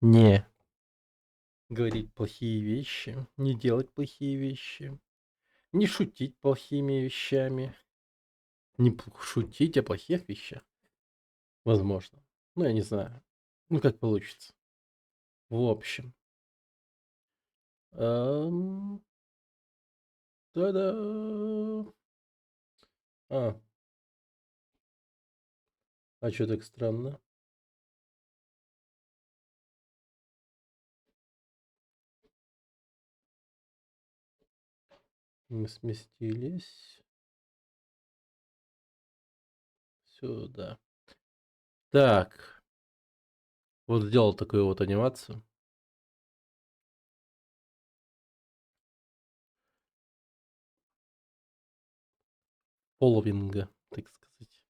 Не говорить плохие вещи, не делать плохие вещи, не шутить плохими вещами, не шутить о плохих вещах, возможно. Ну, я не знаю. Ну, как получится. В общем. Ам, та-да! А, а чё так странно? Мы сместились сюда. Так, вот сделал такую вот анимацию. Фолловинга, так сказать.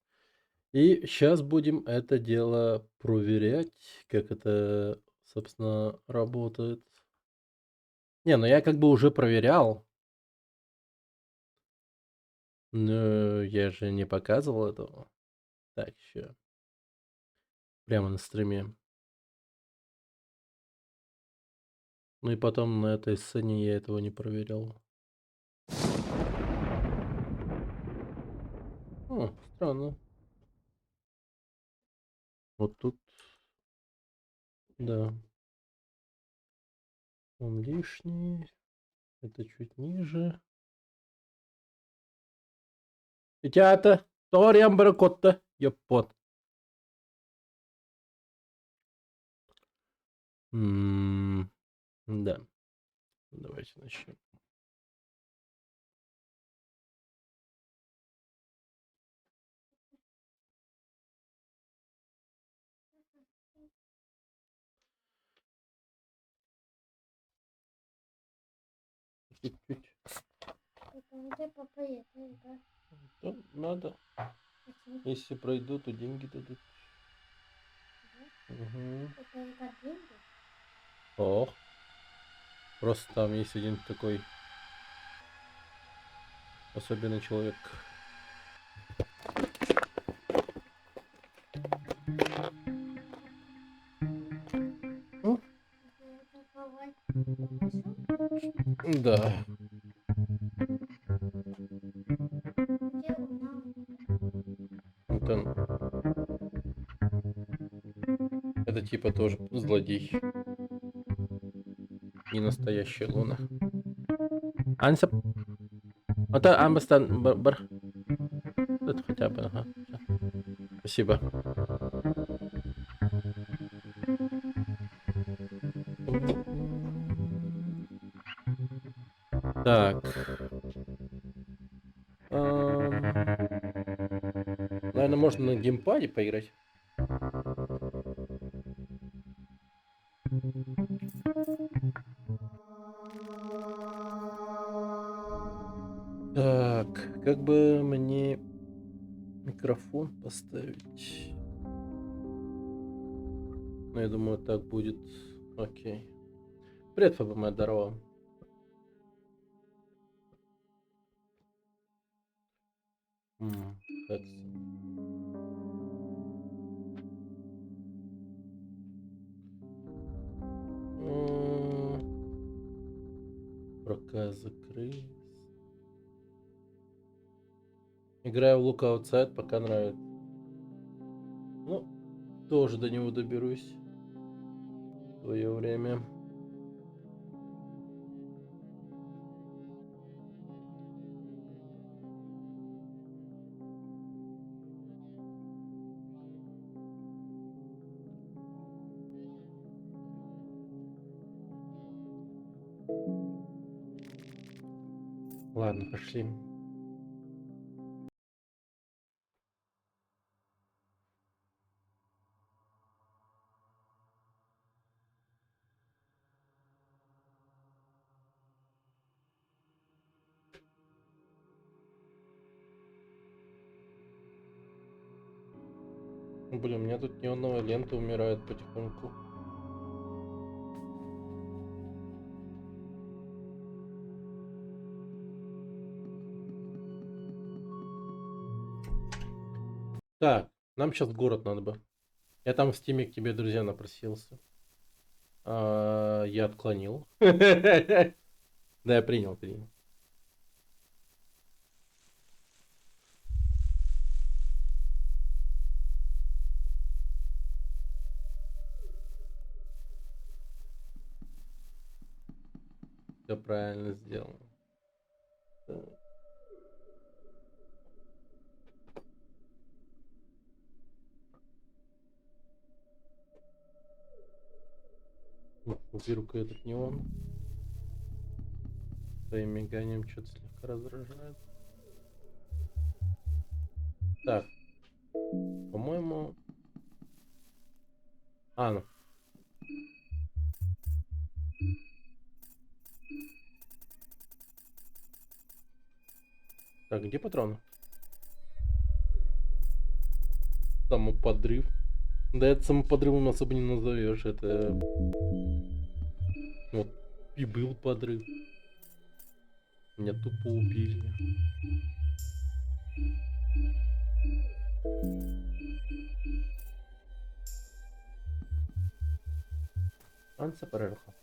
И сейчас будем это дело проверять, как это, собственно, работает. Не, ну я как бы уже проверял, но я же не показывал этого. Так, еще прямо на стриме. Ну и потом на этой сцене я этого не проверял. О, странно. Вот тут, да, он лишний. Это чуть ниже. Ребята, Ториан Баракотта, ёпот. Да, давайте начнем. Чуть-чуть. Да, надо. Если пройду, то деньги дадут. Угу. Ох. Просто там есть один такой особенный человек. Ну, да. Это типа тоже злодей. Не настоящая Луна. Ансап. Это Амбастан Бар. Это хотя бы, ага. Спасибо. Так. Наверное, можно на геймпаде поиграть. Так, как бы мне микрофон поставить? Ну, я думаю, так будет окей. Привет, Фаба, моя здорово. Так. Проказ закрыть. Играю в Look Outside, пока нравится. Ну, тоже до него доберусь. В свое время. Ладно, пошли. Блин, у меня тут неоновая лента умирает потихоньку. Так, нам сейчас в город надо бы. Я там в стиме к тебе, друзья, напросился. Я отклонил. Да, я принял. Все правильно сделал. Так. Уберу-ка этот неон. Своим миганием что-то слегка раздражает. Так. По-моему... Ну. Так, где патроны? Самоподрыв. Да, это самоподрывом особо не назовешь. Это... Вот. И был подрыв. Меня тупо убили. Анса Парерха.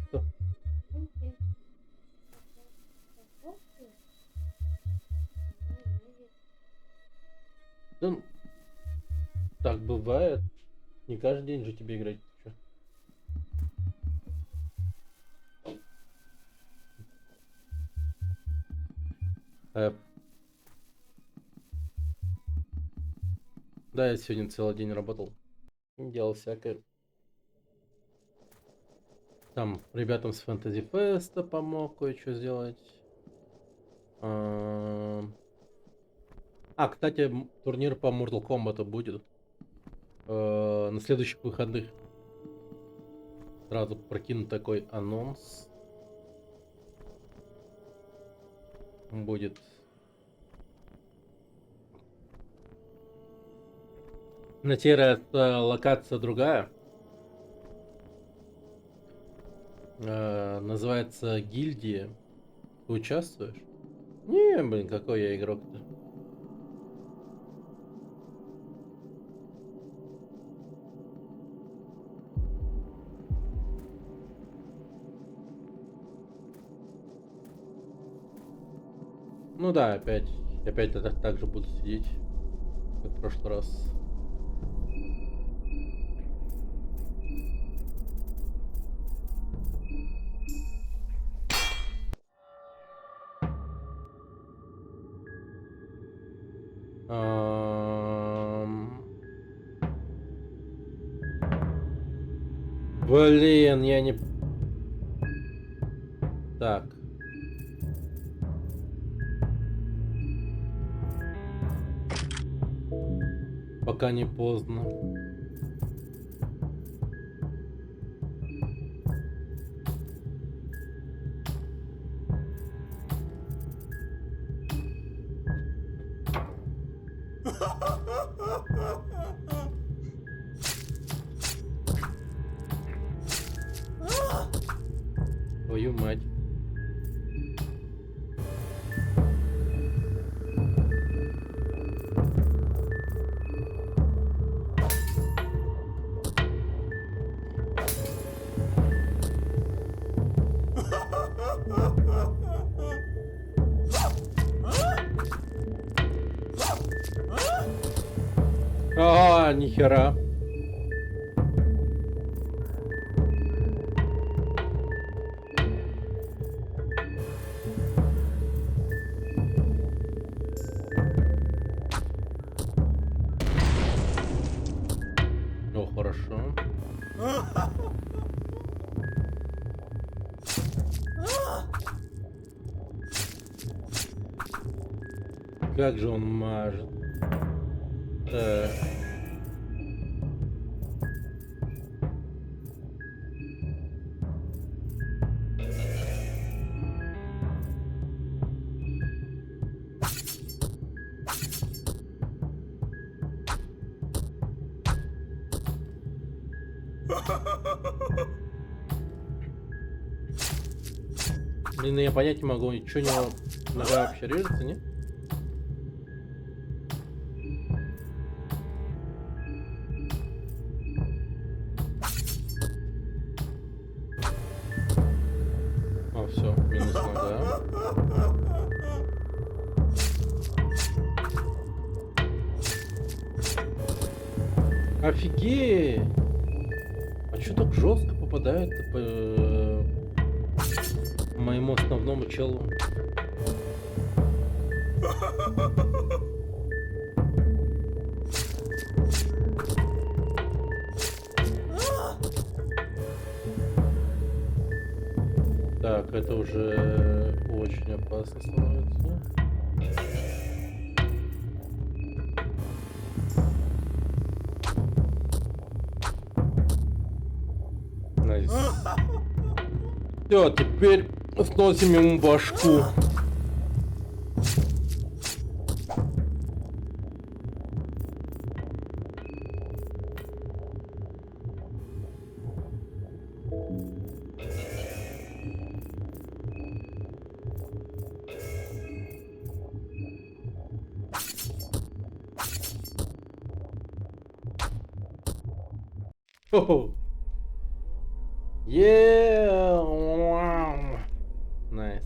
Что? Да, так бывает. Не каждый день же тебе играть. Чё? Да, я сегодня целый день работал. Делал всякое. Там ребятам с Fantasy Fest помог кое-что сделать. Кстати, турнир по Mortal Kombat будет. На следующих выходных. Сразу прокину такой анонс. Будет. На сей раз локация другая. Называется Гильдия. Ты участвуешь? Не, блин, какой я игрок-то. Ну да, опять так же буду сидеть, как в прошлый раз. Блин, я не... Так. Пока не поздно. Твою мать. Нихера. О, хорошо. Как же он мажет. Блин, я понять не могу, что у него нога вообще режется, не? все, минус нога. Офигеть! А чё так жестко попадает по моему основному челу? Так, это уже очень опасно становится. Найс. Все, теперь сносим ему башку. Хо-хо. Yeah! Найс.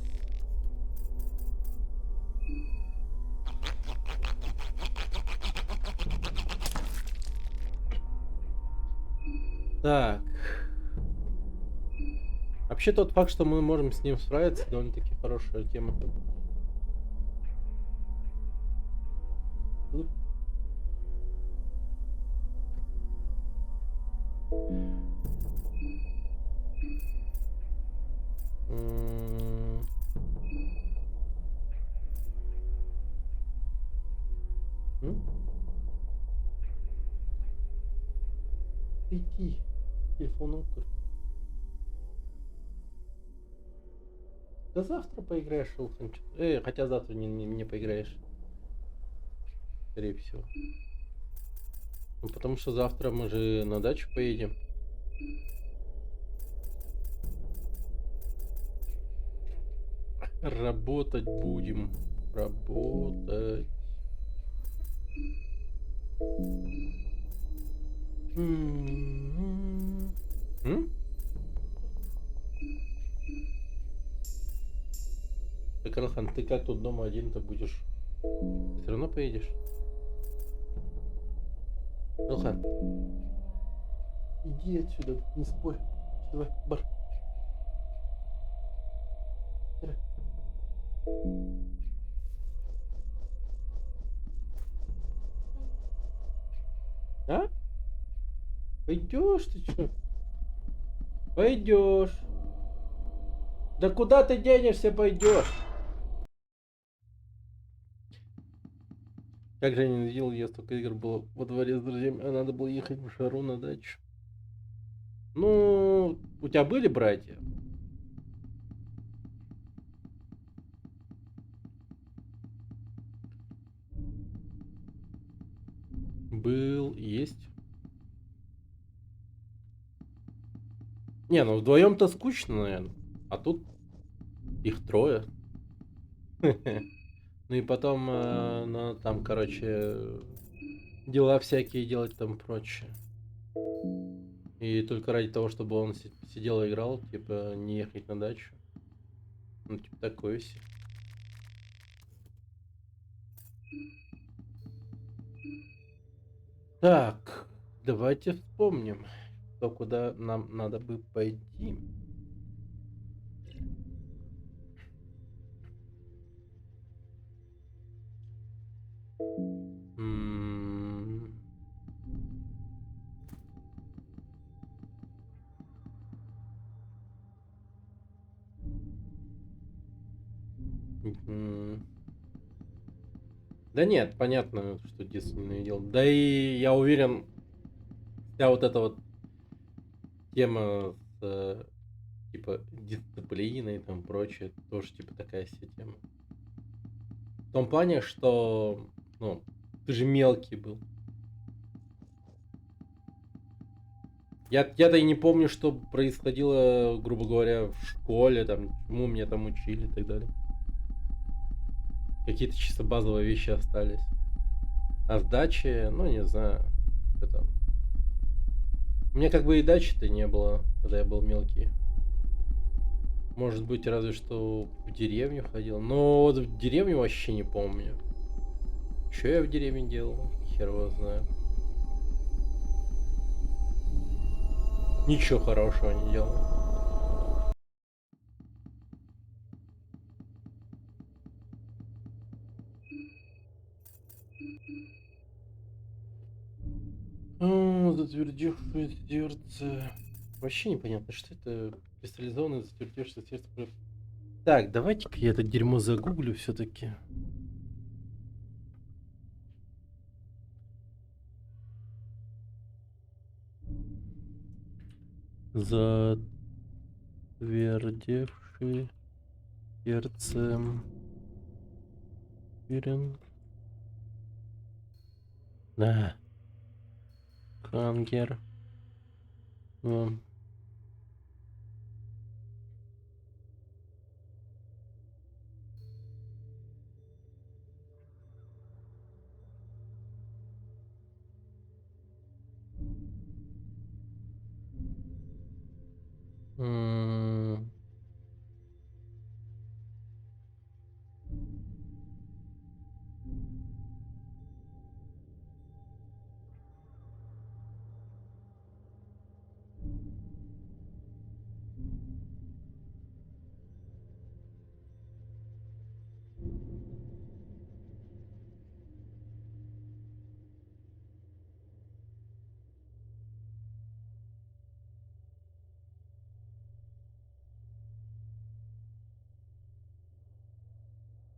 Так. Вообще тот факт, что мы можем с ним справиться, довольно-таки хорошая тема. Иди, телефоном кур. Да завтра поиграешь, Илхан. Хотя завтра не поиграешь. Скорее всего. Ну, потому что завтра мы же на дачу поедем. Работать будем. Работать. Так, Алхан, ты как тут дома один-то будешь? Ты все равно поедешь? Алхан, иди отсюда, не спорь. Давай, бар. А? Пойдешь ты что? Пойдешь. Да куда ты денешься, пойдешь? Как же я ненавидел, я столько игр было во дворе с друзьями, а надо было ехать в жару на дачу. Ну, у тебя были братья? Был, есть. Не, ну вдвоем-то скучно, наверное. А тут их трое. Ну и потом, ну, там, короче, дела всякие делать там прочее. И только ради того, чтобы он сидел и играл, типа, не ехать на дачу. Ну, типа, такое все. Так, давайте вспомним, что куда нам надо бы пойти. Да нет, понятно, что детство ненавидел. Да и я уверен, вся вот эта вот тема с типа дисциплиной и там прочее, тоже типа такая себе тема. В том плане, что, ну, ты же мелкий был. Я-то и не помню, что происходило, грубо говоря, в школе, там, чему меня там учили и так далее. Какие-то чисто базовые вещи остались. А в даче, ну, не знаю, что там. У меня как бы и дачи-то не было, когда я был мелкий. Может быть, разве что в деревню ходил. Но вот в деревню вообще не помню. Что я в деревне делал? Хер его знает. Ничего хорошего не делал. Затвердевшее сердце. Вообще непонятно, что это кристаллизованное затвердевшее сердце. Так, давайте-ка я это дерьмо загуглю все-таки. Затвердевшее сердце. Уверен. Да. Хангер. М.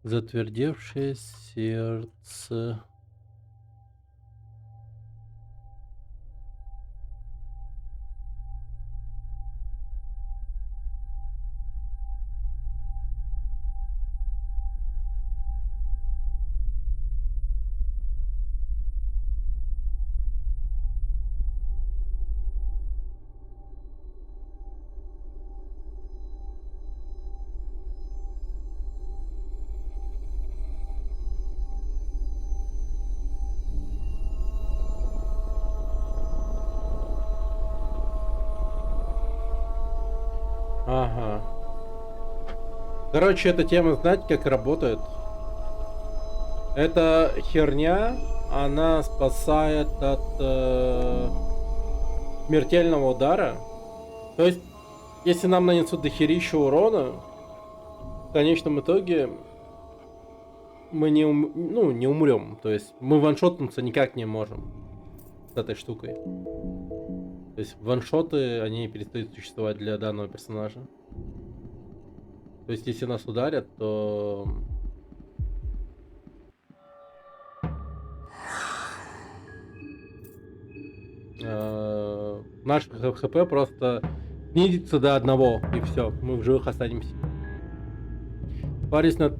Затвердевшее сердце. Ага. Короче, эта тема, знаете, как работает? Эта херня, она спасает от смертельного удара. То есть, если нам нанесут дохерища урона, в конечном итоге мы не умрем. То есть, мы ваншотнуться никак не можем с этой штукой. То есть, ваншоты, они перестают существовать для данного персонажа. То есть, если нас ударят, то... наш хп просто снизится до 1, и все, мы в живых останемся. Парюсь над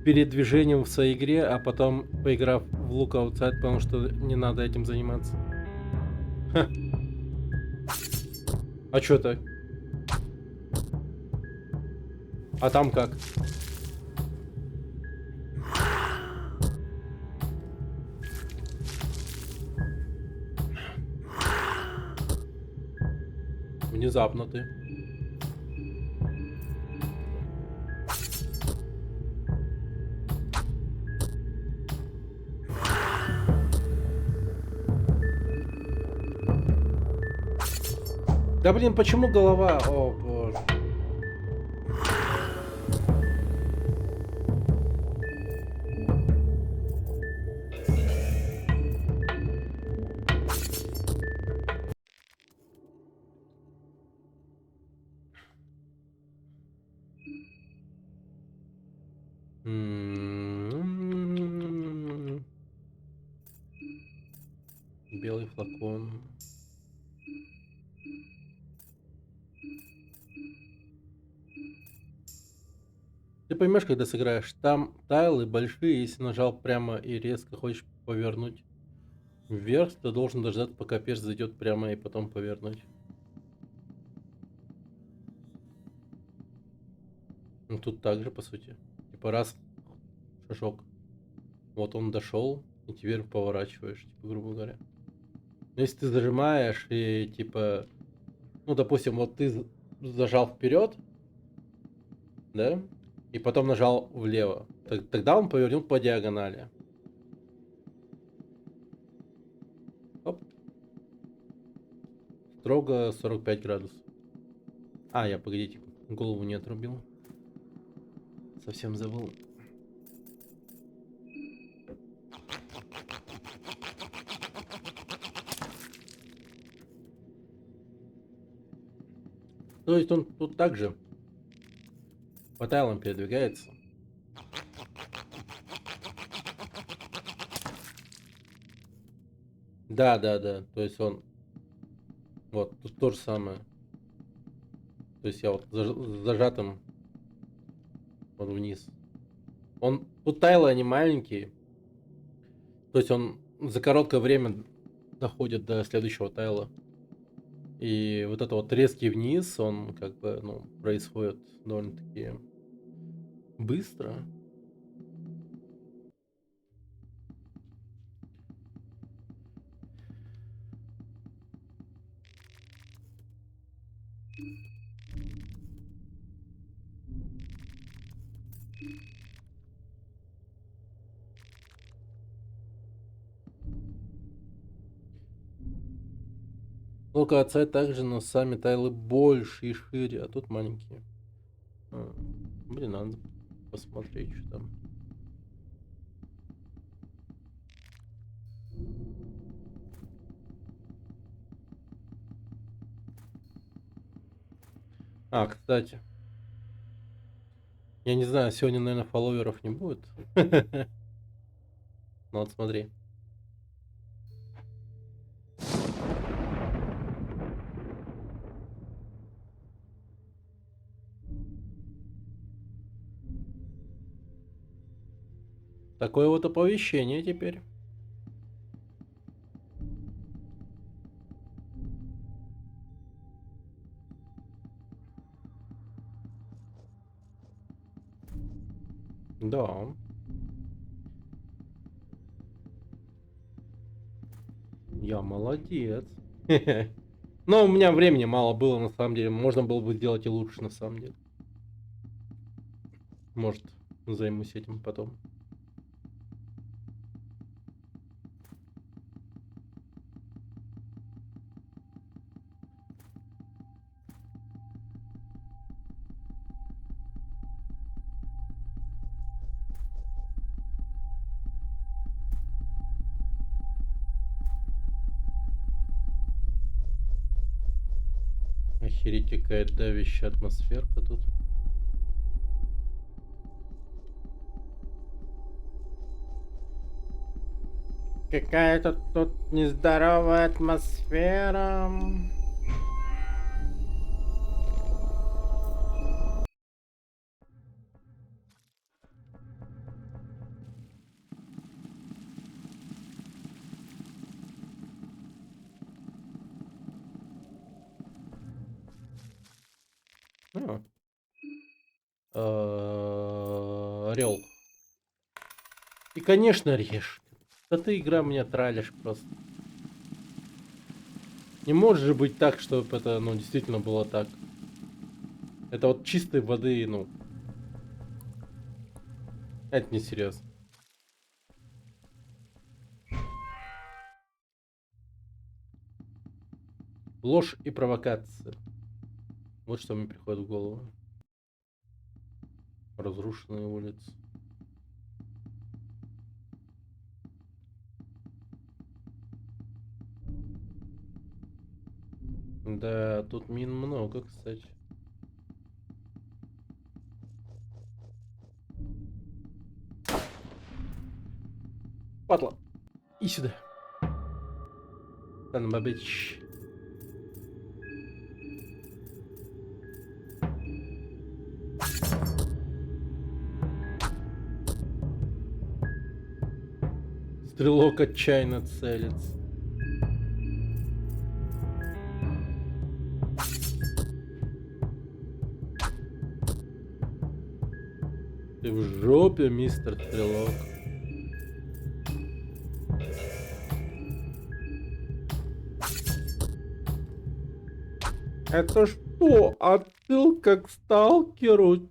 передвижением в своей игре, а потом, поиграв в Look Outside, потому что не надо этим заниматься. Ха. А чё так? А там как? Внезапно ты. Да блин, почему голова? О боже. Белый флакон. Ты поймешь, когда сыграешь. Там тайлы большие, если нажал прямо и резко хочешь повернуть вверх, ты должен дождаться, пока перс зайдет прямо и потом повернуть. Ну тут также, по сути. Типа раз шажок. Вот он дошел, и теперь поворачиваешь, типа, грубо говоря. Но если ты зажимаешь и типа, ну допустим, вот ты зажал вперед, Да? И потом нажал влево. Тогда он повернул по диагонали. Оп. Строго 45 градусов. А, я, погодите, голову не отрубил. Совсем забыл. То есть он тут также по тайлам передвигается. Да, да, да. То есть он... Вот, тут то же самое. То есть я вот зажатым вот вниз. Он... Тут тайлы, они маленькие. То есть он за короткое время доходит до следующего тайла. И вот это вот резкий вниз, он как бы, ну, происходит довольно-таки быстро. Локация также, но сами тайлы больше и шире, а тут маленькие. Блин, надо посмотреть, что там. А, кстати. Я не знаю, сегодня, наверное, фолловеров не будет. Ну вот смотри. Такое вот оповещение теперь. Да. Я молодец. Но у меня времени мало было, на самом деле. Можно было бы сделать и лучше, на самом деле. Может, займусь этим потом. Охереть, какая давящая атмосферка тут. Какая-то тут нездоровая атмосфера. Орел. И, конечно, режь. Да ты, игра, меня тралишь просто. Не может же быть так, чтобы это, ну, действительно было так. Это вот чистой воды, ну. Это не серьезно. Ложь и провокация. Вот что мне приходит в голову. Разрушенные улицы. Да, тут мин много, кстати. Падла. И сюда. Son of a bitch. Стрелок отчаянно целится. Ты в жопе, мистер Стрелок. Это что, отсылка к сталкеру?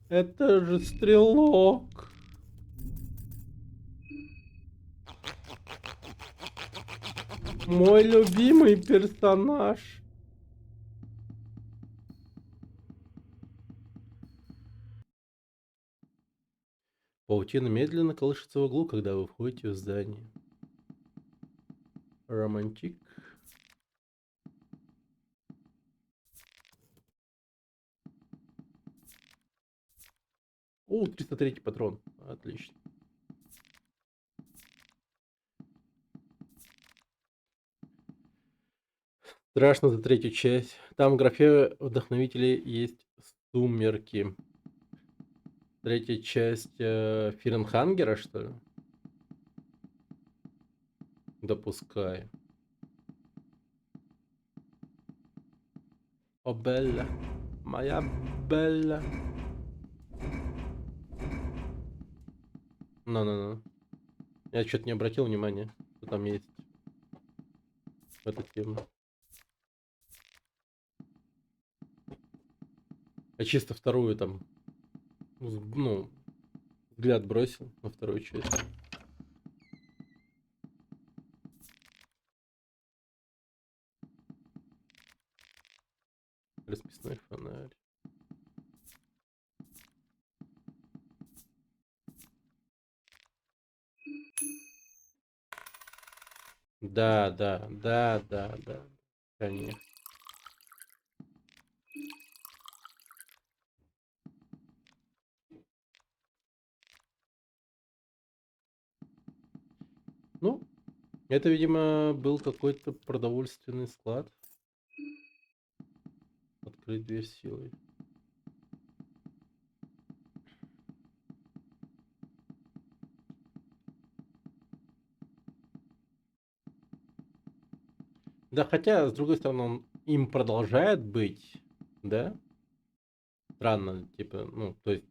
Это же стрелок. Мой любимый персонаж. Паутина медленно колышется в углу, когда вы входите в здание. Романтик. О, 303 патрон. Отлично. Страшно за третью часть. Там в графе вдохновителей есть сумерки. Третья часть Фиренхангера, что ли? Допускаю. О, Белла. Моя Белла. Ну-ну-ну. Я что-то не обратил внимания, что там есть в эту тему. Я чисто вторую там, ну, взгляд бросил на вторую часть. Расписной фонарь. Да, да, да, да, да. Конечно. Ну, это, видимо, был какой-то продовольственный склад. Открыть дверь силой. Да, хотя, с другой стороны, он им продолжает быть, да? Странно, типа, ну, то есть,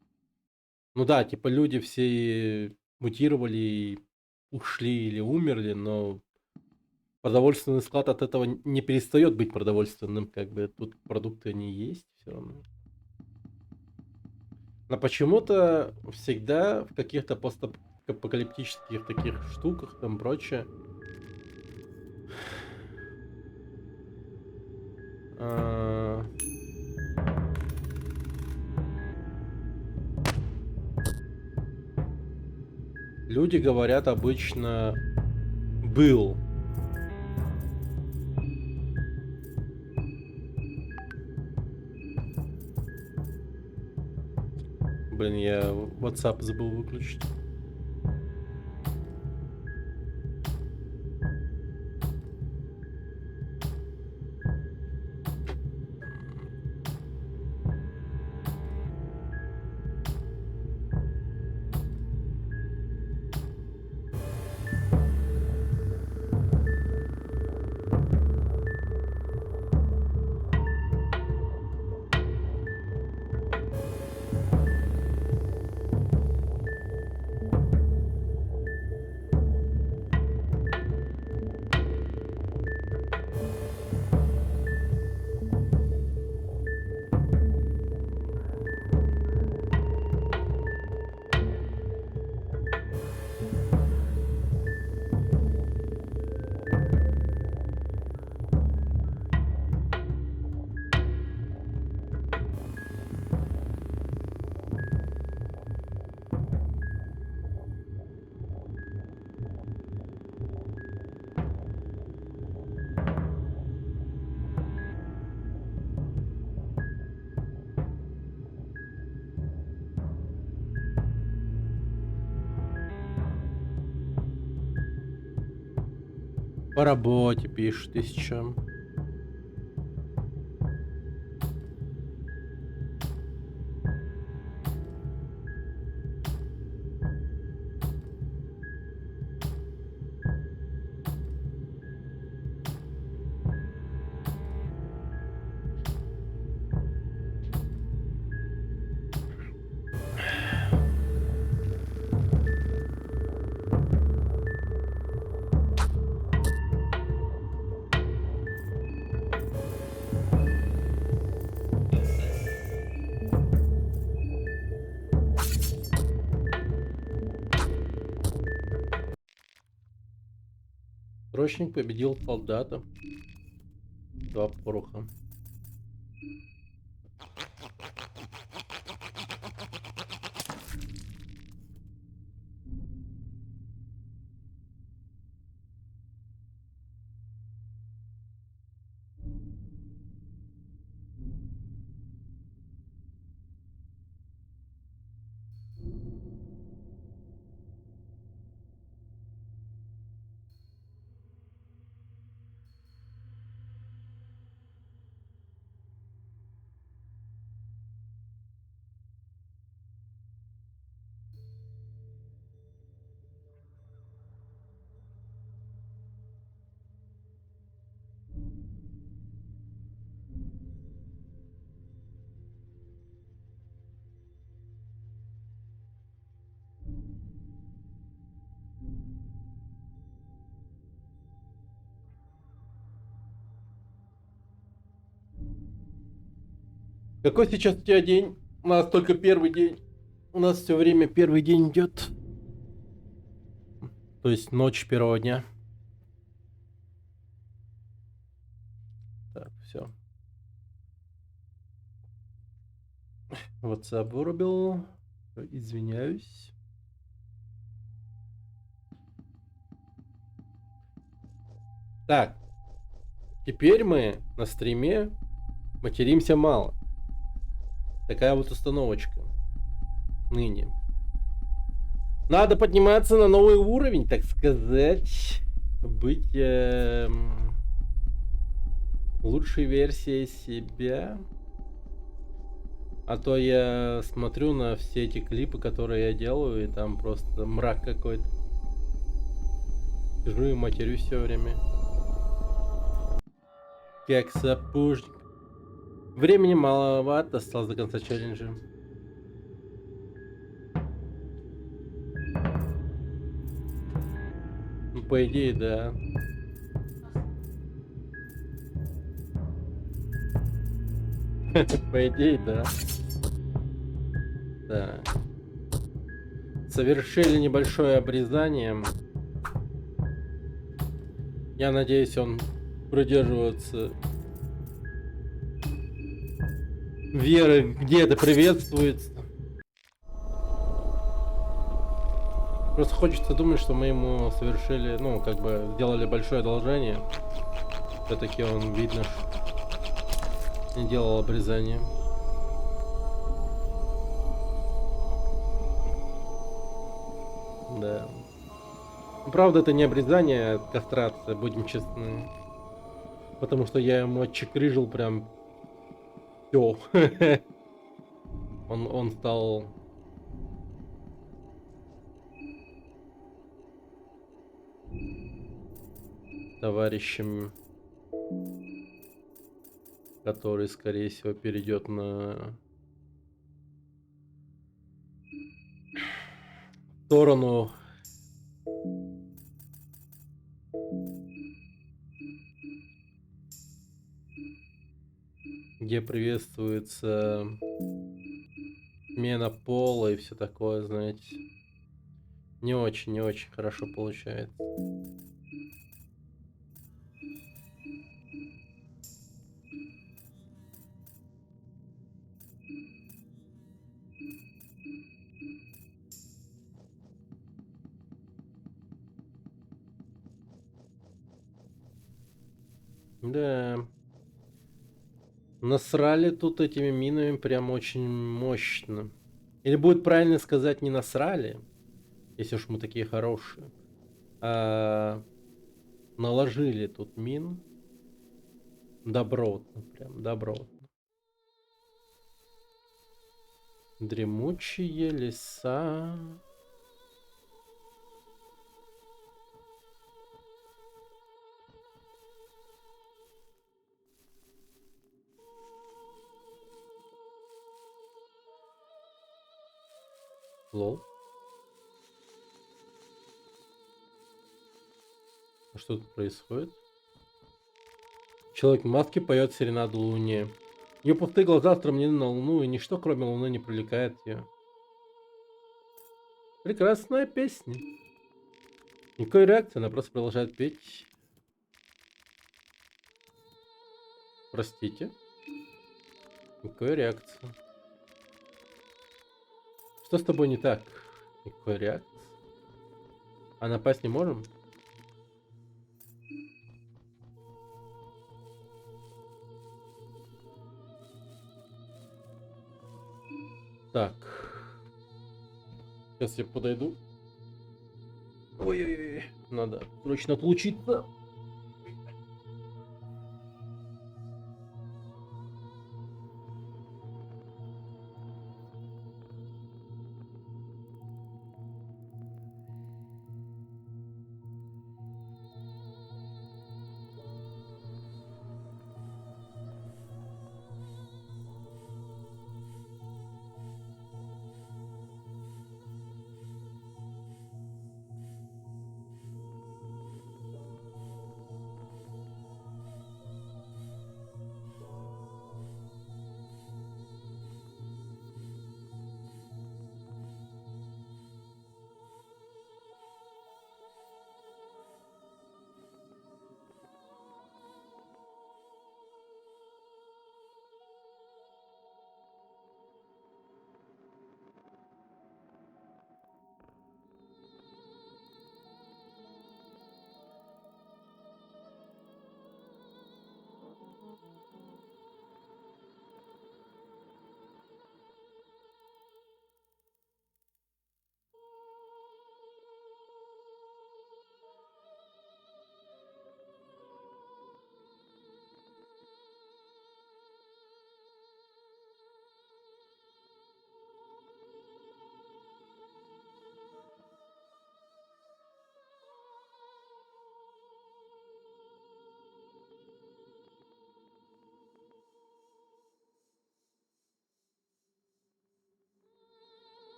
ну да, типа люди все мутировали и ушли или умерли, но продовольственный склад от этого не перестает быть продовольственным, как бы тут продукты они есть все равно. Но почему-то всегда в каких-то постапокалиптических таких штуках там прочее а, люди говорят обычно был. Блин, я WhatsApp забыл выключить. По работе пишут, и с чем? Срочник победил солдата. 2 пороха. Какой сейчас у тебя день? У нас только первый день. У нас все время первый день идет. То есть ночь первого дня. Так, все. WhatsApp вырубил. Извиняюсь. Так. Теперь мы на стриме материмся мало. Такая вот установочка. Ныне. Надо подниматься на новый уровень, так сказать. Быть лучшей версией себя. А то я смотрю на все эти клипы, которые я делаю, и там просто мрак какой-то. Сижу и матерюсь все время. Как сапожник. Времени маловато осталось до конца челленджа. Ну, по идее, да. По идее, да. Так. Совершили небольшое обрезание. Я надеюсь, он придерживается веры, где-то приветствуется. Просто хочется думать, что мы ему совершили, ну, как бы сделали большое одолжение. Все-таки он, видно, не делал обрезание. Да. Правда, это не обрезание, а кастрация, будем честны. Потому что я ему отчекрыжил прям все. Он стал товарищем, который, скорее всего, перейдет на сторону где приветствуется смена пола и все такое, знаете. Не очень хорошо получается. Да. Насрали тут этими минами прям очень мощно. Или будет правильно сказать, не насрали, если уж мы такие хорошие, а наложили тут мин добротно, прям добротно. Дремучие леса. Лол. А что тут происходит? Человек в маске поет серенаду Луне. Ее пустые глаза устремлены на Луну, и ничто, кроме Луны, не привлекает ее. Прекрасная песня. Никакой реакции, она просто продолжает петь. Простите. Никакой реакции. Что с тобой не так? Никакой реакции. А напасть не можем? Так. Сейчас я подойду. Ой-ой-ой. Надо срочно отлучиться.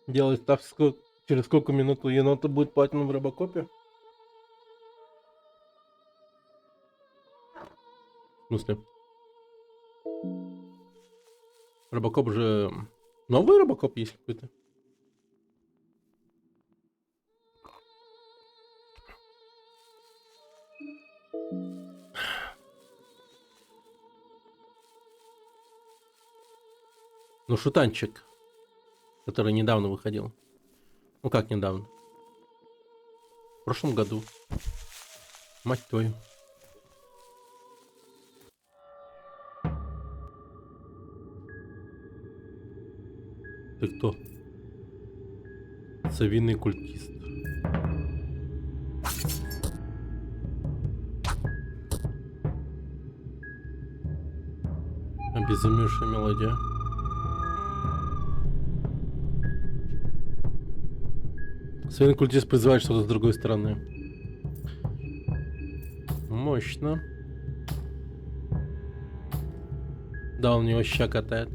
Делать так, через сколько минут у енота будет платина в Робокопе? В смысле? Робокоп же... Новый Робокоп есть какой-то? Ну, шутанчик, который недавно выходил. Ну, как недавно? В прошлом году. Мать твою. Ты кто? Совиный культист. Обезумевшая мелодия. Совиный культист призывает что-то с другой стороны. Мощно. Да, он у него ща катает.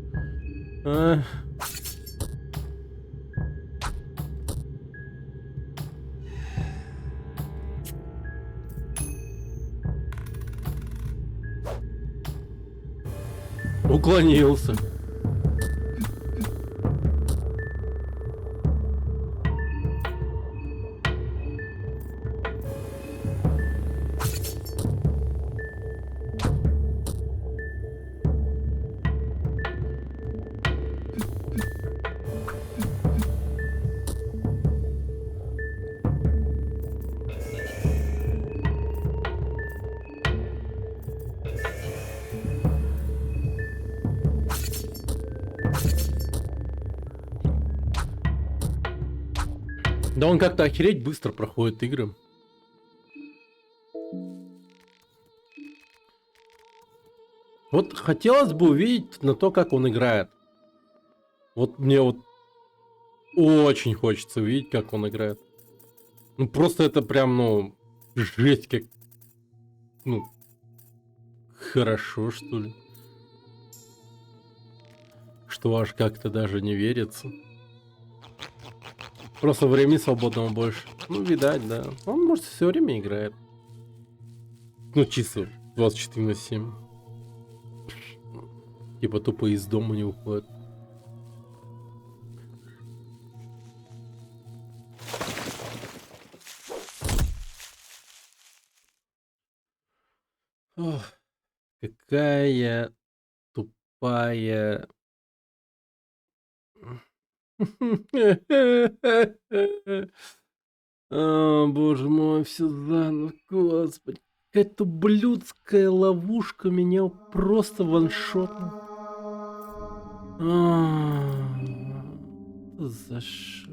Уклонился. Да он как-то охереть быстро проходит игры. Вот хотелось бы увидеть на то, как он играет. Вот мне вот очень хочется увидеть, как он играет. Ну просто это прям, ну, жесть как, ну, хорошо, что ли. Что аж как-то даже не верится. Просто времени свободного больше. Ну, видать, да. Он, может, все время играет. Ну, чисто 24/7. Типа тупо из дома не уходит. Ох, какая тупая... Боже мой, все заново, господи. Какая-то ублюдская ловушка меня просто ваншотнула. Что за ш...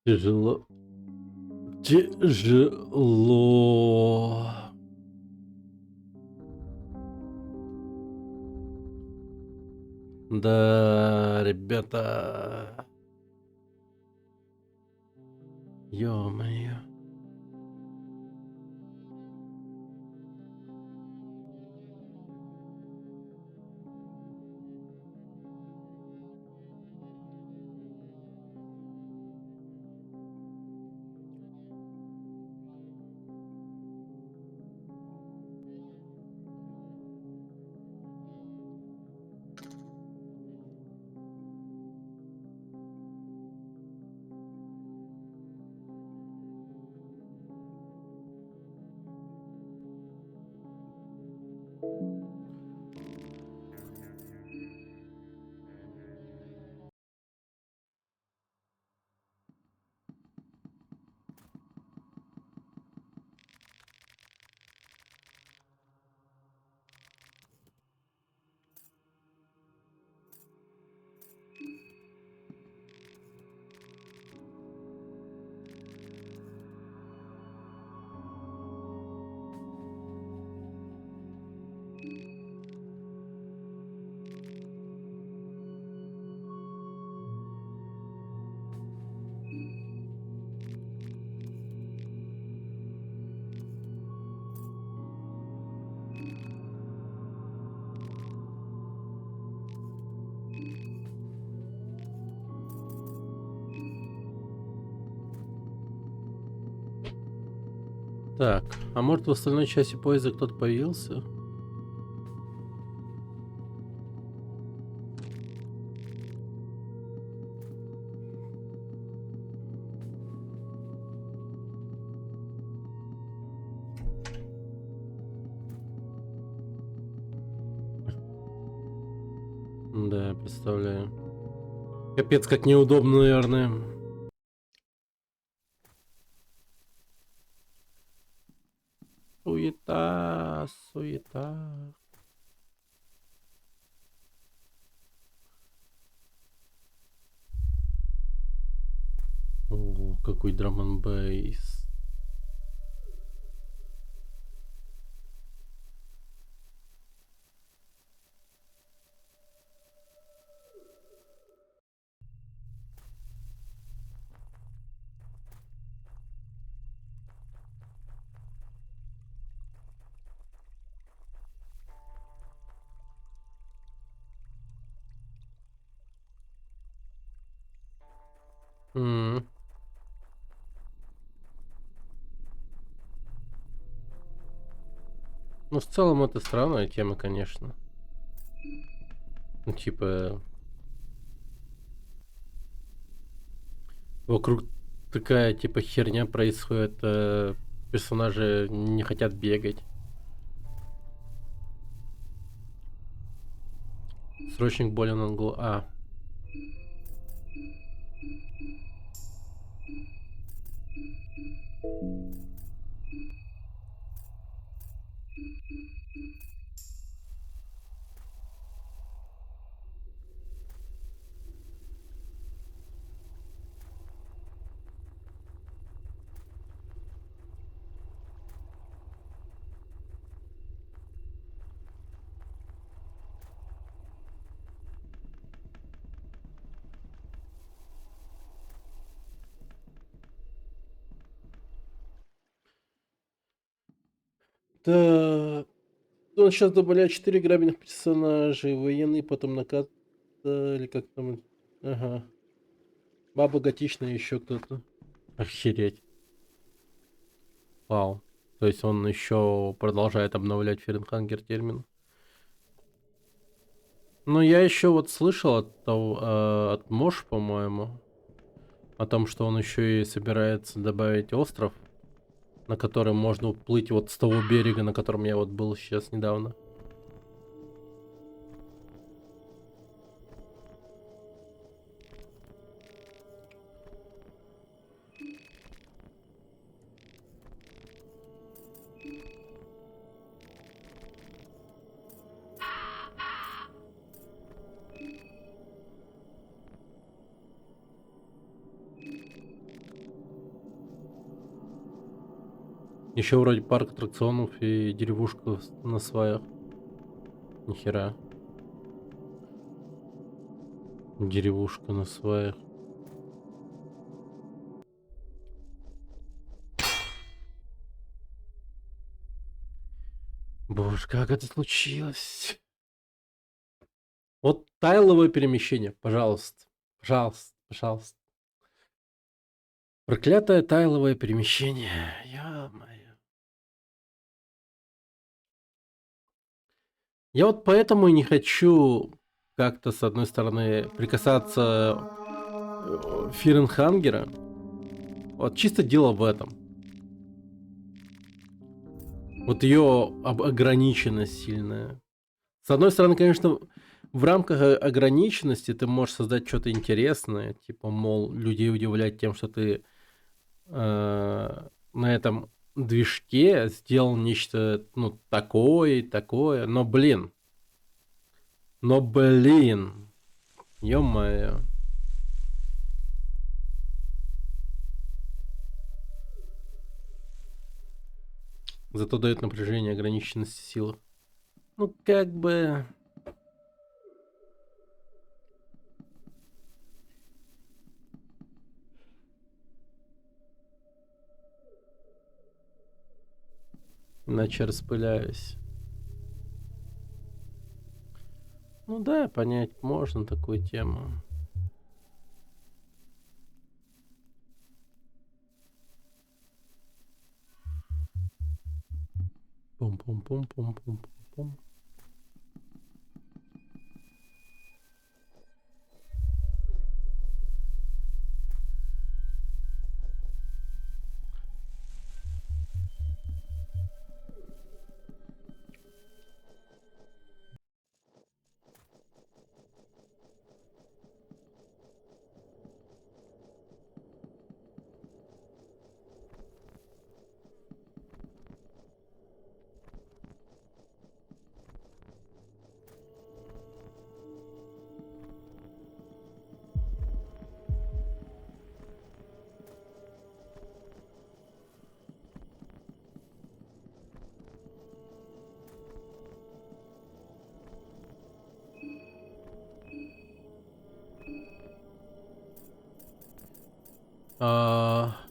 Тяжело. Тяжело. Да, ребята. Ё-моё. Так, а может в остальной части поезда кто-то появился? Да, я представляю. Капец, как неудобно, наверное. Суета, суета. О, какой драм н бейс. М. Ну, в целом, это странная тема, конечно. Ну, типа, вокруг такая, типа, херня происходит, персонажи не хотят бегать. Срочник болен от А. Да, он сейчас добавляет 4 грабельных персонажей, военный, потом накат, или как там, ага. Баба Готичная, еще кто-то. Охереть. Вау. То есть он еще продолжает обновлять Ференхангер термин. Ну, я еще вот слышал от Мош, по-моему, о том, что он еще и собирается добавить остров, на который можно уплыть вот с того берега, на котором я вот был сейчас недавно. Еще вроде парк аттракционов и деревушка на сваях. Нихера. Деревушка на сваях. Боже, как это случилось? Вот тайловое перемещение, пожалуйста. Пожалуйста, пожалуйста. Проклятое тайловое перемещение. Ё-моё. Я вот поэтому и не хочу как-то, с одной стороны, прикасаться Фиренхангера. Вот чисто дело в этом. Вот ее ограниченность сильная. С одной стороны, конечно, в рамках ограниченности ты можешь создать что-то интересное, типа, мол, людей удивлять тем, что ты на этом движке сделал нечто, ну, такое, такое. Но блин, ё-моё. Зато дает напряжение ограниченности силы. Ну, как бы... Иначе распыляюсь. Ну да, понять можно такую тему. Пум-пум-пум-пум-пум-пум-пум. А,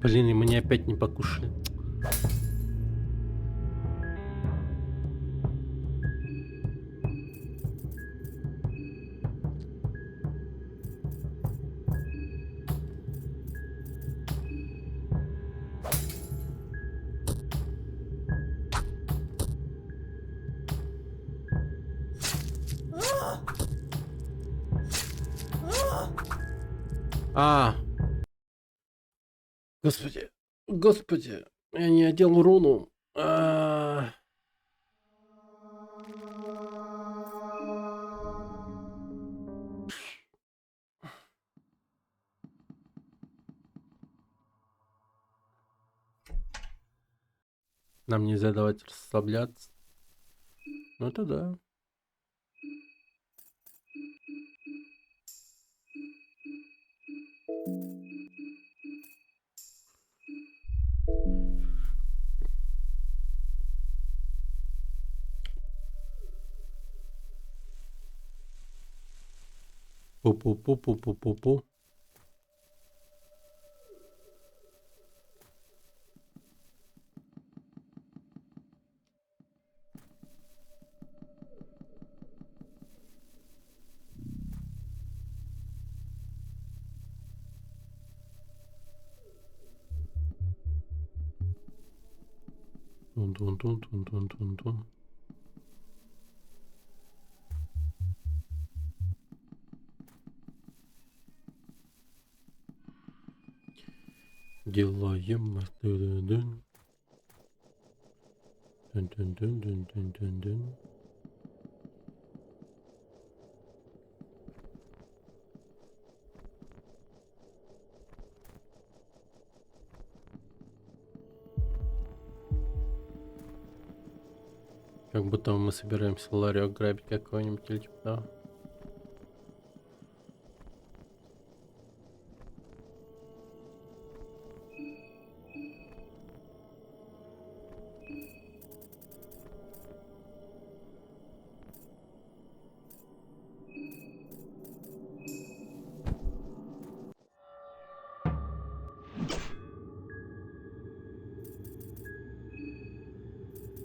Блин, и мне опять не покушали. А, господи, господи, я не одел руну. Нам нельзя давать расслабляться. Ну это да. Пу-пу-пу-пу-пу-пу-пу. Тун-тун-тун-тун-тун-тун-тун. Делаем. Дун-дун-дун. Дун-дун-дун-дун-дун-дун-дун. Как будто мы собираемся ларек грабить какой-нибудь или типа того.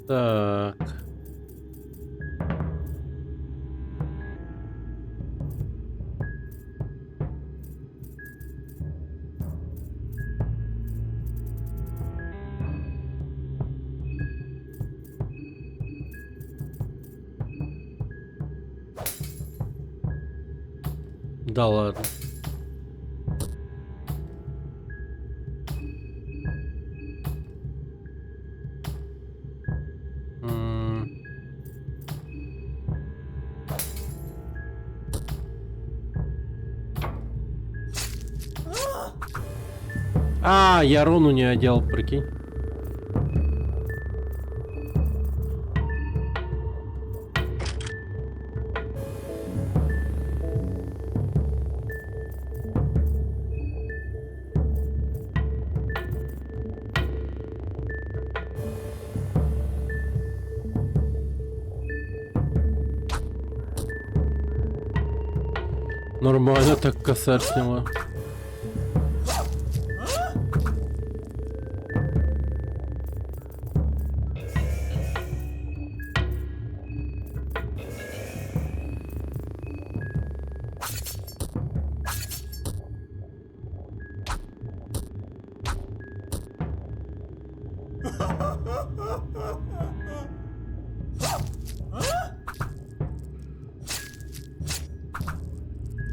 Так. Да ладно. А, я руну не одел, прикинь. Нормально так косарь сняла.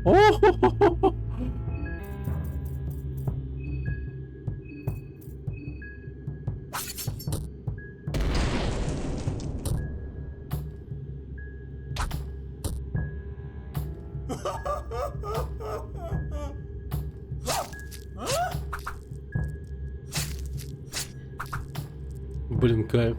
О-хо-хо-хо-хо! Блин, кайф.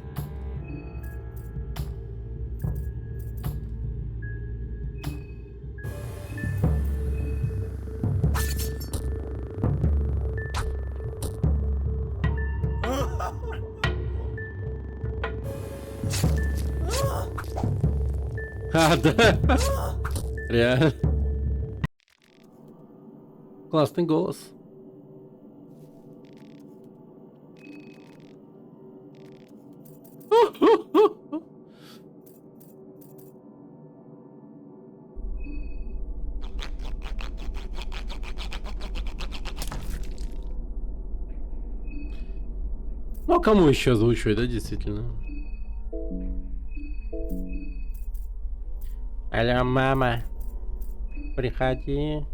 А, да. Реально. Классный голос. Ну, а кому еще озвучивать, да, действительно? Алло, мама. Приходи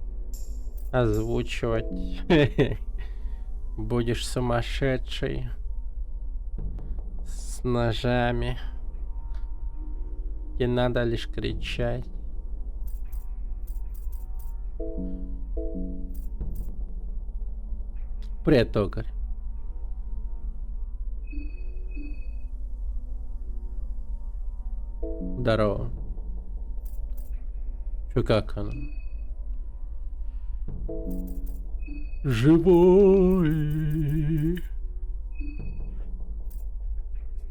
озвучивать. Будешь сумасшедший. С ножами. Тебе надо лишь кричать. Привет, токарь. Здорово. Чё, как оно? Живой.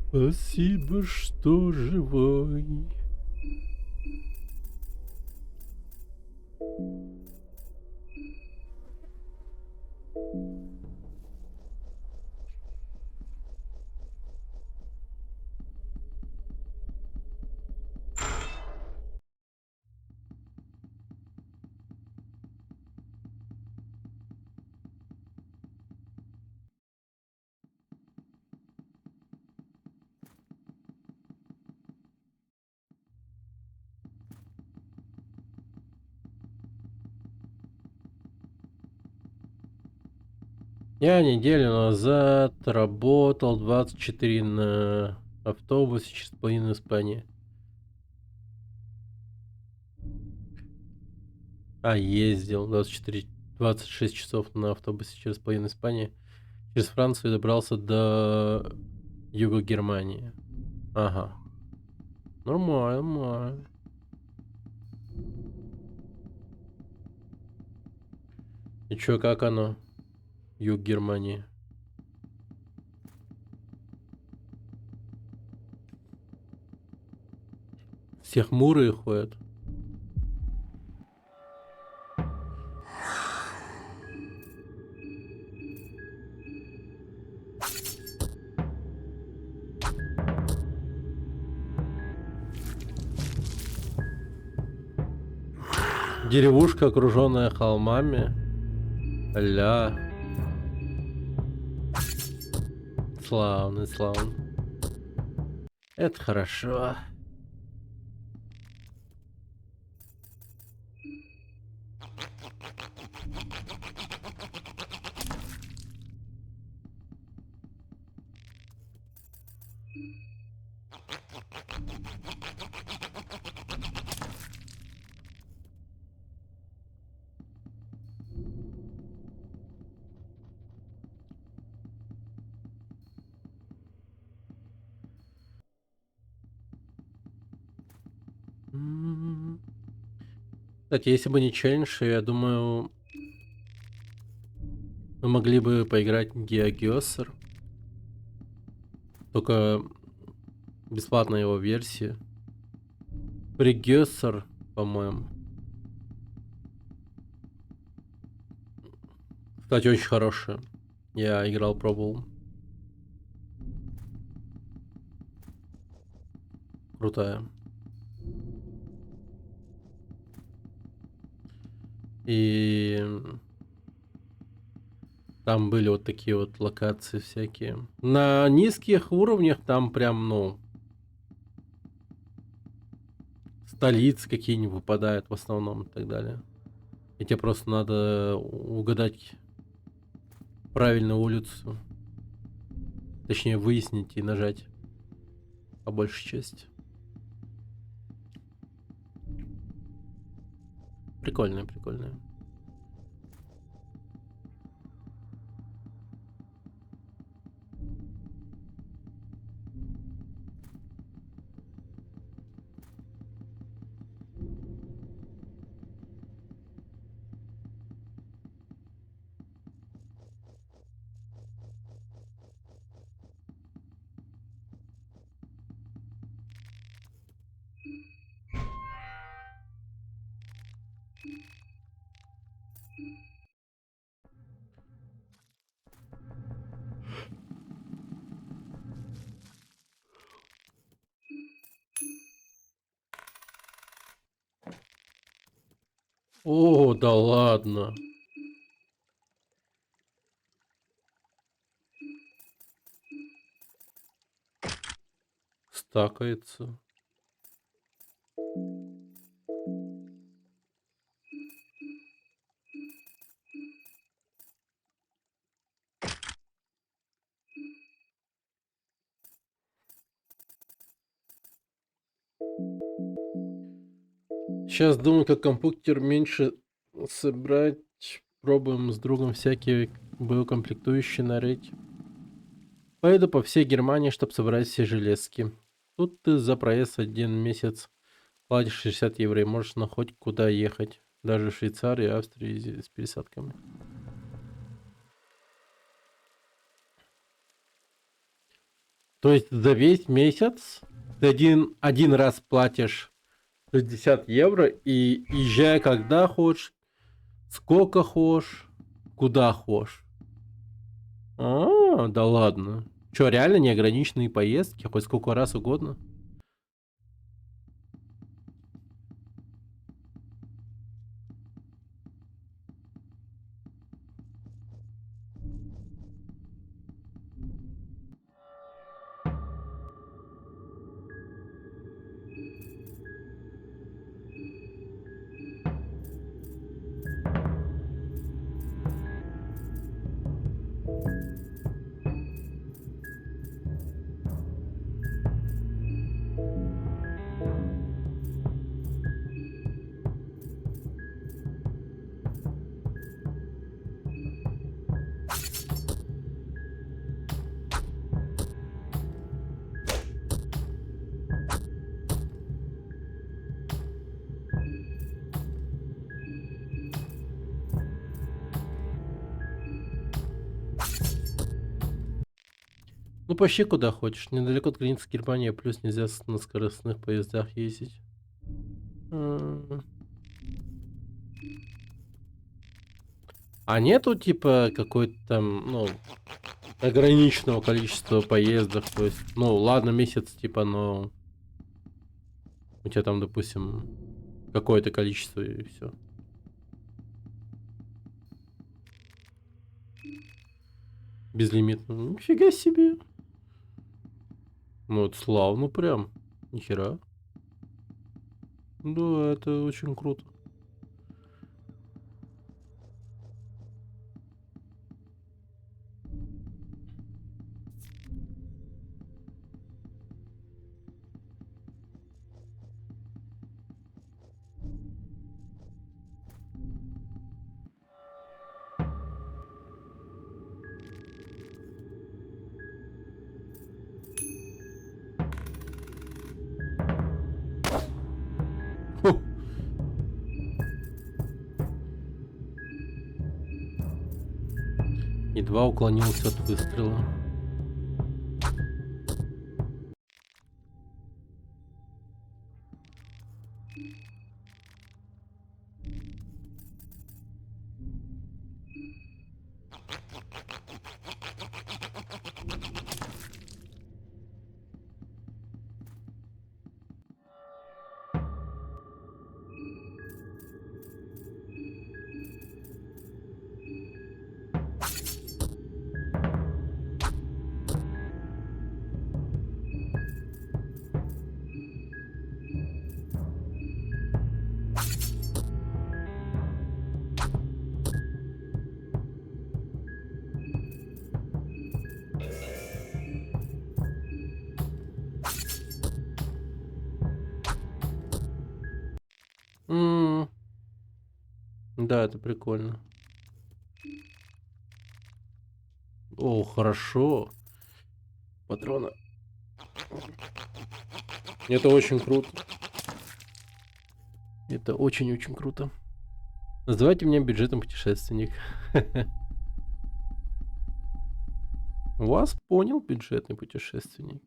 Спасибо, что живой. Я неделю назад работал 24 на автобусе через половину Испании. А, ездил 26 часов на автобусе через половину Испании. Через Францию добрался до юга Германии. Ага. Нормально, нормально. И чё, как оно? Юг Германии. Все хмурые ходят. Деревушка, окруженная холмами. Ля. Славный, славный. Это хорошо. Кстати, если бы не челлендж, я думаю, мы могли бы поиграть GeoGuessr. Только бесплатная его версия. Preguessr, по-моему. Кстати, очень хорошая. Я играл, пробовал. Крутая. И Там были вот такие вот локации всякие. На низких уровнях там прям, ну, столицы какие-нибудь выпадают в основном и так далее. И тебе просто надо угадать правильную улицу. Точнее, выяснить и нажать по большей части. Прикольная, прикольная. О, да ладно. Стакается. Сейчас думаю, как компьютер меньше собрать. Пробуем с другом всякие боекомплектующие нарыть. Поеду по всей Германии, чтобы собрать все железки. Тут ты за проезд 1 месяц платишь 60 евро и можешь на хоть куда ехать. Даже в Швейцарию, Австрию с пересадками. То есть за весь месяц ты один раз платишь 60 евро и езжай когда хочешь, сколько хочешь, куда хочешь. А, да ладно. Че, реально неограниченные поездки, хоть сколько раз угодно? Ну, почти куда хочешь. Недалеко от границы Германии, плюс нельзя на скоростных поездах ездить. А нету, типа, какой-то там, ну, ограниченного количества поездок? То есть, ну, ладно, месяц, типа, но у тебя там, допустим, какое-то количество и все. Безлимитно. Нифига себе. Ну, это славно прям. Нихера. Да, это очень круто. Фу. Едва уклонился от выстрела. Да, это прикольно. О, хорошо. Патроны. Это очень круто. Это очень-очень круто. Называйте меня бюджетным путешественник. Вас понял, бюджетный путешественник.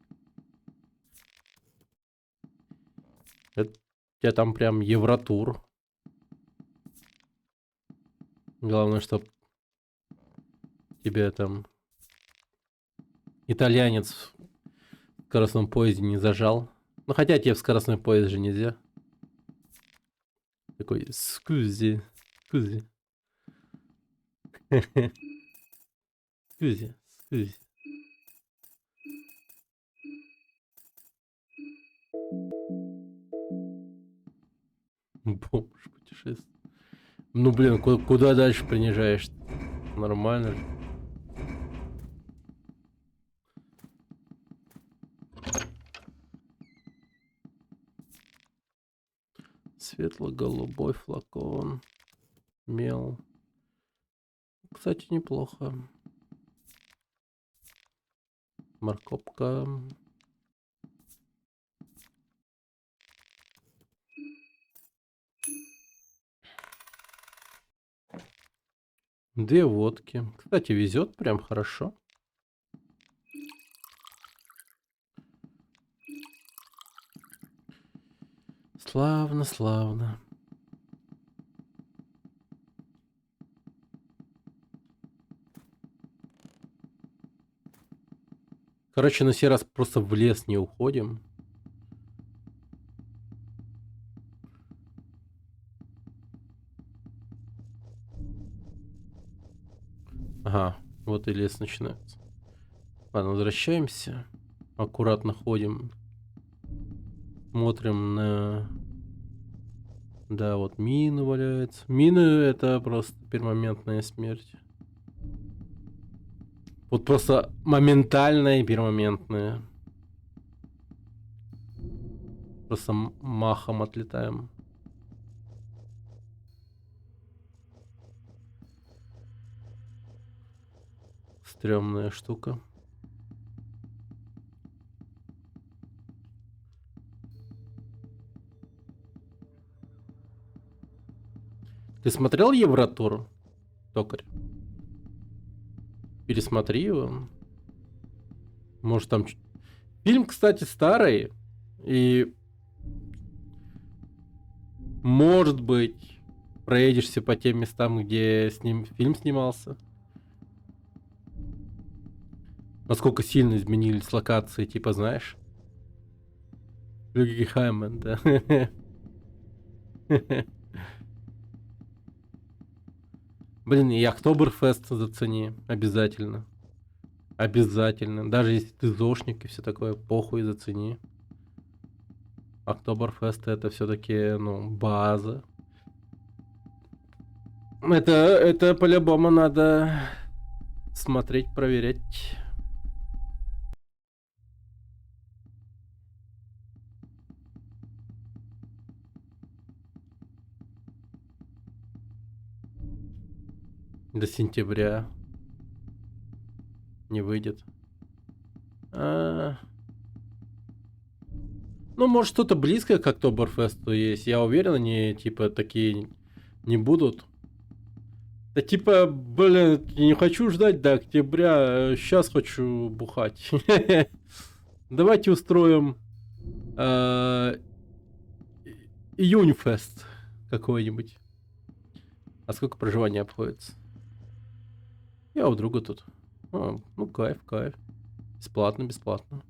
Это у тебя там прям Евротур. Главное, чтоб тебя там итальянец в скоростном поезде не зажал. Ну хотя тебе в скоростной поезд же нельзя. Такой, скузи, скузи. Скузи, скузи. Бомж путешествие. Ну блин, куда дальше принижаешь? Нормально же. Светло-голубой флакон. Мел. Кстати, неплохо. Морковка. Две водки. Кстати, везет прям хорошо. Славно, славно. Короче, на сей раз просто в лес не уходим. Ага, вот и лес начинается. Ладно, возвращаемся. Аккуратно ходим. Смотрим на... Да, вот мины валяются. Мины — это просто пермоментная смерть. Вот просто моментальная и пермоментная. Просто махом отлетаем. Стрёмная штука. Ты смотрел Евротур, токарь? Пересмотри его. Может там... Фильм, кстати, старый. И... Может быть, проедешься по тем местам, где с ним фильм снимался. Насколько сильно изменились локации, типа, знаешь? Гuggenheim, да. Блин, и Октоберфест зацени. Обязательно. Обязательно. Даже если ты зошник и все такое, похуй зацени. Октоберфест — это все-таки, ну, база. Это по-любому надо смотреть, проверять. До сентября не выйдет. Ну, может, что-то близкое к Октоберфесту есть. Я уверен, они, типа, такие не будут. Да, типа, блин, не хочу ждать до октября. Сейчас хочу бухать. Давайте устроим июньфест какой-нибудь. А сколько проживания обходится? Я у друга тут. Ну, кайф, кайф. Бесплатно, бесплатно.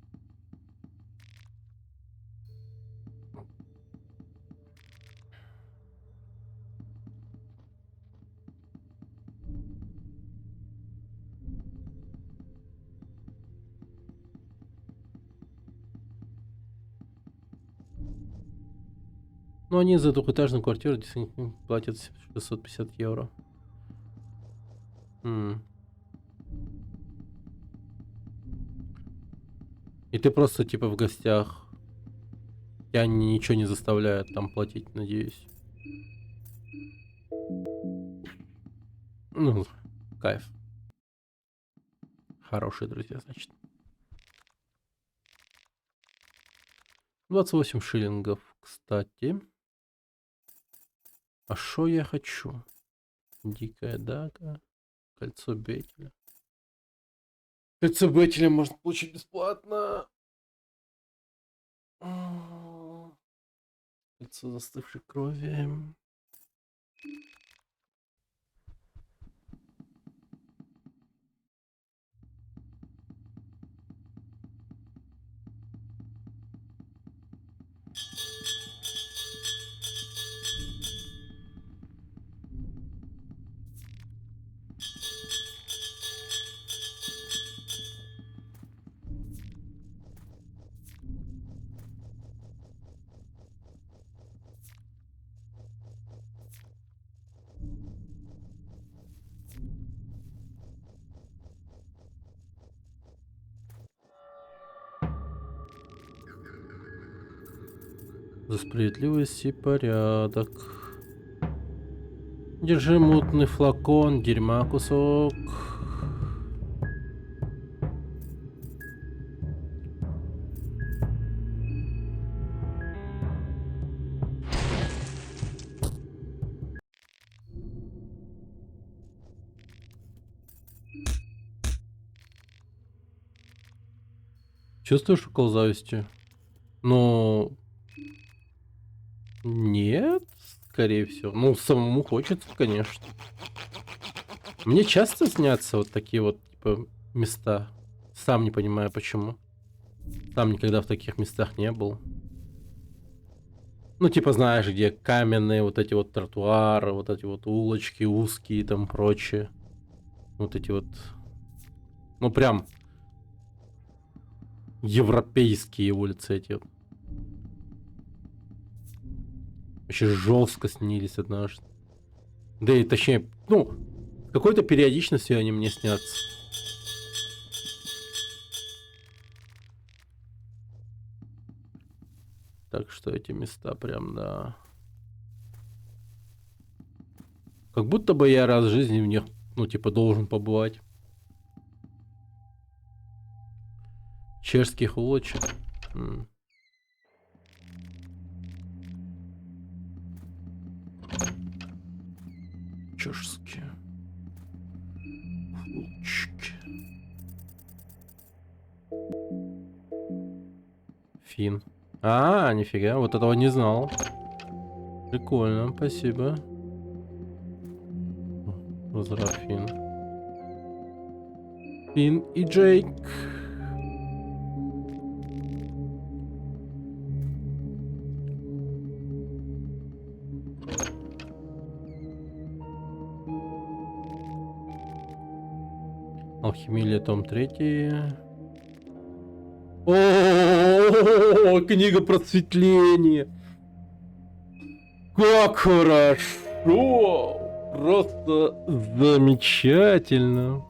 Ну, они за двухэтажную квартиру действительно платят 650 евро. И ты просто, типа, в гостях. Тебя ничего не заставляет там платить, надеюсь. Ну, кайф. Хорошие друзья, значит. 28 шиллингов, кстати. А шо я хочу? Дикая дага. Кольцо Бетеля. Кольцо Бетеля можно получить бесплатно. Кольцо застывшей крови. За справедливость и порядок. Держи мутный флакон, дерьма кусок. Чувствуешь укол зависти? Ну... Нет, скорее всего. Ну, самому хочется, конечно. Мне часто снятся вот такие вот, типа, места. Сам не понимаю, почему. Сам никогда в таких местах не был. Ну, типа, знаешь, где каменные вот эти вот тротуары, вот эти вот улочки узкие и там прочее. Вот эти вот... Ну, прям... Европейские улицы эти. Вообще жестко снились однажды. Да и точнее, ну, с какой-то периодичностью они мне снятся. Так что эти места прям, да. Как будто бы я раз в жизни в них, ну, типа, должен побывать. Чешских улочек. Чешские. Улочки. Фин. А, нифига, вот этого не знал. Прикольно, спасибо. Поздрав, Фин. Фин и Джейк. Алхимия, том 3. О, книга просветления. Как хорошо! Просто замечательно.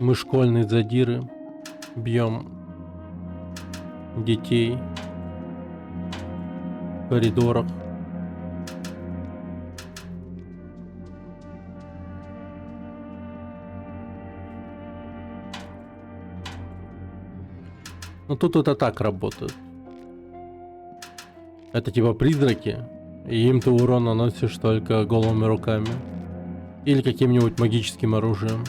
Мы школьные задиры. Бьем детей в коридорах. Ну тут это так работает. Это типа призраки, И им ты урон наносишь только голыми руками. Или каким-нибудь магическим оружием.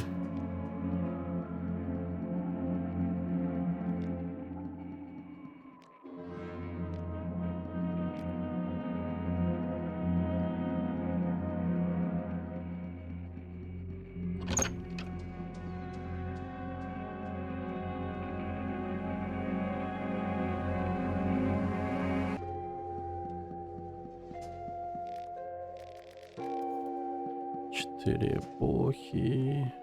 Четыре эпохи.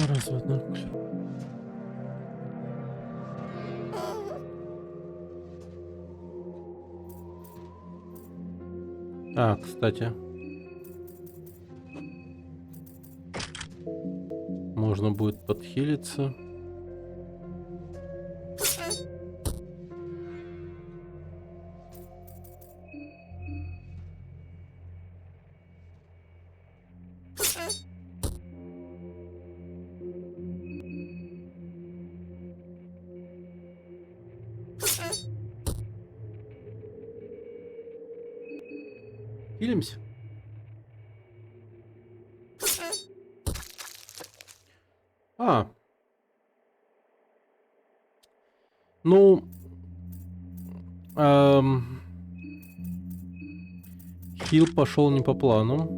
Разводной ключ. Кстати. Можно будет подхилиться. Хилимся. Ну, хил пошел не по плану.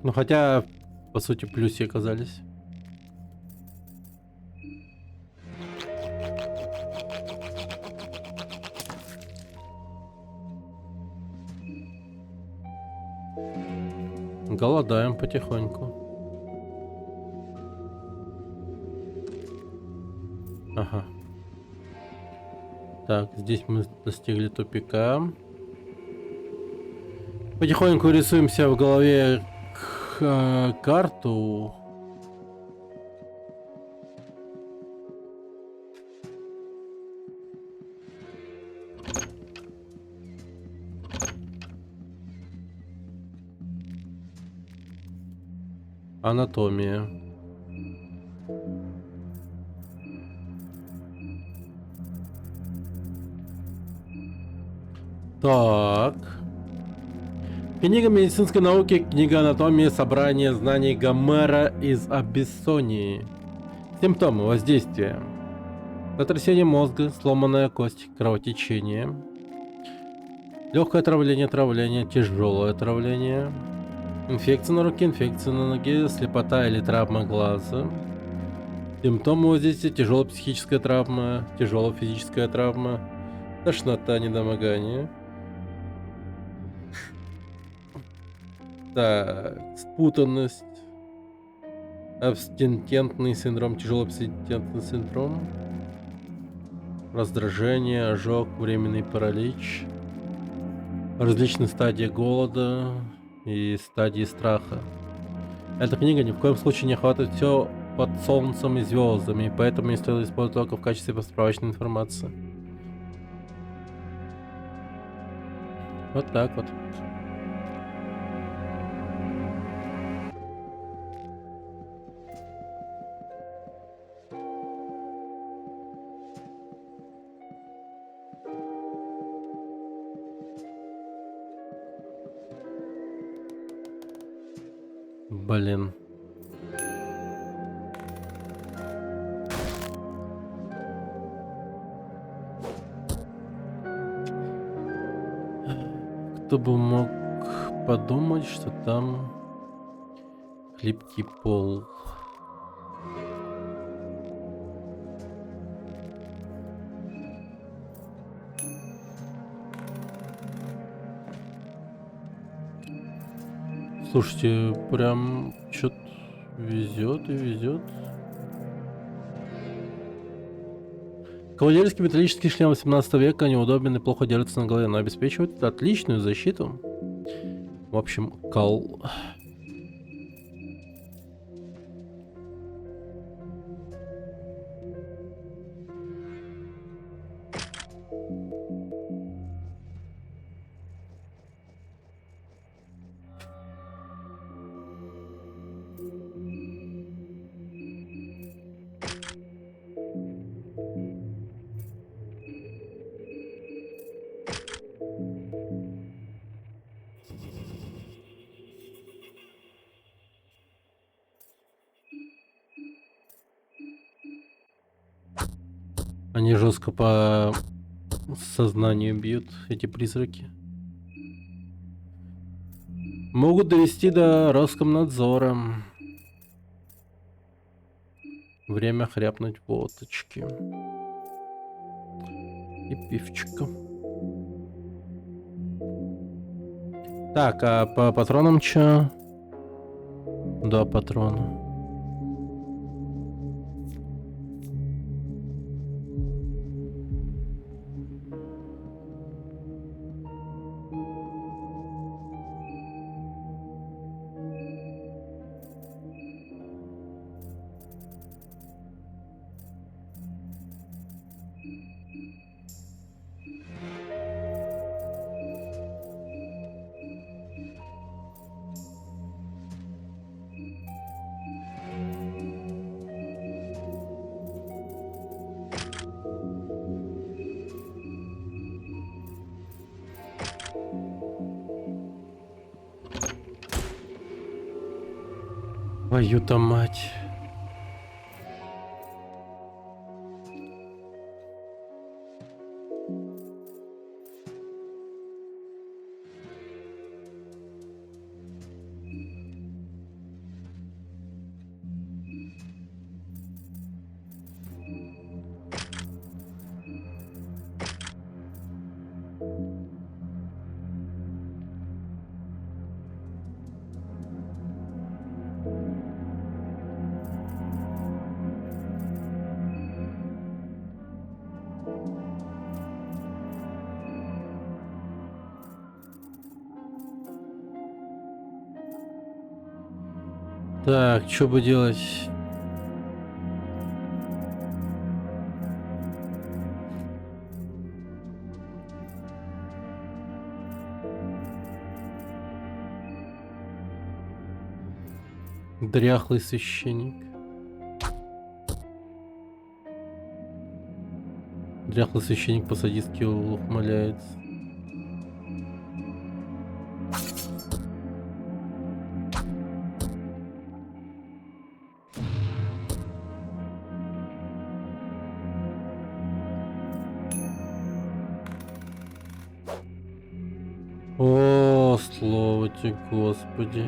Ну, хотя, по сути, плюсе оказались. Голодаем потихоньку. Ага. Так, здесь мы достигли тупика. Потихоньку рисуемся в голове карту. Анатомия. Так. Книга медицинской науки, книга анатомии, собрание знаний Гомера из Абиссонии. Симптомы воздействия. Сотрясение мозга, сломанная кость, кровотечение. Легкое отравление, тяжелое отравление. Инфекция на руке, инфекция на ноге, слепота или травма глаза. Симптомы воздействия: тяжелая психическая травма, тяжелая физическая травма, тошнота, недомогание. Так, спутанность, абстинентный синдром, тяжелый абстинентный синдром, раздражение, ожог, временный паралич, различные стадии голода и стадии страха. Эта книга ни в коем случае не охватывает все под солнцем и звездами, поэтому не стоит использовать только в качестве справочной информации. Вот так вот. Блин. Кто бы мог подумать, что там хлипкий пол. Слушайте, прям что-то везет и везет. Кавалерийский металлический шлем 18 века неудобен и плохо держится на голове, но обеспечивает отличную защиту. В общем, кал. Они жестко по сознанию бьют, эти призраки. Могут довести до Роскомнадзора. Время хряпнуть водочки. И пивчика. Так, а по патронам чё? 2 патрона. Твою-то мать. Так, что бы делать? Дряхлый священник. Дряхлый священник по-садистски ухмыляется. О, слава тебе, Господи.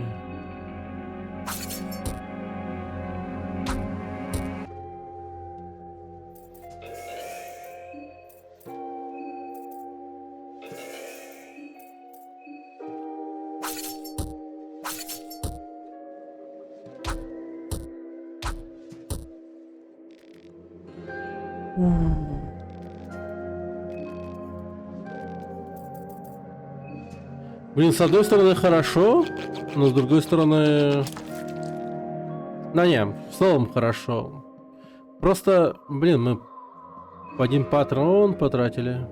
Блин, с одной стороны хорошо, но с другой стороны... Да не, в целом хорошо. Просто, блин, мы один патрон потратили.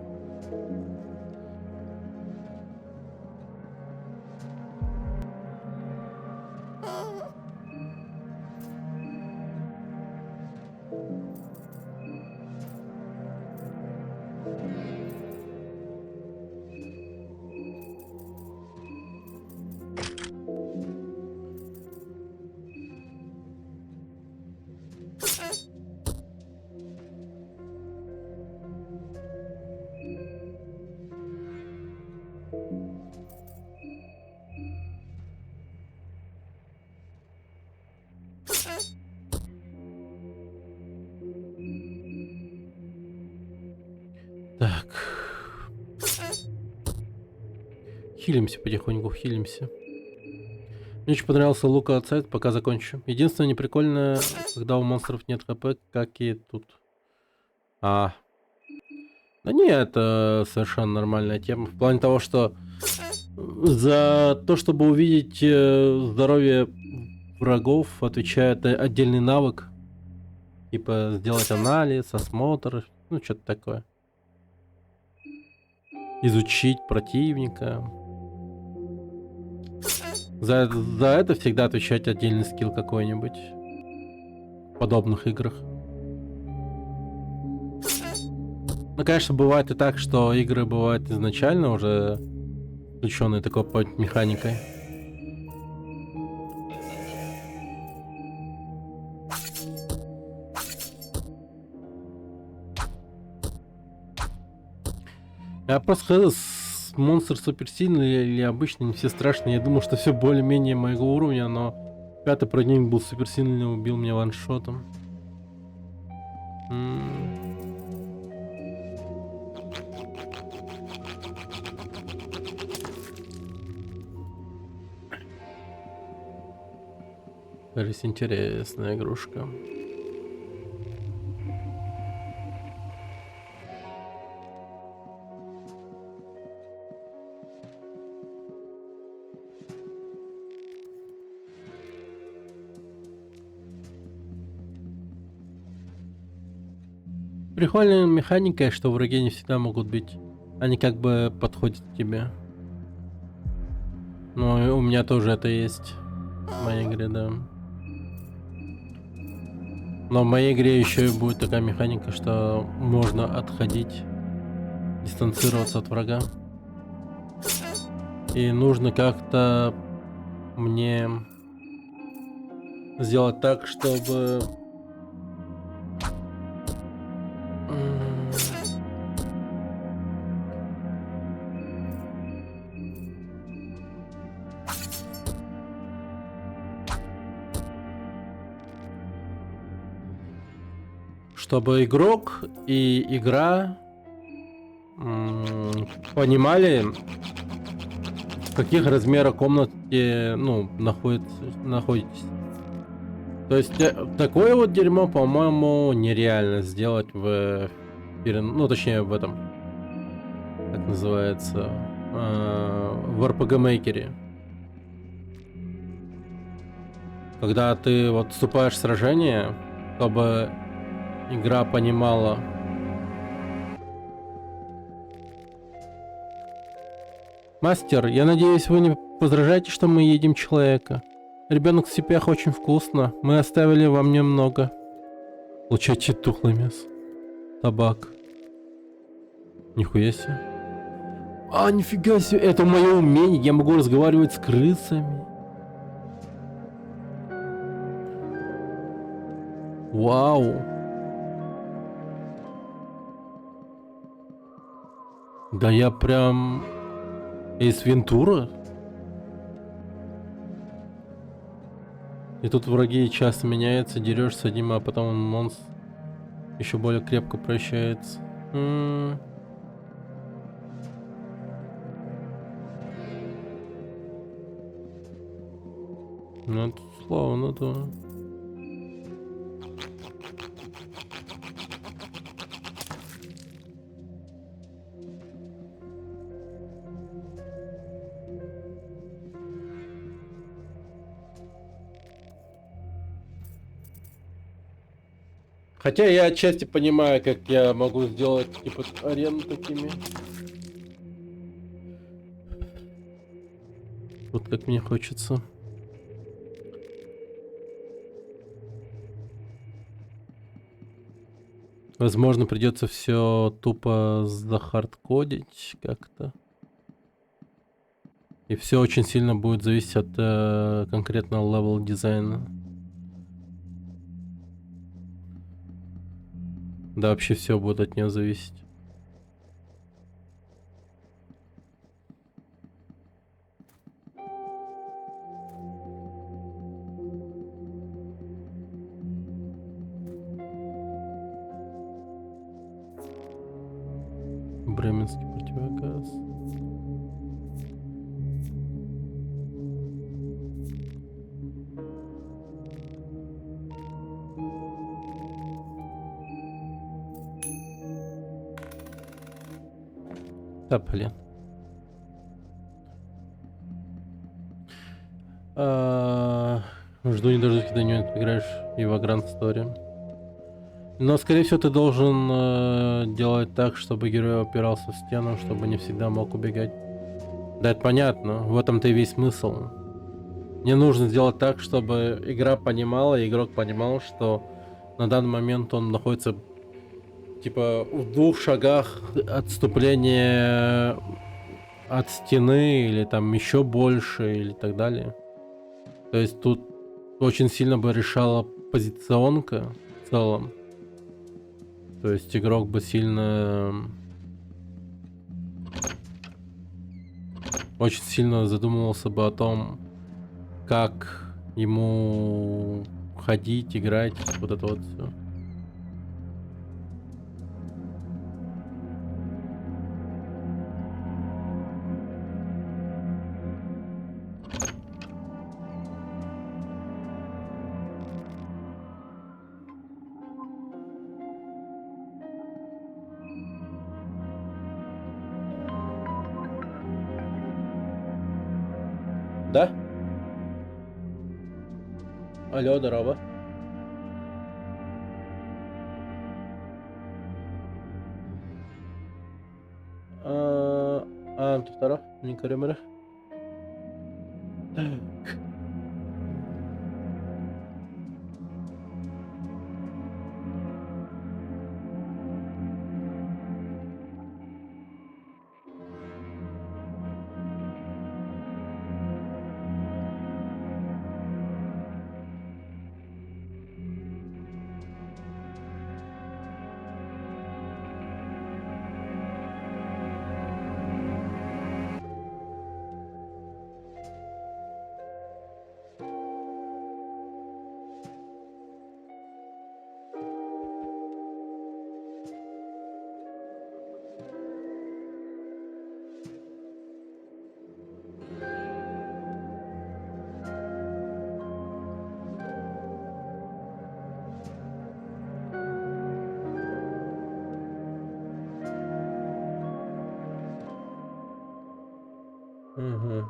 Так. Хилимся потихоньку, хилимся. Мне очень понравился лук отсайд, пока закончу. Единственное неприкольное, когда у монстров нет хп, как и тут. А. Да не, это совершенно нормальная тема. В плане того, что за то, чтобы увидеть здоровье врагов, отвечает отдельный навык. Типа сделать анализ, осмотр, ну что-то такое. Изучить противника. За это всегда отвечать отдельный скилл какой-нибудь. В подобных играх. Ну, конечно, бывает и так, что игры бывают изначально уже включенные такой механикой. Я просто монстр суперсильный или обычный, не все страшные. Я думал, что все более-менее моего уровня, но пятый противник был суперсильный, убил меня ваншотом. Кажется, интересная игрушка. Прикольная механика, что враги не всегда могут бить. Они как бы подходят к тебе. Но у меня тоже это есть в моей игре, да. Но в моей игре еще и будет такая механика, что можно отходить, дистанцироваться от врага. И нужно как-то мне сделать так, чтобы игрок и игра понимали, в каких размерах комнате, ну, находитесь. То есть такое вот дерьмо, по-моему, нереально сделать ну, точнее, в этом, как называется, в RPG Maker. Когда ты вот вступаешь в сражение, чтобы игра понимала. Мастер, я надеюсь, вы не возражаете, что мы едим человека. Ребенок в цепях очень вкусно. Мы оставили вам немного. Получайте тухлое мясо. Табак. Нихуя себе. А, нифига себе. Это мое умение. Я могу разговаривать с крысами. Вау. Да я прям... Эйс Вентура? И тут враги часто меняются, дерешься с одним, а потом монстр еще более крепко прощается. Ну, это славно, да. Хотя я отчасти понимаю, как я могу сделать типа арену такими. Вот как мне хочется. Возможно, придется все тупо захардкодить как-то. И все очень сильно будет зависеть от конкретного левел дизайна. Да, вообще все будет от нее зависеть. Бременский противогаз. Да, блин. Жду не дождусь, когда не поиграешь в Grand Story. Но, скорее всего, ты должен делать так, чтобы герой опирался в стену, чтобы не всегда мог убегать. Да, это понятно. В этом-то и весь смысл. Мне нужно сделать так, чтобы игра понимала, игрок понимал, что на данный момент он находится типа в 2 шагах отступления от стены или там еще больше или так далее. То есть тут очень сильно бы решала позиционка в целом. То есть игрок бы очень сильно задумывался бы о том, как ему ходить, играть, вот это вот все. Да? Алло, здорово. Туфтара, не камера. Угу.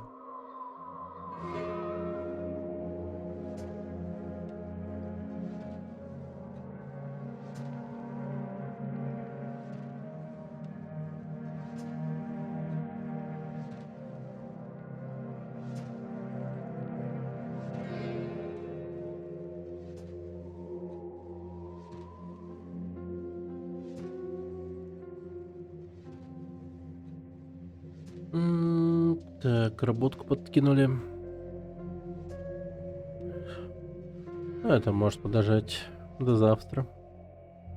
Так, работку подкинули. Это может подождать до завтра.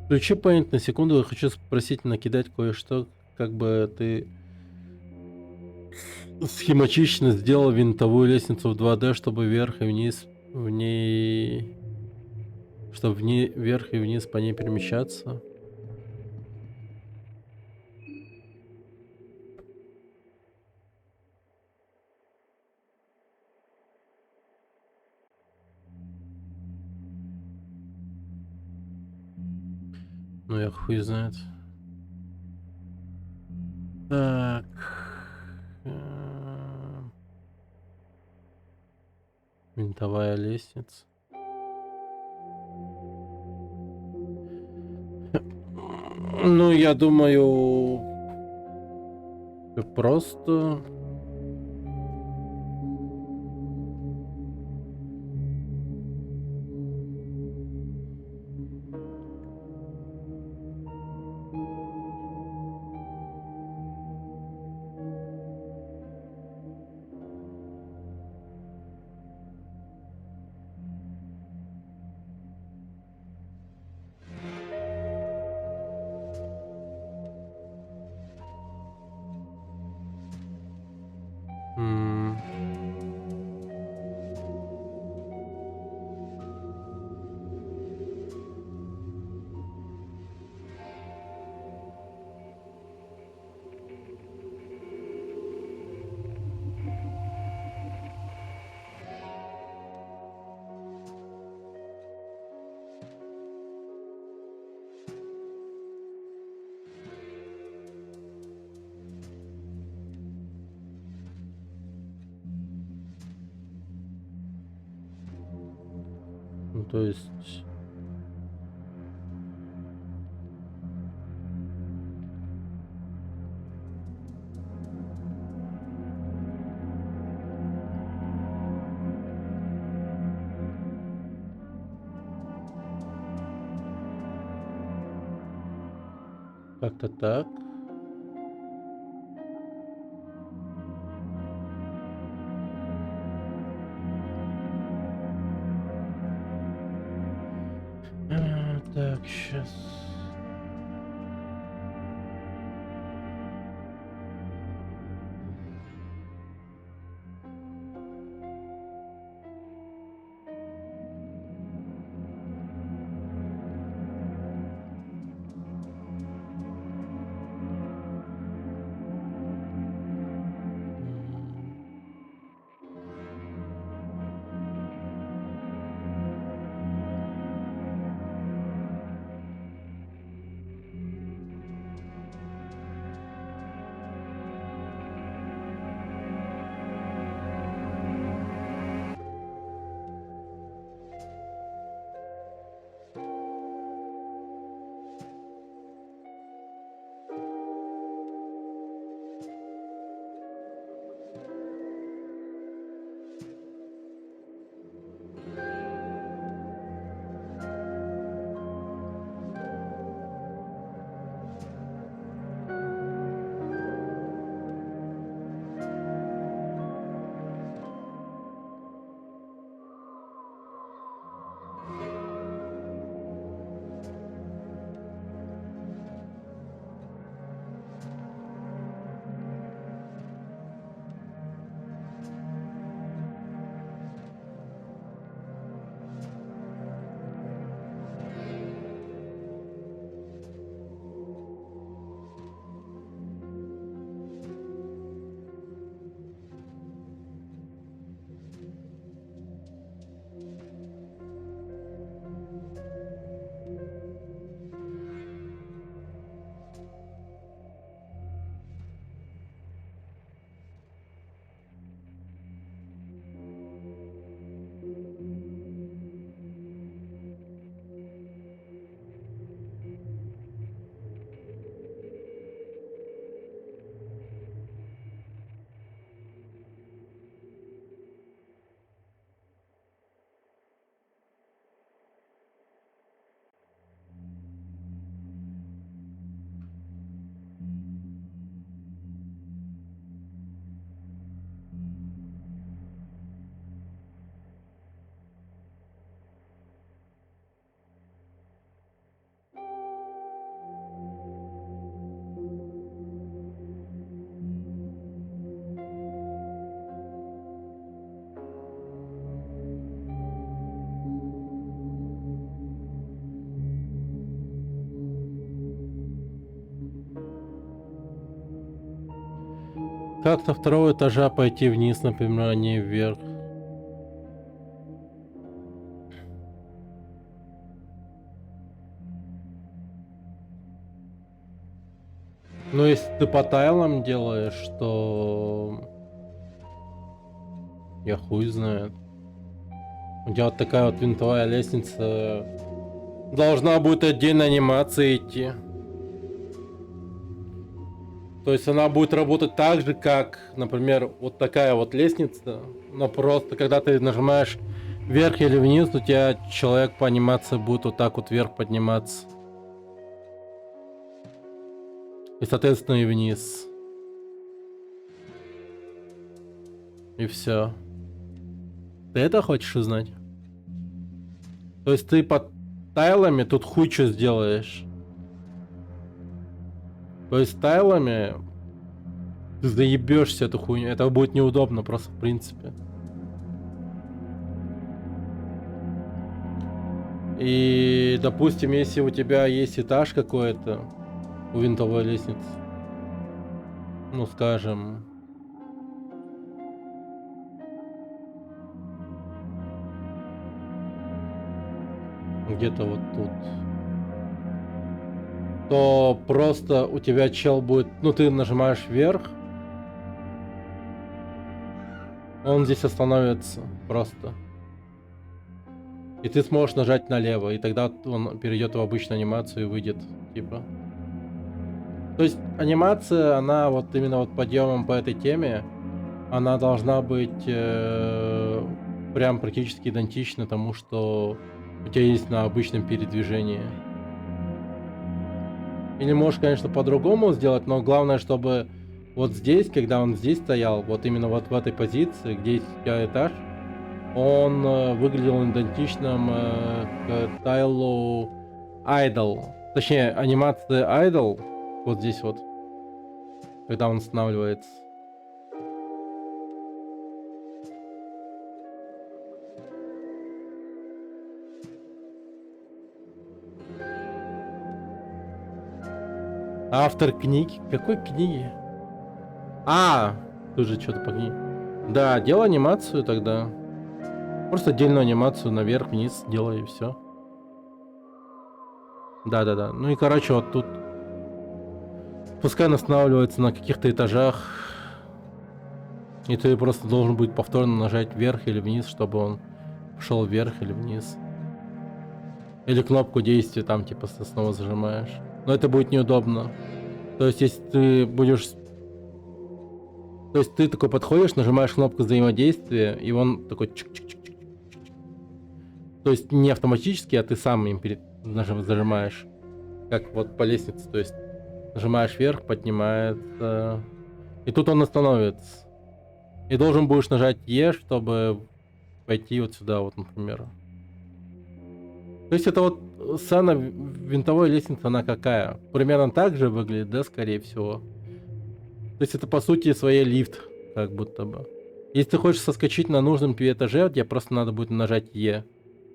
Включи Paint на секунду, я хочу спросить, накидать кое-что, как бы ты схематично сделал винтовую лестницу в 2D, чтобы вверх и вниз в ней... Чтобы вверх и вниз по ней перемещаться. Ну, я хуй знает. Так. Винтовая лестница. Ну, я думаю... Просто... то есть... Как-то так. Так, сейчас. Как со второго этажа пойти вниз, например, а не вверх? Ну, если ты по тайлам делаешь, то... Я хуй знает. У тебя вот такая вот винтовая лестница. Должна будет отдельно анимация идти. То есть она будет работать так же, как, например, вот такая вот лестница. Но просто, когда ты нажимаешь вверх или вниз, у тебя человек по анимации будет вот так вот вверх подниматься. И, соответственно, и вниз. И все. Ты это хочешь узнать? То есть ты под тайлами тут хуй что сделаешь. То есть тайлами ты заебешься эту хуйню. Это будет неудобно просто в принципе. И, допустим, если у тебя есть этаж какой-то у винтовой лестницы, ну, скажем, где-то вот тут, то просто у тебя чел будет, ну, ты нажимаешь вверх, он здесь остановится просто. И ты сможешь нажать налево, и тогда он перейдет в обычную анимацию и выйдет, типа. То есть анимация, она вот именно вот подъемом по этой теме, она должна быть прям практически идентична тому, что у тебя есть на обычном передвижении. Или можешь, конечно, по-другому сделать, но главное, чтобы вот здесь, когда он здесь стоял, вот именно вот в этой позиции, где есть у тебя этаж, он выглядел идентичным к тайлу Idle. Точнее, анимация Idle, вот здесь вот, когда он останавливается. Автор книги? Какой книги? А, ты же что-то по книге. Да, делай анимацию тогда. Просто отдельную анимацию наверх-вниз делай и все. Да-да-да. Ну и короче, вот тут пускай он останавливается на каких-то этажах, и ты просто должен будет повторно нажать вверх или вниз, чтобы он пошел вверх или вниз. Или кнопку действия там типа снова зажимаешь. Но это будет неудобно. То есть если ты будешь... То есть ты такой подходишь, нажимаешь кнопку взаимодействия, и он такой чик-чик-чик-чик. То есть не автоматически, а ты сам им зажимаешь. Как вот по лестнице. То есть нажимаешь вверх, поднимается. И тут он остановится. И должен будешь нажать Е, чтобы пойти вот сюда, вот, например. То есть это вот сцена винтовой лестницы, она какая? Примерно так же выглядит, да, скорее всего. То есть это по сути своей лифт, как будто бы. Если ты хочешь соскочить на нужном тебе этаже, тебе просто надо будет нажать Е.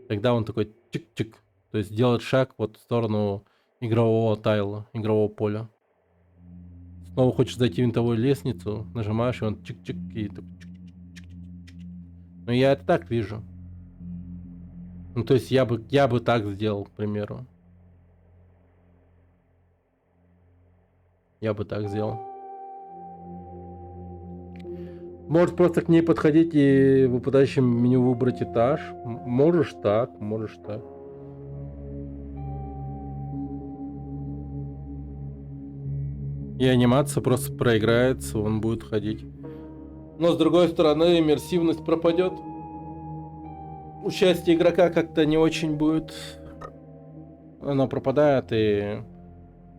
Тогда он такой чик-чик. То есть делает шаг вот в сторону игрового тайла, игрового поля. Снова хочешь зайти в винтовую лестницу, нажимаешь, и он чик-чик, и такой чик-чик-чик. Ну я это так вижу. Ну то есть я бы так сделал, к примеру. Я бы так сделал. Можешь просто к ней подходить и в выпадающем меню выбрать этаж. Можешь так, можешь так. И анимация просто проиграется, он будет ходить. Но с другой стороны, иммерсивность пропадет. Участие игрока как-то не очень будет. Оно пропадает, и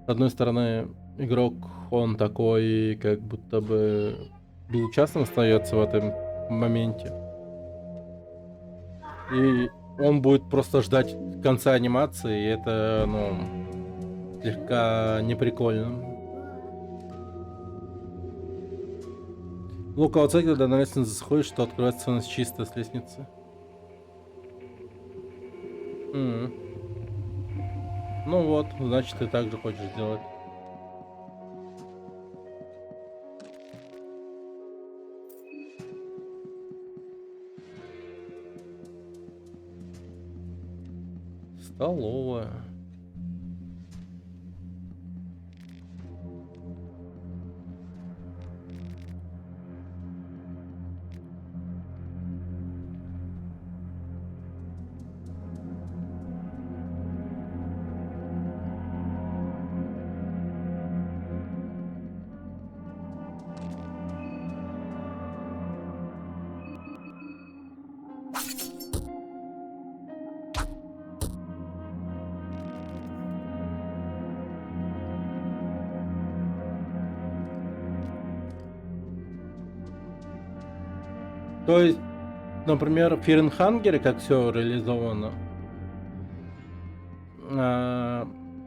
с одной стороны, игрок, он такой, как будто бы безучастным остается в этом моменте. И он будет просто ждать конца анимации, и это, ну, слегка неприкольно. Лука оценки, когда на лестницу заходишь, что открывается ценность чисто с лестницы. Ну вот, значит, ты так же хочешь сделать. Столовая. То есть, например, в Фиренхангере, как все реализовано,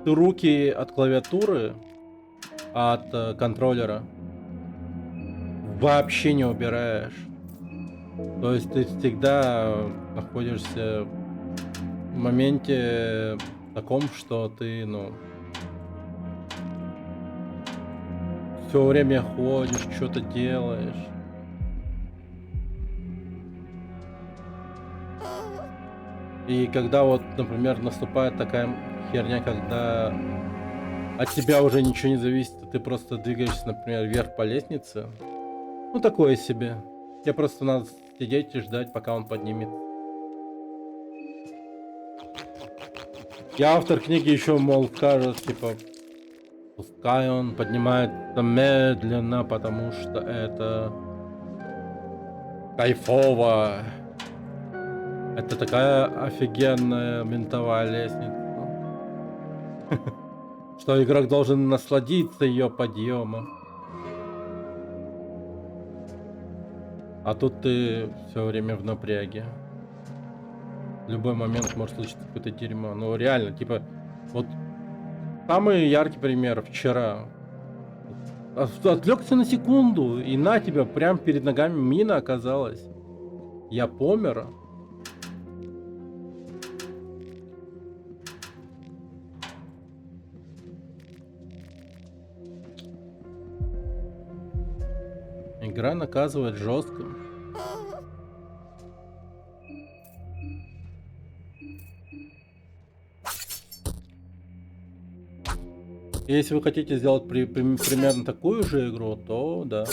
ты руки от клавиатуры, от контроллера вообще не убираешь. То есть ты всегда находишься в моменте таком, что ты, ну, все время ходишь, что-то делаешь. И когда вот, например, наступает такая херня, когда от тебя уже ничего не зависит, а ты просто двигаешься, например, вверх по лестнице, ну такое себе. Тебе просто надо сидеть и ждать, пока он поднимет. И автор книги еще, мол, скажет, типа, пускай он поднимается медленно, потому что это кайфово. Это такая офигенная винтовая лестница, что игрок должен насладиться ее подъемом. А тут ты все время в напряге. В любой момент может случиться какое-то дерьмо. Ну реально, типа, вот самый яркий пример вчера. Отвлекся на секунду, и на тебя прям перед ногами мина оказалась. Я помер. Игра наказывает жестко. Если вы хотите сделать примерно такую же игру, то да.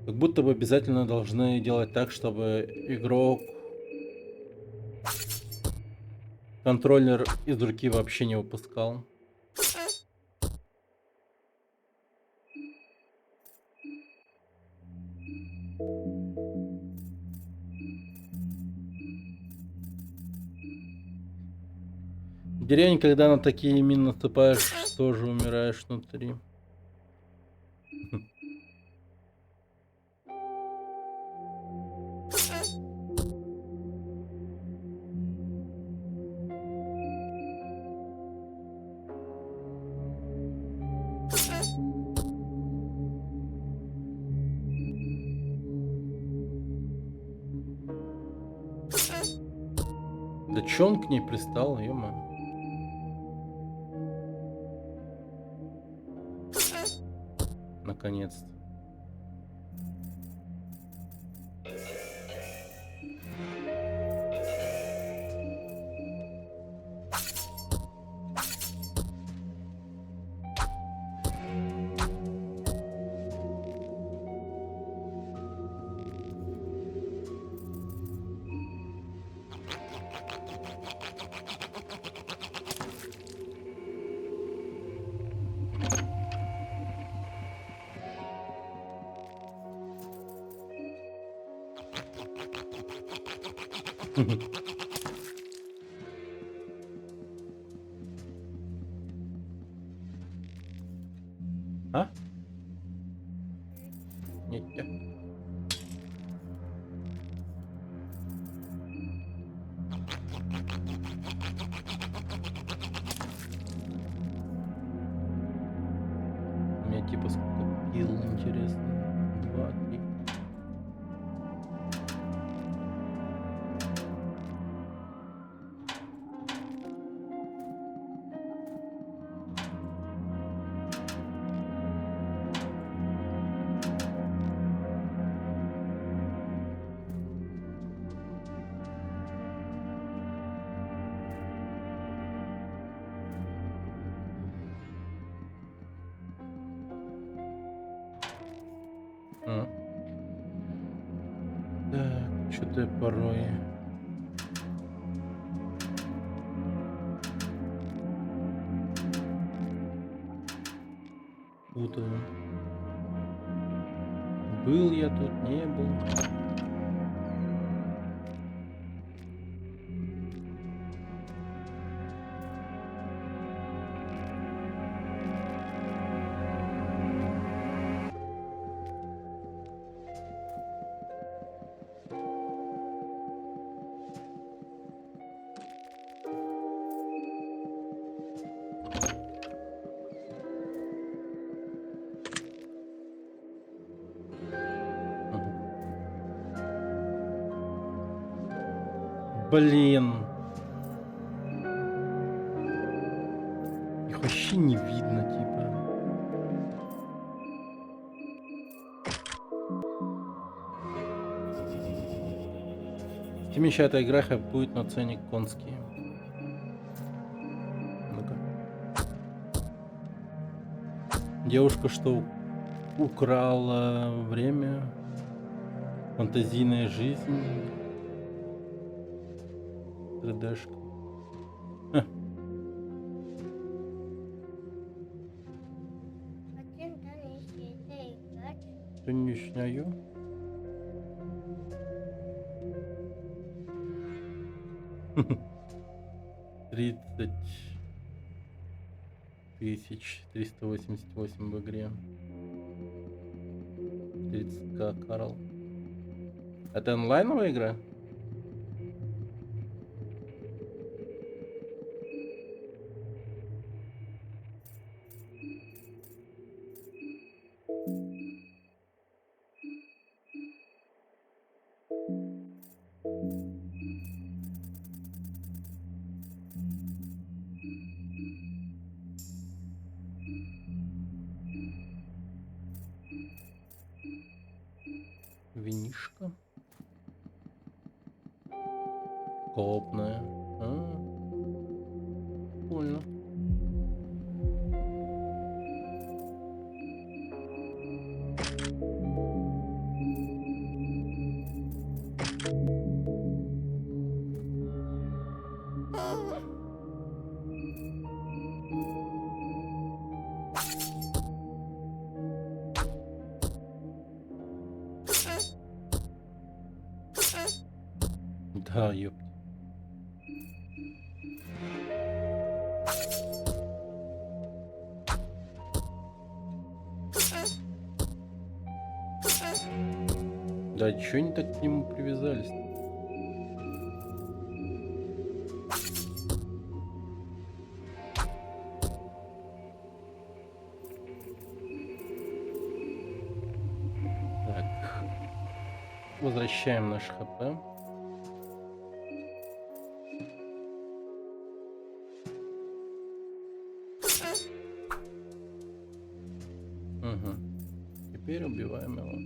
Как будто бы обязательно должны делать так, чтобы игрок контроллер из руки вообще не выпускал. В деревне, когда на такие мины наступаешь, тоже умираешь внутри. Да чё он к ней пристал, ё-моё. Наконец-то. А? Не. У меня типа сколько пил, интересно? 2, 3. А. Так, что-то я порой путаю. Был я тут, не был. Ага. Блин. Их вообще не видно, типа. Тем еще эта игра будет на цене конские. Ну-ка. Девушка, что украла время, фантазийная жизнь, 3D-шка. Сьогоднішньою. Тридцать 388 в игре. 30к, Карл. Это онлайновая игра? Винишка. Копная. Прикольно. Да, ёпт. Да чё они так к нему привязались? Так. Возвращаем наш ХП. Угу. Теперь убиваем его.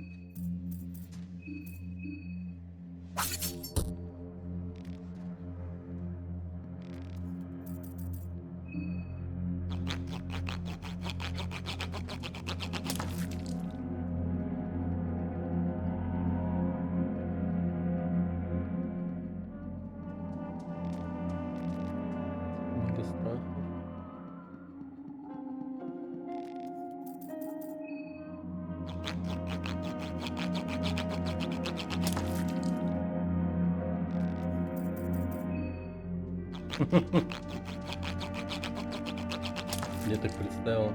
Мега страх. Я так представил.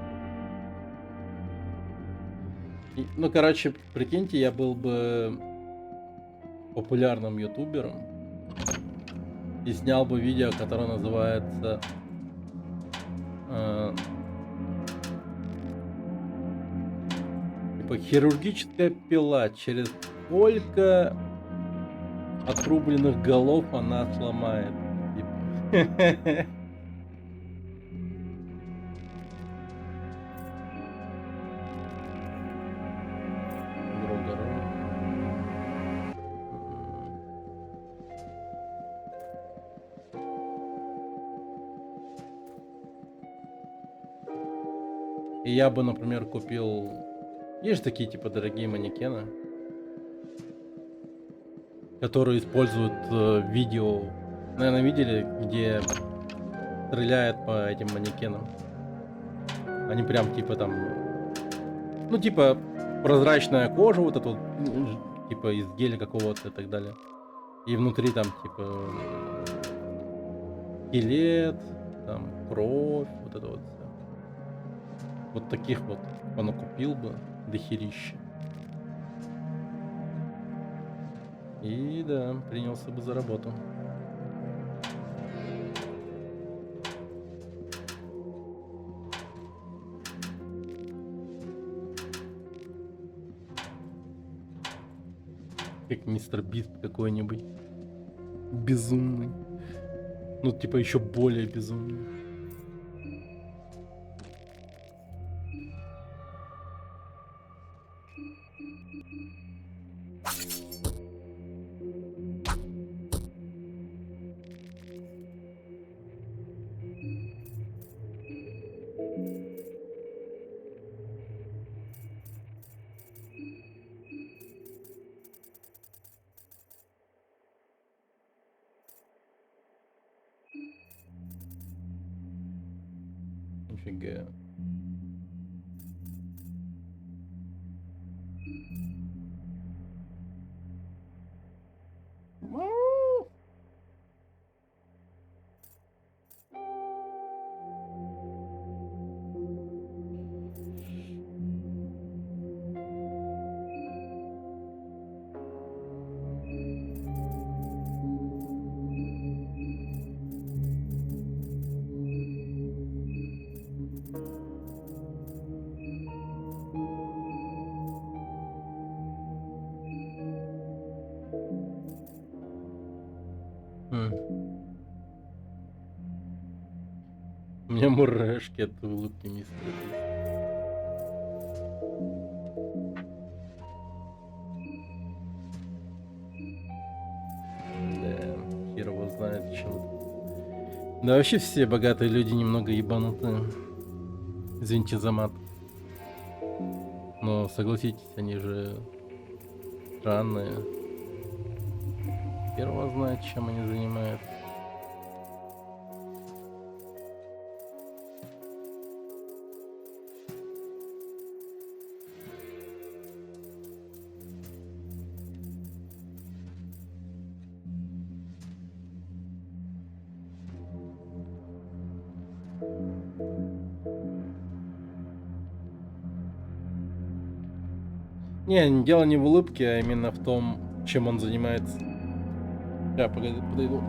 Ну, короче, прикиньте, я был бы популярным ютубером и снял бы видео, которое называется типа хирургическая пила. Через сколько отрубленных голов она сломает. Типа. И я бы, например, купил... Есть же такие, типа, дорогие манекены, которые используют видео. Наверное, видели, где стреляют по этим манекенам. Они прям, типа, там... Ну, типа, прозрачная кожа, вот эта вот, типа, из геля какого-то и так далее. И внутри там, типа, скелет, там, кровь, вот это вот всё. Вот таких вот он купил бы дохерища. И да, принялся бы за работу. Как мистер Бист какой-нибудь. Безумный. Ну, типа, еще более безумный. Нифига. У меня мурашки от улыбки мистера Биста. Да, хер его знает, чем. Да вообще все богатые люди немного ебанутые. Извините за мат. Но согласитесь, они же странные. Хер его знает, чем они занимаются. Не, дело не в улыбке, а именно в том, чем он занимается. Я подойду.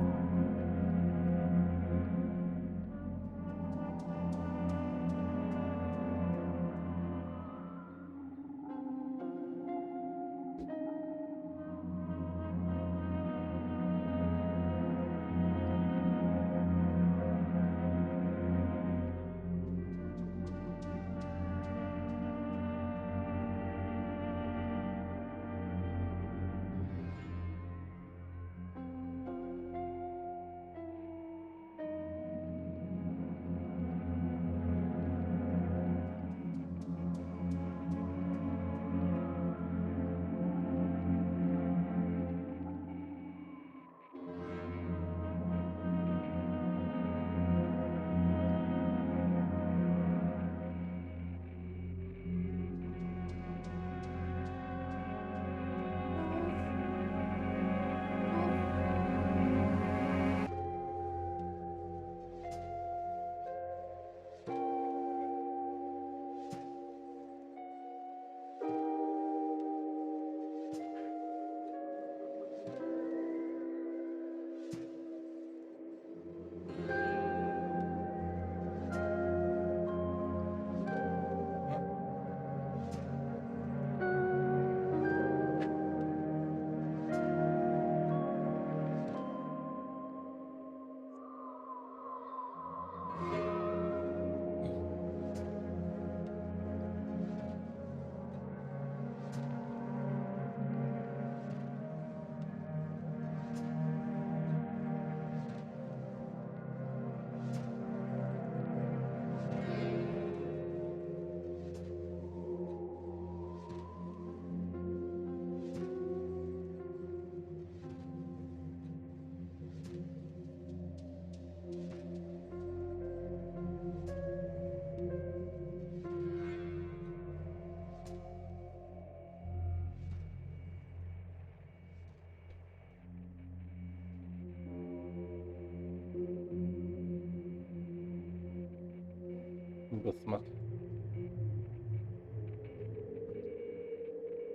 Посмотрим.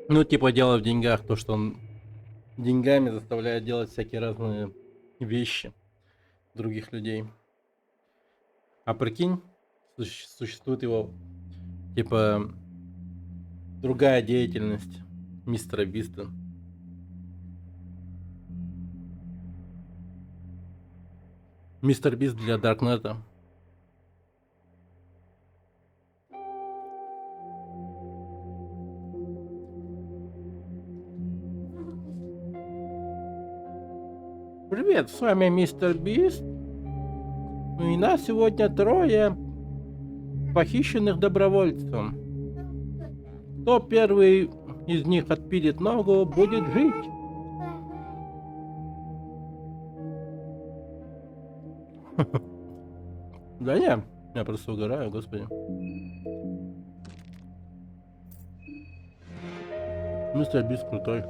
Ну, типа, дело в деньгах, то, что он деньгами заставляет делать всякие разные вещи других людей. А прикинь, существует его, типа, другая деятельность мистера Биста. Мистер Бист для Даркнета. Привет, с вами мистер Бист. И нас сегодня 3 похищенных добровольцев. Кто первый из них отпилит ногу, будет жить. Да не, я просто угораю, господи. Мистер Бист крутой.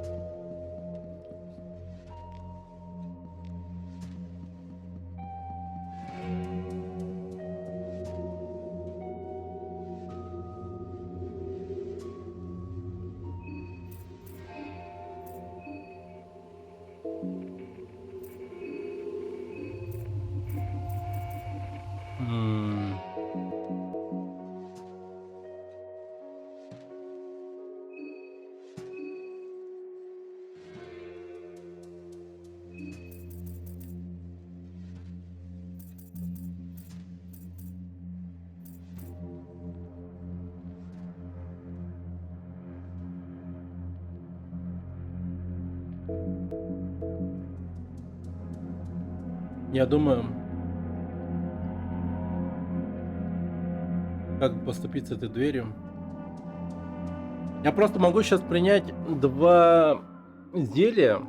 М. Я думаю, как поступить с этой дверью. Я просто могу сейчас принять 2 зелья,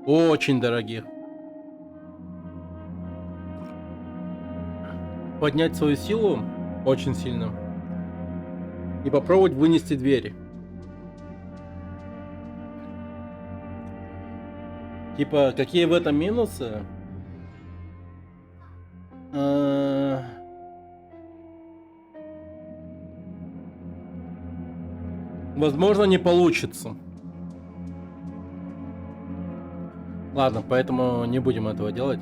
очень дорогих, поднять свою силу очень сильно и попробовать вынести дверь. Типа, какие в этом минусы? Э, Возможно, не получится. Ладно, поэтому не будем этого делать.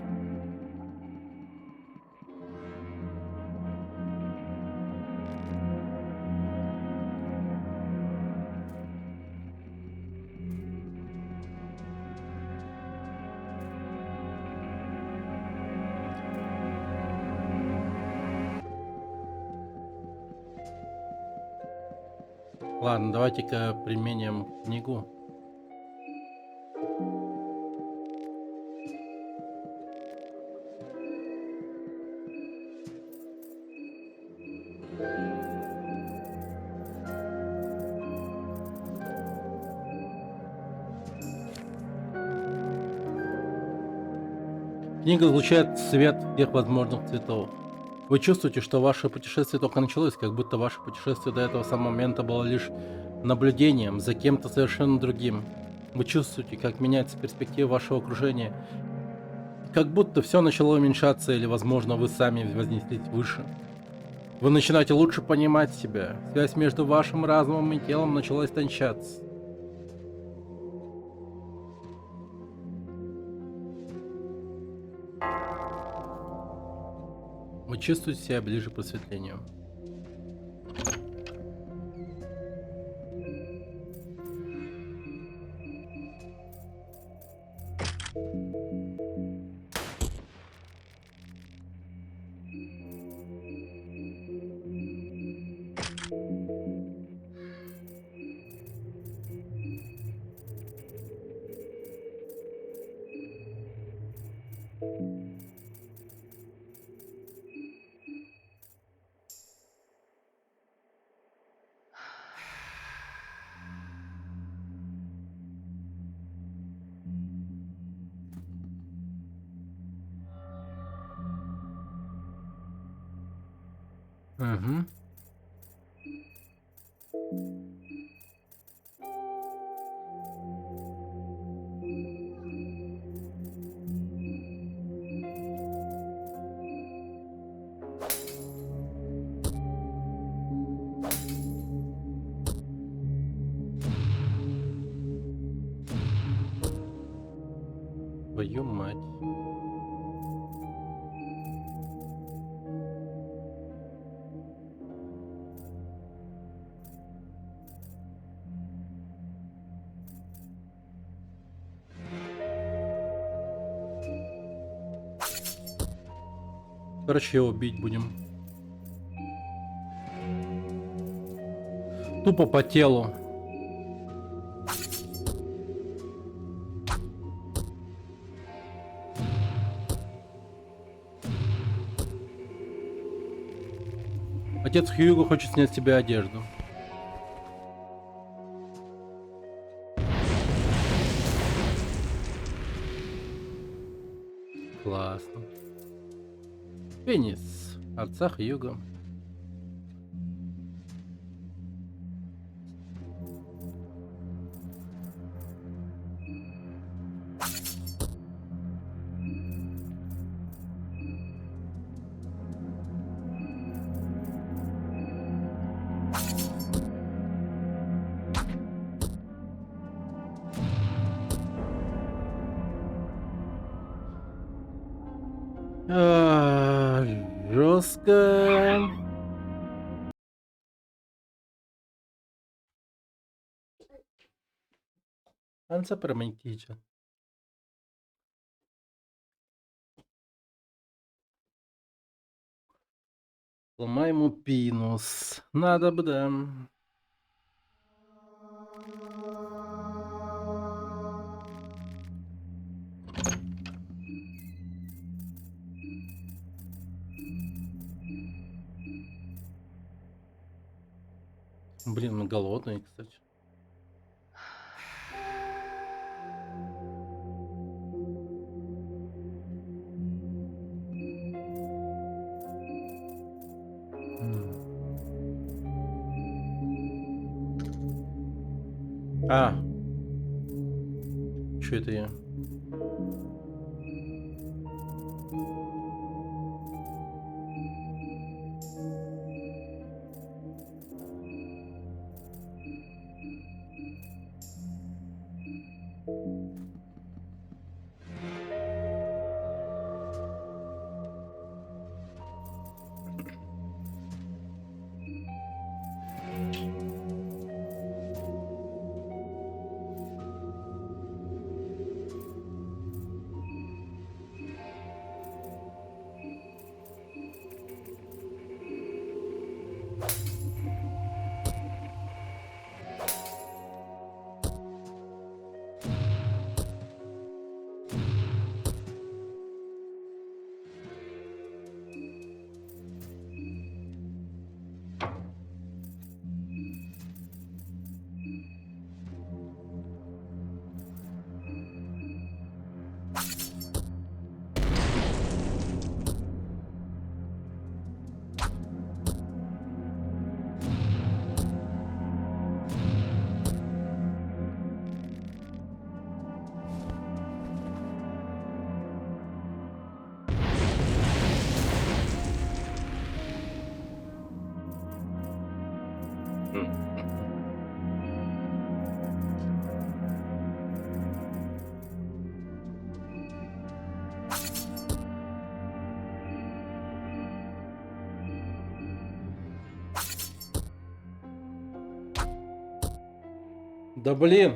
Ладно, давайте-ка применим книгу. Книга излучает свет всех возможных цветов. Вы чувствуете, что ваше путешествие только началось, как будто ваше путешествие до этого самого момента было лишь наблюдением за кем-то совершенно другим. Вы чувствуете, как меняется перспектива вашего окружения, как будто все начало уменьшаться или, возможно, вы сами вознеслись выше. Вы начинаете лучше понимать себя. Связь между вашим разумом и телом начала истончаться. Вы чувствуете себя ближе к просветлению. Угу. Твою мать. Короче, его убить будем. Тупо по телу. Отец Хьюго хочет снять с себя одежду. Классно. Пенис. Отца Хьюго. Жестко. Анца прометича. Ломаем пинус. Надо бы, да. Блин, мы голодные, кстати. А, что это я? Да блин.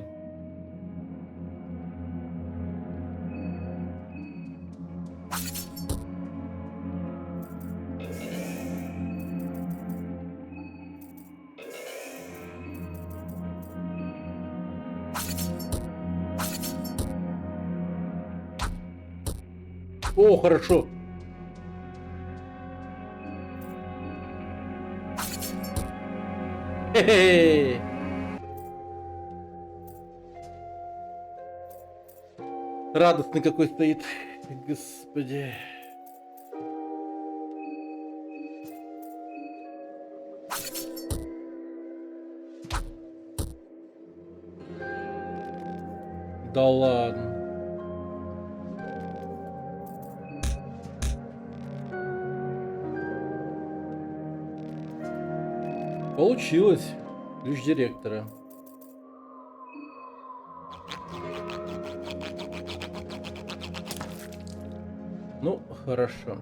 О, хорошо. Хе-хе. Радостный какой стоит. Господи. Да ладно. Получилось. Ключ директора. Ну, хорошо.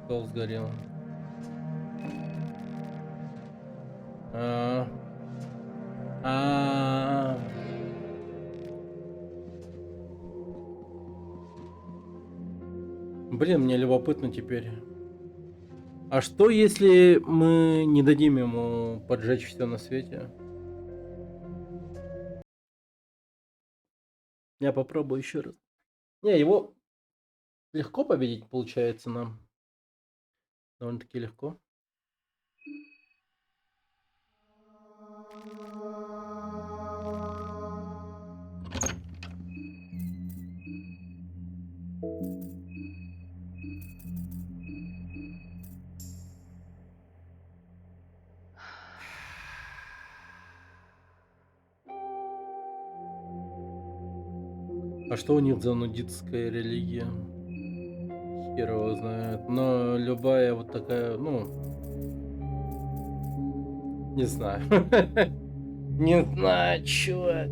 Стол сгорел. А. А. Блин, мне любопытно теперь. А что, если мы не дадим ему поджечь все на свете? Я попробую еще раз. Не, его легко победить, получается, нам. Довольно-таки легко. А что у них за нудистская религия? Хер его знает. Но любая вот такая, ну... Не знаю. Не знаю, чувак.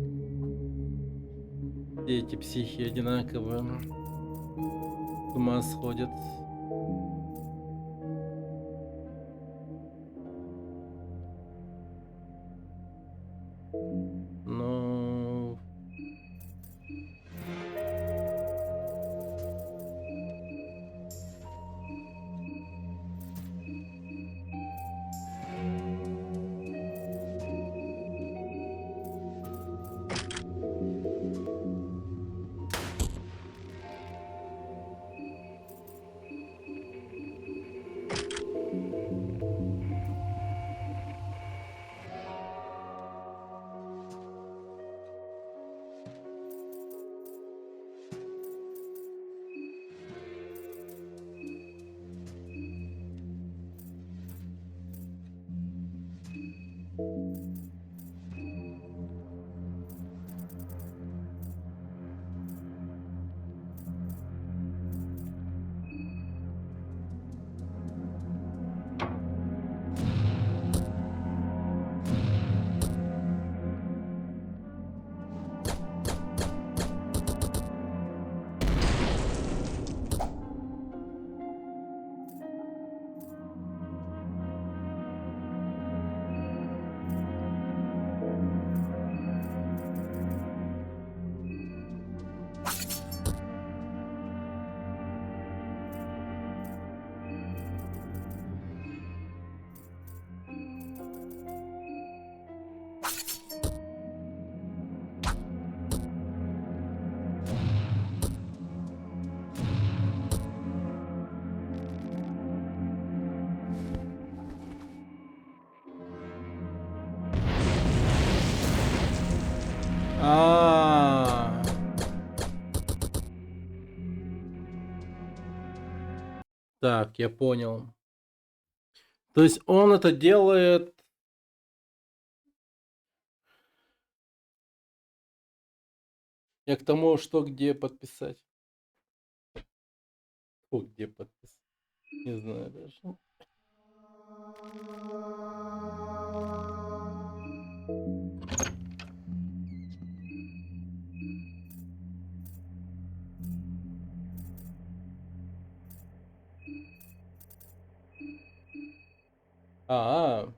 Все эти психи одинаковые. ума сходят. Ну... А, так, я понял. То есть он это делает... Я к тому, что где подписать. Фу, где подписать? Не знаю даже. А,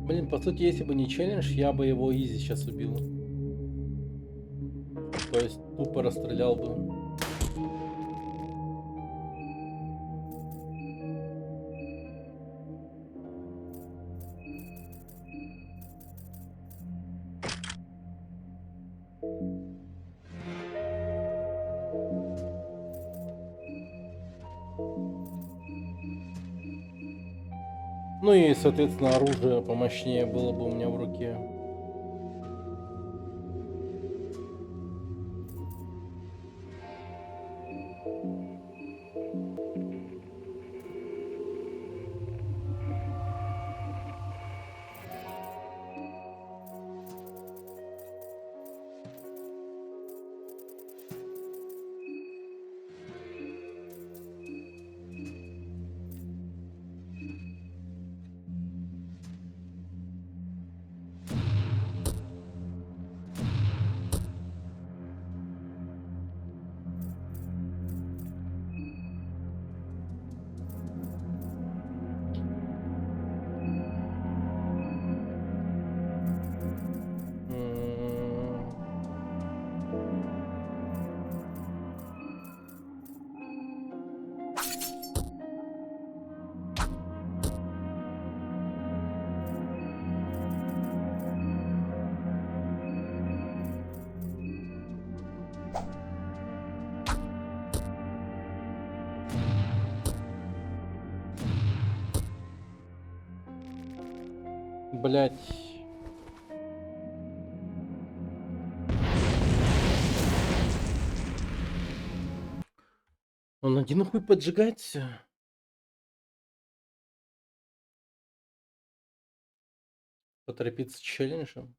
блин, по сути, если бы не челлендж, я бы его изи сейчас убил. То есть тупо расстрелял бы. Ну и, соответственно, оружие помощнее было бы у меня в руке. Блять. Он один хуй поджигается. Поторопиться с челленджем.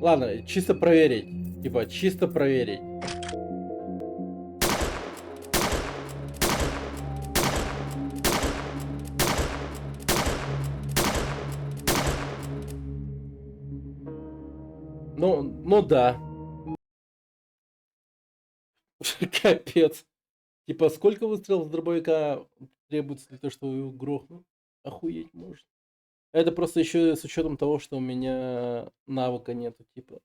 Ладно, чисто проверить. Типа, чисто проверить. Ну да. Капец. Типа, сколько выстрелов с дробовика требуется для того, чтобы его грохнуть? Охуеть можно. Это просто еще с учетом того, что у меня навыка нету, типа.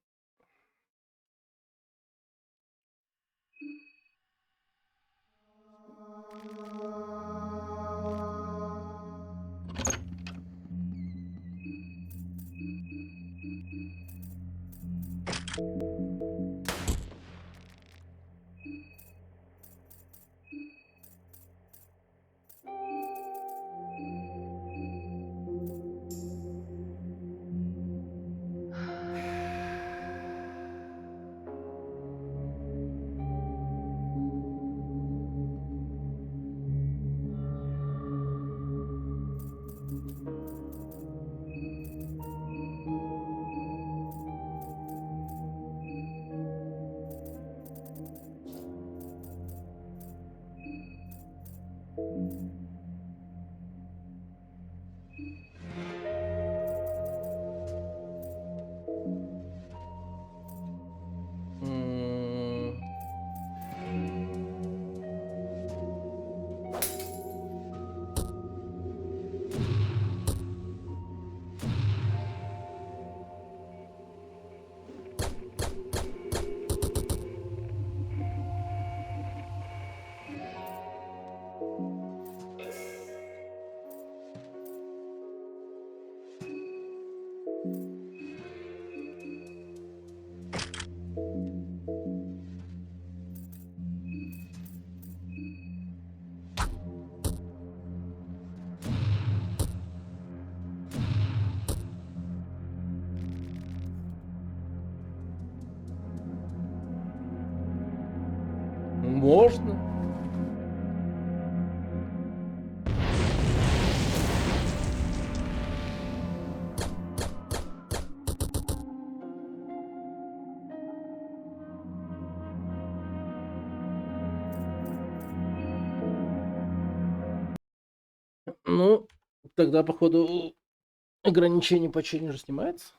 М, Можно. Ну, тогда, походу, ограничение по челленджу снимается.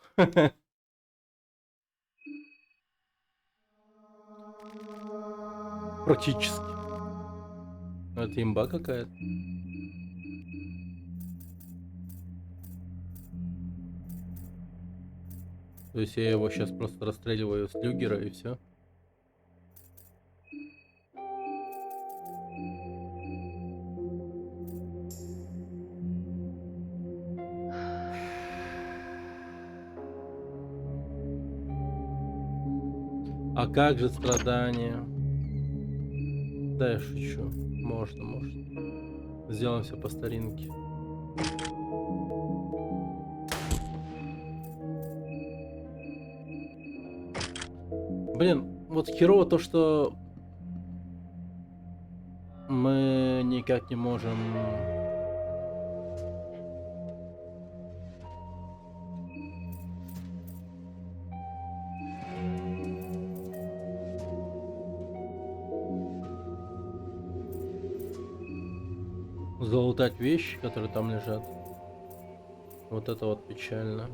Практически. Это имба какая-то. То есть я его сейчас просто расстреливаю с люгера и все. А как же страдания? Да, я шучу. Можно. Сделаем все по старинке. Блин, вот херово то, что мы никак не можем залутать вещи, которые там лежат. Вот это вот печально.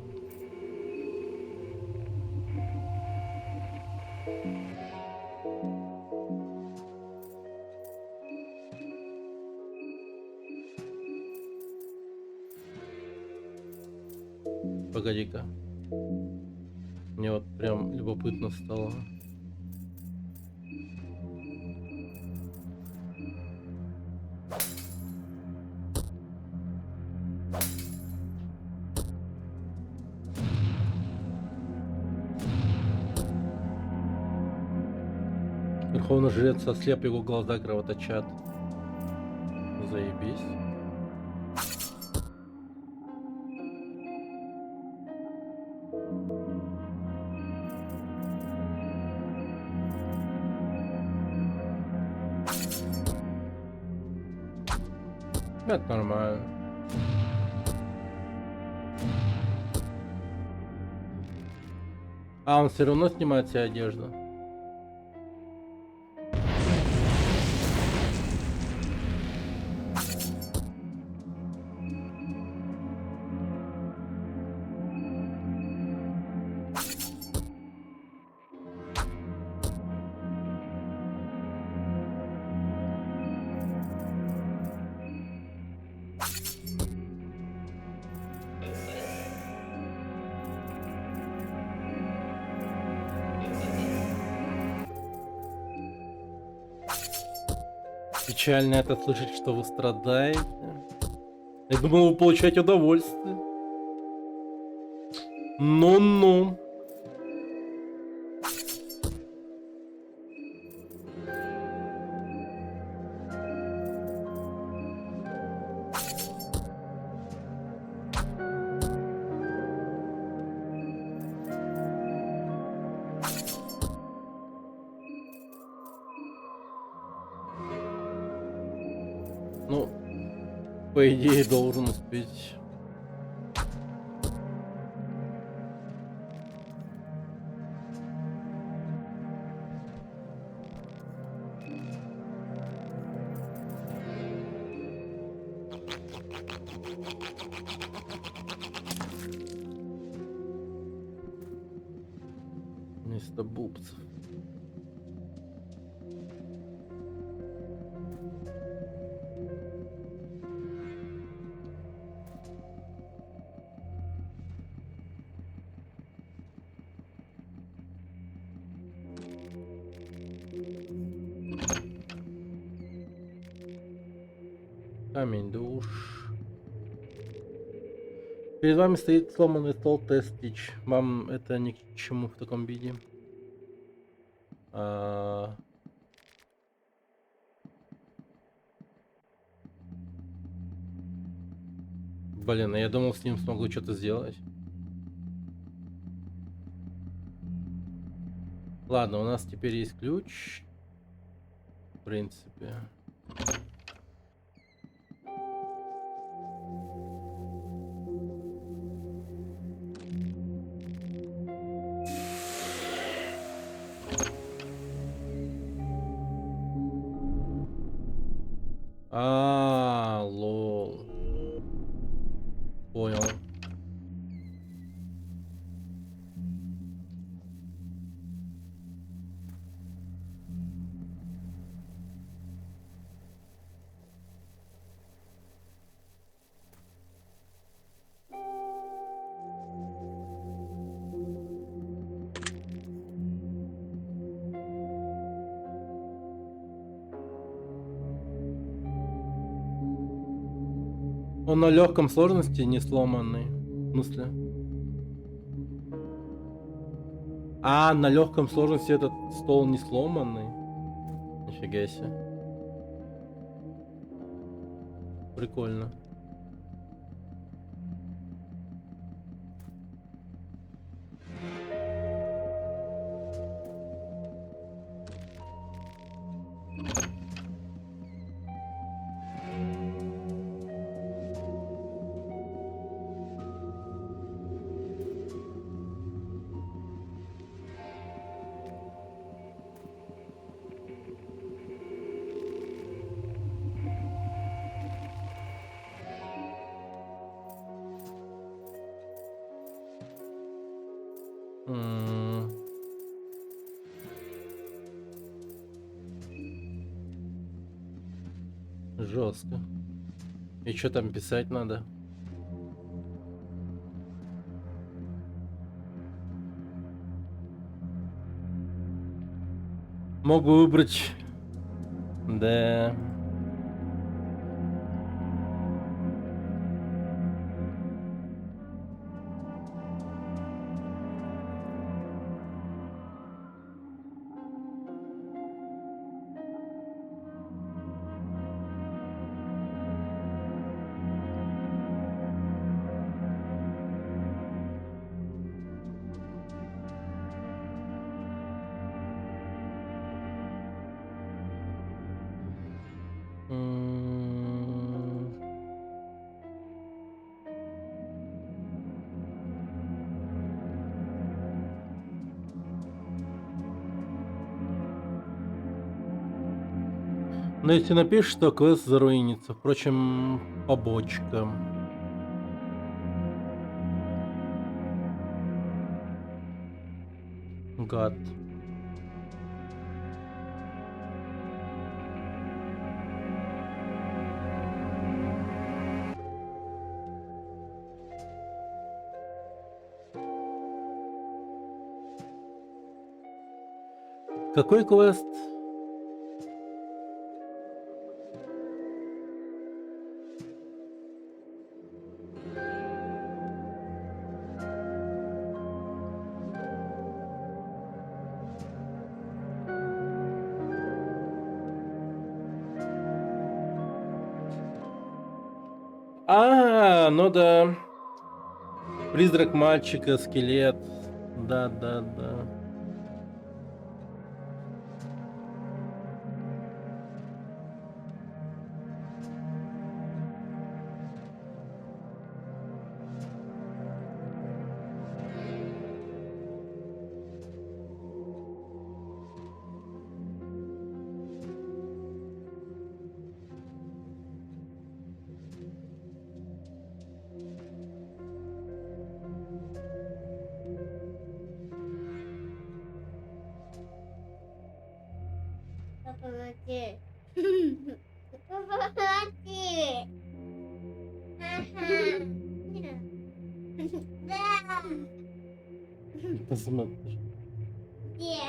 Погоди-ка. Мне вот прям любопытно стало. Верховный жрец ослеп, его глаза кровоточат. Заебись. Это нормально. А, он все равно снимает себе одежду. Печально это слышать, что вы страдаете. Я думал, вы получаете удовольствие. Ну-ну. Ну, по идее, должен успеть. Мистер Бубс. Камень душ. Перед вами стоит сломанный стол тест-стич. Вам это ни к чему в таком виде. А, Блин, а я думал, с ним смогу что-то сделать. Ладно, у нас теперь есть ключ. В принципе. Лол. Понял. Он на легком сложности не сломанный. В смысле? А, на легком сложности этот стол не сломанный. Нифига себе. Прикольно. Жестко. И что там писать надо? Мог бы выбрать. Да. Но если напишешь, то квест заруинится. Впрочем, побочка. Гад. Какой квест? Ну да. Призрак мальчика, скелет. Да. Помоги. Помоги. Ага. Да. Посмотришь. Где?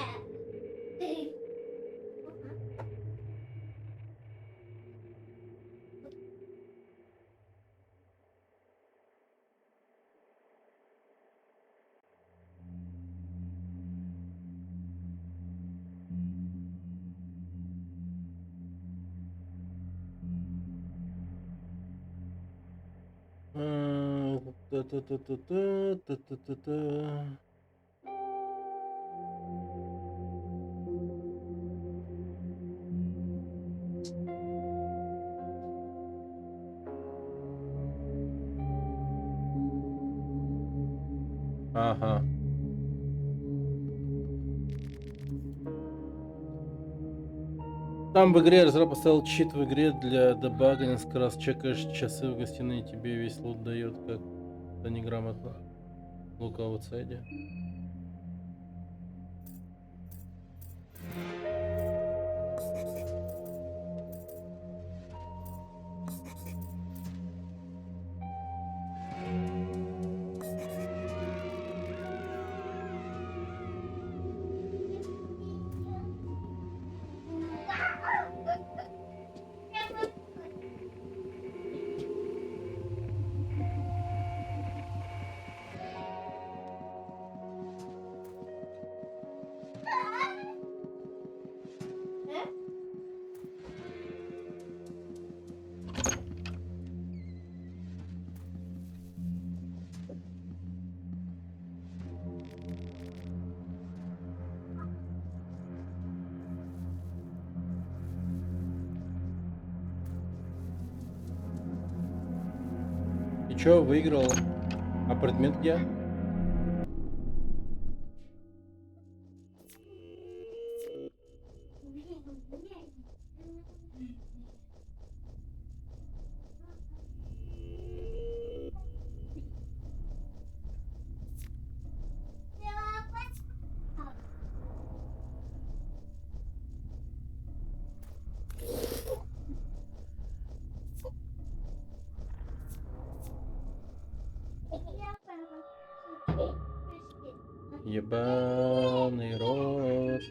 Та-та-та-та-та. Ага. Там в игре разраб поставил чит в игре для дебага. Несколько раз чекаешь часы в гостиной, и тебе весь лут дает, как это неграмотно. Look outside. И чё, выиграл? А предмет где? Ебаный рот.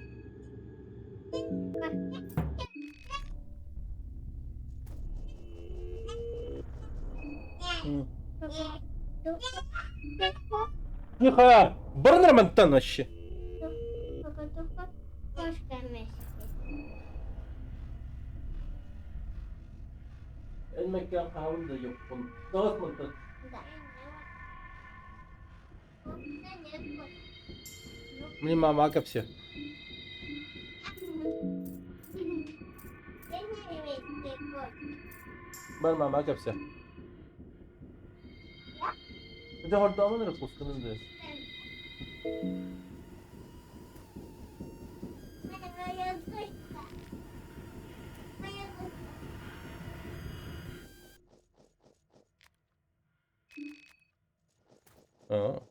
Тихо! Барнер Монтан вообще. Elmek yapağım da yok bunun. Dağıtmadı. Мне мама все. Ben mama все. Bir de orada alınır kuskunuz diye. А,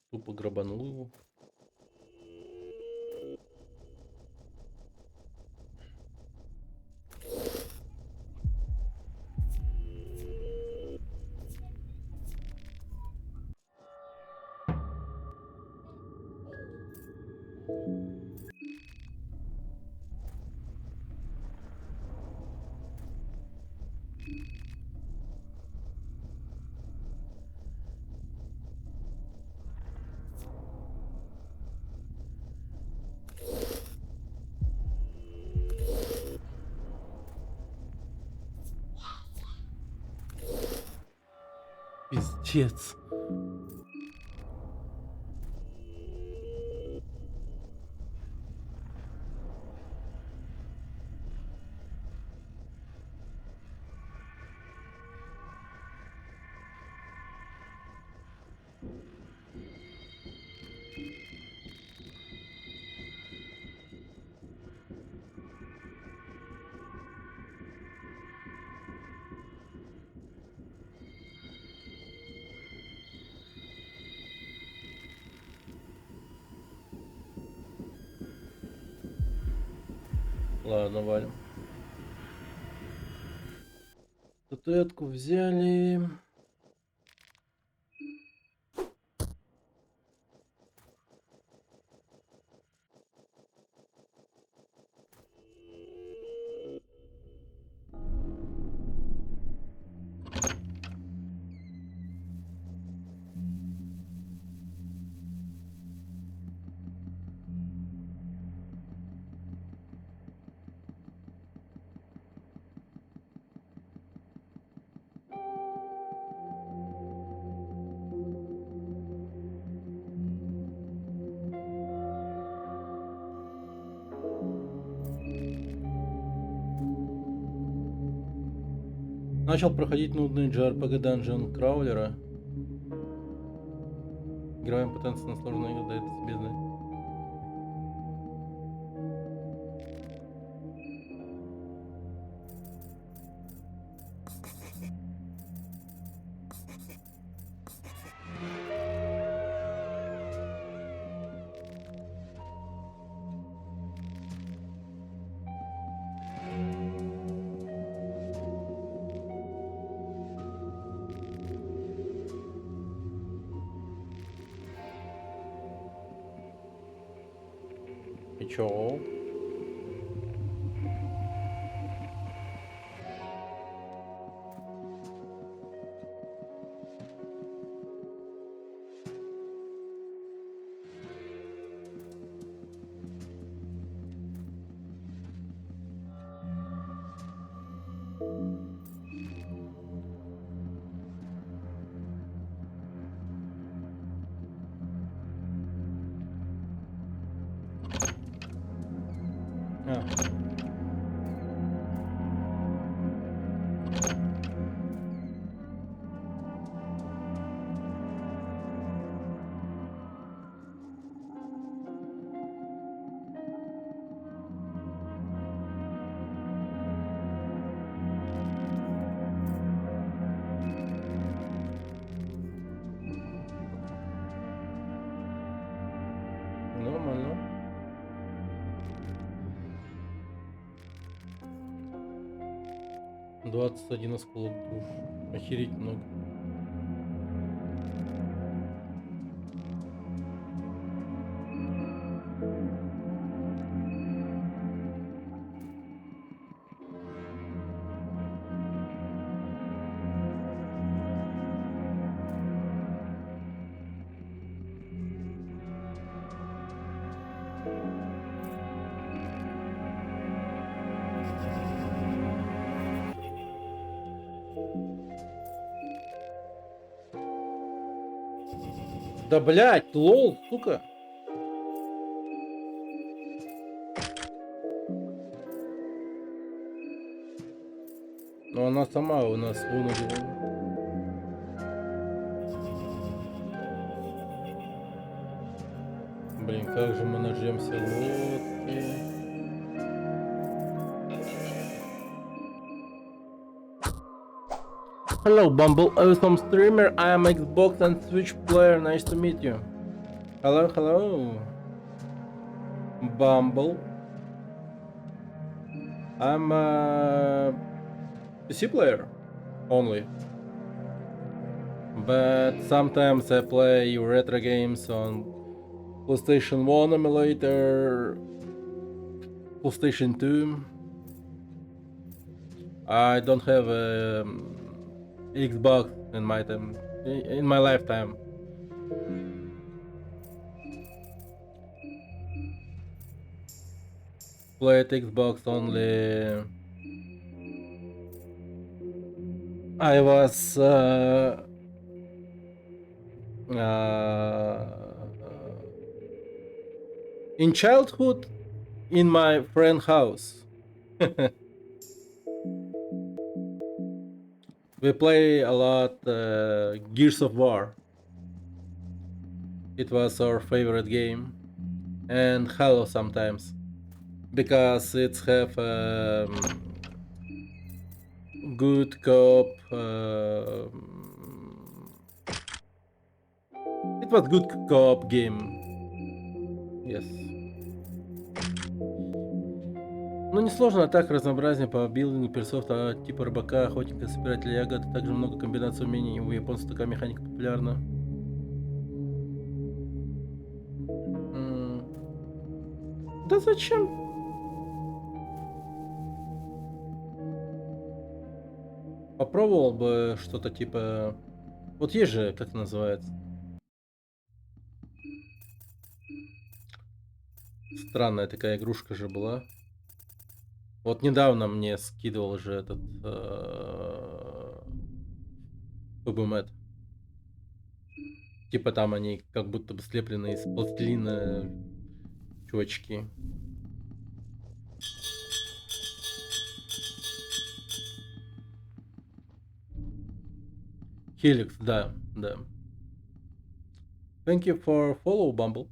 тупо грабанул его. Пиздец. Ладно, валим. Статуэтку взяли. Начал проходить нудный JRPG Dungeon Краулера. Игровая потенция на сложную игру дает о себе знать. И чё? А. Нормально. — 21 осколок душ. Охереть много. Да блять, лол, сука. Но она сама у нас вынудила. Блин, как же мы нажмемся лодки. Hello, Bumble Awesome Streamer. I am Xbox and Switch player. Nice to meet you. Hello, hello. Bumble. I'm a PC player only. But sometimes I play retro games on PlayStation 1 emulator, PlayStation 2. I don't have a Xbox in my time, in my lifetime. Played Xbox only. I was in childhood in my friend house. We play a lot Gears of War. It was our favorite game, and Halo sometimes because it's have good co-op. It was good co-op game. Yes. Ну, несложно, а так разнообразнее по билдингу персов типа рыбака, охотника, собирателя ягод, а также много комбинаций умений. У японцев такая механика популярна. М, Да зачем? Попробовал бы что-то типа... Вот есть же, как это называется? Странная такая игрушка же была. Вот недавно мне скидывал же этот PubMed. Типа там они как будто бы слеплены из пластилина чувачки. Helix, да, да. Thank you for follow, Bumble.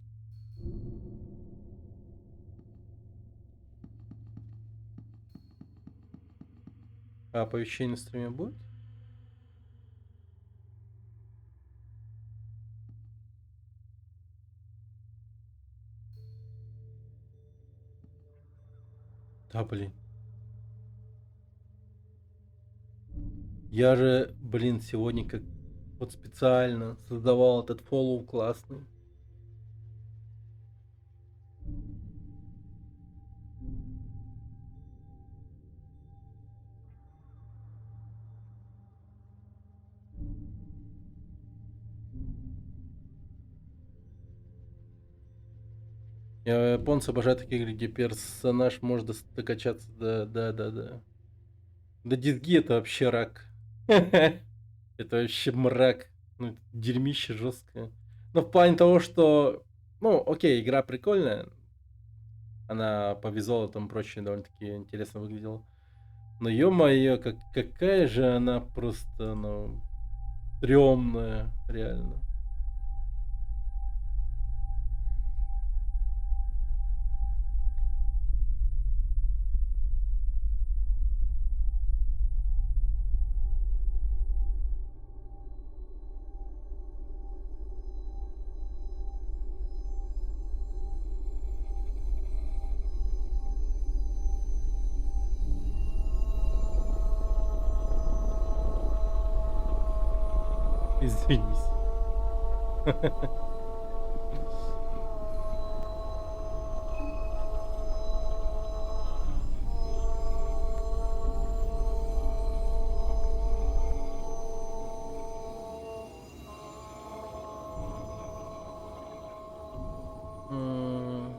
А оповещение на стриме будет? Да, блин. Я же, блин, сегодня как вот специально создавал этот фоллоу классный. Японцы обожают такие игры, где персонаж может докачаться до дизги, это вообще рак. Это вообще мрак. Ну, это дерьмище жесткое. Но в плане того, что... Ну, окей, игра прикольная. Она по визуалу там прочее довольно-таки интересно выглядела. Но ё-моё, какая же она просто, ну, стрёмная, реально. Извинись. М,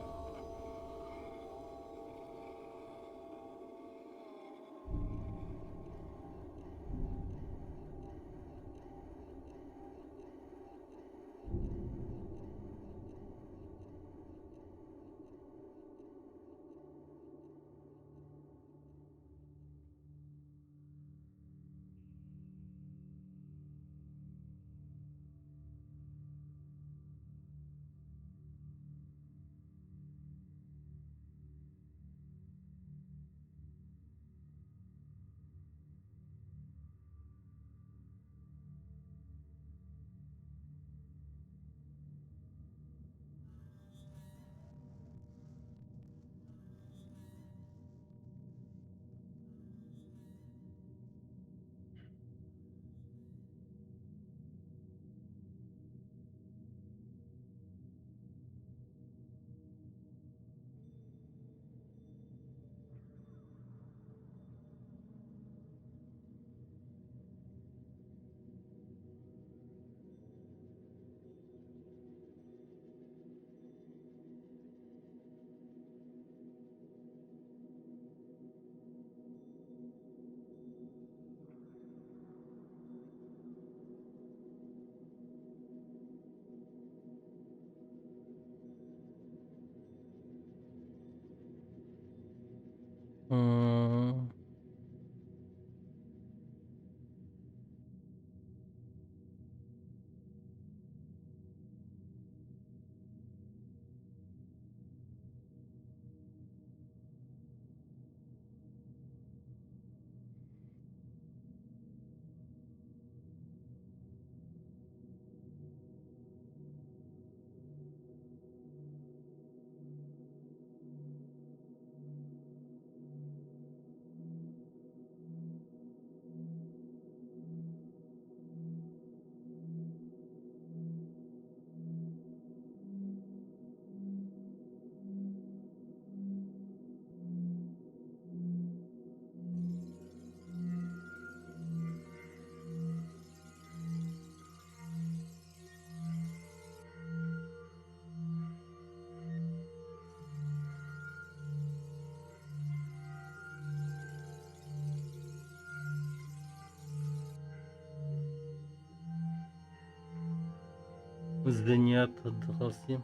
Занят отдался.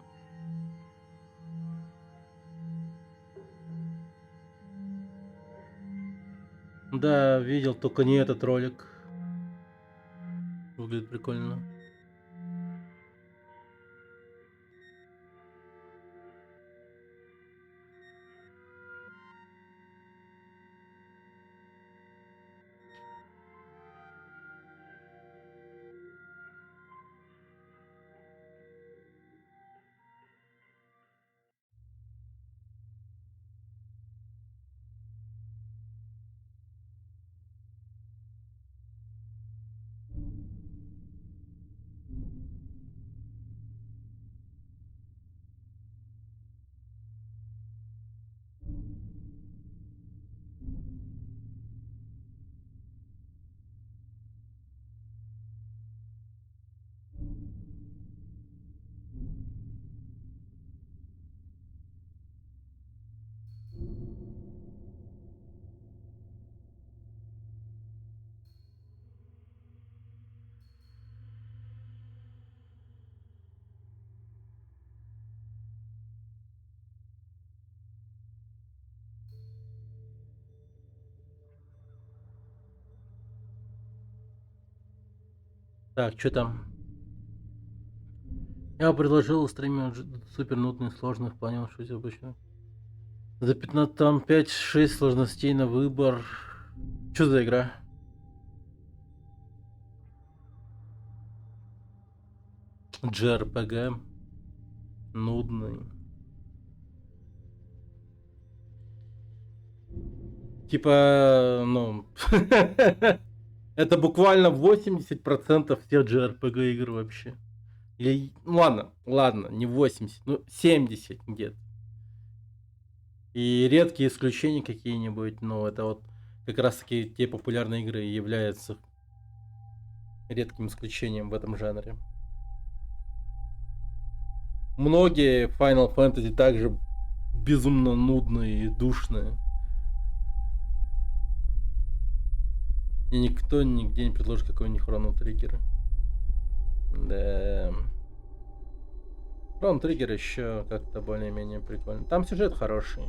Да, видел, только не этот ролик. Выглядит прикольно. Так, что там? Я предложил стример супер нудный, сложный в плане шутить обычно. За 15 там 5-6 сложностей на выбор. Что за игра? JRPG. Нудный. Типа, ну... Это буквально 80% всех JRPG игр вообще. Или, ну ладно, не 80, ну 70 где-то. И редкие исключения какие-нибудь, но это вот как раз таки те популярные игры являются редким исключением в этом жанре. Многие Final Fantasy также безумно нудные и душные. И никто нигде не предложит какой-нибудь Chrono Trigger. Да. Chrono Trigger еще как-то более-менее прикольно. Там сюжет хороший.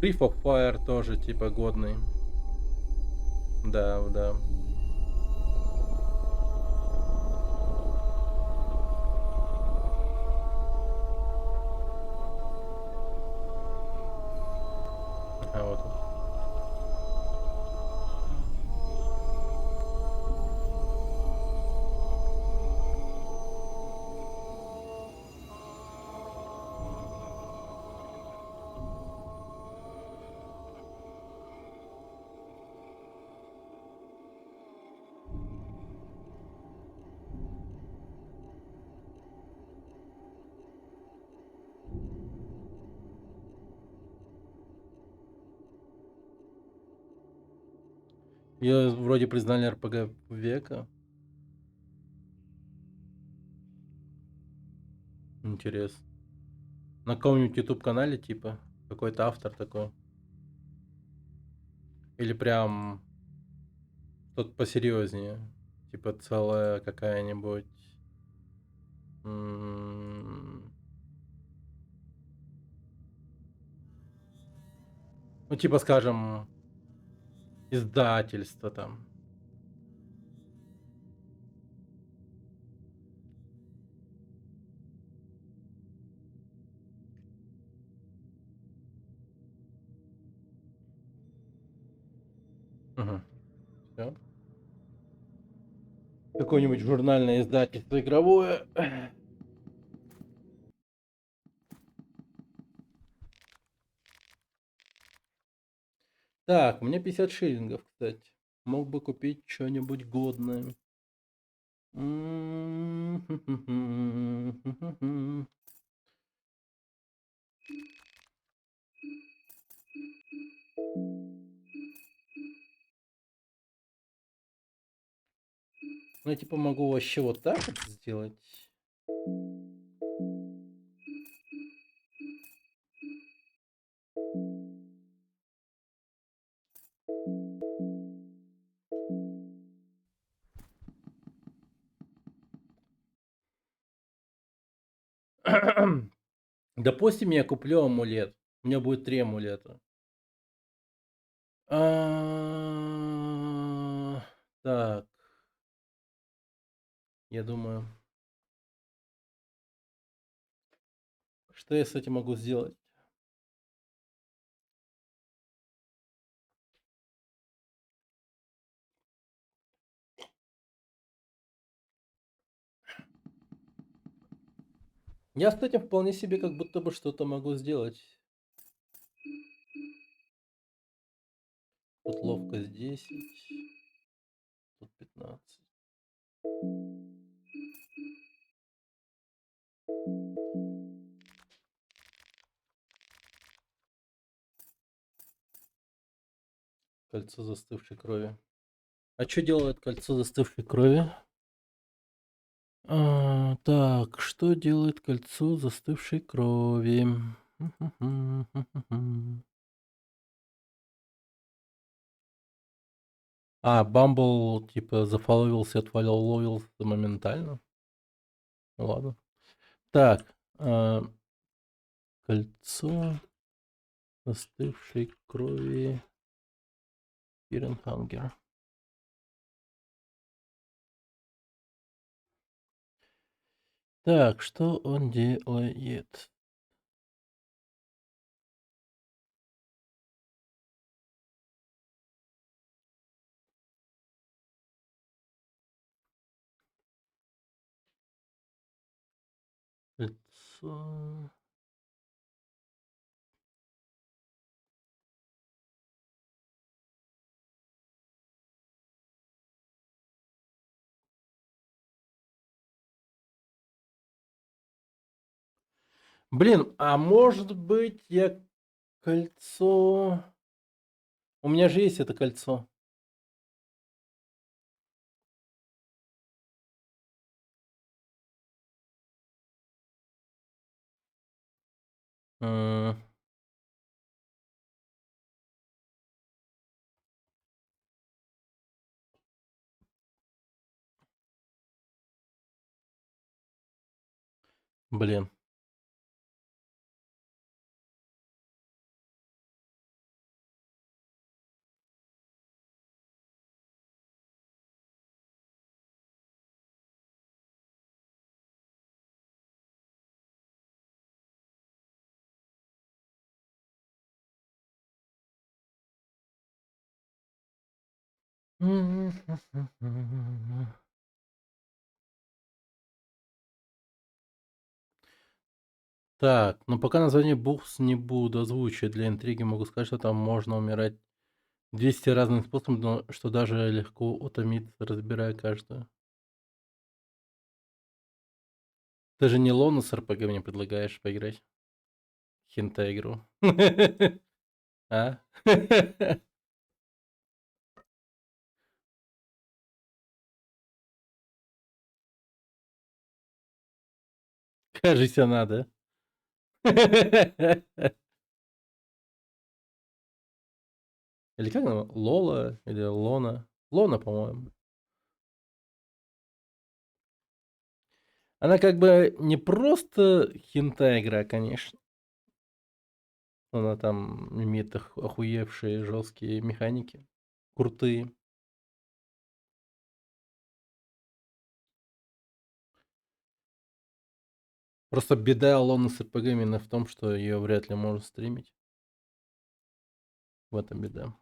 Breath of Fire тоже типа годный. Да, да. А вот он. Ее вроде признали РПГ века. Интересно. На каком-нибудь YouTube канале типа какой-то автор такой. Или прям что-то посерьезнее. Типа целая какая-нибудь. Ну, типа, скажем, издательство там. Угу. Все. Какое-нибудь журнальное издательство игровое. Так, мне 50 шиллингов, кстати. Мог бы купить что-нибудь годное. Ну, я типа могу вообще вот так вот сделать. Допустим, я куплю амулет. У меня будет 3 амулета. Так, я думаю, что я с этим могу сделать? Я с этим вполне себе как будто бы что-то могу сделать. Тут ловкость 10, тут 15. Кольцо застывшей крови. А что делает кольцо застывшей крови? Так, что делает кольцо застывшей крови? Бамбл, типа, зафоловился, отфоловился моментально? Ну ладно. Так, кольцо застывшей крови Иренхангер. Так, что он делает? Кольцо... Блин, а может быть я кольцо... У меня же есть это кольцо. М, Блин. Так, но пока название букв не буду озвучивать. Для интриги могу сказать, что там можно умирать 200 разных способов, но что даже легко утомиться, разбирая каждую. Ты же не Лону с РПГ мне предлагаешь поиграть? Хентай-игру. А? Кажется, надо. Или как она? Лола? Или Лона? Лона, по-моему. Она как бы не просто хентай-игра, конечно. Она там имеет охуевшие жесткие механики. Крутые. Просто беда Алоны с РПГ именно в том, что ее вряд ли можно стримить. В этом беда.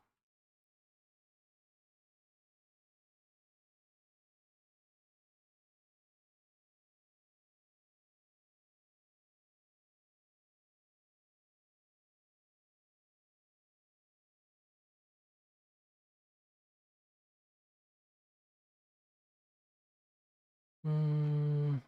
М,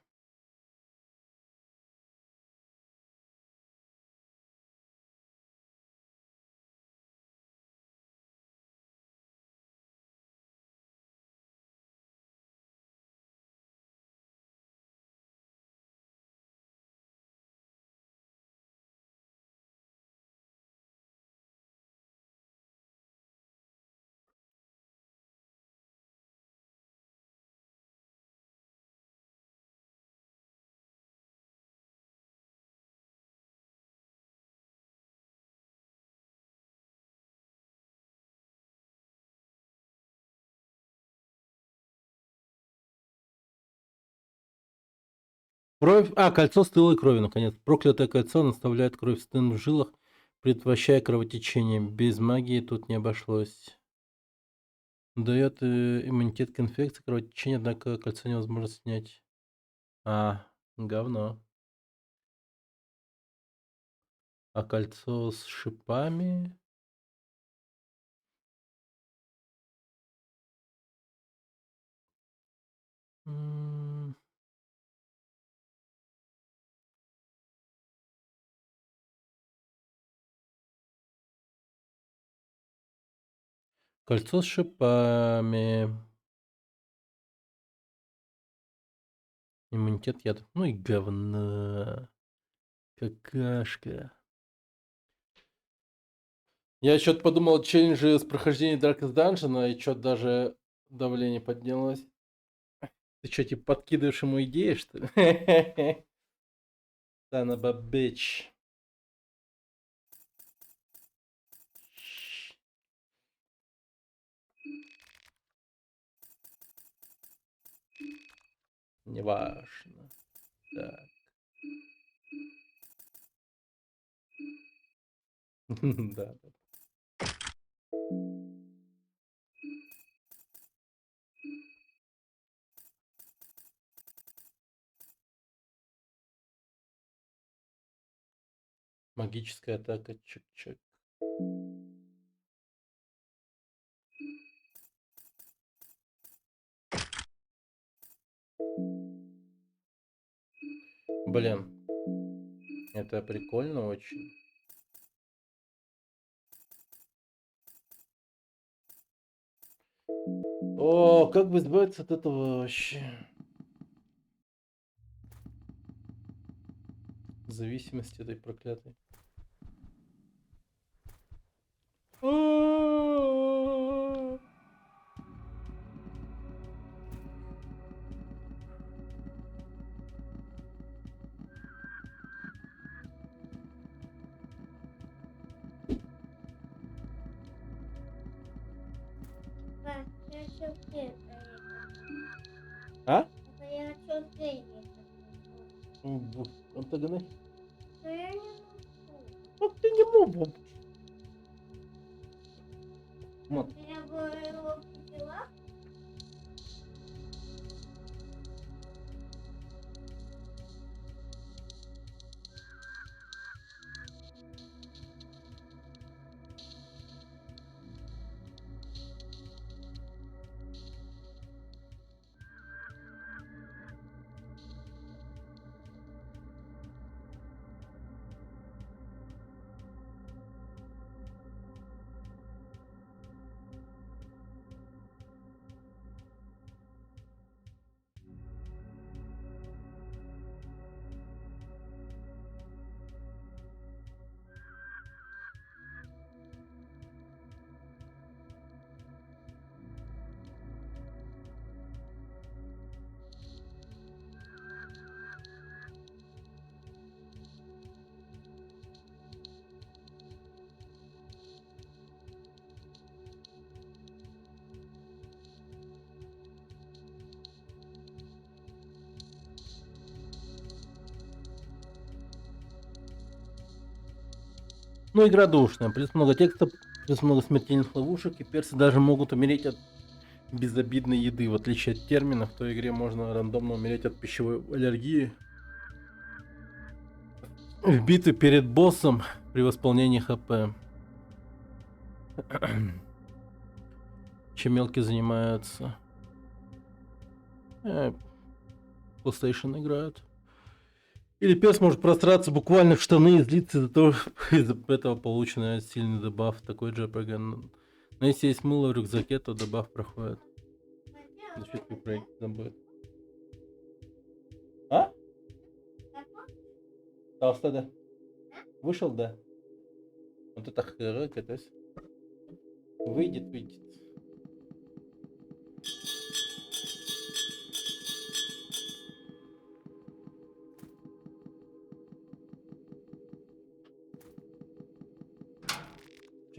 Кровь. А, кольцо стылой крови, наконец. Проклятое кольцо наставляет кровь в стын в жилах, предотвращая кровотечение. Без магии тут не обошлось. Дает иммунитет к инфекции, кровотечение, однако кольцо невозможно снять. А, говно. А кольцо с шипами? М, Кольцо с шипами. Иммунитет яд. Ну и говно. Какашка. Я что-то подумал, челленджи с прохождения Darkest Dungeon, и что-то даже давление поднялось. Ты что, типа подкидываешь ему идеи, что ли? Son of a bitch. Неважно. Так. Да. Магическая атака. Чик-чик. Блин. Это прикольно очень. О, как бы избавиться от этого вообще? Зависимости этой проклятой. Пап, я что ты А? я что ты Антагоны? Но я не могу. Ну ты не мог. Вот. Я бы его взяла. Ну, игра душная. Плюс много текста, плюс много смертельных ловушек, и персы даже могут умереть от безобидной еды. В отличие от терминов, в той игре можно рандомно умереть от пищевой аллергии. В битве перед боссом при восполнении хп. Чем мелкие занимаются. PlayStation играют. Или перс может просраться буквально в штаны и злиться из-за того, из-за этого полученный сильный дебаф. Такой JPG. Но если есть мыло в рюкзаке, то дебаф проходит. Значит, проект забыт. А? Алста, да. Вышел, да. Вот это хрык, то есть. Выйдет.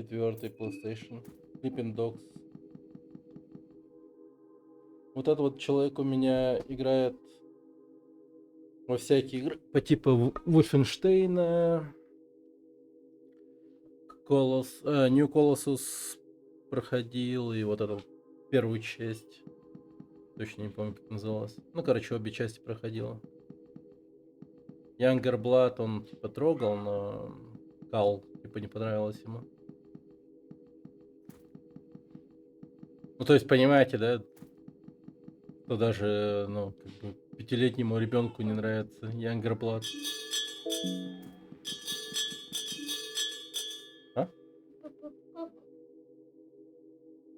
4-й PlayStation. Sleeping Dogs. Вот этот вот человек у меня играет Во всякие игры по типу Wolfenstein, New Colossus проходил, и вот эту первую часть. Точно не помню, как называлась. Ну, короче, обе части проходила. Younger Blood он типа трогал, но Кал типа не понравилось ему. Ну, то есть, понимаете, да? То даже, ну, как бы пятилетнему ребенку не нравится Younger Blood. А? Как?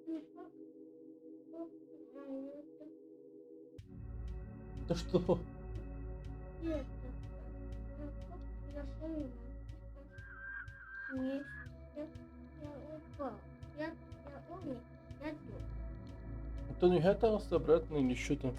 Ну, как нравится? Да что? Это. Ну, как я понимаю. Нет, я упал. Я умный, я тут. Это не готовился обратно или что там?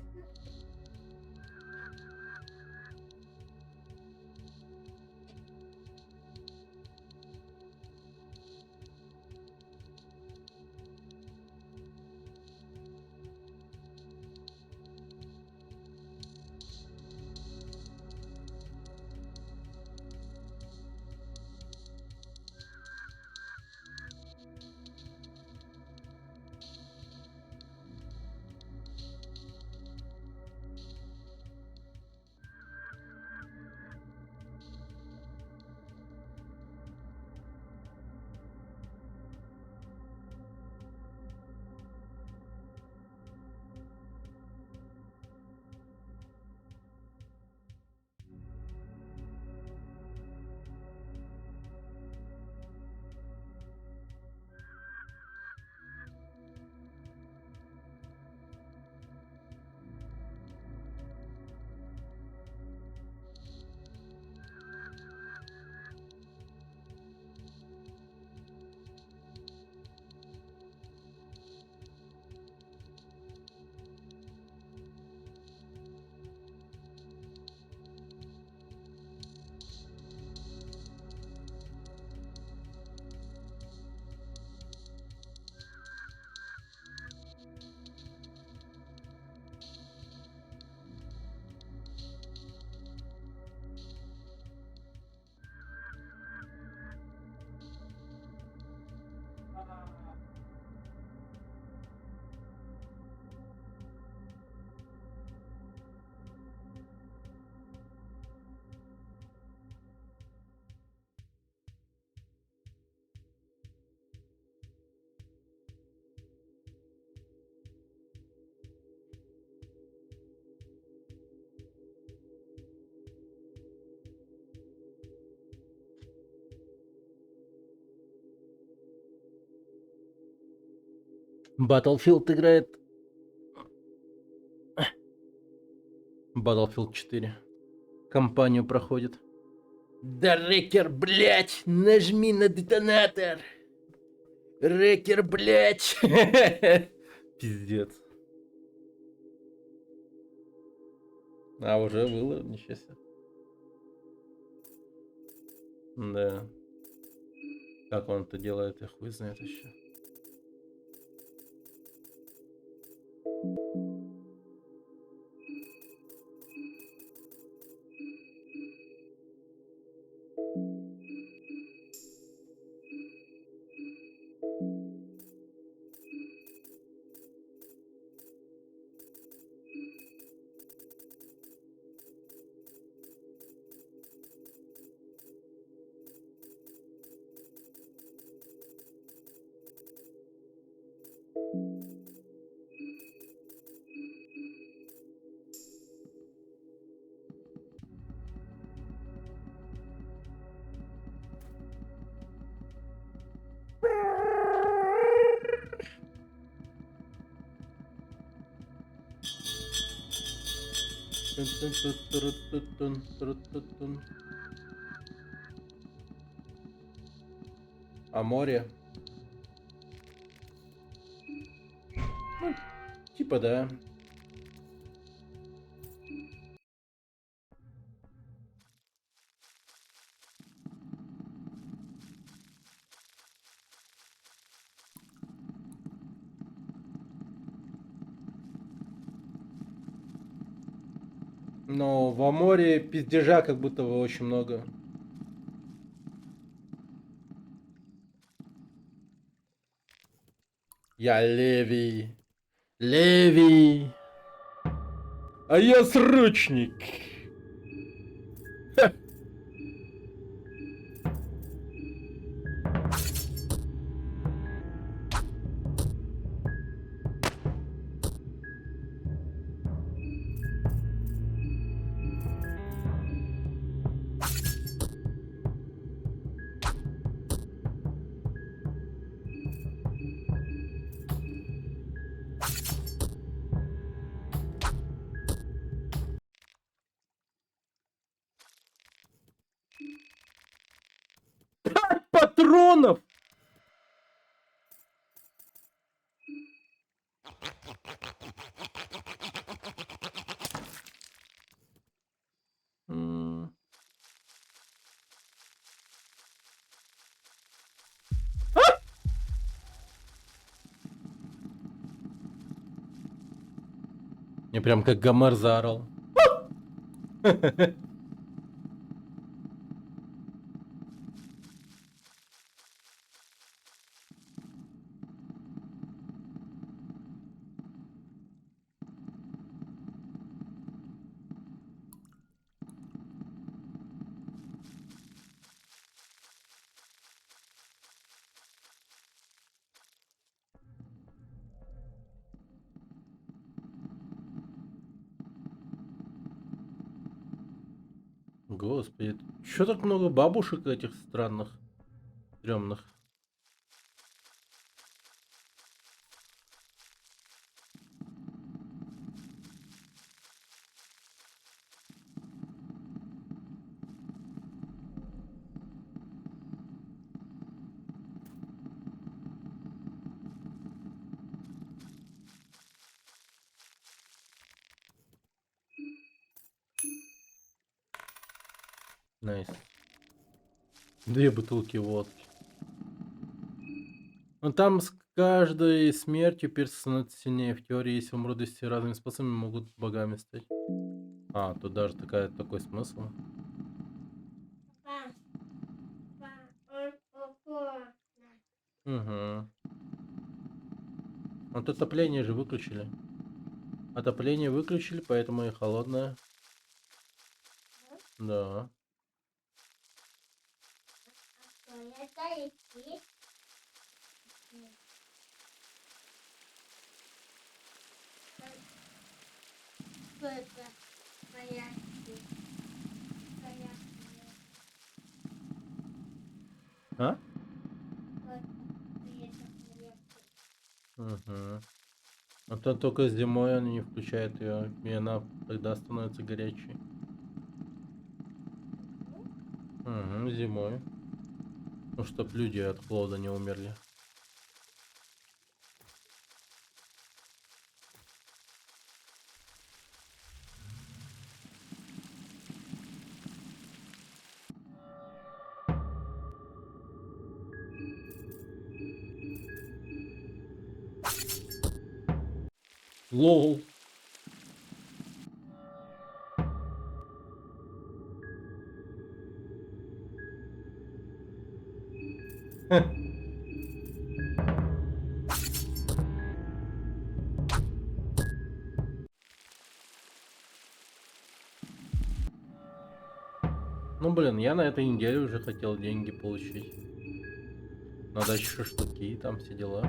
Battlefield играет. Battlefield 4. Кампанию проходит. Да, Рекер, блять, нажми на детонатор. Рекер, блять. Пиздец. А, уже было, ничего себе. Да. Как он это делает, я хуй знает еще. А море? Ну, типа да. Но в Аморе пиздежа как будто бы очень много. Я Левий. Левий. А я срочник. Ха. Патронов! М. Мне прям как Гомер заорал. Господи, чё так много бабушек этих странных, стрёмных? Найс. 2 бутылки водки. Ну там с каждой смертью перс становится сильнее. В теории, если умрут 10 разными способами, могут богами стать. А, тут даже такой смысл. Папа, папа, он попорно. Угу. Вот отопление же выключили. Отопление выключили, поэтому и холодное. Да. А что, это идти? Что это? Порядки. Порядки. А? Что это? Порядки. Угу. А то только зимой он не включает ее, и она тогда становится горячей. Угу, зимой. Ну, чтоб люди от холода не умерли. Лол. Ну, блин, я на этой неделе уже хотел деньги получить. Надо еще шашлыки, там все дела.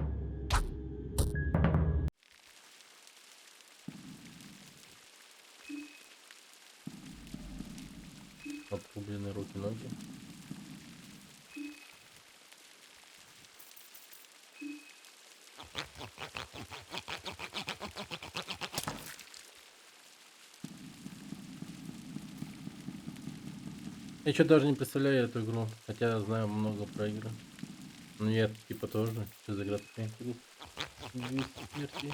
Отрубленные руки-ноги. Я что даже не представляю эту игру, хотя знаю много про игры. Ну я типа тоже. Что за игра такая? 200 смертей.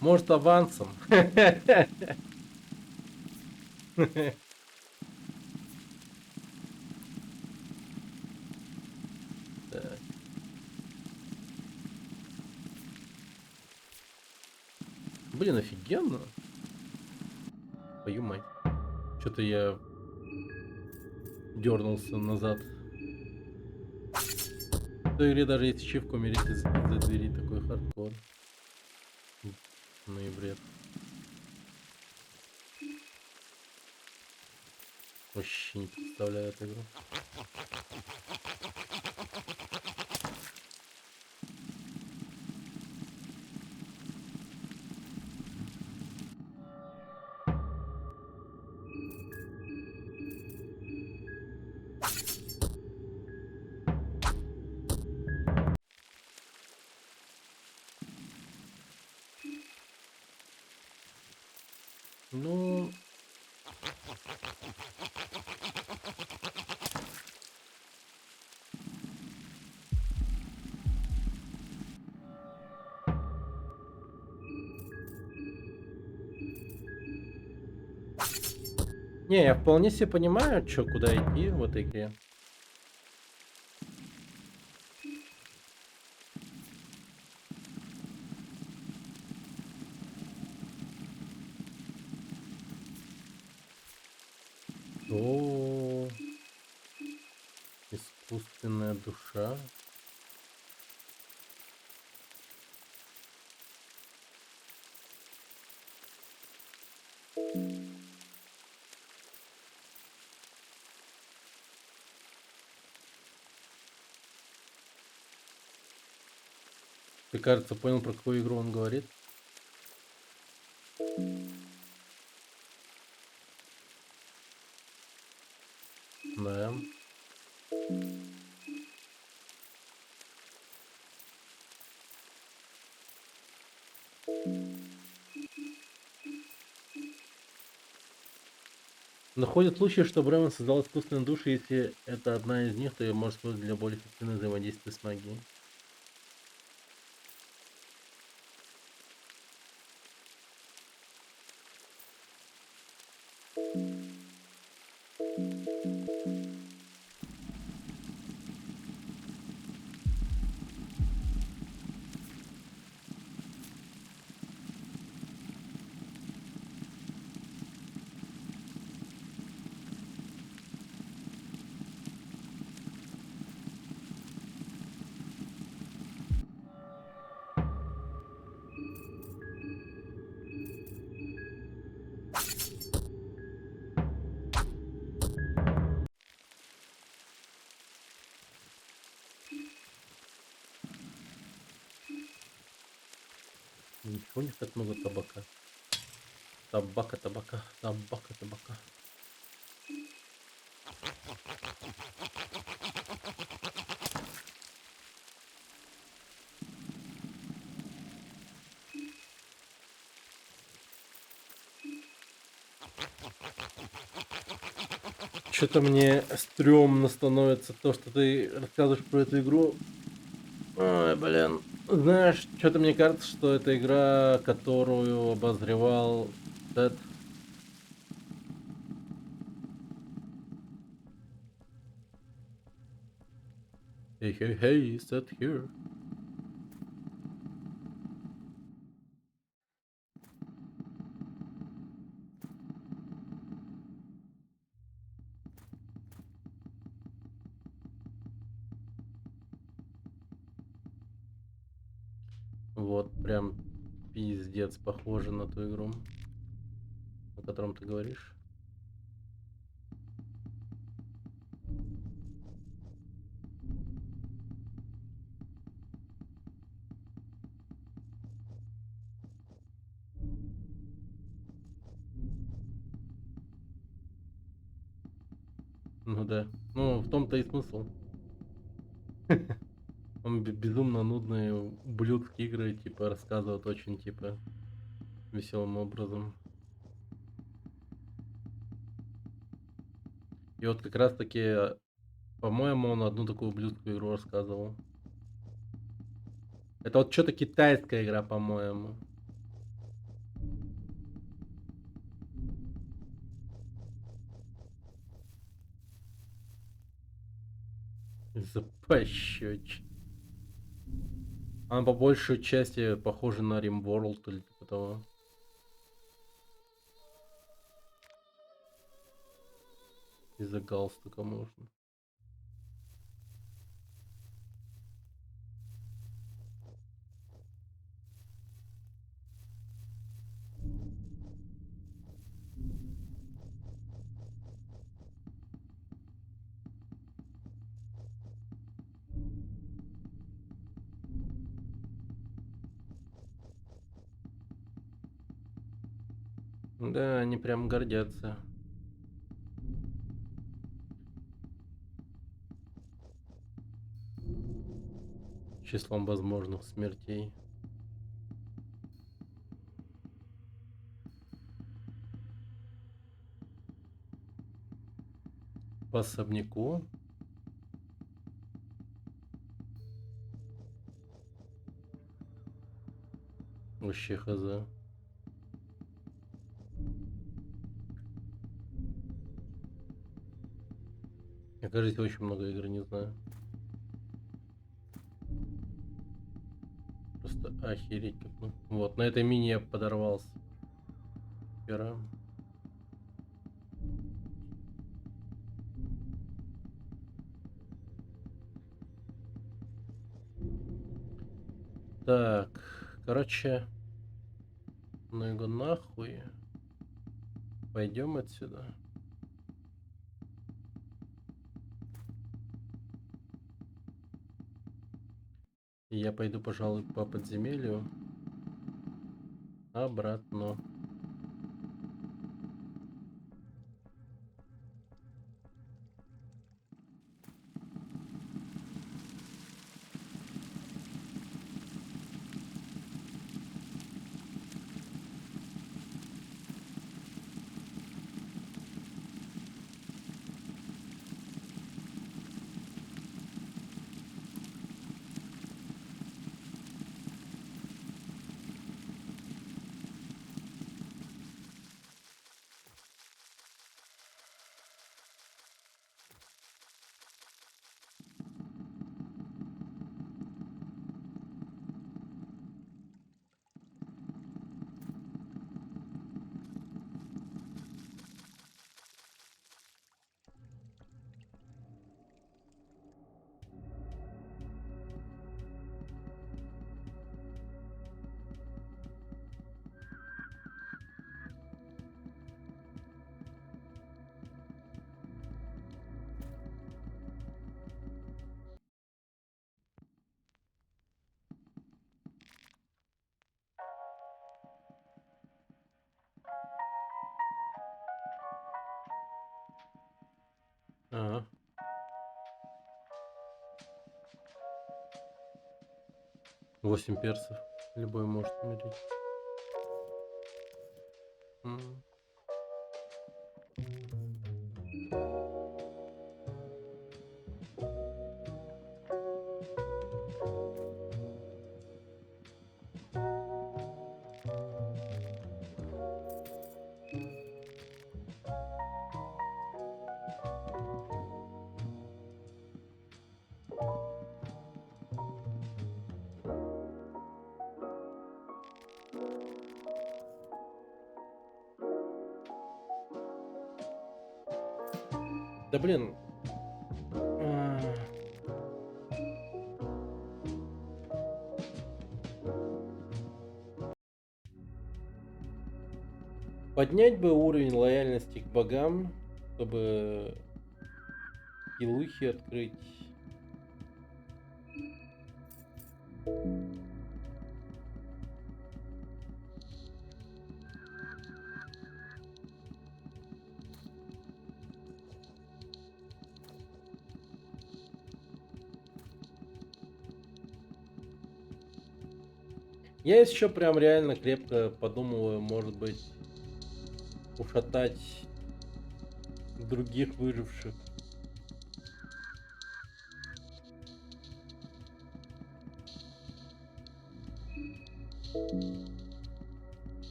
Может авансом? Так. Блин, офигенно. Твою мать. Что-то я дернулся назад. В той игре даже есть ачивка умереть из-за двери. Такой хардкор. Ну и бред. Вообще не представляю эту игру. Ну, не, я вполне себе понимаю, что куда идти в этой игре. О, искусственная душа. Ты, кажется, понял, про какую игру он говорит? Да. Находят случаи, что Бремен создал искусственные души, если это одна из них, то ее может использовать для более эффективного взаимодействия с магией. Ничего у них так много табака. Табака, табака, табака, табака. Что-то мне стрёмно становится то, что ты рассказываешь про эту игру. Ой, блин. Знаешь, что-то мне кажется, что это игра, которую обозревал Тед. Hey, hey, hey, Seth here. Вот, прям пиздец похоже на ту игру, о котором ты говоришь. Ну да. Ну, в том-то и смысл. Он безумно нудные ублюдские игры, типа, рассказывают очень, типа, веселым образом. И вот как раз таки, по-моему, он одну такую ублюдскую игру рассказывал. Это вот что-то китайская игра, по-моему. За пощёчин. Она по большей части похожа на Римворлд или типа того. Из-за галстука можно. Да, они прям гордятся числом возможных смертей. По особняку. Вообще хз. Я, кажется, очень много игр не знаю. Просто охереть как. Ну. Вот, на этой мини я подорвался. Вчера. Так, короче, ну его нахуй. Пойдем отсюда. И я пойду, пожалуй, по подземелью. Обратно. Ага. 8 персов. Любой может умереть. М. Да блин. А, Поднять бы уровень лояльности к богам, чтобы илухи открыть. Я еще прям реально крепко подумываю, может быть, ушатать других выживших.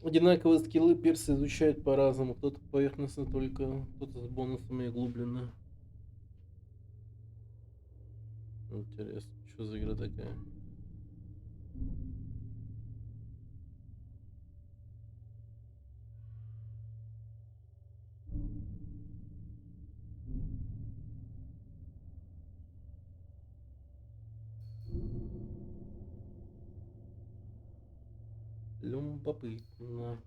Одинаковые скиллы персы изучают по-разному. Кто-то поверхностно только, кто-то с бонусами углубленно. Интересно, что за игра такая? Любопытно.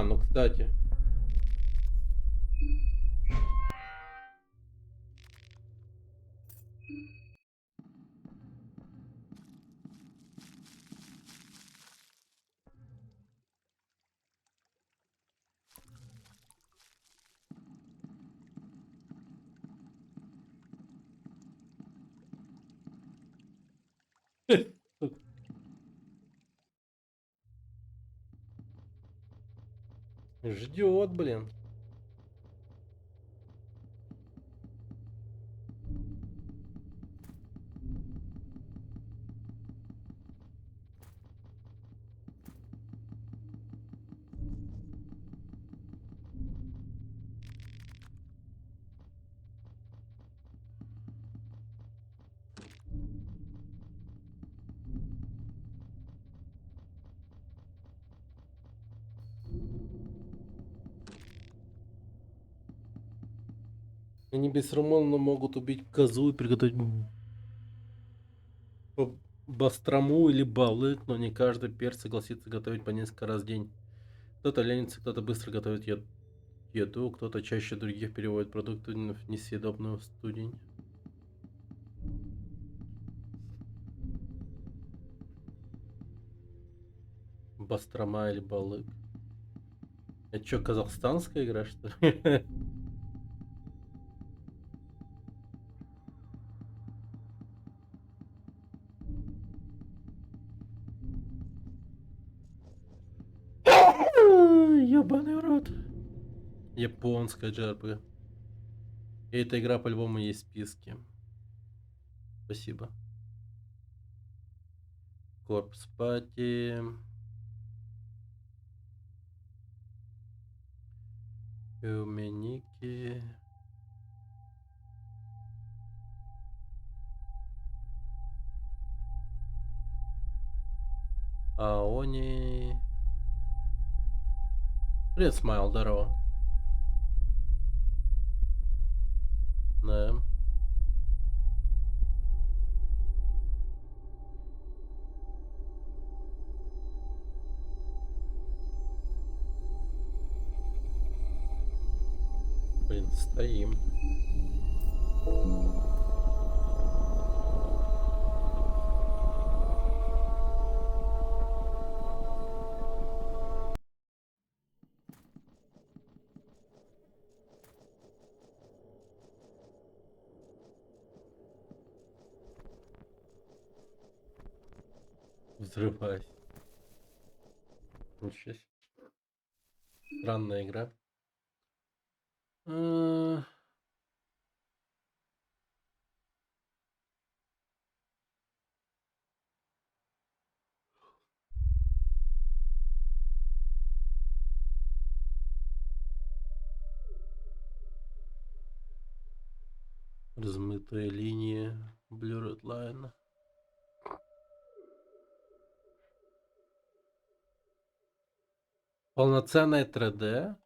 Ну кстати. Ждет, блин. Они бесцеремонно могут убить козу и приготовить бастрому или балык, но не каждый перс согласится готовить по несколько раз в день. Кто-то ленится, кто-то быстро готовит еду, кто-то чаще других переводит продукты в несъедобную студень. Бастрома или балык. Это что, казахстанская игра, что ли? Ёбаный рот. Японская JRPG. И эта игра по-любому есть в списке. Спасибо. Корпс Пати. Юминики. Аони. Привет, Смайл, здорово. Да. Блин, стоим. Взрываюсь. Ничего себе. Странная игра. Размытая линия. Blurred line. Полноценное 3D?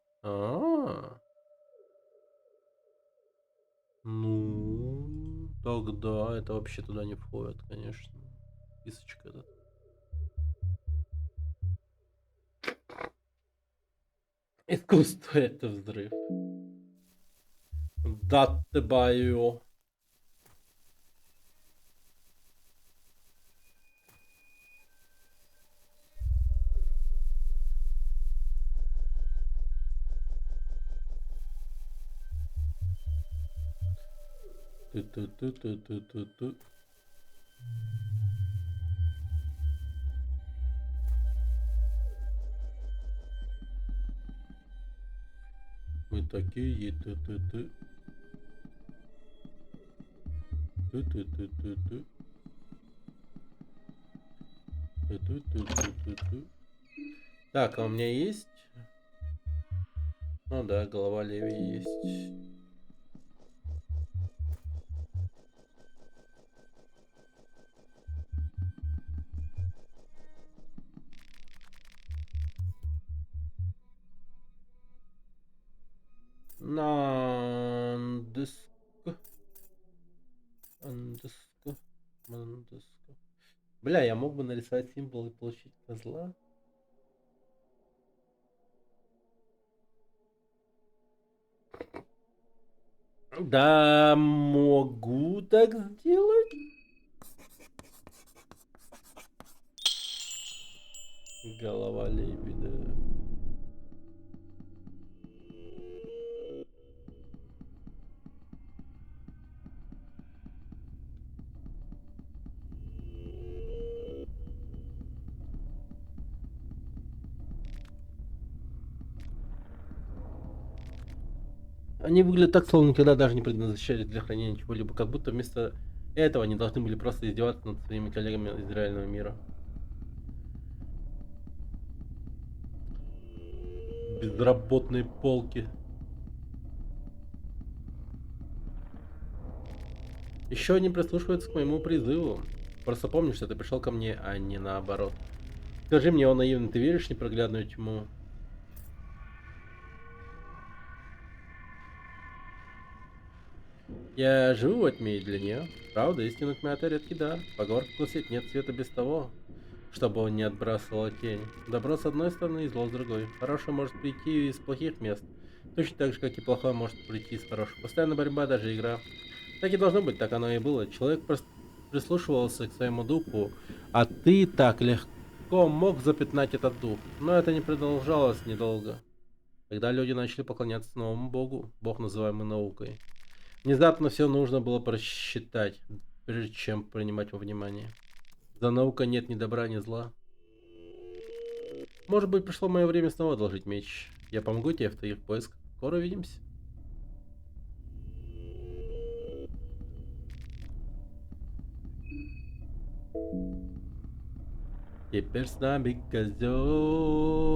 Ну, тогда это вообще туда не входит, конечно. Списочек этот. Искусство это взрыв. Датте баю. Ту-ту-ту-ту-ту-ту-ту. Мы такие. Ту-ту-ту. Ту-ту-ту-ту-ту. Ту-ту-ту-ту-ту-ту. Так, а у меня есть? Ну да, голова левее есть. Нандеск. Андеск. Мандеск. Бля, я мог бы нарисовать символ и получить козла. Да, могу так сделать. Голова лебедя. Они выглядят так, словно никогда даже не предназначались для хранения чего-либо, как будто вместо этого они должны были просто издеваться над своими коллегами из реального мира. Безработные полки. Еще они прислушиваются к моему призыву. Просто помни, что ты пришел ко мне, а не наоборот. Скажи мне, о наивный, ты веришь в непроглядную тьму? Я живу во тьме и для нее. Правда, истинная тьма — это редкий дар. Поговорка гласит, нет света без того, чтобы он не отбрасывал тень. Добро с одной стороны и зло с другой. Хорошее может прийти из плохих мест. Точно так же, как и плохое может прийти из хороших. Постоянная борьба, даже игра. Так и должно быть, так оно и было. Человек просто прислушивался к своему духу, а ты так легко мог запятнать этот дух. Но это не продолжалось недолго. Когда люди начали поклоняться новому богу, бог, называемый наукой. Внезапно все нужно было просчитать, прежде чем принимать во внимание. За наукой нет ни добра, ни зла. Может быть, пришло мое время снова одолжить меч. Я помогу тебе в твоих поисках. Скоро увидимся. Теперь с нами козел.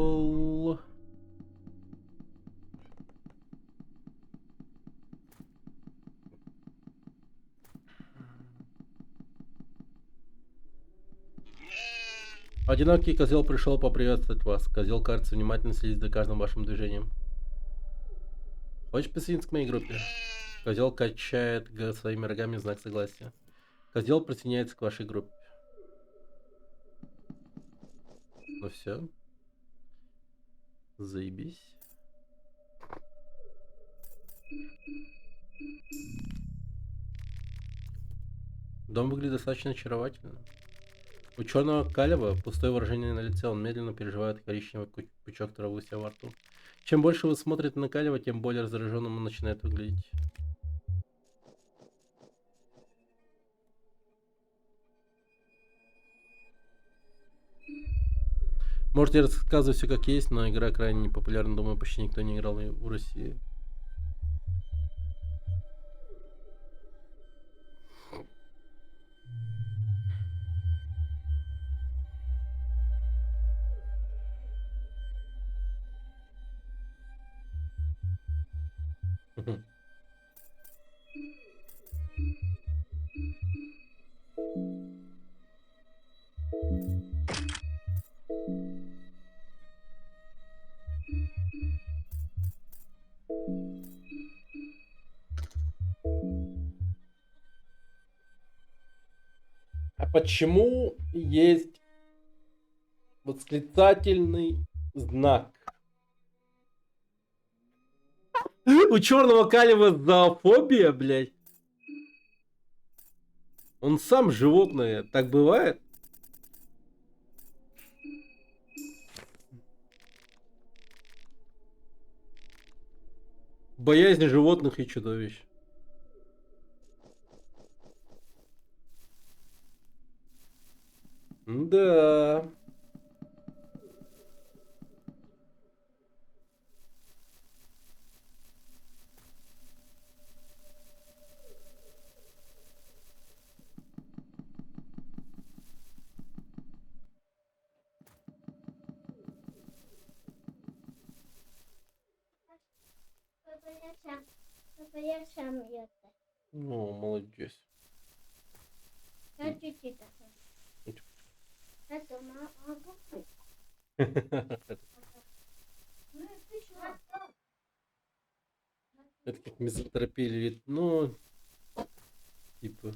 Одинокий козел пришел поприветствовать вас. Козел, кажется, внимательно следит за каждым вашим движением. Хочешь присоединиться к моей группе? Козел качает своими рогами в знак согласия. Козел присоединяется к вашей группе. Ну все. Заебись. Дом выглядит достаточно очаровательно. У черного калева пустое выражение на лице, он медленно переживает коричневый пучок травы у себя во рту. Чем больше вы смотрите на калева, тем более раздраженным он начинает выглядеть. Может, я рассказываю все как есть, но игра крайне непопулярна, думаю, почти никто не играл в России. Почему есть восклицательный знак? У черного калива зоофобия, блядь. Он сам животное. Так бывает? Боязнь животных и чудовищ. Да. Я сам это. Ну, молодец. Я чуть-чуть так. Это могу. Это как мизантропия или... Ну, типа...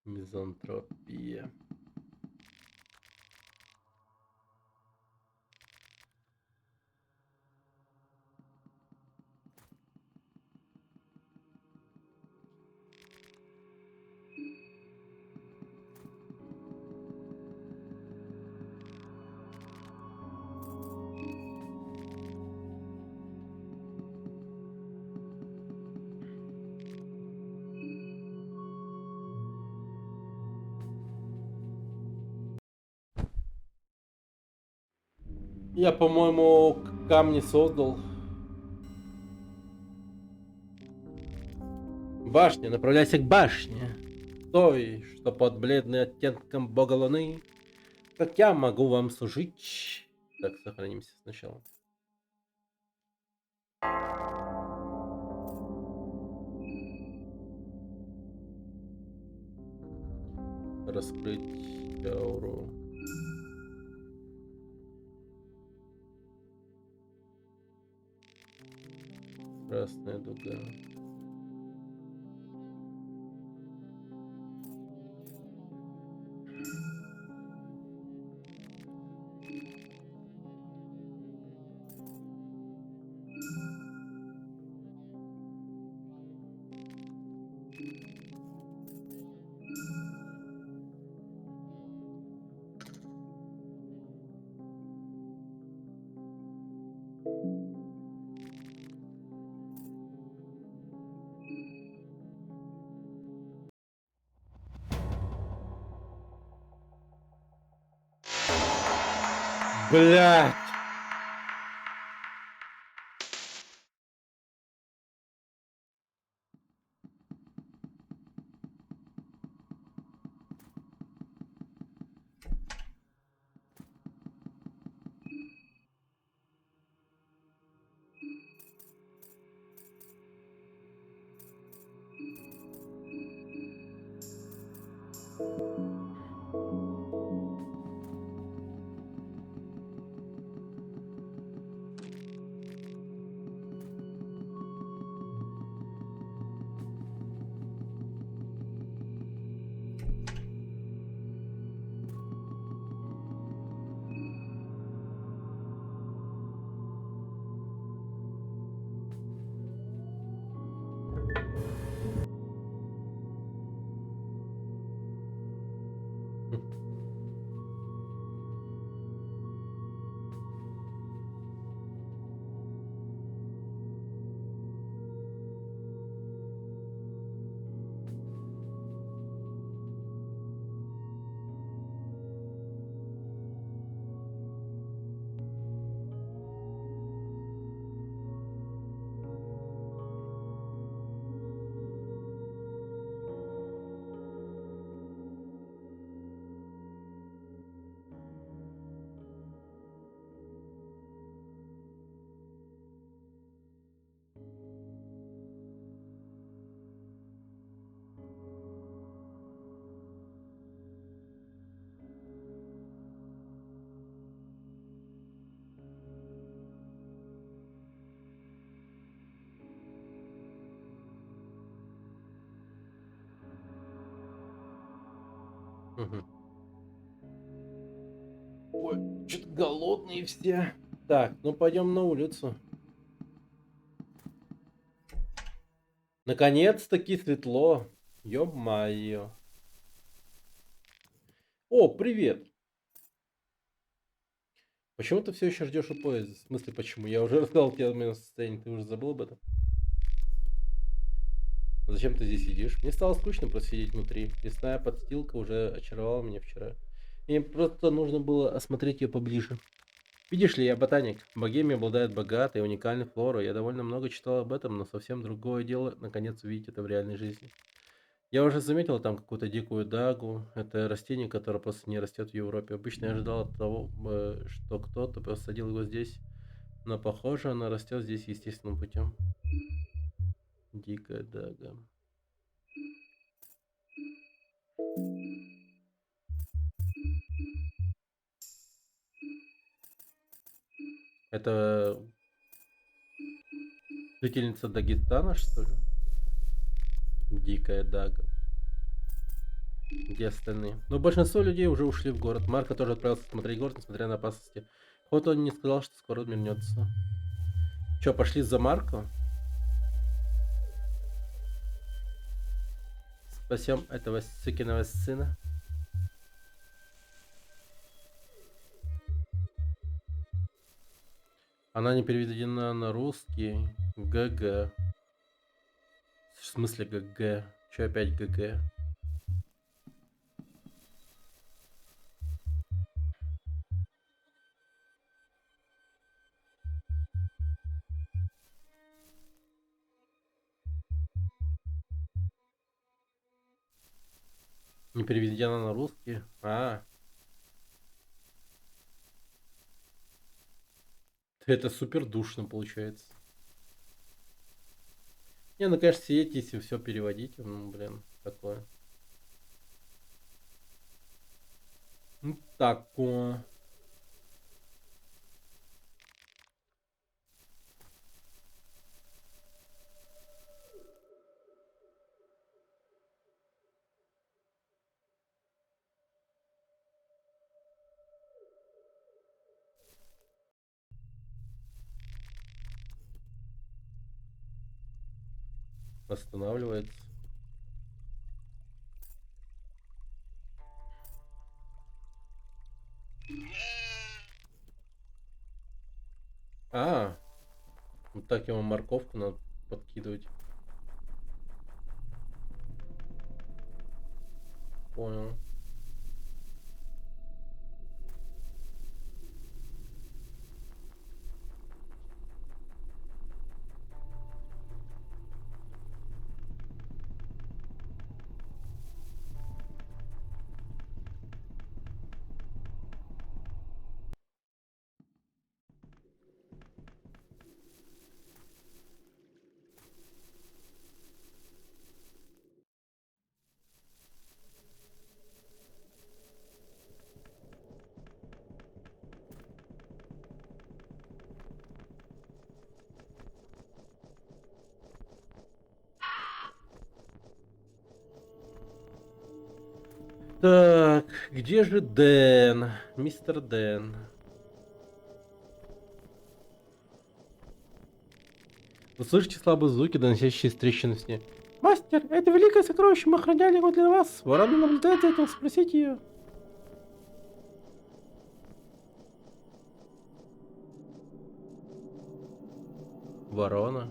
Мизантропия. Я, по-моему, камни создал. Башня, направляйся к башне. Той, что под бледным оттенком бога луны. Как я могу вам служить? Так, сохранимся сначала. Раскрыть ауру. Красная дуга. Блять! Мгм. Ой, что-то голодные все. Так, ну пойдем на улицу. Наконец-таки светло. Ё-моё. О, привет. Почему ты все еще ждешь у поезда? В смысле, почему? Я уже рассказал тебе о моем состоянии, ты уже забыл об этом? Зачем ты здесь сидишь? Мне стало скучно просто сидеть внутри. Лесная подстилка уже очаровала меня вчера. Мне просто нужно было осмотреть ее поближе. Видишь ли, я ботаник. Богемия обладает богатой, уникальной флорой. Я довольно много читал об этом, но совсем другое дело, наконец, увидеть это в реальной жизни. Я уже заметил там какую-то дикую дагу. Это растение, которое просто не растет в Европе. Обычно я ожидал от того, что кто-то посадил его здесь, но похоже, она растет здесь естественным путем. Дикая дага. Это жительница Дагестана, что ли? Дикая дага. Где остальные? Но большинство людей уже ушли в город. Марко тоже отправился смотреть город, несмотря на опасности. Вот он не сказал, что скоро вернется. Че, пошли за Марко? Спасем этого сукиного сына. Она не переведена на русский. ГГ. В смысле ГГ? Че опять ГГ? Не переведена на русский? А, это супер душно получается. Не, ну конечно сидеть, если все переводить, ну блин, такое. Ну такое. Останавливается. А, вот так ему морковку надо подкидывать. Понял. Так, где же Дэн? Мистер Дэн. Вы слышите слабые звуки, доносящиеся из трещины в стене? Мастер, это великое сокровище, мы охраняли его для вас. Ворона наблюдает за этим, спросите ее. Ворона.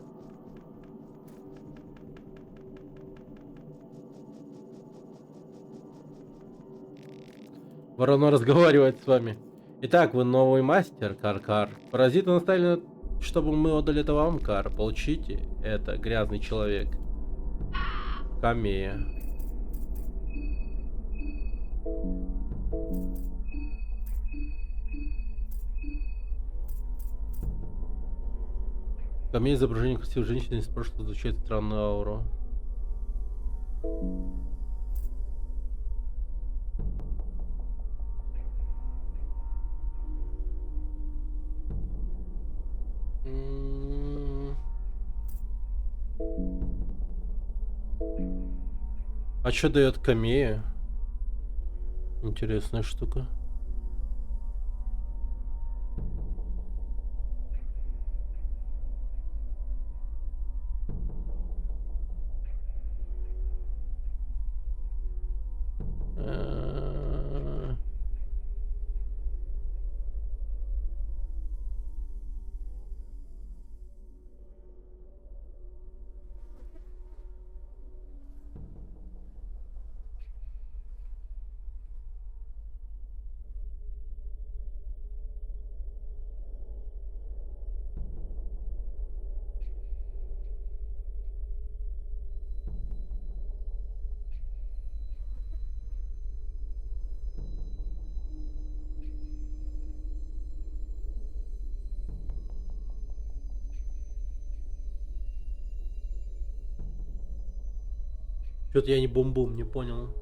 Ворона разговаривает с вами. Итак, вы новый мастер, Кар-Кар. Паразиты наставили, чтобы мы отдали это вам, Кар. Получите это, грязный человек. Камея. Камея изображение красивой женщины из прошлого излучает странную ауру. М. А что дает камея? Интересная штука. Э, Что-то я не бум-бум, не понял.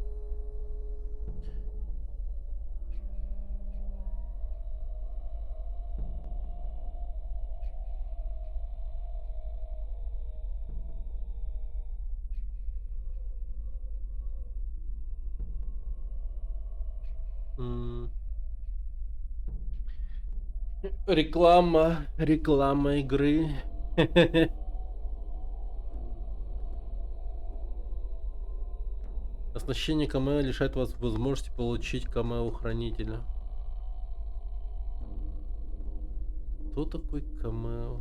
М. Реклама игры. Оснащение камео лишает вас возможности получить камео хранителя. Кто такой камео?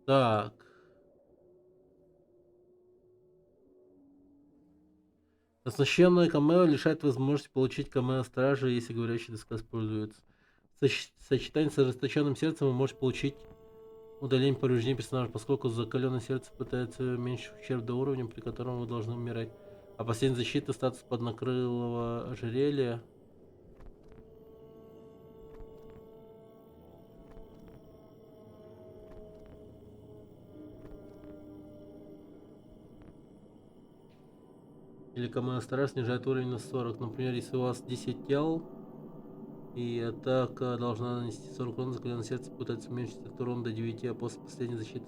Так. Оснащенное камео лишает возможности получить камео стража, если говорящий доска используется. В сочетании с ожесточенным сердцем вы можете получить удаление повреждений персонажа, поскольку закаленное сердце пытается уменьшить ущерб до уровня, при котором вы должны умирать. А последняя защита статус поднакрылого ожерелья. Или камео стража снижает уровень на 40. Например, если у вас 10 тел, и атака должна нанести 40 урона, закаленное сердце пытается уменьшить этот урон до 9, а после последней защиты...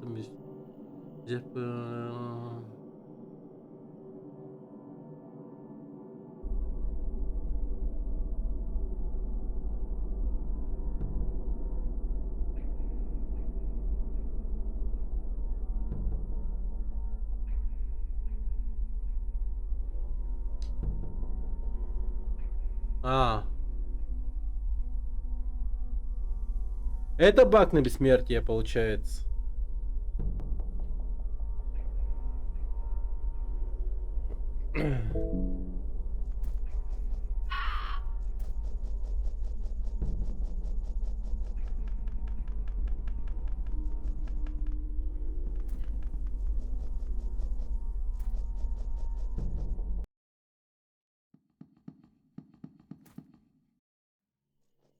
А, это баг на бессмертие, получается.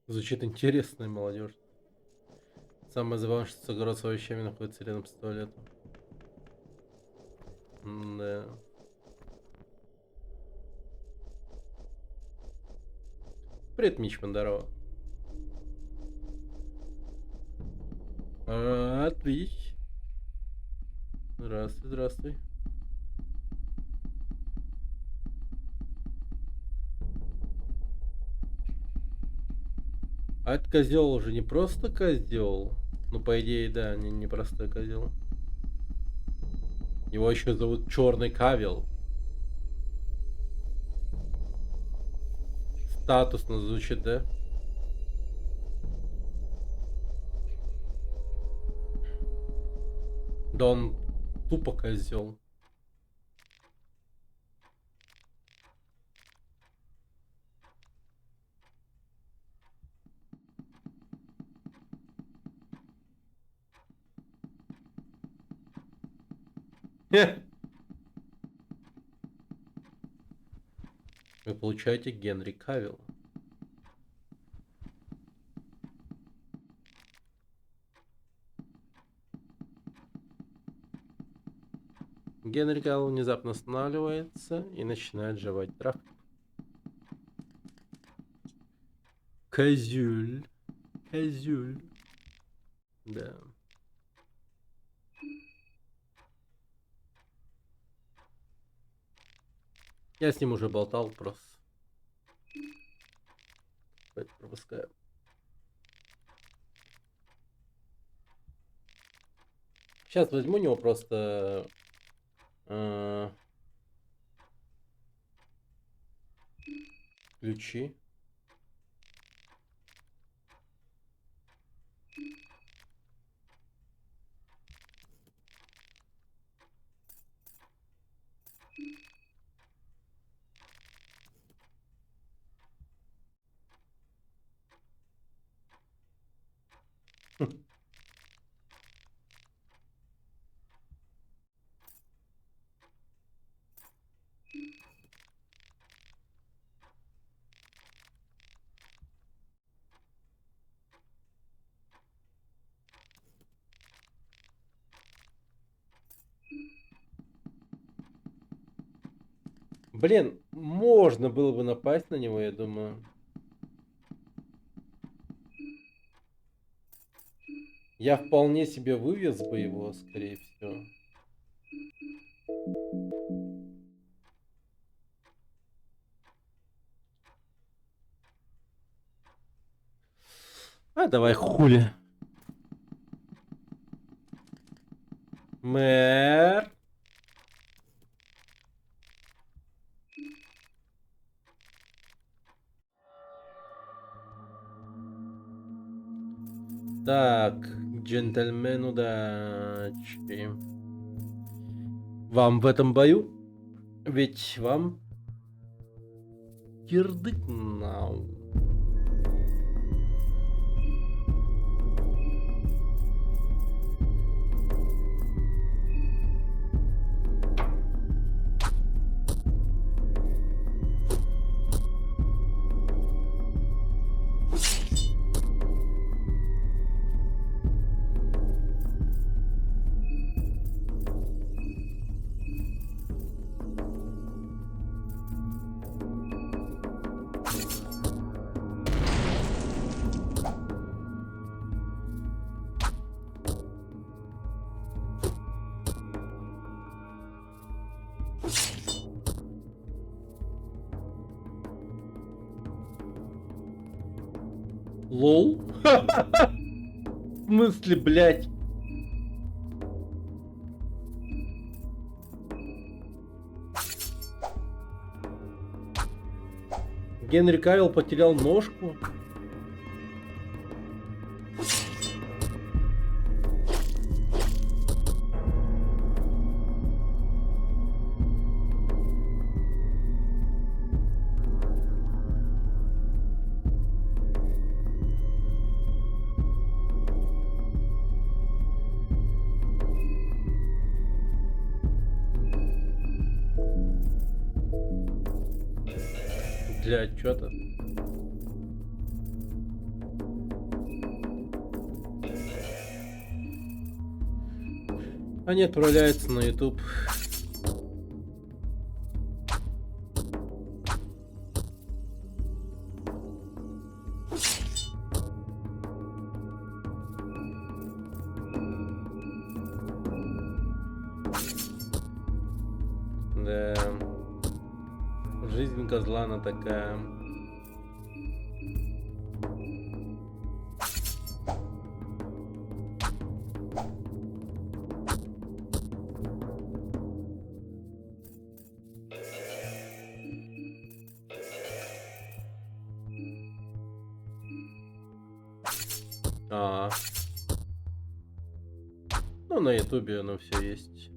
Звучит интересно, молодежь. Самое забавное, что Сагора с овощами находится рядом с туалетом. Да. Привет, Мичман, здорово. Отлично. Здравствуй, здравствуй. А этот козел уже не просто козел. Ну, по идее, да, не простой козел. Его еще зовут Черный Кавел. Статусно звучит, да? Да он тупо козел. получаете Генри Кавилла. Генри Кавилл внезапно останавливается и начинает жевать травку. Козюль. Козюль. Да. Я с ним уже болтал просто. Поэтому пропускаю. Сейчас возьму у него просто ключи. Блин, можно было бы напасть на него, я думаю. Я вполне себе вывез бы его, скорее всего. А давай хули. Мэр. Так, джентльмен, удачи. Вам в этом бою? Ведь вам кирдык нау. Лол? В смысле, блядь? Генри Кавилл потерял ножку? Для отчета. Они отправляются на YouTube. Да. Жизнь козла она такая. А. Ну, на ютубе оно все есть.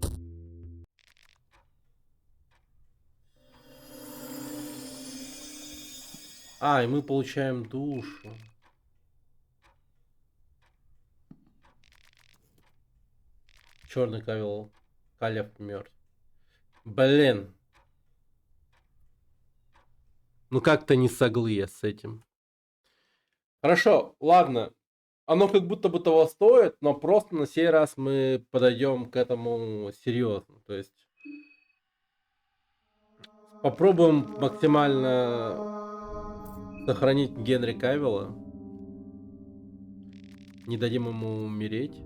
А, и мы получаем душу. Черный Кавилл. Калев мертв. Блин. Ну как-то не соглы я с этим. Хорошо, ладно. Оно как будто бы того стоит, но просто на сей раз мы подойдем к этому серьезно. То есть попробуем максимально сохранить Генри Кавилла. Не дадим ему умереть.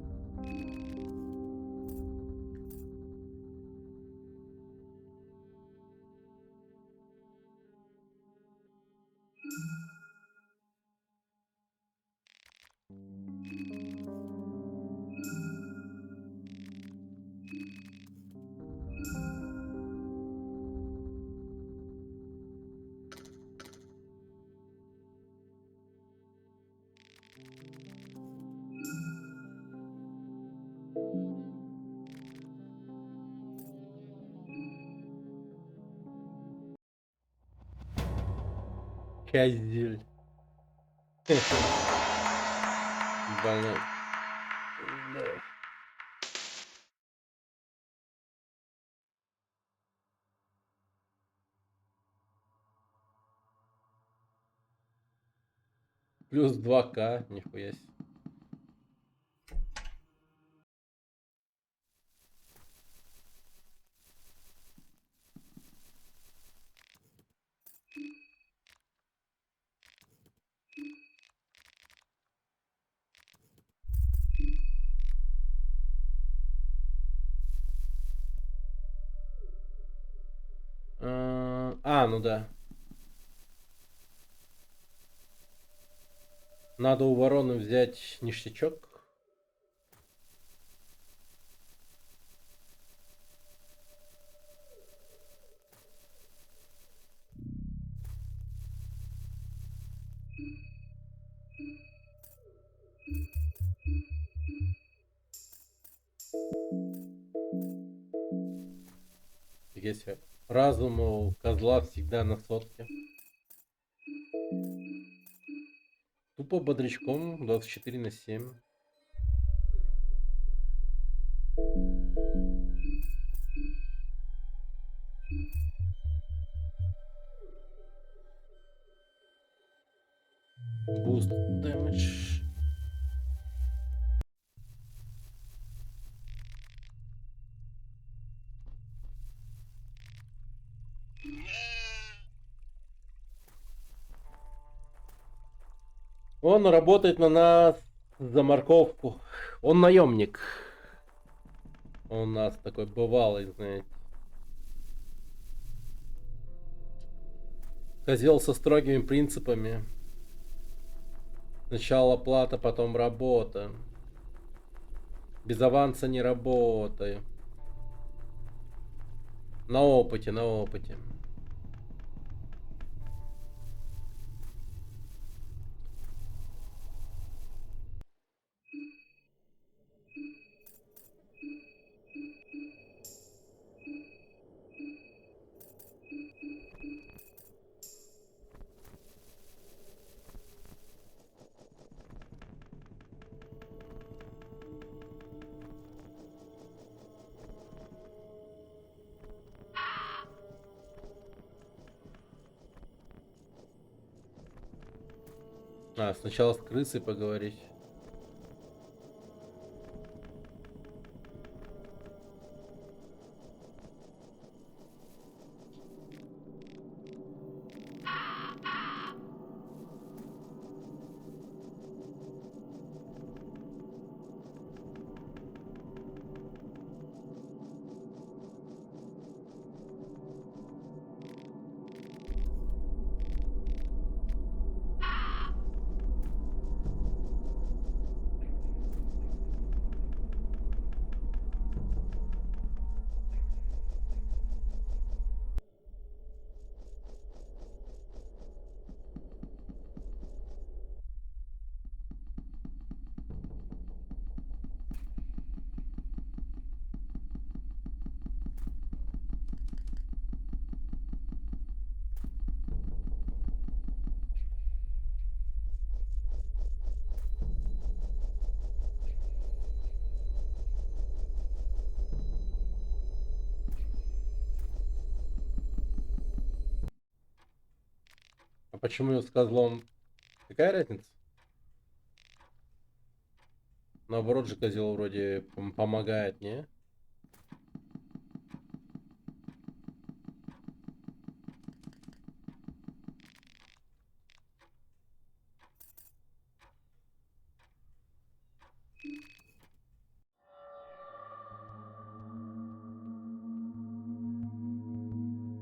Козель. Больной. Да. Плюс 2К, нихуя себе. Ну да. Надо у вороны взять ништячок. Если разум у козла всегда на сотке. Тупо бодрячком 24/7. Буст дэмэдж. Он работает на нас за морковку. Он наемник. Он у нас такой бывалый, знаете. Козел со строгими принципами. Сначала плата, потом работа. Без аванса не работаю. На опыте, на опыте. Сначала с крысой поговорить. почему с козлом? Какая разница? Наоборот же козел вроде помогает, не?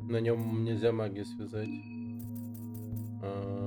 На нем нельзя магию связать. А,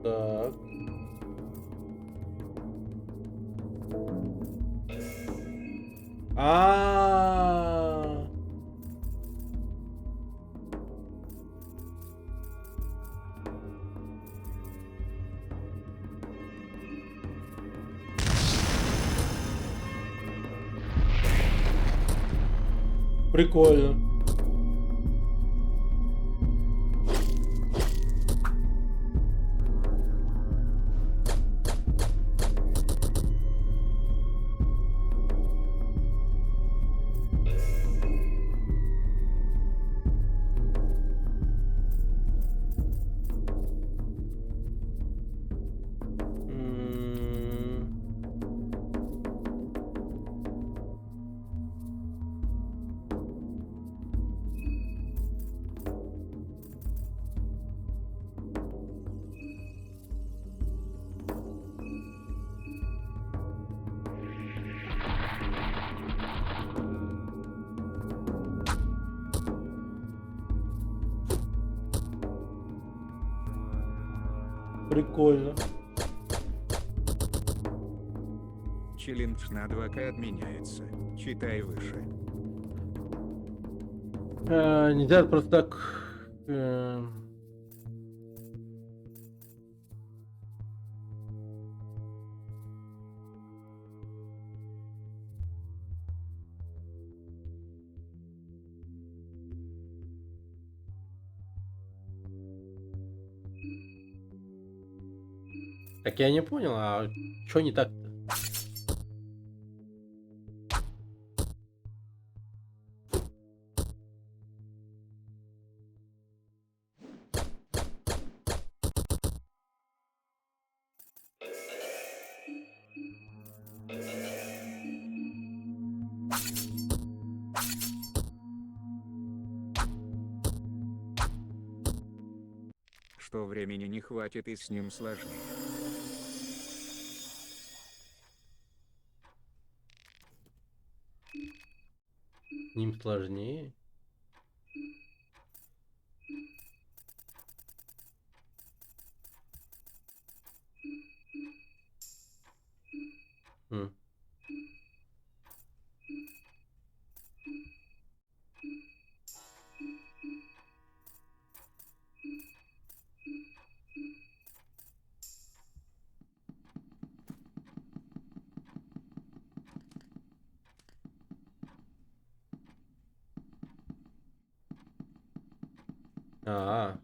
Так. А. Прикольно. М. Прикольно. Челлендж на 2К отменяется. Читай выше. Нельзя просто так. Так я не понял, а что не так-то? Что времени не хватит и с ним сложнее. С ним сложнее. М. А.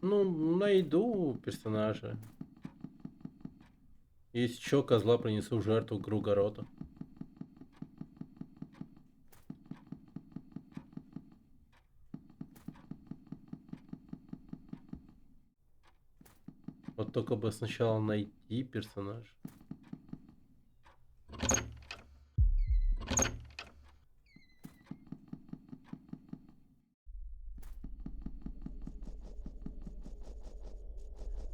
Ну, найду персонажа. Если чё, козла принесу в жертву Гругорота. Вот только бы сначала найти персонаж.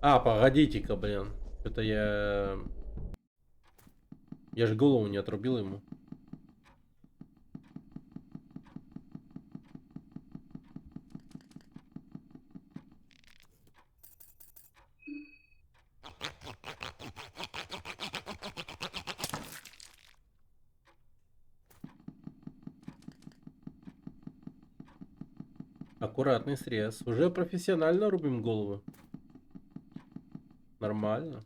А, погодите-ка, блин. Это я... Я же голову не отрубил ему. Аккуратный срез. Уже профессионально рубим головы. Нормально.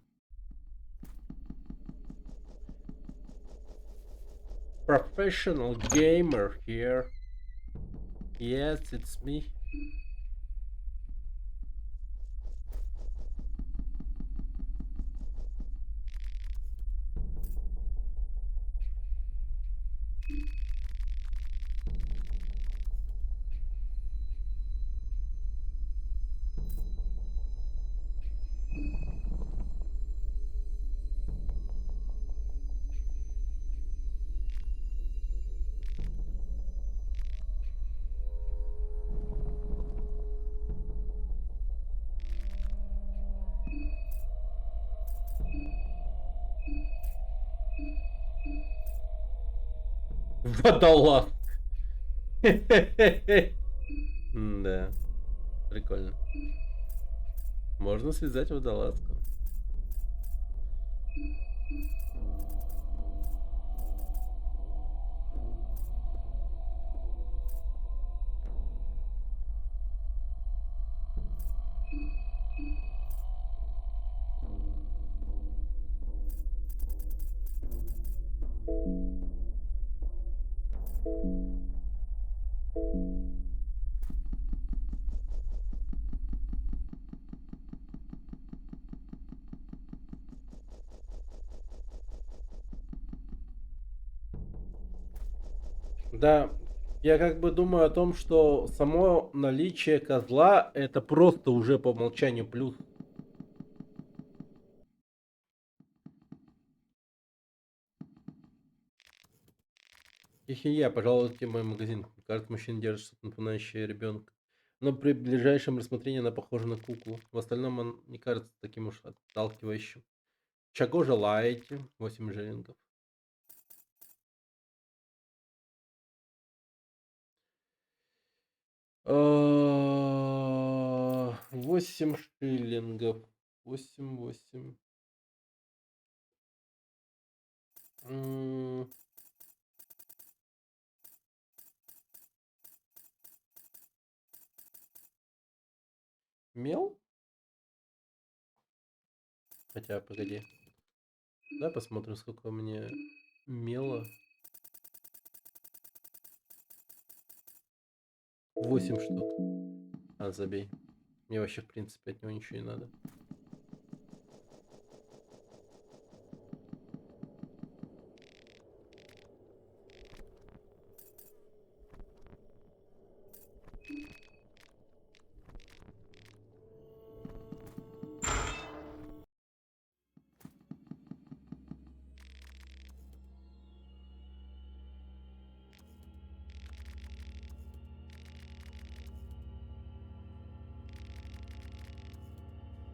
Professional gamer here. Yes, it's me. Водолаз. Да, прикольно. Можно связать водолазку. Да, я как бы думаю о том, что само наличие козла это просто уже по умолчанию плюс. Хихия, пожалуйте в мой магазин. Кажется, мужчина держит что-то напоминающее ребенка. Но при ближайшем рассмотрении она похожа на куклу. В остальном он не кажется таким уж отталкивающим. Чего желаете? 8 шиллингов. А, 8 шиллингов. 8. М, Мел? Хотя, погоди. Да, посмотрим, сколько мне мела. 8 штук. А, забей. Мне вообще, в принципе, от него ничего не надо.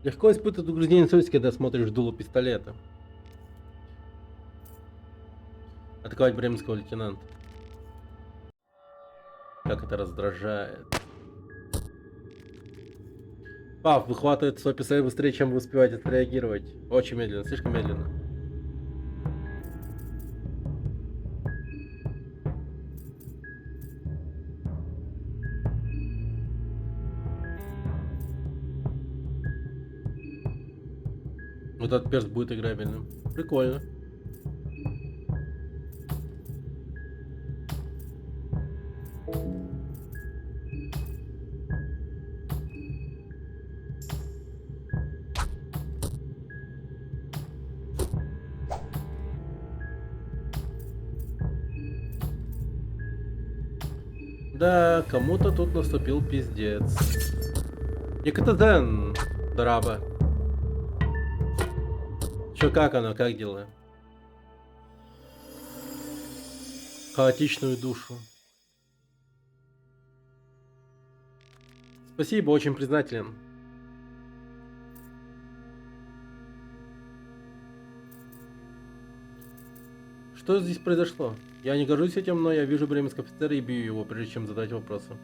Легко испытывать угрызение совести, когда смотришь в дуло пистолета. Атаковать бременского лейтенанта. Как это раздражает. Пав выхватывает свой пистолет быстрее, чем вы успеваете отреагировать. Очень медленно, слишком медленно. Вот этот перс будет играбельным. Прикольно. Да, кому-то тут наступил пиздец. Екатаден, драба. Чё, как оно, как дела? Хаотичную душу. Спасибо, очень признателен. Что здесь произошло? Я не горжусь этим, но я вижу бременского офицера и бью его, прежде чем задать вопросы.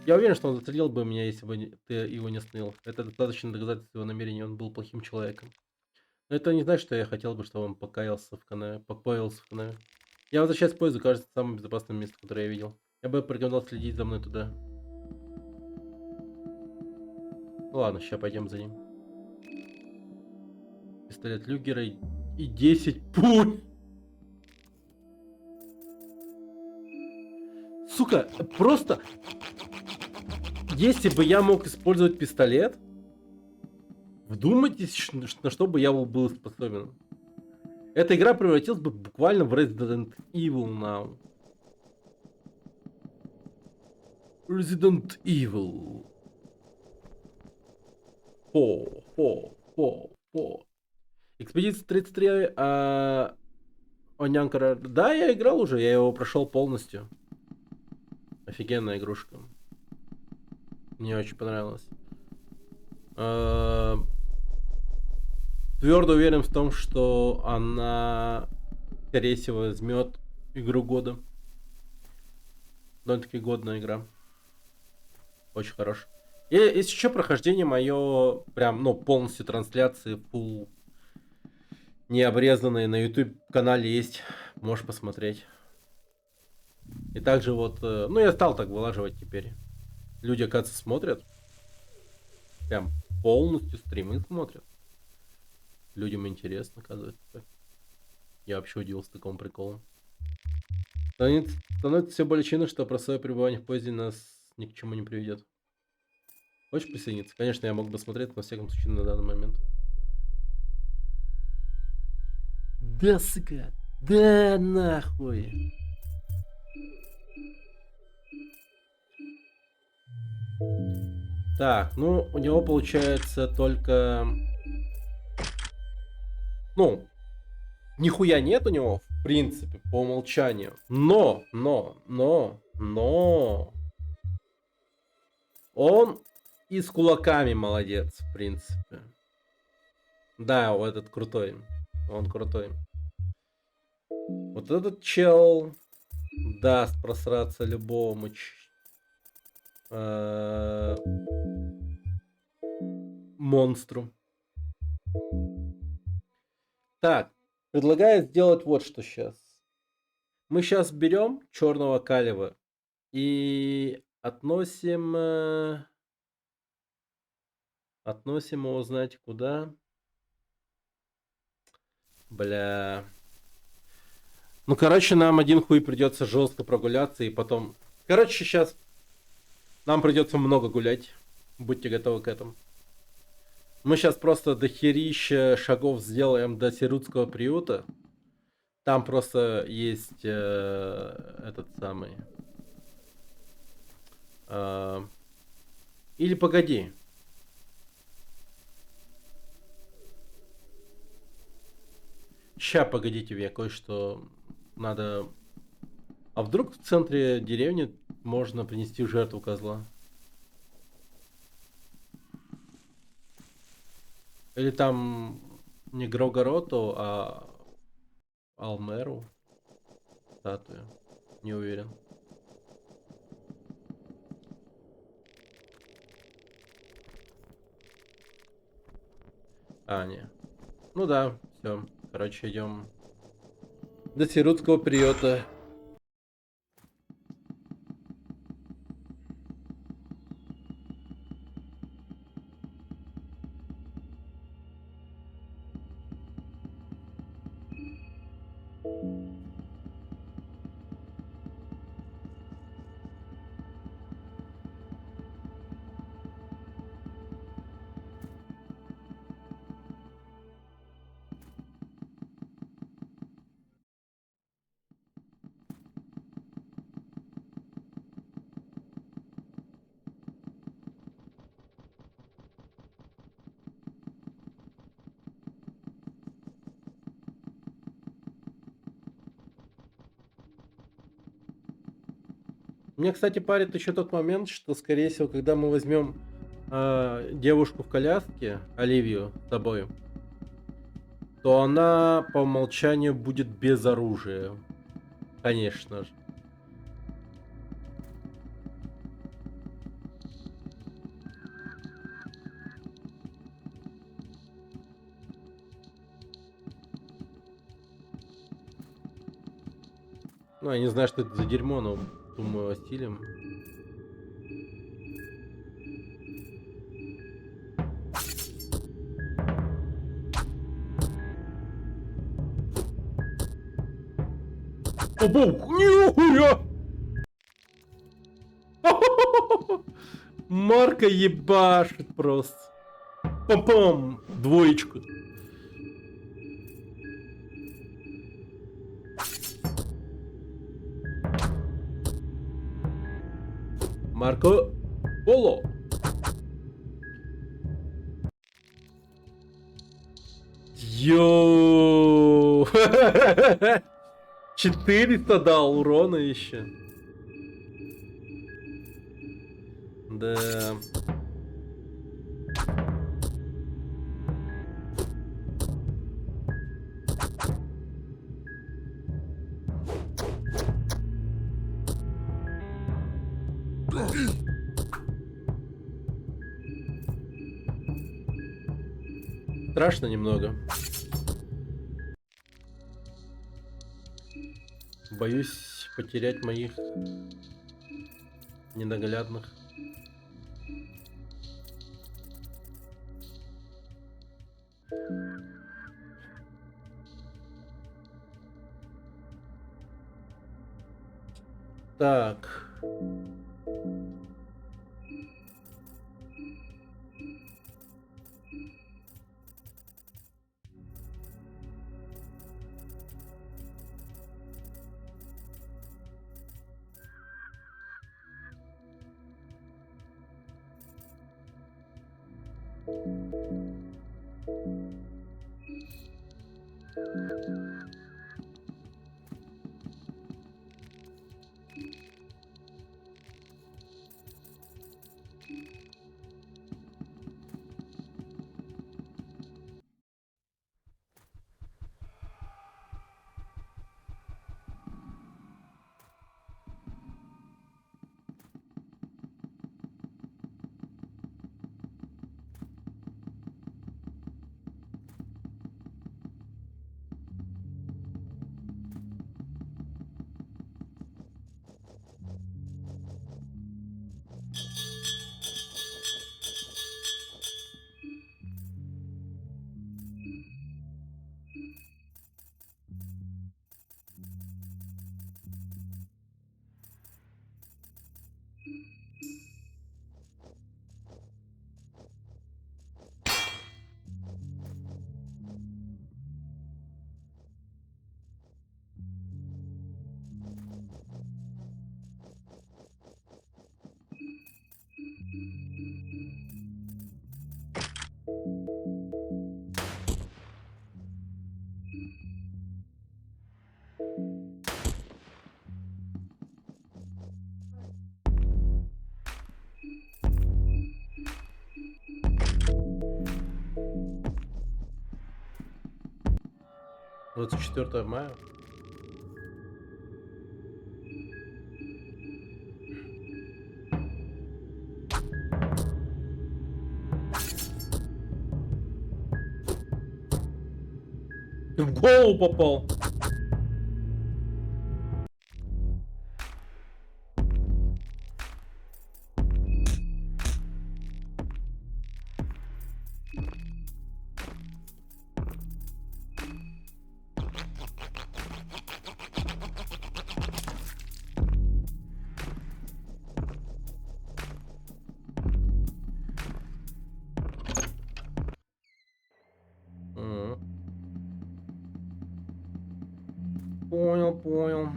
Я уверен, что он застрелил бы меня, если бы ты его не остановил. Это достаточно доказательство его намерений, он был плохим человеком. Но это не значит, что я хотел бы, чтобы он покаялся в канаве, покоился в канаве. Я возвращаюсь в поезд, кажется, самое безопасное место, которое я видел. Я бы порекомендовал следить за мной туда. Ну ладно, сейчас пойдем за ним. Пистолет Люгера и 10 пуль. Сука, просто... Если бы я мог использовать пистолет, вдумайтесь, на что бы я был способен. Эта игра превратилась бы буквально в Resident Evil now. Resident Evil. По. Экспедиция 33, Онянкара. Да, я играл уже, я его прошел полностью. Офигенная игрушка. Мне очень понравилось. Твердо уверен в том, что она, скорее всего, возьмет игру года. Довольно-таки годная игра. Очень хорош. И есть еще прохождение мое, прям, ну, полностью трансляции, full, не обрезанные на YouTube канале есть. Можешь посмотреть. И также вот, ну, я стал так вылаживать теперь. Люди, оказывается, смотрят. Прям полностью стримы смотрят. Людям интересно, оказывается. Я вообще удивился такому приколу. Становится все более очевидно, что простое пребывание в поезде нас ни к чему не приведет. Хочешь присоединиться? Конечно, я мог бы смотреть, но во всяком случае на данный момент. Да, сука! Да нахуй! Так, ну, у него получается только... Ну, нихуя нет у него, в принципе, по умолчанию. Но... Он и с кулаками молодец, в принципе. Да, этот крутой. Он крутой. Вот этот чел даст просраться любому монстру. Так, предлагаю сделать вот что сейчас. Мы сейчас берем черного калева и относим его, знаете, куда? Бля. Ну, короче, нам один хуй придется жестко прогуляться и потом... Короче, сейчас нам придется много гулять. Будьте готовы к этому. Мы сейчас просто дохерища шагов сделаем до Сирутского приюта. Там просто есть этот самый... Или погоди. Ща, погодите, мне кое-что надо... А вдруг в центре деревни можно принести в жертву козла? Или там не Грогороту, а Алмеру статуя? Не уверен. А, не. Ну да, все. Короче, идем до Сирутского приюта. Мне, кстати, парит еще тот момент, что, скорее всего, когда мы возьмем девушку в коляске, Оливию, с собой, то она по умолчанию будет без оружия. Конечно же. Ну, я не знаю, что это за дерьмо, но думаю, осилим. О, бог, нихуя! Марка ебашит просто. Пам-пам! Двоечку. Марко Поло. Йоу! 400 дал урона еще. Да. Страшно немного. Боюсь потерять моих ненаглядных. Так. Двадцать 4 мая. Ты в голову попал. Мгм. Понял, понял.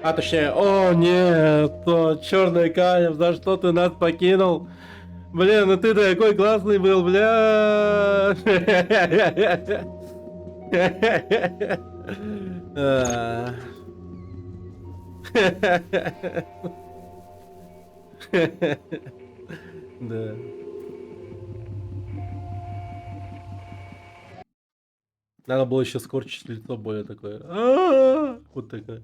А точнее, о нет, черный камень, за что ты нас покинул? Блин, ну ты такой классный был, бля. А. Да. Надо было еще скорчить лицо более такое. Вот такое.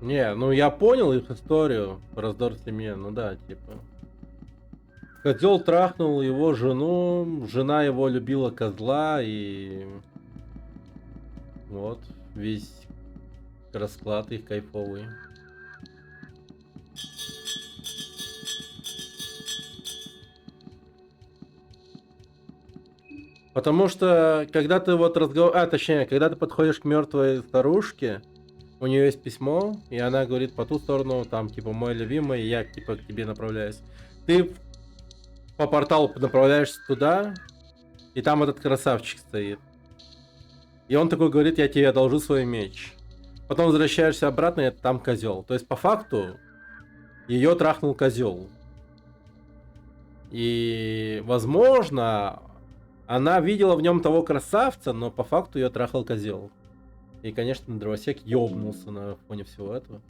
Не, ну я понял их историю, раздор в семье, ну да, типа. Козел трахнул его жену, жена его любила козла, и вот весь расклад их кайфовый. Потому что, когда ты вот точнее, когда ты подходишь к мертвой старушке, у нее есть письмо, и она говорит по ту сторону, там, типа, мой любимый, я, типа, к тебе направляюсь. Ты по порталу направляешься туда, и там этот красавчик стоит. И он такой говорит, я тебе одолжу свой меч. Потом возвращаешься обратно, и там козел. То есть, по факту, ее трахнул козел. И, возможно, она видела в нем того красавца, но по факту ее трахал козел. И, конечно, дровосек ёбнулся на фоне всего этого.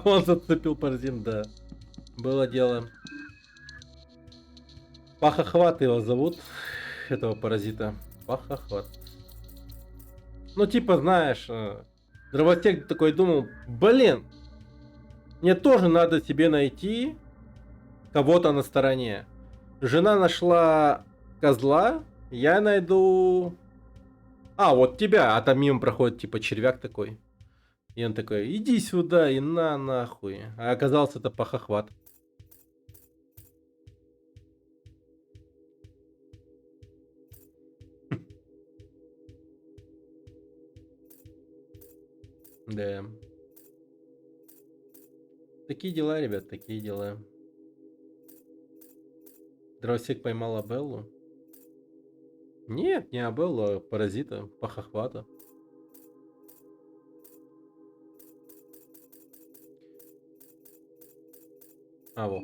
Он зацепил паразин, да. Было дело. Пахохват его зовут, этого паразита. Пахохват. Ну, типа, знаешь, дровосек такой думал, блин, мне тоже надо себе найти кого-то на стороне. Жена нашла козла, я найду... А, вот тебя, а там мимо проходит, типа, червяк такой. И он такой, иди сюда и на нахуй. А оказался это пахохват. Да. Такие дела, ребят, такие дела. Дровосек поймал Абеллу. Нет, не Абеллу, а паразита, пахохвата. А, во.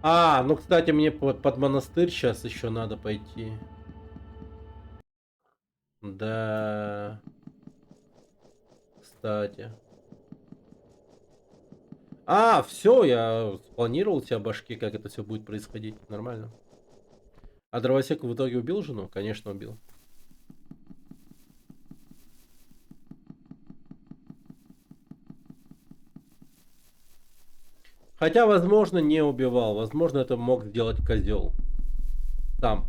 А, ну, кстати, мне под монастырь сейчас еще надо пойти. Да, кстати. А, все, я спланировал себе в башке, как это все будет происходить. Нормально. А дровосек в итоге убил жену? Конечно, убил. Хотя, возможно, не убивал. Возможно, это мог сделать козел. Сам.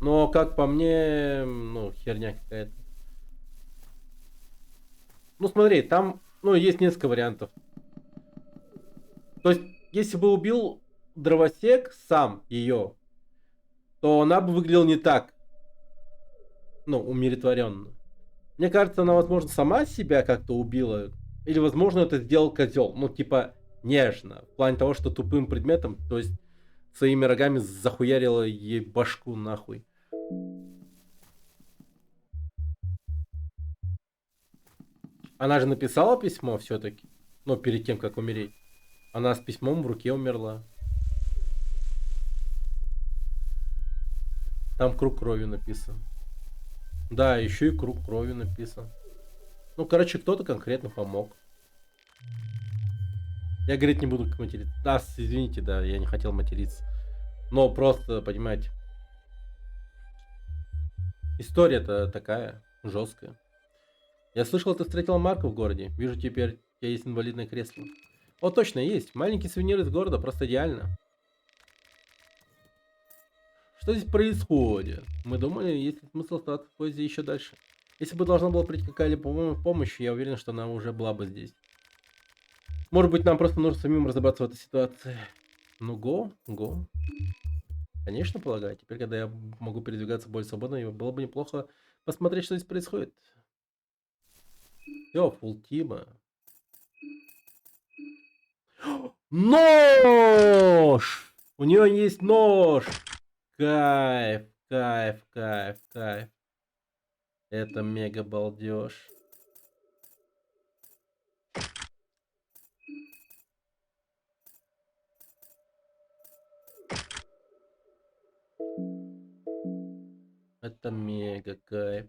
Но, как по мне, ну, херня какая-то. Ну, смотри, там, ну, есть несколько вариантов. То есть, если бы убил дровосек сам ее, то она бы выглядела не так, ну, умиротворенно. Мне кажется, она, возможно, сама себя как-то убила. Или, возможно, это сделал козел. Ну, типа, нежно. В плане того, что тупым предметом, то есть, своими рогами захуярила ей башку нахуй. Она же написала письмо все-таки. Ну, перед тем, как умереть. Она с письмом в руке умерла. Там круг крови написан. Да, еще и круг крови написан. Ну, короче, кто-то конкретно помог. Я говорить не буду, как материться. Да, извините, да, я не хотел материться. Но просто, понимаете, история-то такая, жесткая. Я слышал, ты встретил Марка в городе. Вижу, теперь у тебя есть инвалидное кресло. О, точно, есть. Маленький сувенир из города, просто идеально. Что здесь происходит? Мы думали, есть ли смысл остаться в поезде еще дальше. Если бы должна была прийти какая-либо помощь, я уверен, что она уже была бы здесь. Может быть, нам просто нужно самим разобраться в этой ситуации. Ну, го. Конечно, полагаю. Теперь, когда я могу передвигаться более свободно, было бы неплохо посмотреть, что здесь происходит. Все, фултима. Нож! У нее есть нож! Кайф. Это мега балдеж. Это мега кайф.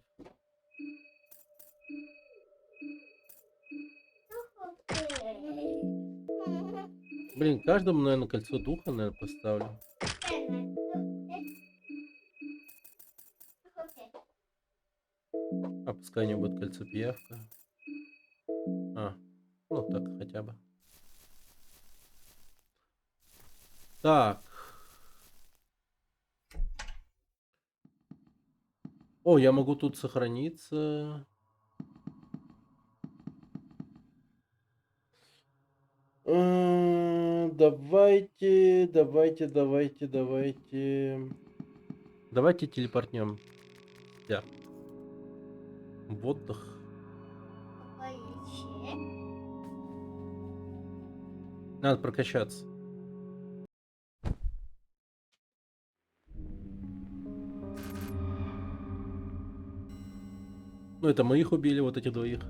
Блин, каждому, наверное, кольцо духа, наверное, поставлю. А пускай не будет кольцо пиявка. А, ну так хотя бы. Так. О, я могу тут сохраниться. Давайте телепортнем. Да. В отдых. Надо прокачаться. Ну, это мы их убили, вот этих двоих.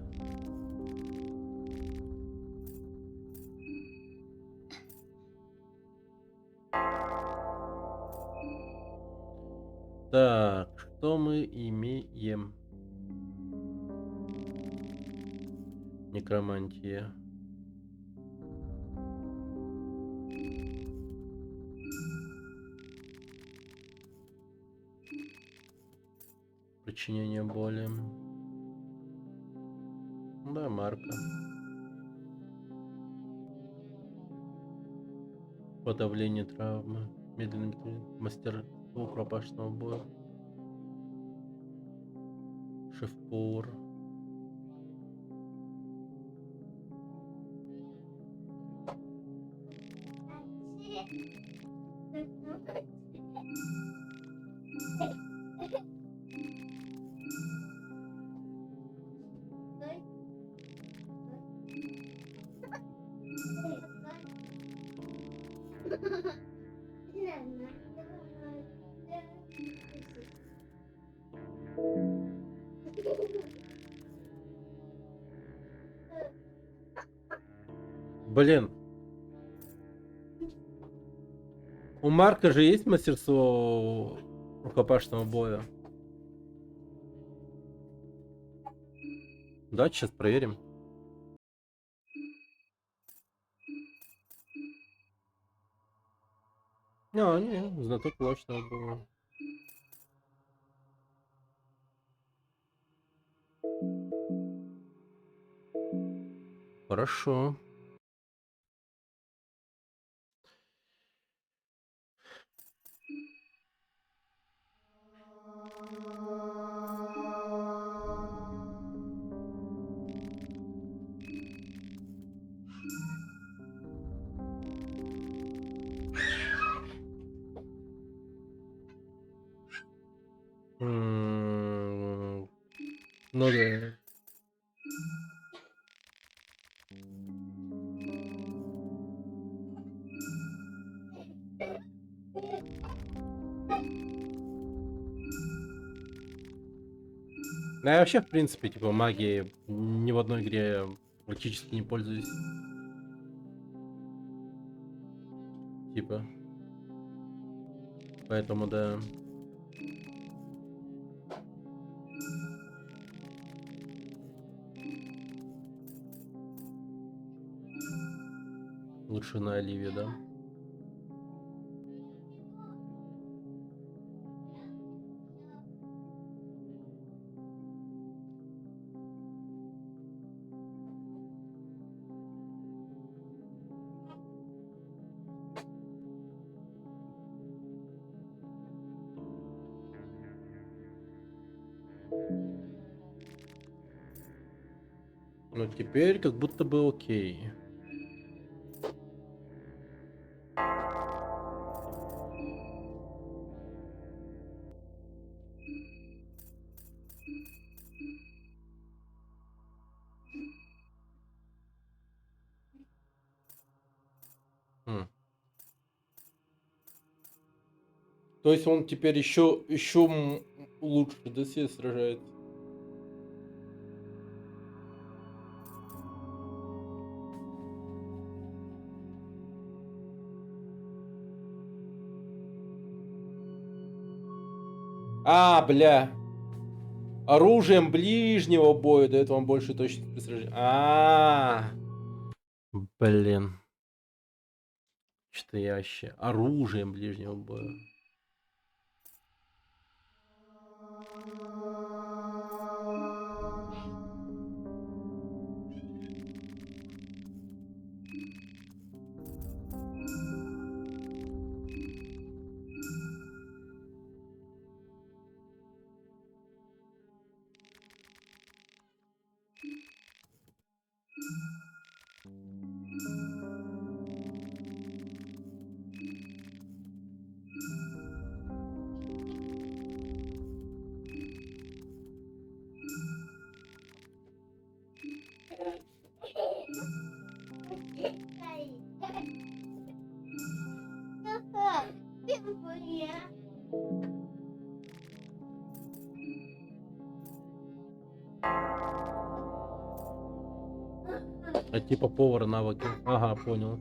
Так, что мы имеем? Некромантия. Причинение боли. Да, марка. Подавление травмы. Медленный мастер рукопашного боя. Шеф-повар. Блин. У Марка же есть мастерство рукопашного боя. Да, сейчас проверим. А, не, знаток кулачного боя. Хорошо. М, Ну да. Ну, я вообще, в принципе, типа, магией ни в одной игре практически не пользуюсь. Типа, поэтому да. Лучше на Оливе, да. Ну, теперь как будто бы окей. М. То есть он теперь еще лучше, да, себе сражается? А, бля. Оружием ближнего боя дает вам больше точности при сражении. Блин. Что я вообще оружием ближнего боя. А типа повара навыки. Ага, понял.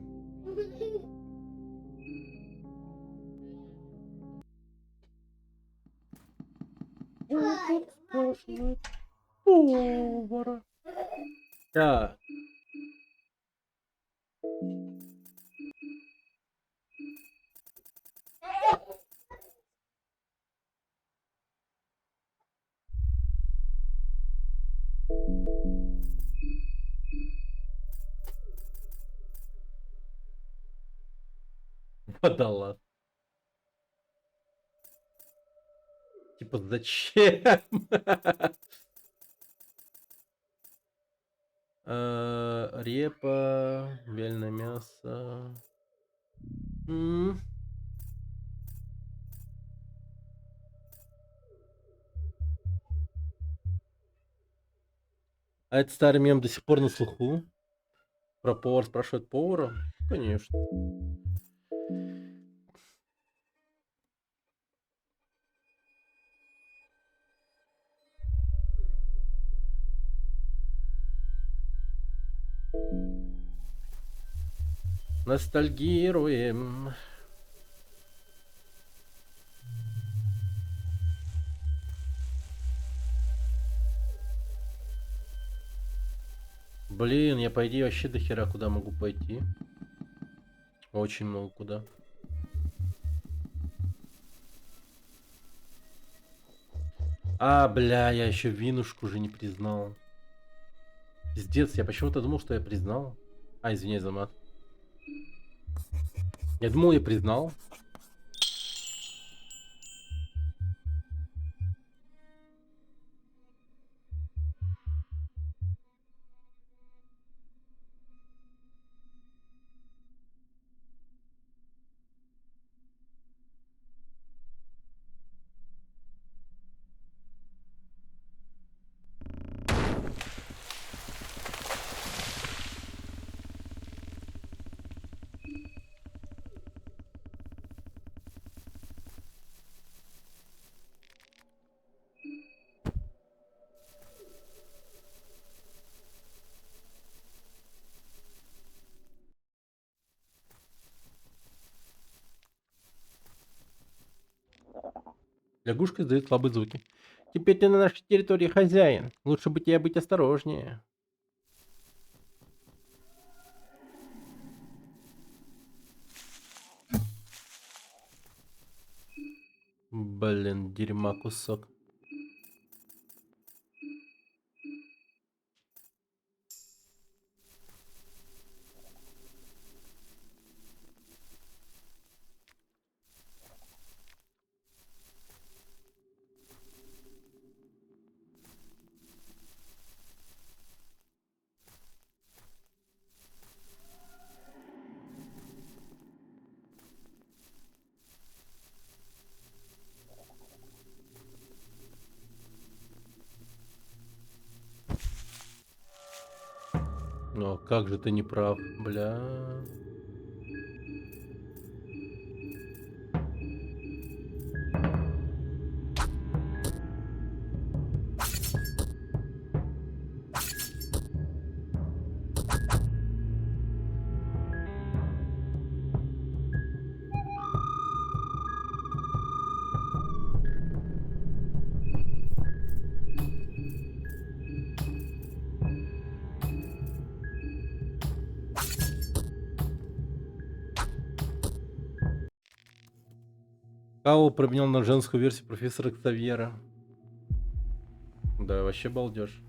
Спрашивает повара. Да. Подала. Типа зачем? Репа, вяленое мясо. М. А этот старый мем до сих пор на слуху. Про повар спрашивает повара? Конечно. Ностальгируем. Блин, я по идее вообще до хера куда могу пойти. Очень много куда. А, бля, я еще винушку уже не признал. Пиздец, я почему-то думал, что я признал. А, извиняюсь за мат. Я думал, я признал. Лягушка издает слабые звуки. Теперь ты на нашей территории хозяин. Лучше бы тебе быть осторожнее. Блин, дерьма кусок. Но как же ты не прав, бля. Као променял на женскую версию профессора Ксавьера. Да, вообще балдеж.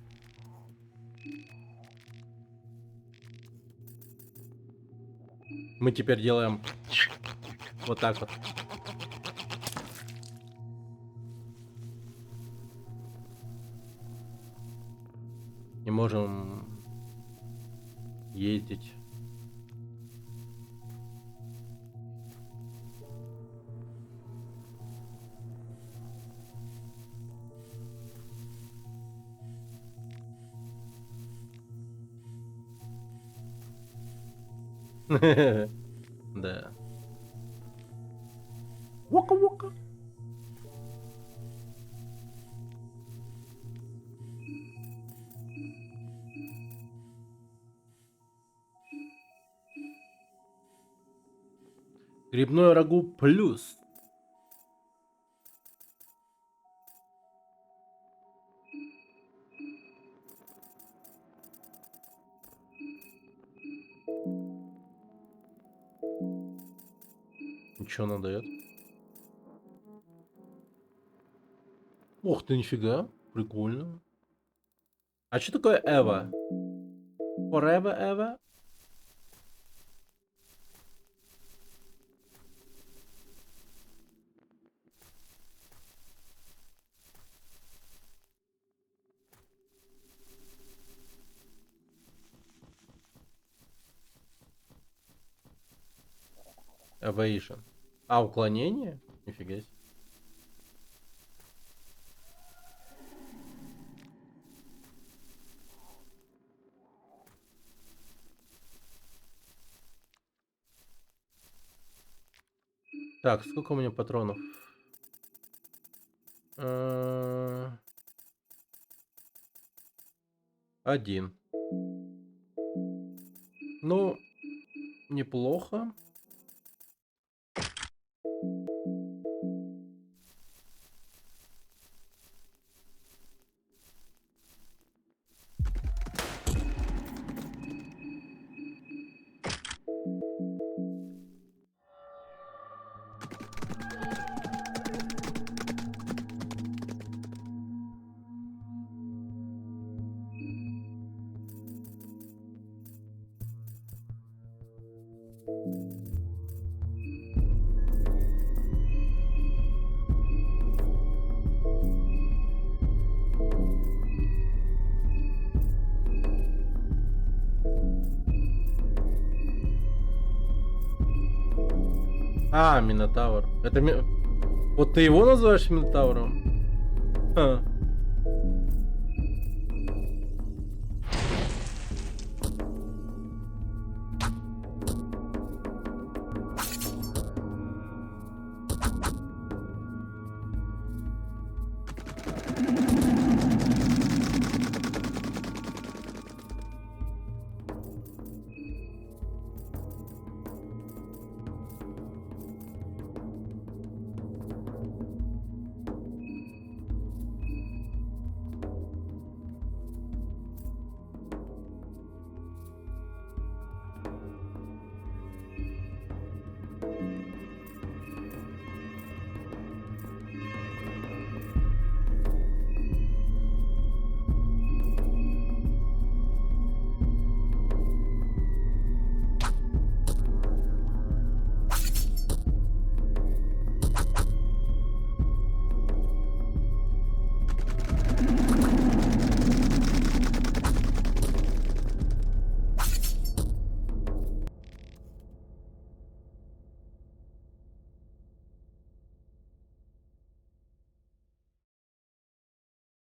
Мы теперь делаем вот так вот. И можем ездить. Да. Вока-вока. Грибное рагу плюс. Ничего она дает. Ох ты, нифига. Прикольно. А что такое Эва? Forever Эва? Evasion. А, уклонение? Нифига себе. Так, сколько у меня патронов? Один. Ну, неплохо. А, Минотавр. Это Вот ты его называешь Минотавром? Ха.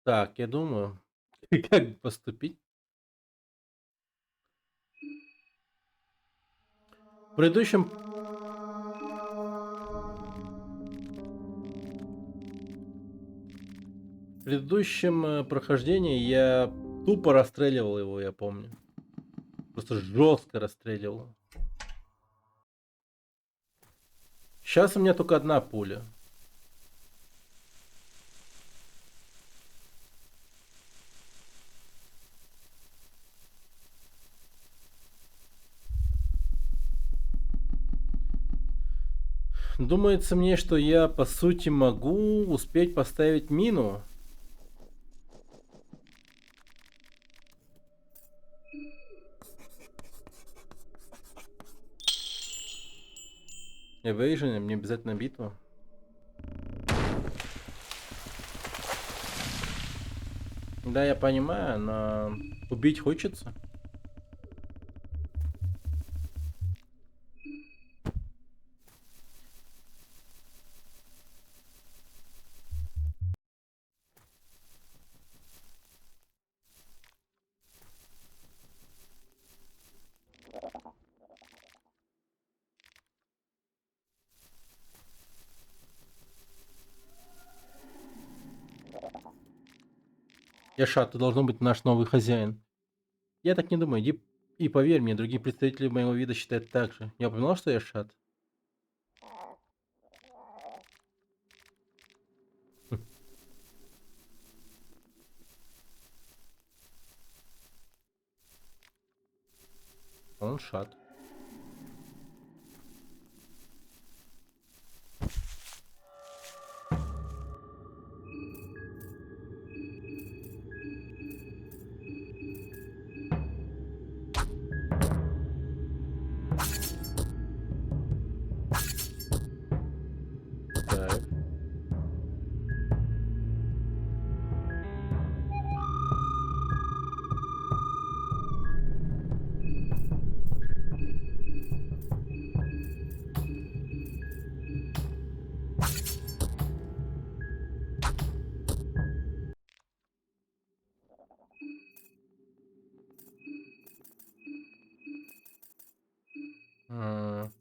Так, я думаю, как поступить. В предыдущем прохождении я тупо расстреливал его, я помню. Просто жестко расстреливал. Сейчас у меня только одна пуля. Думается мне, что я по сути могу успеть поставить мину. Evasion, мне обязательно битва. Да, я понимаю, но убить хочется. Яша, ты должен быть наш новый хозяин. Я так не думаю. Иди и поверь мне, другие представители моего вида считают так же. Я упоминал, что я шат? Он шат. Так. М,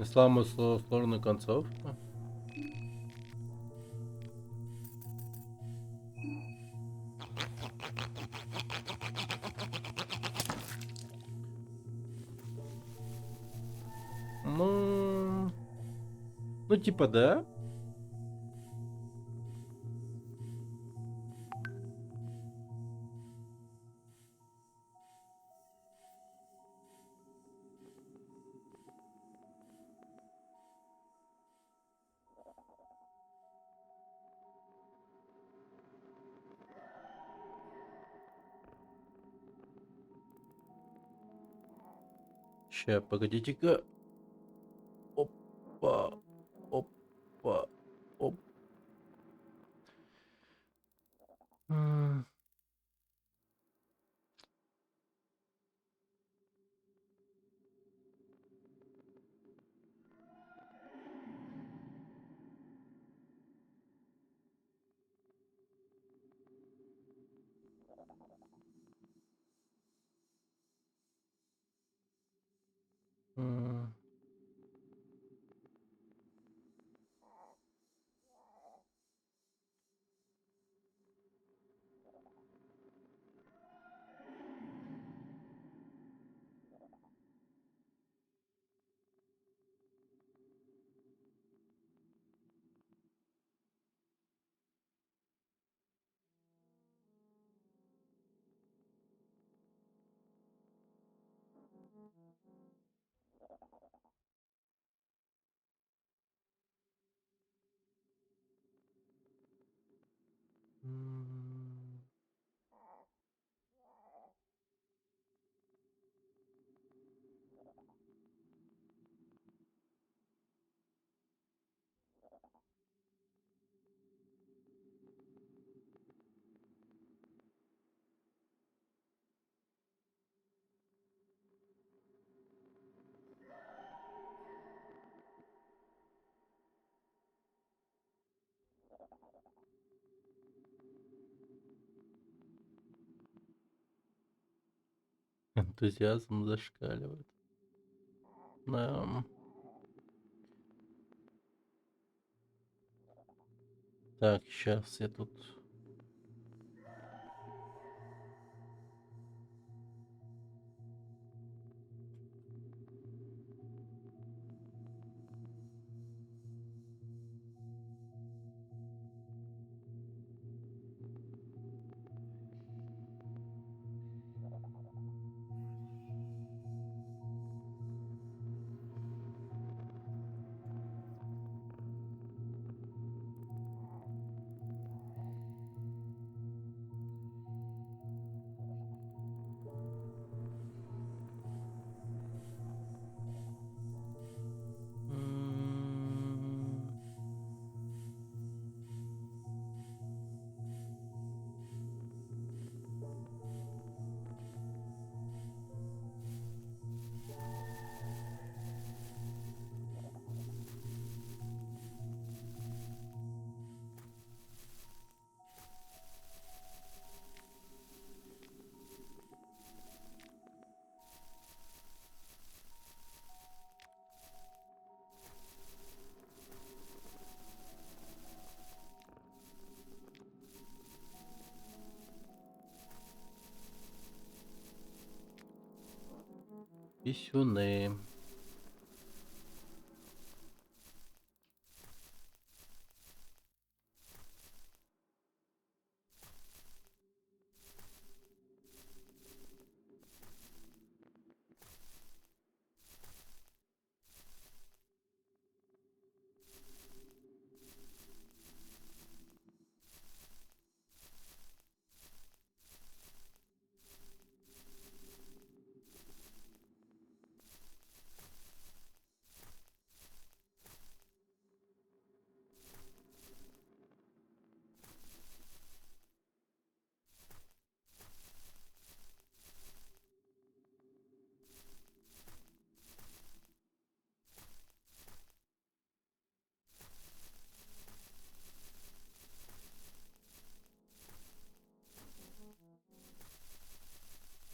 Самую сложную концовку. Ну, ну типа да. Ща, погодите-ка. Опа. Опа. Оп. М. М. М. Энтузиазм зашкаливает. Да. Так, сейчас я тут. М. Писюны.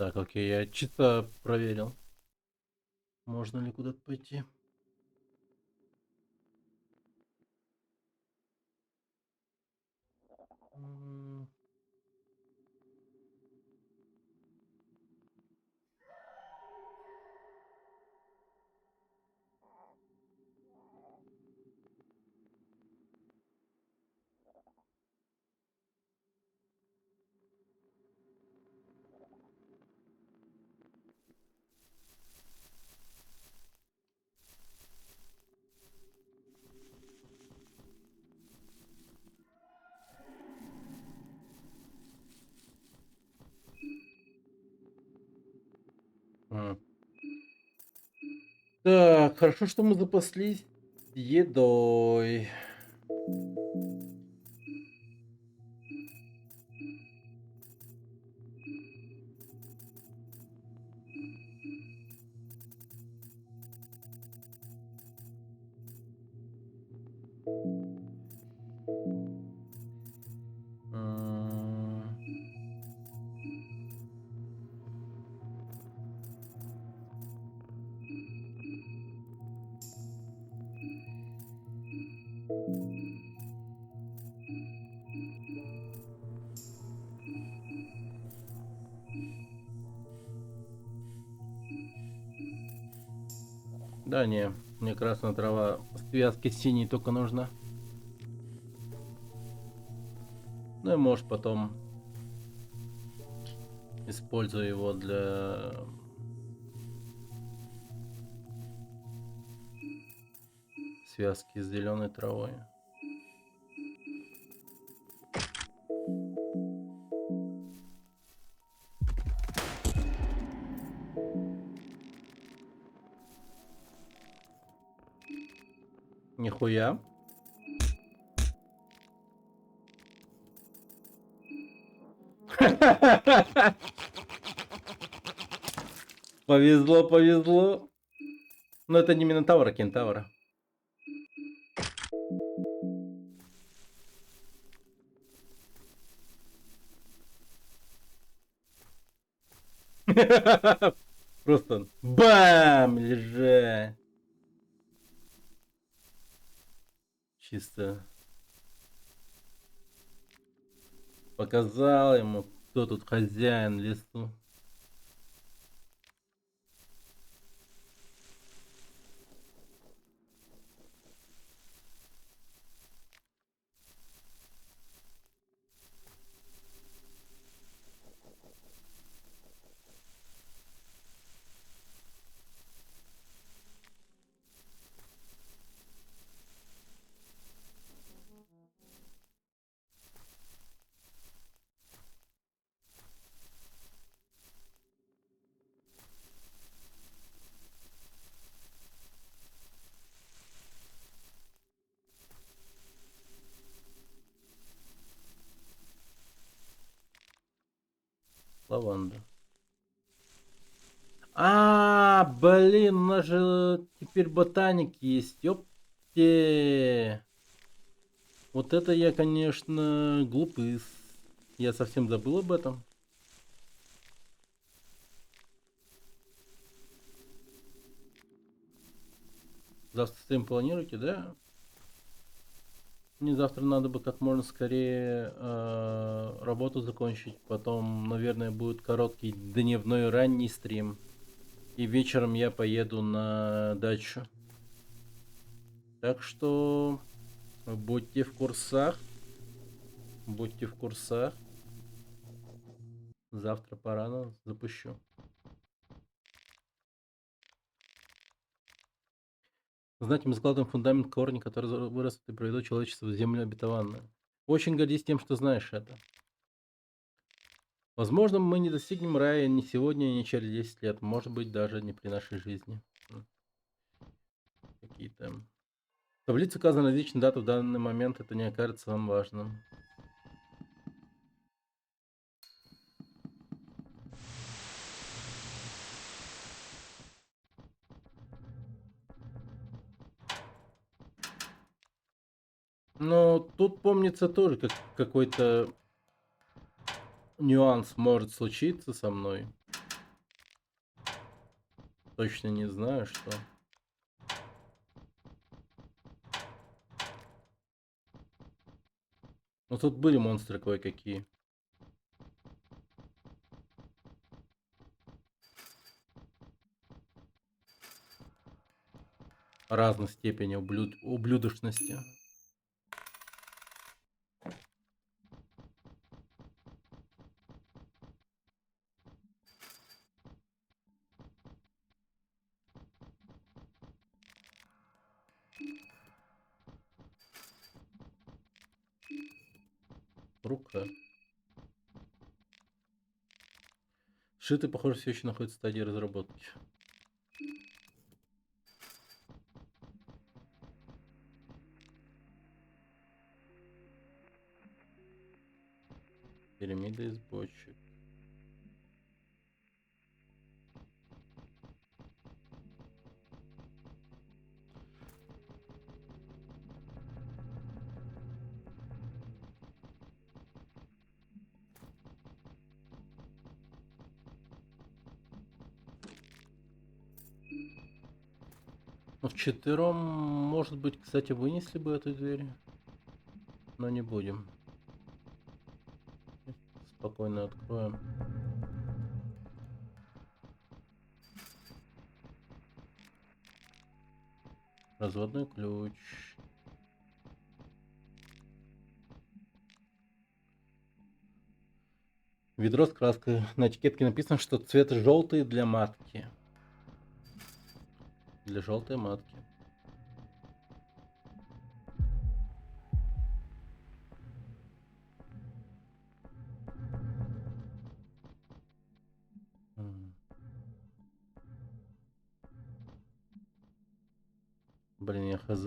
Так, окей, я чисто проверил. Можно ли куда-то пойти? М. Хорошо, что мы запаслись едой. М. Да не, мне красная трава в связке с синей только нужна. Ну и может потом использую его для связки с зеленой травой. Нихуя. Повезло, повезло. Но это не Минотавр, а Кентавра. Просто бам! Лежать. Чисто показал ему, кто тут хозяин в лесу. Лаванда. Блин, у нас же теперь ботаник есть. Ёпте. Вот это я, конечно, глупый. Я совсем забыл об этом. Завтра с этим планируете, да? Мне завтра надо бы как можно скорее работу закончить. Потом, наверное, будет короткий дневной ранний стрим. И вечером я поеду на дачу. Так что будьте в курсах. Будьте в курсах. Завтра порано запущу. Знаете, мы закладываем фундамент корни, который вырастет и приведут человечество в землю обетованную. Очень гордись тем, что знаешь это. Возможно, мы не достигнем рая ни сегодня, ни через 10 лет. Может быть, даже не при нашей жизни. Какие-то... В таблице указаны различные даты в данный момент. Это не окажется вам важным. Но тут, помнится, тоже какой-то нюанс может случиться со мной. Точно не знаю, что. Но тут были монстры кое-какие. Разной степени ублюдочности. Рука. Шиты, похоже, все еще находится в стадии разработки. Пирамида из бочек. Ну, вчетвером, может быть, кстати, вынесли бы эту дверь. Но не будем. Спокойно откроем. Разводной ключ. Ведро с краской. На этикетке написано, что цвет желтый для матки. Для желтой матки. М. Блин, я хз.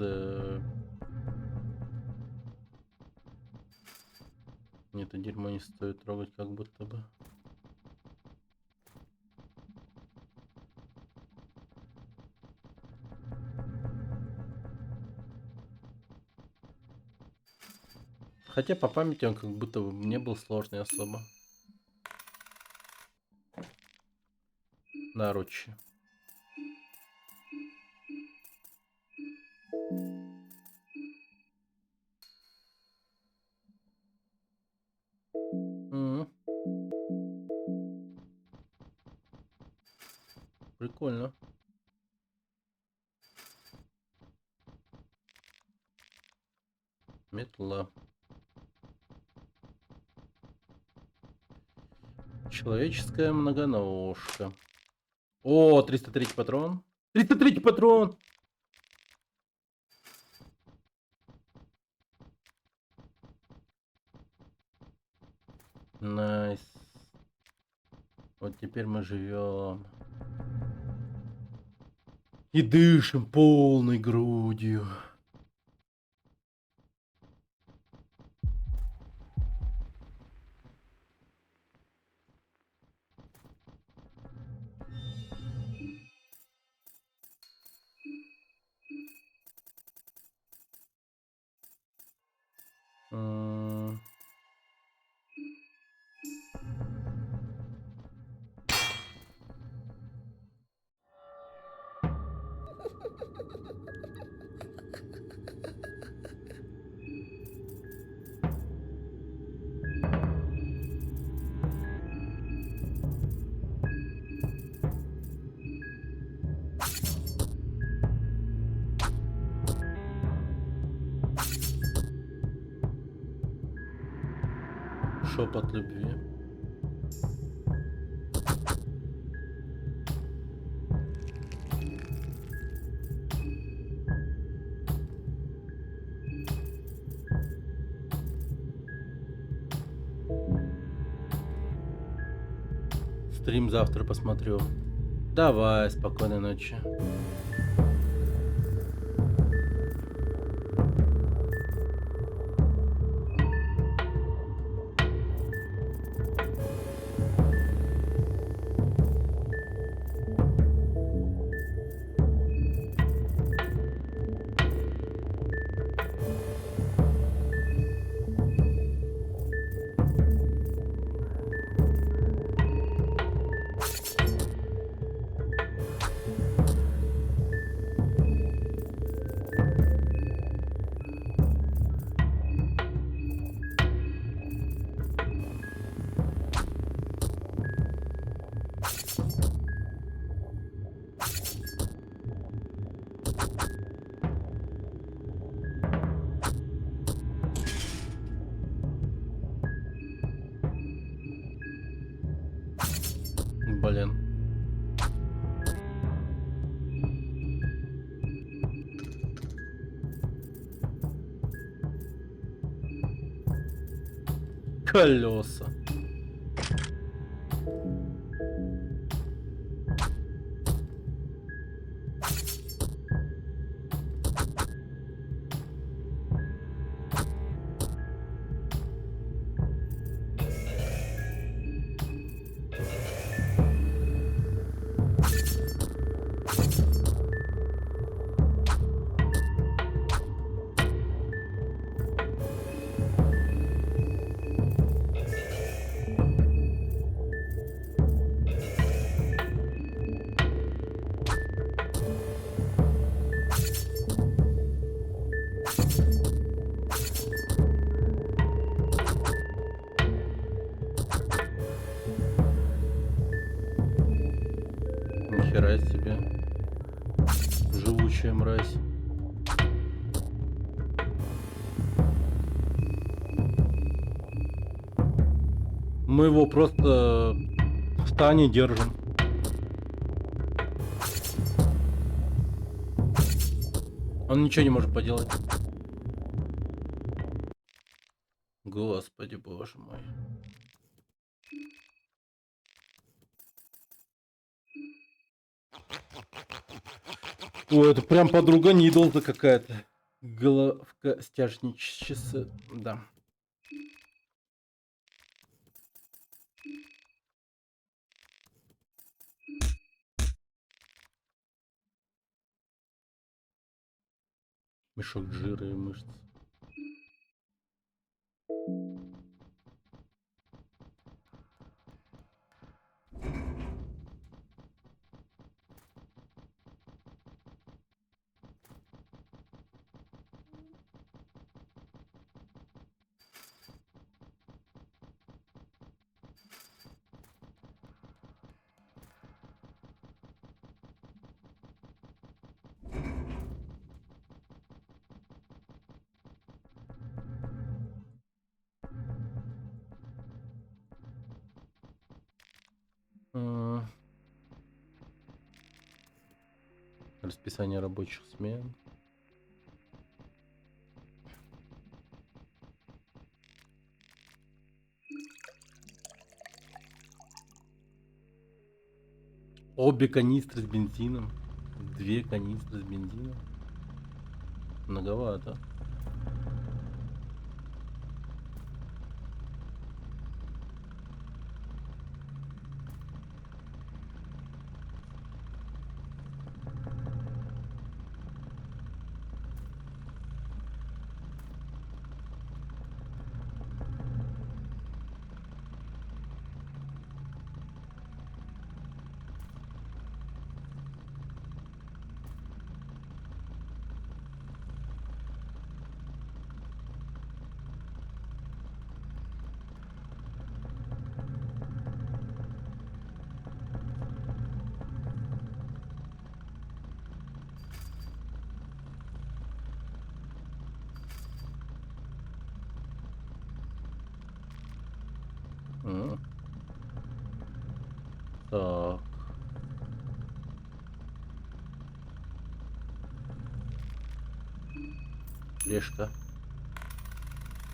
Нет, это дерьмо не стоит трогать, как будто бы. Хотя по памяти он как будто бы не был сложный особо. Наручи. М. Прикольно. Метла. Человеческая многоножка. О, 303 патрон. 303 патрон! Найс. Вот теперь мы живем. И дышим полной грудью. М. Шепот любви. Стрим завтра посмотрю. Давай, спокойной ночи. Блин. Колеса. вонючая мразь. Мы его просто в стане держим. Он ничего не может поделать. Господи, боже мой. Ой, это прям подруга Нидл-то какая-то. Головка стяжничества. Да. Мешок жира и мышц. А, Расписание рабочих смен. Обе канистры с бензином. 2 канистры с бензином. Многовато. М. Так. Лешка.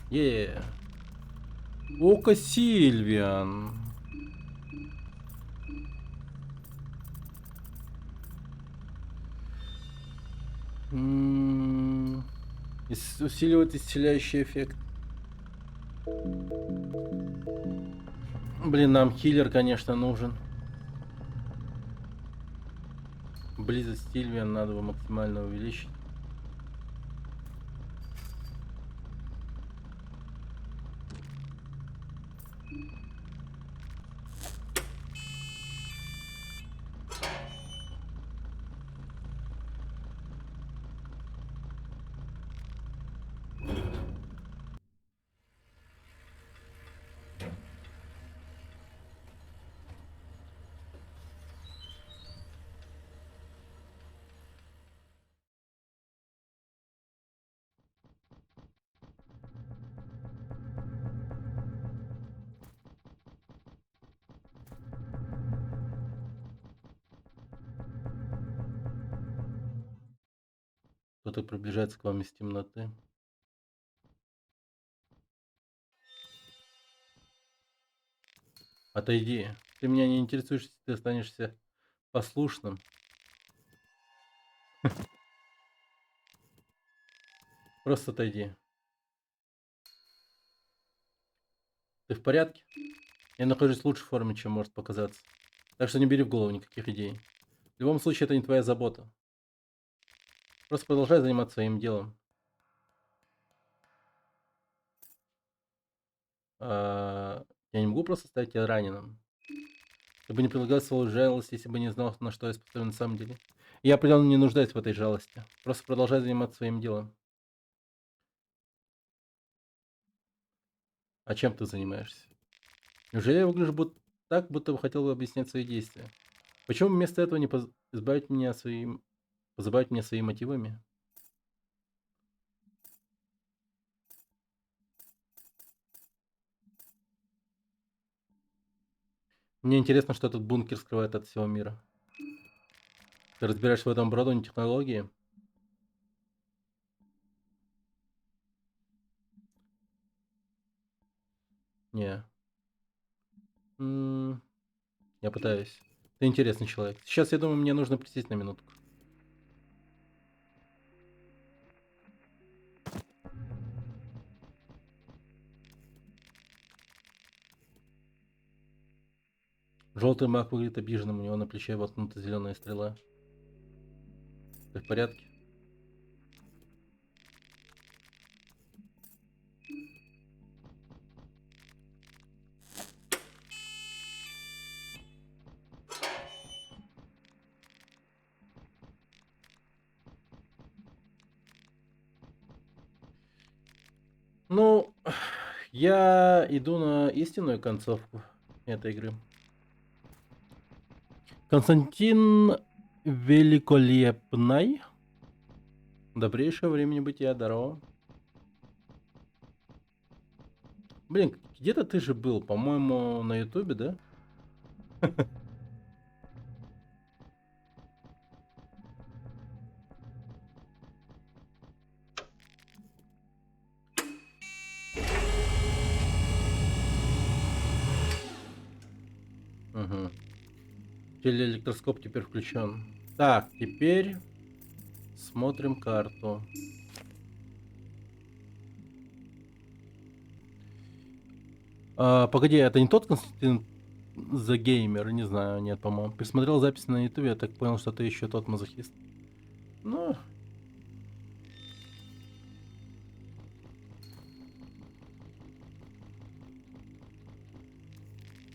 Е. Око Сильвиан. Усиливает исцеляющий эффект. Блин, нам хиллер, конечно, нужен. Близость Сильвиан надо бы максимально увеличить. Кто-то приближается к вам из темноты. Отойди. Ты меня не интересуешь, если ты останешься послушным. Просто отойди. Ты в порядке? Я нахожусь в лучшей форме, чем может показаться. Так что не бери в голову никаких идей. В любом случае, это не твоя забота. Просто продолжай заниматься своим делом. Я не могу просто оставить тебя раненым. Я бы не предлагал свою жалость, если бы не знал, на что я способен на самом деле. И я определенно не нуждаюсь в этой жалости. Просто продолжай заниматься своим делом. А чем ты занимаешься? Неужели я выгляжу так, будто бы хотел бы объяснять свои действия? Почему вместо этого не избавить меня своим Позабавить меня своими мотивами? Мне интересно, что этот бункер скрывает от всего мира. Ты разбираешься в этом оборудовании, технологии? Не. М, Я пытаюсь. Ты интересный человек. Сейчас, я думаю, мне нужно присесть на минутку. Желтый маг выглядит обиженным, у него на плече воткнута зеленая стрела. Ты в порядке? Ну, я иду на истинную концовку этой игры. Константин Великолепный. Добрейшего времени бытия, здорово. Блин, где-то ты же был, по-моему, на Ютубе, да? Угу. Телеэлектроскоп теперь включен. Так, теперь смотрим карту. Погоди, это не тот Константин The Gamer? Не знаю, нет, по-моему. Пересмотрел запись на Ютубе, я так понял, что ты еще тот мазохист. Ну,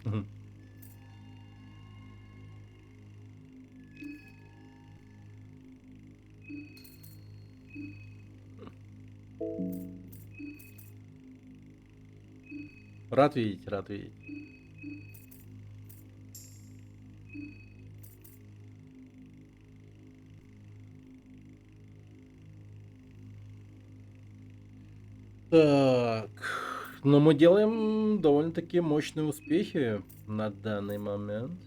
мгм. Рад видеть, рад видеть. Так, но мы делаем довольно-таки мощные успехи на данный момент.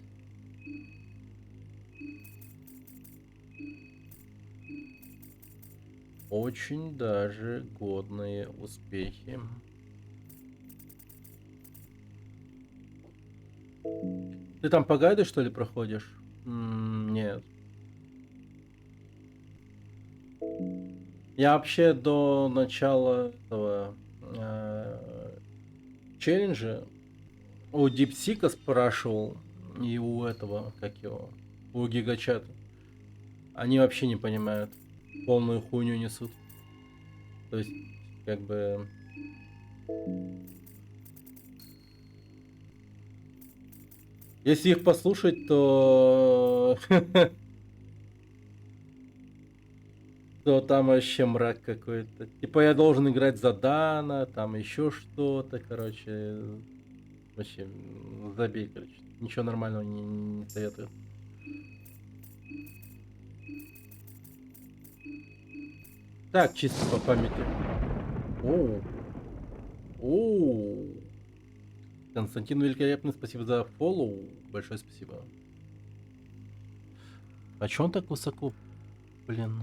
Очень даже годные успехи. Ты там по гайду, что ли, проходишь? Нет. Я вообще до начала этого челленджа у Дипсика спрашивал и у этого, как его, у Гигачата. Они вообще не понимают. Полную хуйню несут. То есть, как бы... Если их послушать, то... то там вообще мрак какой-то. Типа я должен играть за Дана, там еще что-то, короче. Вообще, забей, короче. Ничего нормального не советую. Так, чисто по памяти. Оу. Оу. Константин Великолепный, спасибо за фоллоу. Большое спасибо. А чё он так высоко, блин?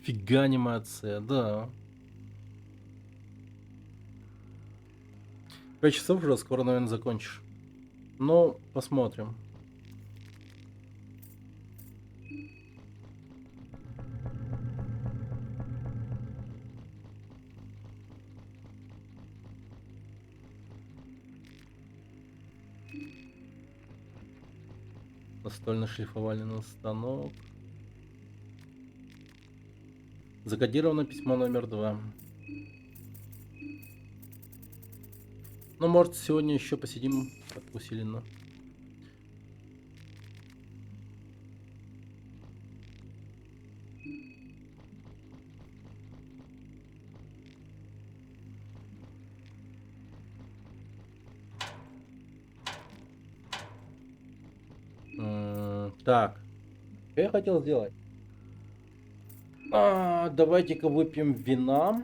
Фига анимация, да. 5 часов уже, скоро, наверное, закончишь. Ну, посмотрим. Настольно-шлифовальный станок. Закодировано письмо номер 2. Ну, может, сегодня еще посидим так усиленно. Так, что я хотел сделать? Давайте-ка выпьем вина.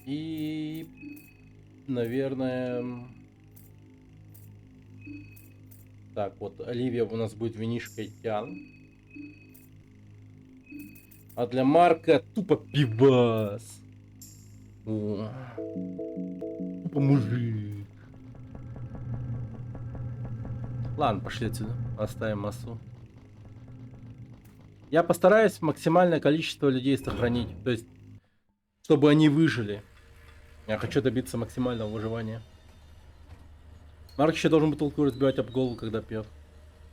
И, наверное... Так, вот Оливия у нас будет винишко и тян. А для Марка тупо пивас. О, тупо мужик. Ладно, пошли отсюда. Оставим массу. Я постараюсь максимальное количество людей сохранить. То есть, чтобы они выжили. Я хочу добиться максимального выживания. Марк еще должен бутылку разбивать об голову, когда пьет.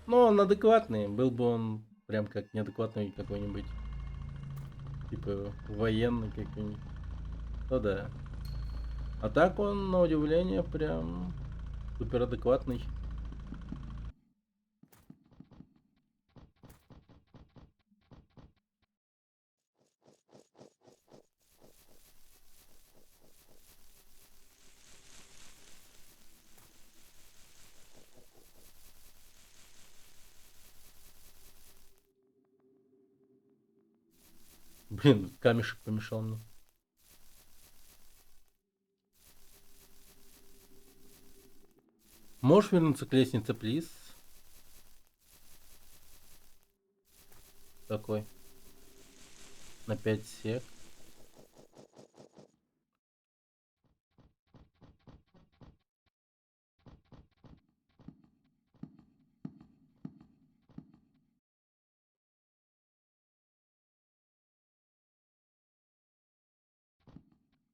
Но он адекватный. Был бы он прям как неадекватный какой-нибудь. Типа военный какой-нибудь. Ну да. А так он, на удивление, прям супер адекватный. Блин, камешек помешал мне. Можешь вернуться к лестнице, плиз? Какой? На 5 сек.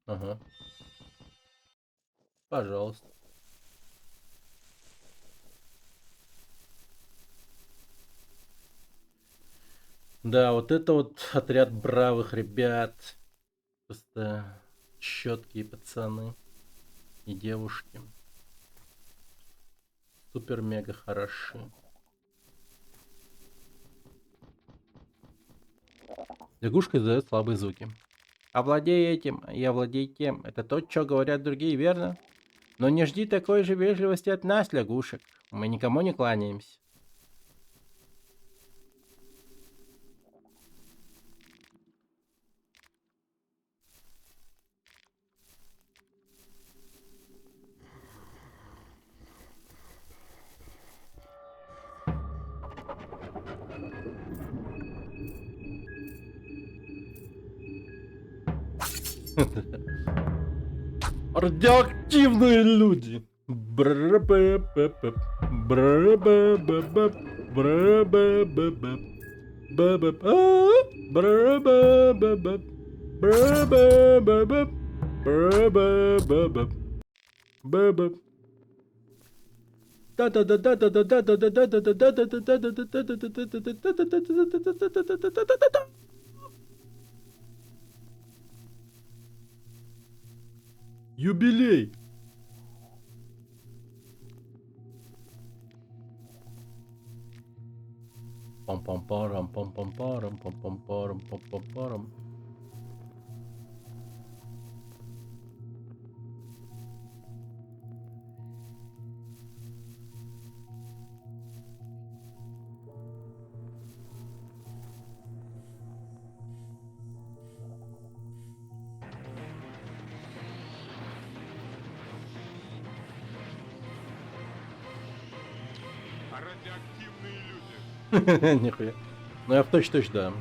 Ага. Пожалуйста. Да, вот это вот отряд бравых ребят. Просто четкие пацаны и девушки. Супер-мега хороши. Лягушка издает слабые звуки. Овладей этим и овладей тем. Это то, что говорят другие, верно? Но не жди такой же вежливости от нас, лягушек. Мы никому не кланяемся. Радиоактивные люди. Бра-ба-ба-ба. Бра-ба-ба-ба. Бра-ба-ба-ба. Ба-ба. Бра-ба-ба-ба. Бра-ба-ба-ба. Бра-ба-ба-ба. Ба-ба. Юбилей. Пам-пам-парам, пам-пам-парам, пам-пам-парам, пам-пам-парам. Радиоактивные люди. Нихуя. Ну я в точь-точь, да.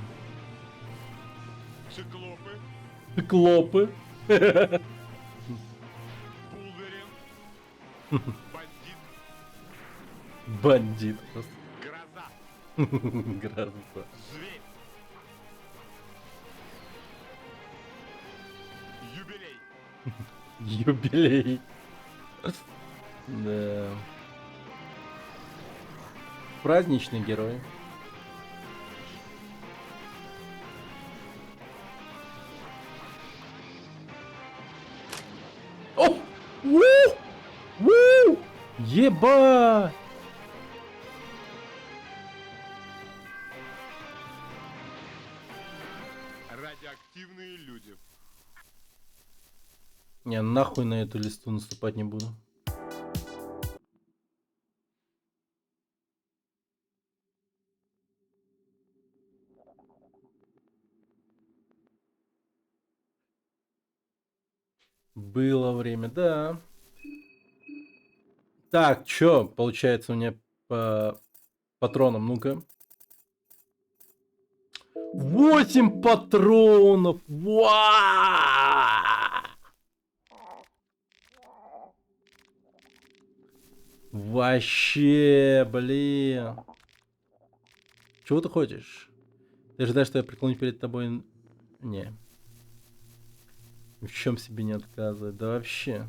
Циклопы. Циклопы. Вулверин. Бандит. Бандит просто. Гроза. Гроза. Зверь. Юбилей. Юбилей. Да. Праздничный герой. О! Уу! Уу! Ебать! Радиоактивные люди. Не, нахуй на эту листу наступать не буду. Было время, да. Так, чё, получается у меня по патронам, ну-ка. 8 патронов! Ва! Вообще, блин. Чего ты хочешь? Ты ожидаешь, что я преклоню перед тобой? Не. Ни в чем себе не отказывать. Да вообще.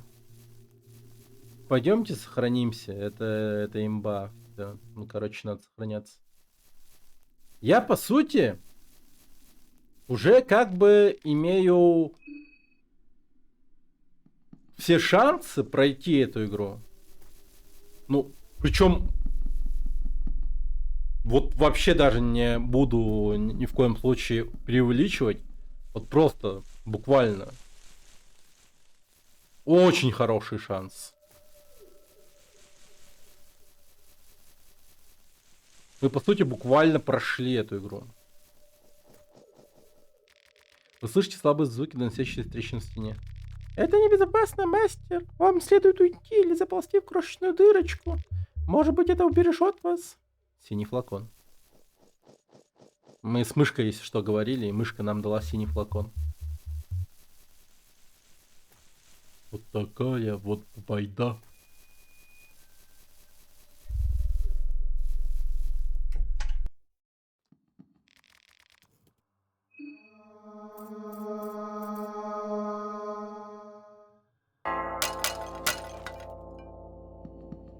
Пойдемте сохранимся. Это имба. Да. Ну, короче, надо сохраняться. Я, по сути, уже как бы имею все шансы пройти эту игру. Ну, причем вот вообще даже не буду ни в коем случае преувеличивать. Вот просто, буквально. Очень хороший шанс. Мы, по сути, буквально прошли эту игру. Вы слышите слабые звуки, доносящиеся из трещин в стене. Это небезопасно, мастер. Вам следует уйти или заползти в крошечную дырочку. Может быть, это убережет вас? Синий флакон. Мы с мышкой, если что, говорили, и мышка нам дала синий флакон. Вот такая вот байда.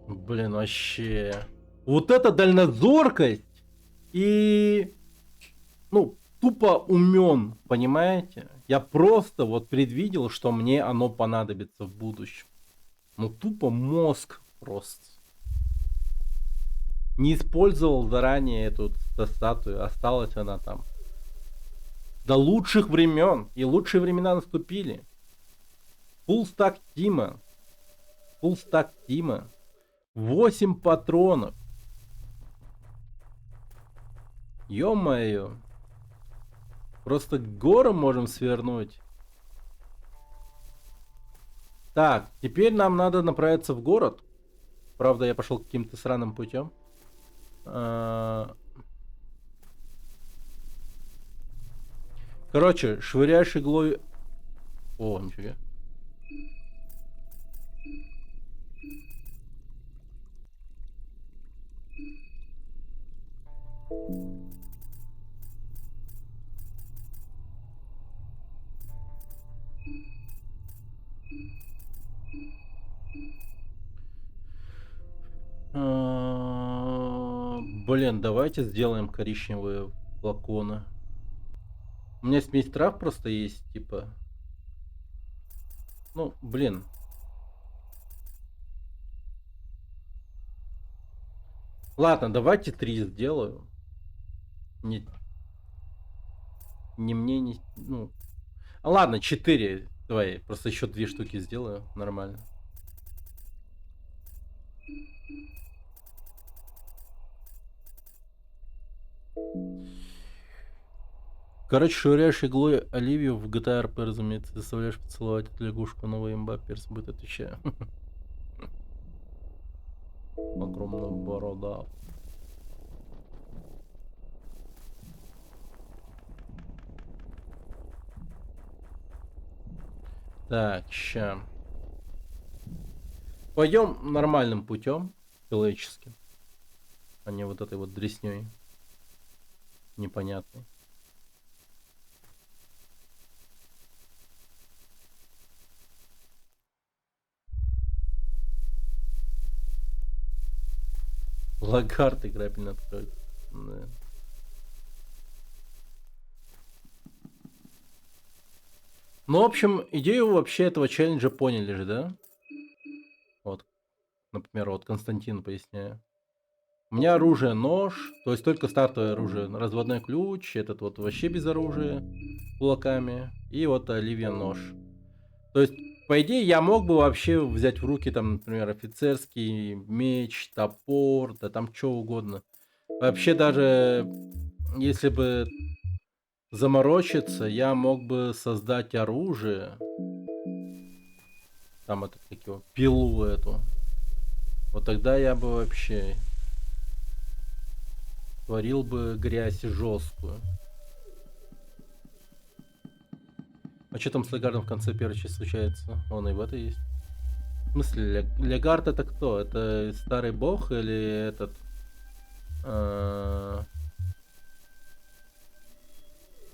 Блин, вообще. Вот это дальнозоркость и... Ну, тупо умен, понимаете? Я просто вот предвидел, что мне оно понадобится в будущем. Ну, тупо мозг просто. Не использовал заранее эту статую, осталась она там. До лучших времен. И лучшие времена наступили. Full stack Тима. Full stack Тима. 8 патронов. Ё-моё. Просто горы можем свернуть. Так, теперь нам надо направиться в город. Правда, я пошел каким-то сраным путем. Короче, швыряешь иглой... О, нифига. Блин, давайте сделаем коричневые флаконы. У меня смесь трав просто есть, типа. Ну, блин. Ладно, давайте 3 сделаю. Не, не мне, не... Ну... Ладно, 4. Давай, просто еще 2 штуки сделаю. Нормально. Короче, швыряешь иглой Оливию в GTA RP, разумеется, заставляешь поцеловать эту лягушку, новая имба, перс будет, отвечаю. Огромная борода. Так, ща. Пойдем нормальным путем, человеческим, а не вот этой вот дресней непонятной. Лагард играбельно откроет. Да. Ну, в общем, идею вообще этого челленджа поняли же, да? Вот. например, вот Константин, поясняю. У меня оружие нож, то есть только стартовое оружие. Разводной ключ, этот вот вообще без оружия, кулаками. И вот Оливия нож. То есть, по идее, я мог бы вообще взять в руки, там, например, офицерский меч, топор, да там что угодно. Вообще даже, если бы заморочиться, я мог бы создать оружие. Там этот, как его, пилу эту. Вот тогда я бы вообще творил бы грязь жесткую. А что там с Легардом в конце первой части случается? Он и в этой есть. В смысле, Легард это кто? Это старый бог или этот...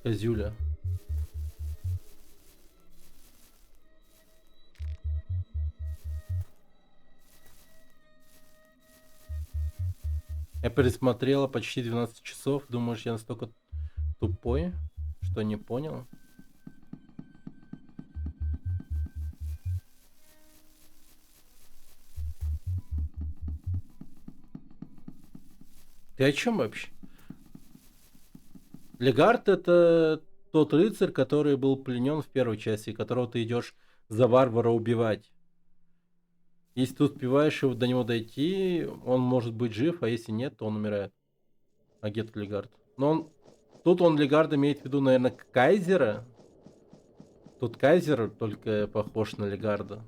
Козюля? Я пересмотрела почти 12 часов. Думаешь, я настолько тупой, что не понял? Ты о чем вообще? Легард это тот рыцарь, который был пленен в первой части, которого ты идешь за варвара убивать. Если ты успеваешь до него дойти, он может быть жив, а если нет, то он умирает. А где тут Легард? Но он... Тут он Легард имеет в виду, наверное, Кайзера. Тут Кайзер только похож на Легарда.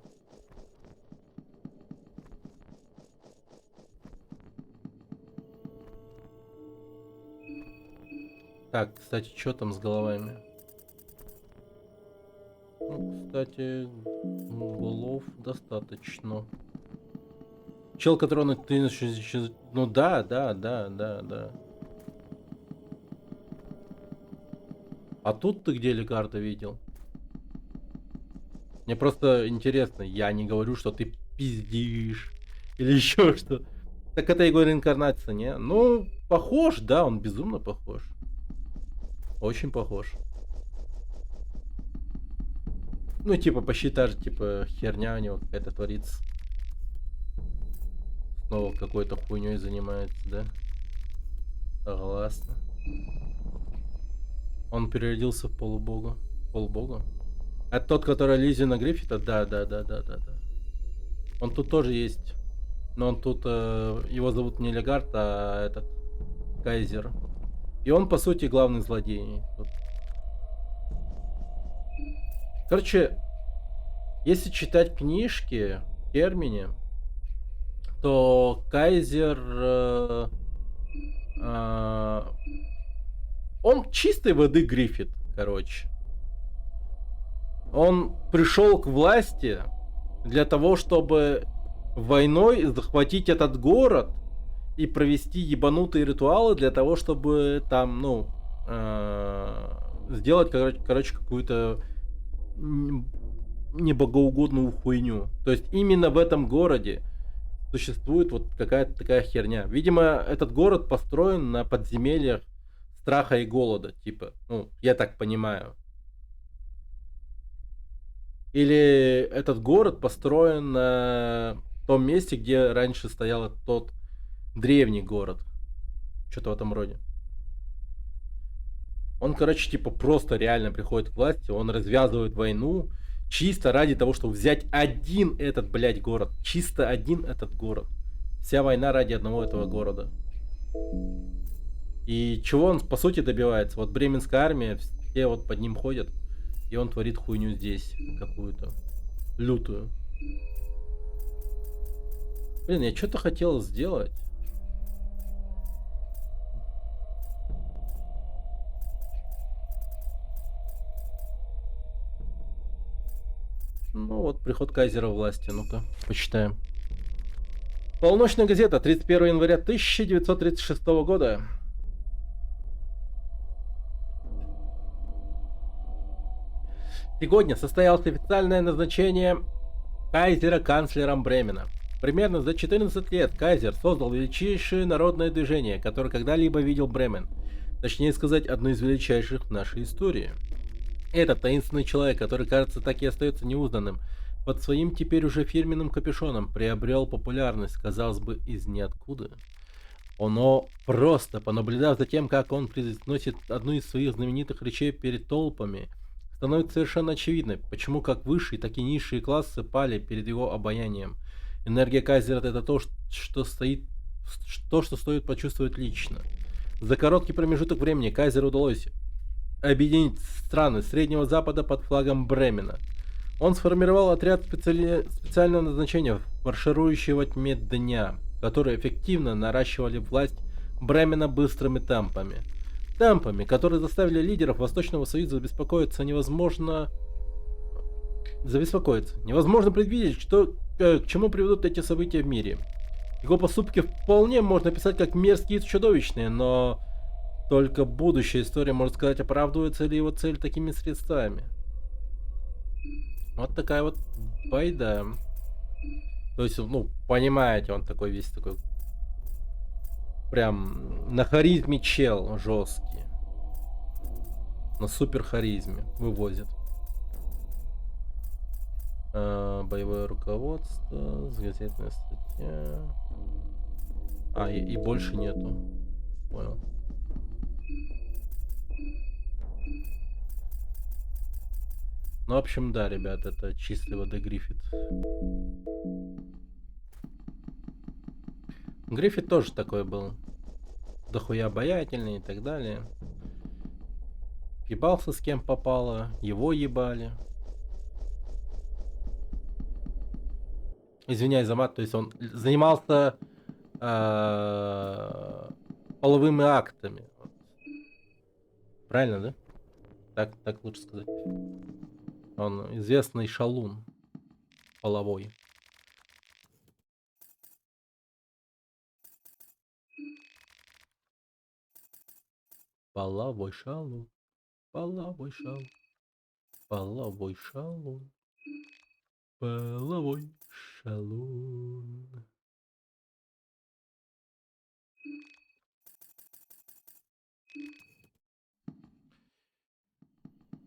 Так, кстати, что там с головами? Ну, кстати, голов достаточно. Чел, который он... Ну да. А тут ты где Легарда видел? Мне просто интересно, я не говорю, что ты пиздишь или еще что. Так это его реинкарнация, не? Ну, похож, да, он безумно похож. Очень похож. Ну, типа, почти та же, типа, херня у него какая-то творится. Снова какой-то хуйней занимается, да? Согласна. Он переродился в полубога. Полубога? Это тот, который Лизина Гриффита? Да. Он тут тоже есть. Но он тут... его зовут не Легард, а этот... Кайзер. И он, по сути, главный злодей. Тут. Короче, если читать книжки в термине, то Кайзер... он чистой воды Гриффит, короче. Он пришел к власти для того, чтобы войной захватить этот город и провести ебанутые ритуалы для того, чтобы там, ну, сделать, короче, какую-то небогоугодную хуйню. То есть именно в этом городе существует вот какая-то такая херня. Видимо, этот город построен на подземельях страха и голода, типа, ну, я так понимаю. Или этот город построен на том месте, где раньше стоял тот древний город. Что-то в этом роде. Он, короче, типа просто реально приходит к власти, он развязывает войну чисто ради того, чтобы взять один этот, блядь, город. Чисто один этот город. Вся война ради одного этого города. И чего он, по сути, добивается? Вот Бременская армия, все вот под ним ходят. И он творит хуйню здесь какую-то. Лютую. Блин, я что-то хотел сделать. Ну вот, приход Кайзера в власти. Ну-ка, почитаем. Полночная газета, 31 января 1936 года. Сегодня состоялось официальное назначение Кайзера канцлером Бремена. Примерно за 14 лет Кайзер создал величайшее народное движение, которое когда-либо видел Бремен. Точнее сказать, одно из величайших в нашей истории. Этот таинственный человек, который, кажется, так и остается неузнанным, под своим теперь уже фирменным капюшоном приобрел популярность, казалось бы, из ниоткуда. Оно просто, понаблюдав за тем, как он произносит одну из своих знаменитых речей перед толпами, становится совершенно очевидно, почему как высшие, так и низшие классы пали перед его обаянием. Энергия Кайзера — это что стоит, то, что стоит почувствовать лично. За короткий промежуток времени Кайзеру удалось объединить страны Среднего Запада под флагом Бремена. Он сформировал отряд специального назначения, марширующий во тьме дня, которые эффективно наращивали власть Бремена быстрыми темпами. Темпами, которые заставили лидеров Восточного Союза забеспокоиться. Невозможно предвидеть, к чему приведут эти события в мире. Его поступки вполне можно описать как мерзкие и чудовищные, но только будущая история может сказать, оправдывается ли его цель такими средствами. Вот такая вот байда. То есть, ну, понимаете, он такой весь такой прям на харизме чел жесткий. На супер харизме вывозит. Боевое руководство, газетная статья. И больше нету. Понял. Ну, в общем, да, ребят, это чистой воды Гриффит. Гриффит тоже такой был. Дохуя обаятельный и так далее. Ебался с кем попало, его ебали. Извиняюсь за мат, то есть он занимался половыми актами. Правильно, да? Так лучше сказать. Он известный шалун половой. Половой шалун. Половой шалун. Половой шалун. Половой шалун.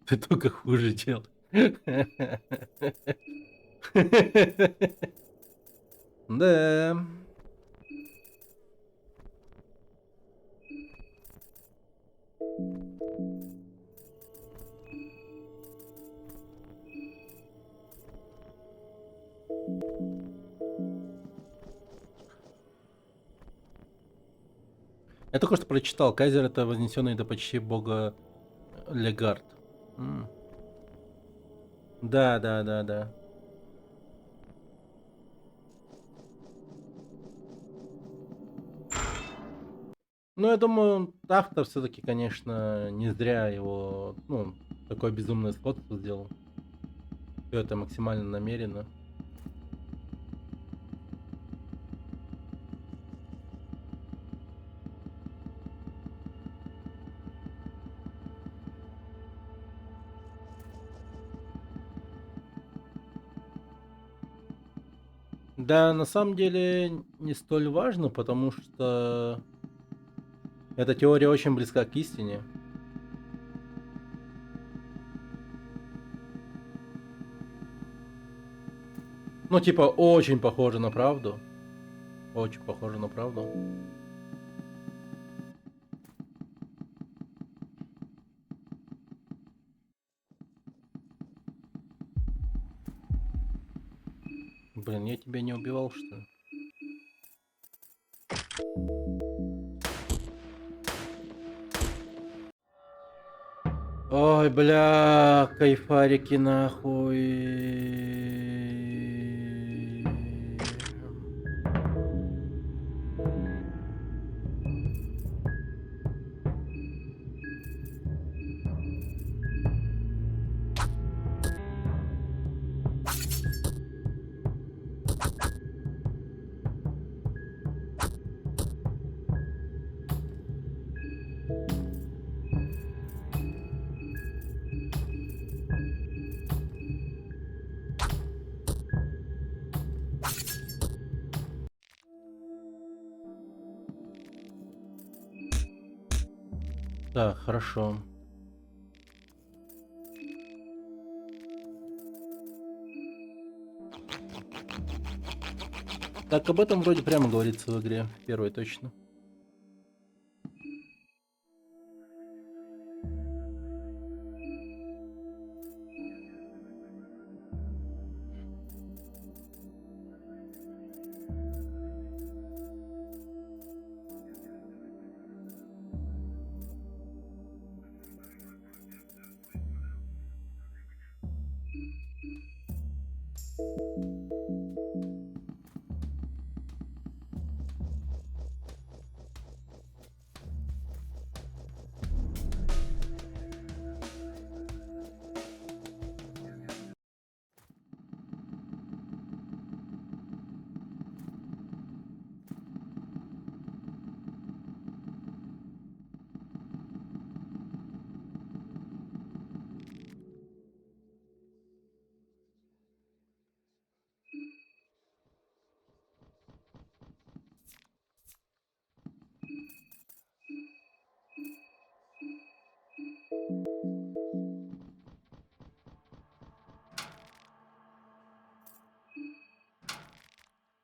Ты только хуже делаешь. Да. Я только что прочитал, Кайзер — это вознесенный до почти бога Легард. Да. Ну, я думаю, автор все-таки, конечно, не зря его, ну, такое безумное сходство сделал. Все это максимально намеренно. Да, на самом деле не столь важно, потому что эта теория очень близка к истине. Ну, типа, очень похоже на правду. Очень похоже на правду. Блин, я тебя не убивал, что ли? Ой, бля, кайфарики нахуй. Так, хорошо. Так, об этом вроде прямо говорится в игре. Первой точно.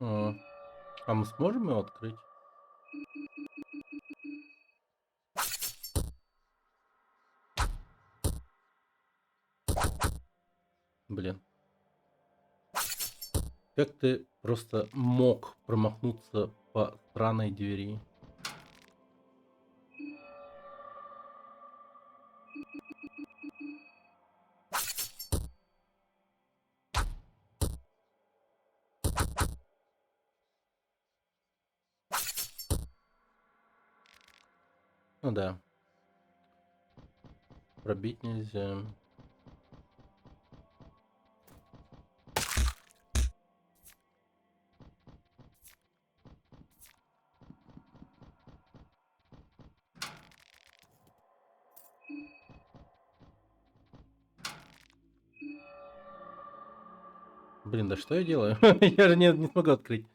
А, а мы сможем его открыть? Блин. Как ты просто мог промахнуться по странной двери? Ну да. Пробить нельзя. Блин, да что я делаю? Я же не смогу открыть.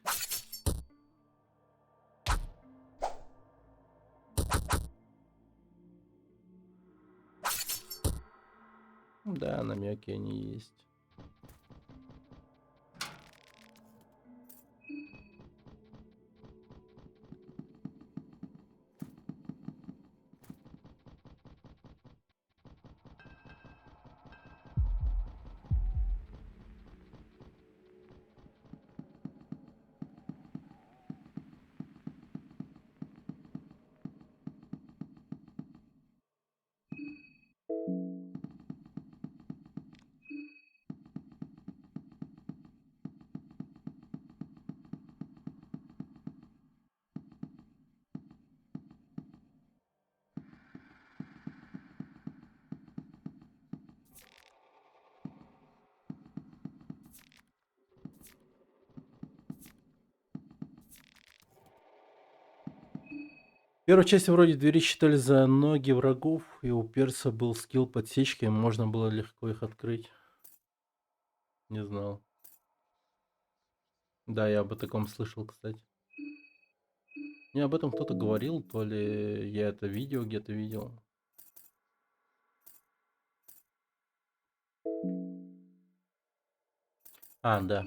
Да, намеки они есть. В первой части вроде двери считали за ноги врагов, и у перса был скилл подсечки, и можно было легко их открыть. Не знал. Да, я об таком слышал, кстати. Мне об этом кто-то говорил, то ли я это видео где-то видел. А, да.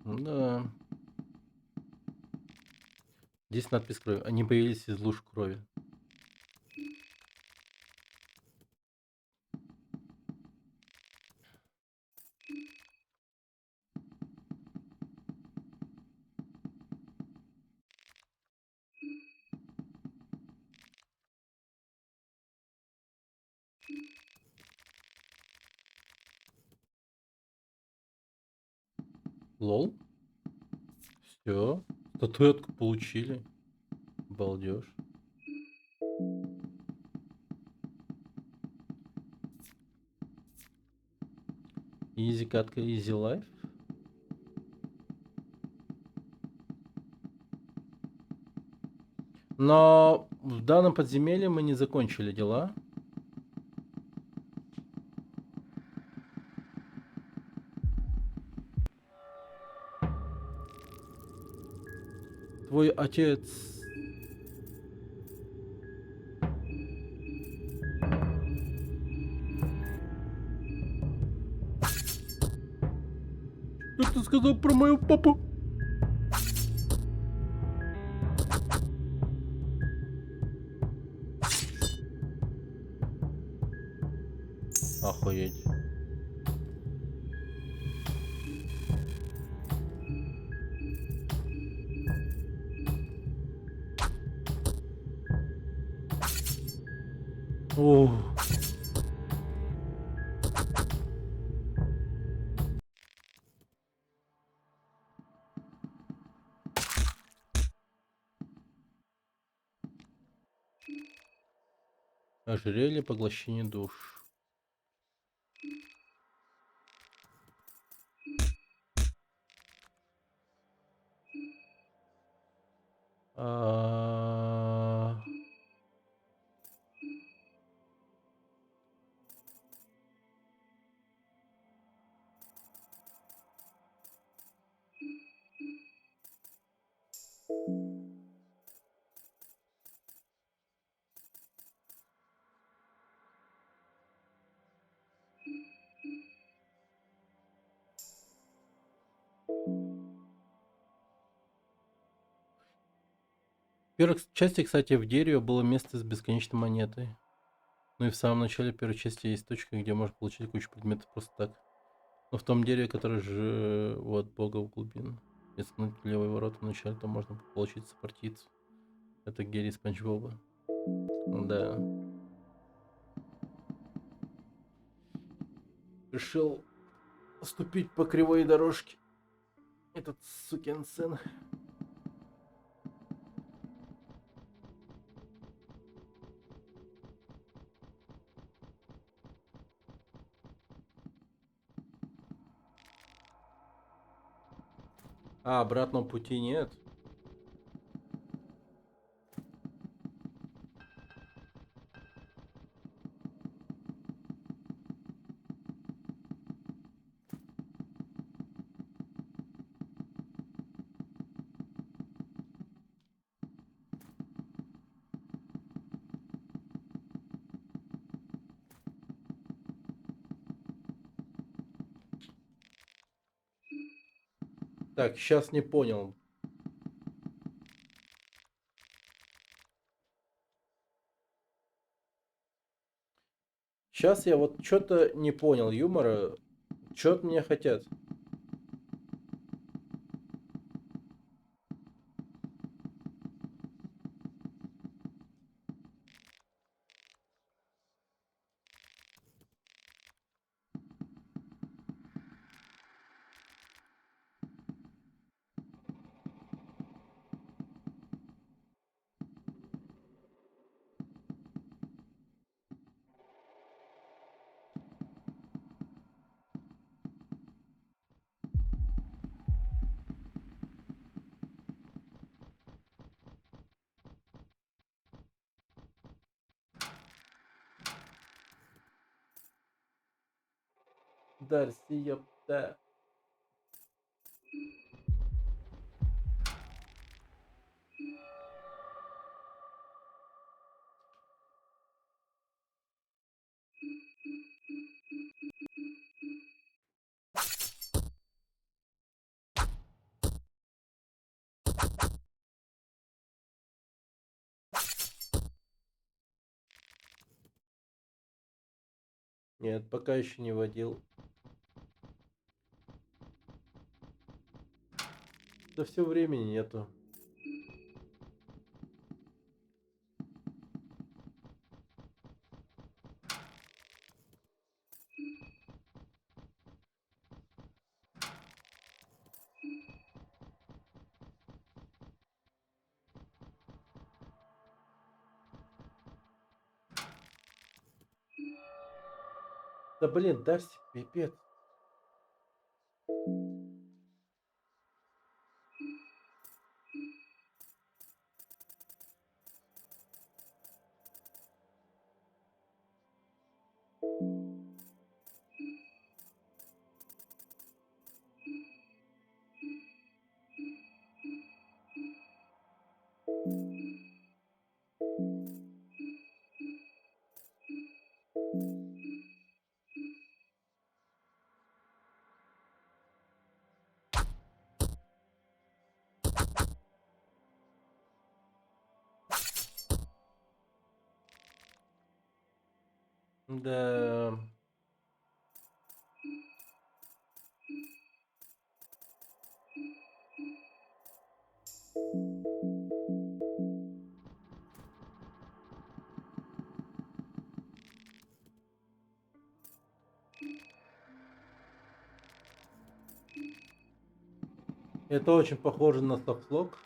Да. Здесь надпись крови. Они появились из луж крови. Лол. Все. Статуэтку получили. Балдеж. Изи катка, изи лайф. Но в данном подземелье мы не закончили дела. Твой отец. Что ты сказал про мою папу? Охуеть. О. Ожерелье поглощение душ. А, В первой части, кстати, в дереве было место с бесконечной монетой. Ну и в самом начале первой части есть точка, где можно получить кучу предметов просто так. Но в том дереве, которое же вот бога в глубин. Если ткнуть в левый ворот в начале, то можно получить сопартийцу. Это Герри Спанч Боба. Да. Решил ступить по кривой дорожке. Этот сукин сын. А, обратного пути нет. Так, сейчас не понял. Сейчас я вот что-то не понял юмора. Что от меня хотят? Дарси, ёпта. Нет, пока еще не водил. Да все времени нету. Да блин, Дарси, пипец. Да. Это очень похоже на софтлок.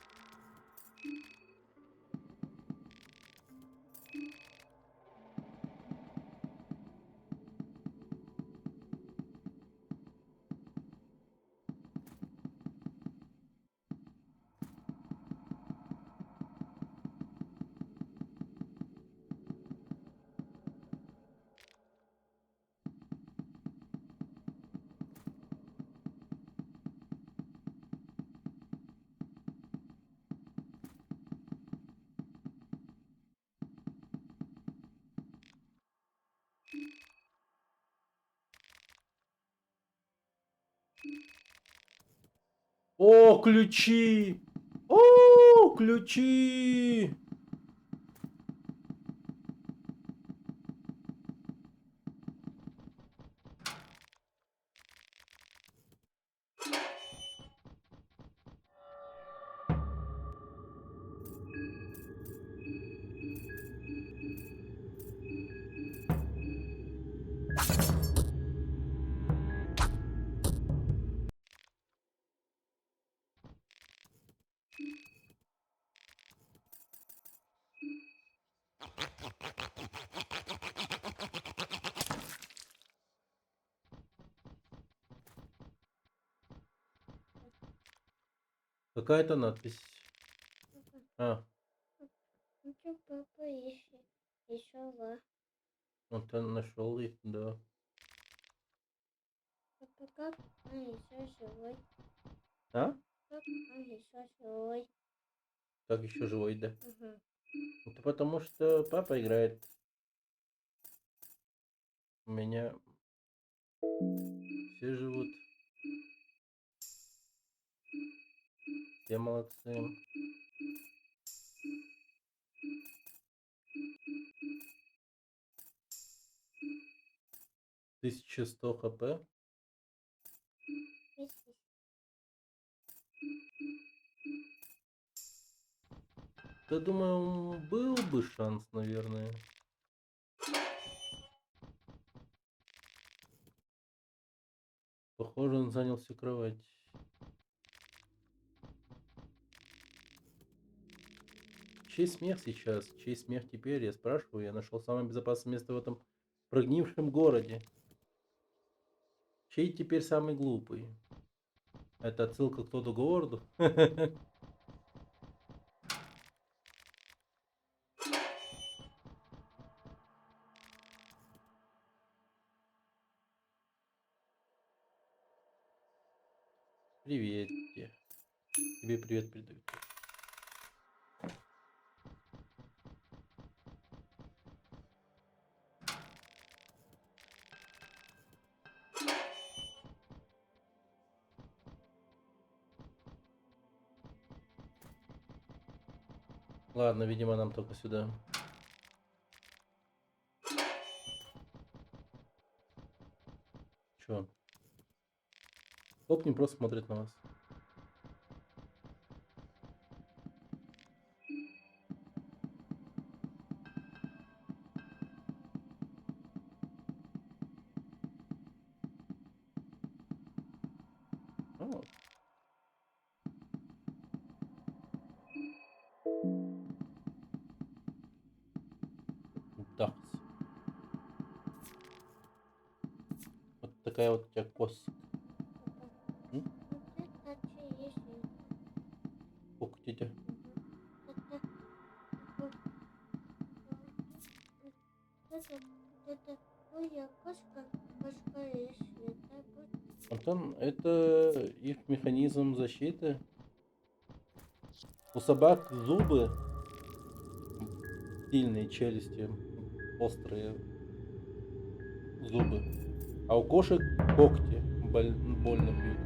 О, ключи! О, ключи! Какая-то надпись. А, Ну что, папа, еще ла. вот я нашел их, да. Папа, как он еще живой? А? Как он еще живой? Как еще живой, да? Угу. Это потому что папа играет. У меня все живут. Все молодцы. 1100 хп. Да, думаю, был бы шанс, наверное. Похоже, он занял всю кровать. Чей смех сейчас? Чей смех теперь? Я спрашиваю. Я нашел самое безопасное место в этом прогнившем городе. Чей теперь самый глупый? Это отсылка к Тоду Говарду? Привет. Тебе привет передаю. Ладно, видимо, нам только сюда. Чё? Топ не просто смотрит на вас. О. Да. Вот такая вот у тебя кость. М? Вот это есть. Сколько тетя? Это твоя кошка есть. Это будет Антон, это их механизм защиты. У собак зубы сильные, челюсти острые зубы, а у кошек когти больно бьют.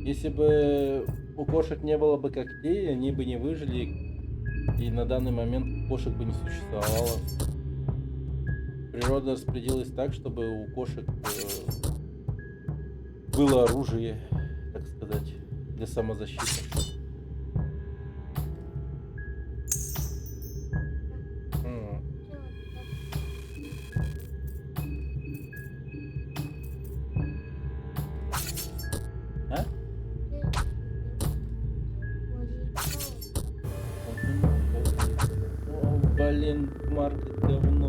Если бы у кошек не было бы когтей, они бы не выжили, и на данный момент кошек бы не существовало. Природа распорядилась так, чтобы у кошек было оружие, так сказать, для самозащиты. М, Чё так? А? Ты О, блин, маркет говно.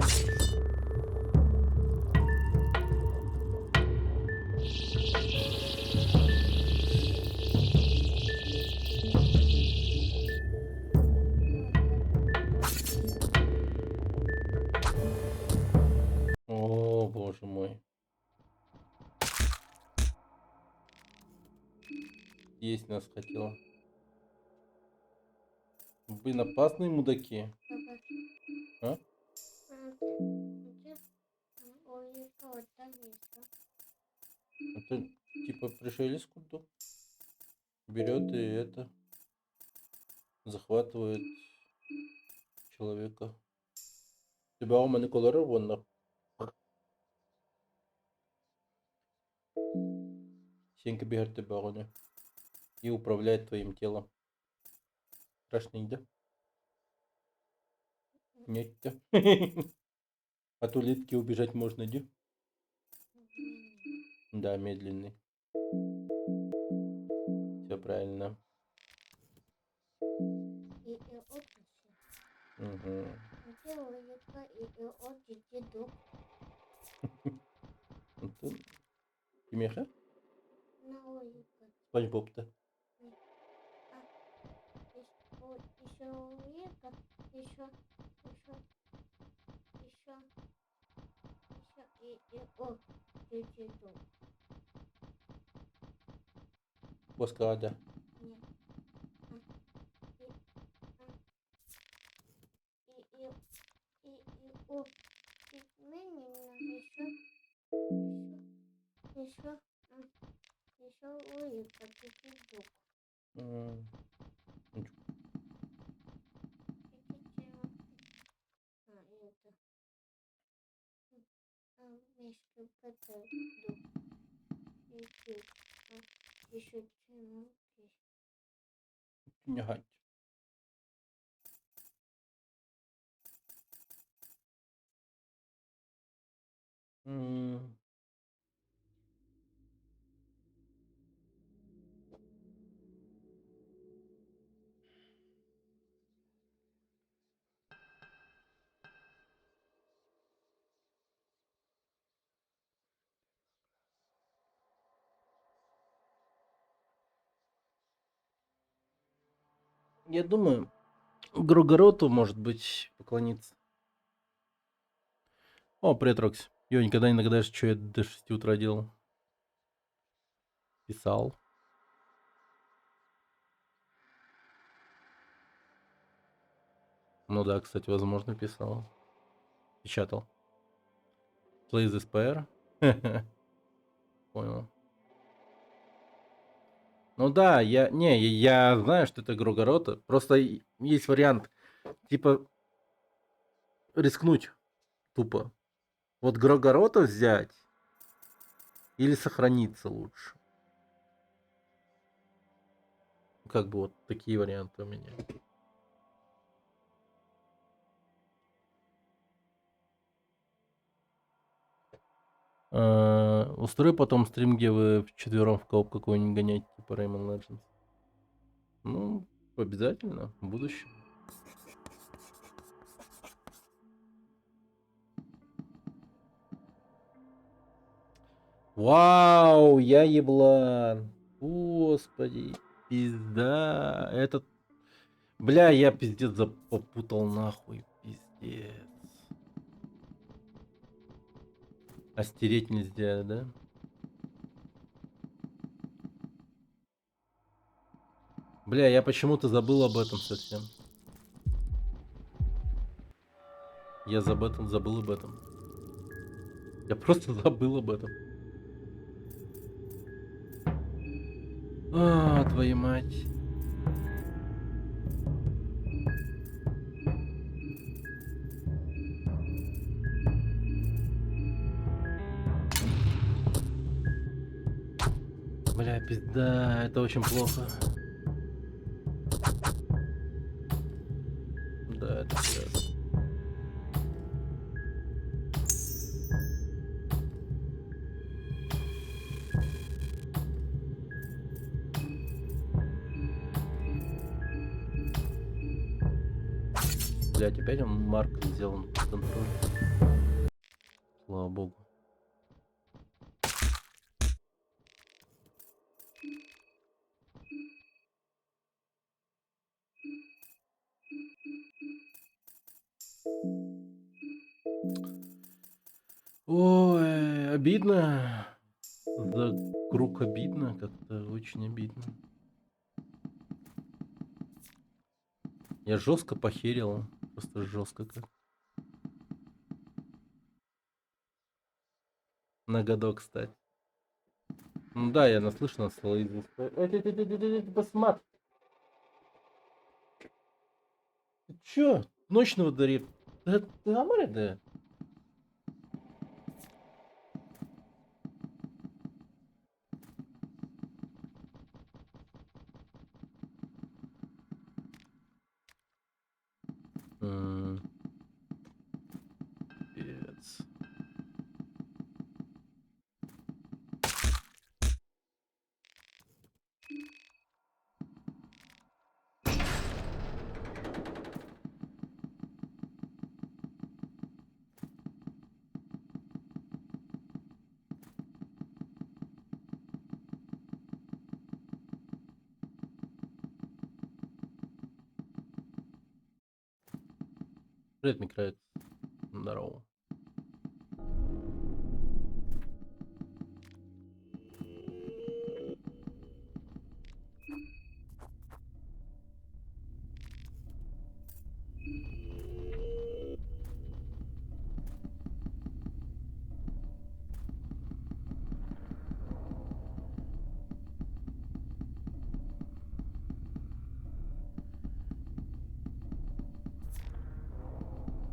О, боже мой. Есть нас хотела. Блин, опасные мудаки. А? Это типа пришелец куда берет и это захватывает человека. Тебя у мене колори вон на Сенька бегает тебя гоня и управляет твоим телом. Страшный, да? Нет. Да. От улитки убежать можно, да? Да, медленный. Все правильно. Угу. Это Тимеха? Спанч Боб-то. Каскада. Еще улыбка, чуть-чуть. М, Мишка котел. Еще Нягать. М, Я думаю, Грогороту, может быть, поклониться. О, привет, Рокси. Я никогда не догадаешься, что я до 6 утра делал. Писал. Ну да, кстати, возможно, писал. Печатал. Play this pair. Понял. Ну да, я знаю, что это Грогорота. Просто есть вариант, типа, рискнуть тупо. Вот Грогорота взять или сохраниться лучше. Как бы вот такие варианты у меня. Устрой потом стрим, где вы вчетвером в кооп какой-нибудь гоняете, типа Rayman Legends. Ну, обязательно, в будущем. Вау, я еблан. Господи, пизда. Этот... Бля, я пиздец попутал нахуй. Пиздец. А стереть нельзя, да? Бля, я почему-то забыл об этом совсем. Я забыл об этом. Я просто забыл об этом. А, твою мать. Бля, пизда, это очень плохо. Да, это пиздец. Блять, опять он Марк взял под контроль. Слава богу. Ой, обидно. За круг обидно, как-то очень обидно. Я жестко похерил. Просто жестко как. На годок, кстати. Ну да, я наслышан слои. Посмотри. Ты чё? Ночного дарит. Ты нормально, да? Пец. Привет, Микроэкс. Здорово.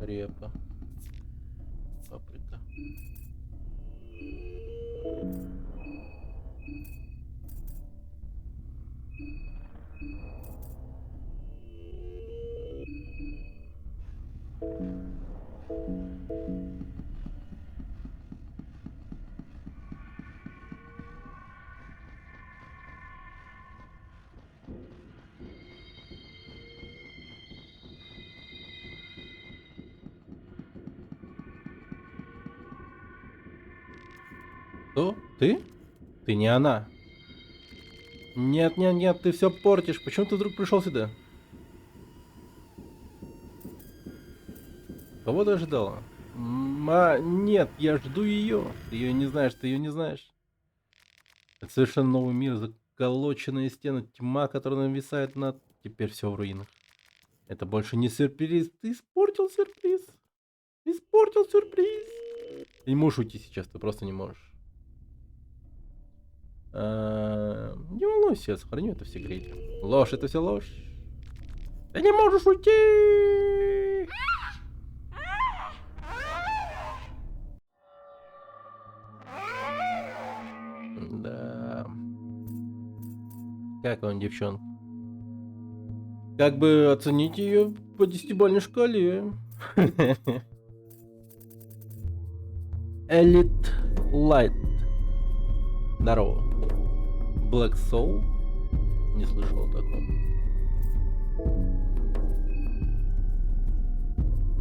Репа. Паприка. Кто? Ты? Ты не она. Нет, нет, нет, ты все портишь. Почему ты вдруг пришел сюда? Кого ты ожидала? Нет, я жду ее. Ты ее не знаешь, ты ее не знаешь. Это совершенно новый мир, заколоченные стены, тьма, которая нависает над... Теперь все в руинах. Это больше не сюрприз. Ты испортил сюрприз. Испортил сюрприз. Ты не можешь уйти сейчас, ты просто не можешь. Не волнуйся, я сохраню это в секрете. Ложь, это все ложь. Ты не можешь уйти. Да. Как вам, девчонка? Как бы оценить ее по 10-бальной шкале? Элит Лайт. Здорово. Black Soul. Не слышал о таком.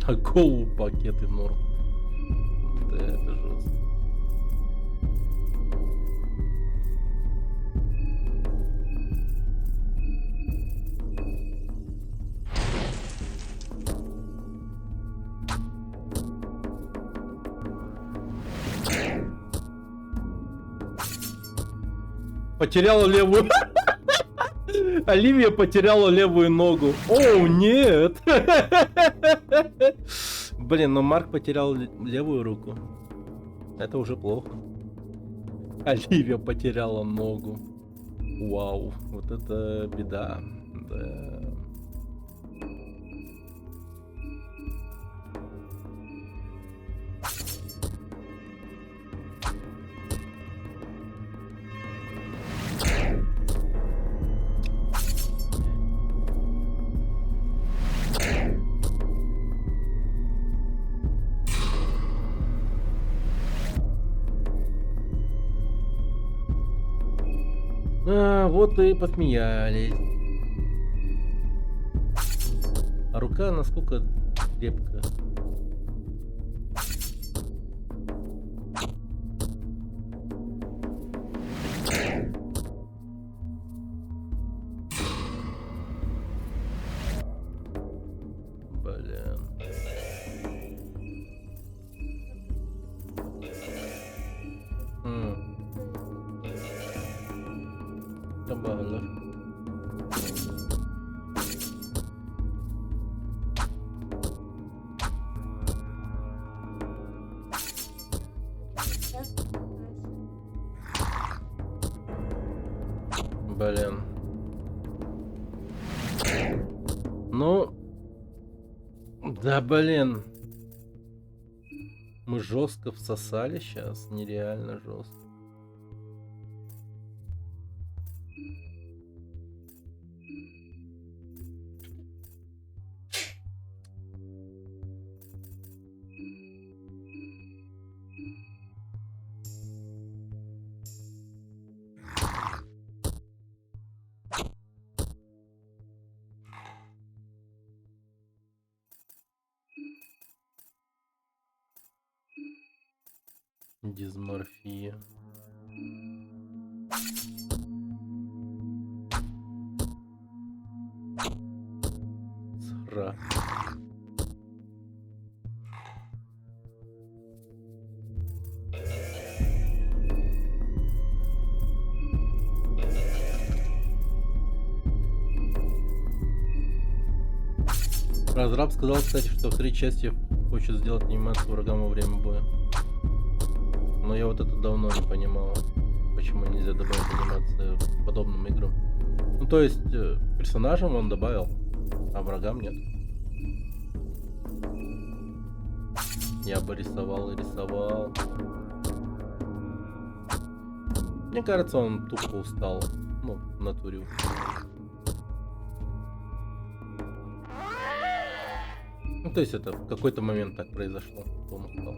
А голову пакеты норм. Да, это жестко. Потеряла левую... Оливия потеряла левую ногу. О, нет! Блин, но Марк потерял левую руку. Это уже плохо. Оливия потеряла ногу. Вау, вот это беда. Да. А, вот и посмеялись. А рука насколько крепкая. Блин. М, Забавно. Я Блин. Ну, да блин. Мы жестко всосали сейчас, нереально жестко. Дисморфия. Сра. Разраб сказал, кстати, что в 3 части хочет сделать анимацию врагам во время боя. Но я вот это давно не понимал, почему нельзя добавить анимацию к подобным играм. Ну то есть персонажам он добавил, а врагам нет. Я бы рисовал и рисовал. Мне кажется, он тупо устал. Ну, в натуре. Ну, то есть это в какой-то момент так произошло, что он устал.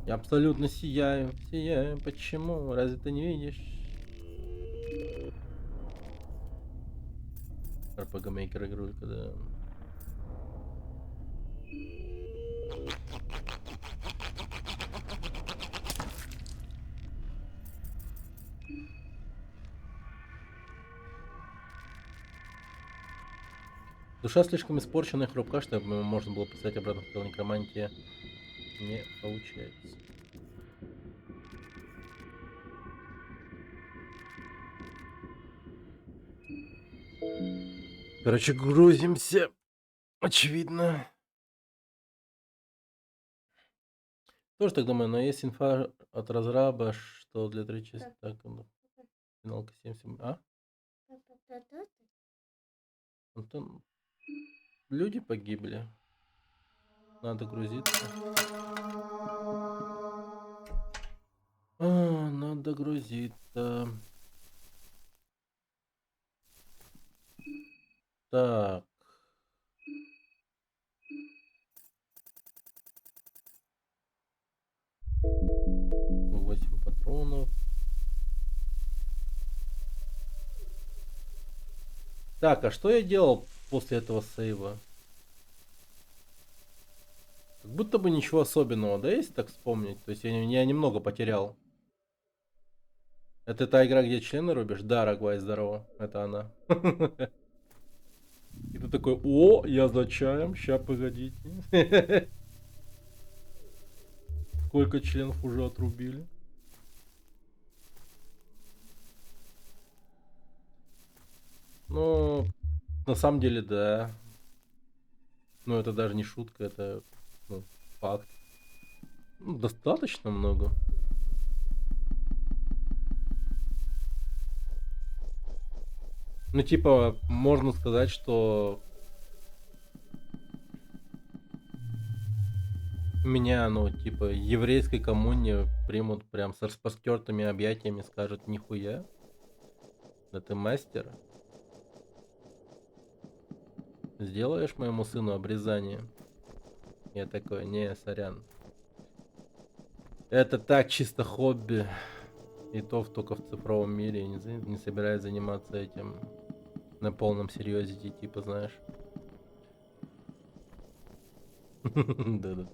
Я абсолютно сияю, сияю. Почему? Разве ты не видишь? RPG Maker игрулька, да. Душа слишком испорченная и хрупка, чтобы можно было поставить обратно в тело некромантия. Не получается. Короче, грузимся. Очевидно. Тоже так думаю, но есть инфа от разраба, что для 3 части так, финалка 77. А? Антон, люди погибли. Надо грузиться. Надо грузиться. Так. Восемь патронов. Так, а что я делал после этого сейва? Как будто бы ничего особенного, да, если так вспомнить? То есть я немного потерял. Это та игра, где члены рубишь? Да, Рогвай, здорово. Это она. И ты такой, о, я за чаем, ща погодите. Сколько членов уже отрубили? Ну, на самом деле, да. Но это даже не шутка, это факт. Ну, достаточно много. Ну, типа, можно сказать, что меня, ну, типа, еврейской коммуне примут прям с распостертыми объятиями, скажут, нихуя. Да ты мастер. Сделаешь моему сыну обрезание? Я такой, не, сорян. Это так чисто хобби. И то только в цифровом мире. Я не собираюсь заниматься этим на полном серьезе, типа, знаешь. Да-да.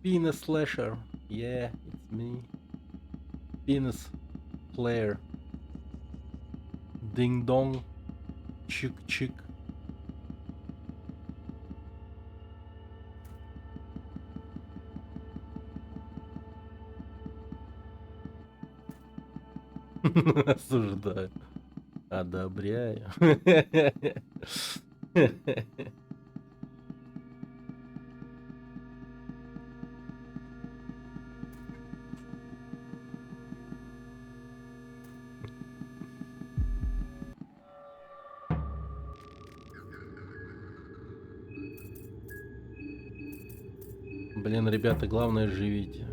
Penis slasher. Yeah, it's me. Penis player. Ding dong. Чик чик. Осуждаю. Одобряю. Блин, ребята, главное живите.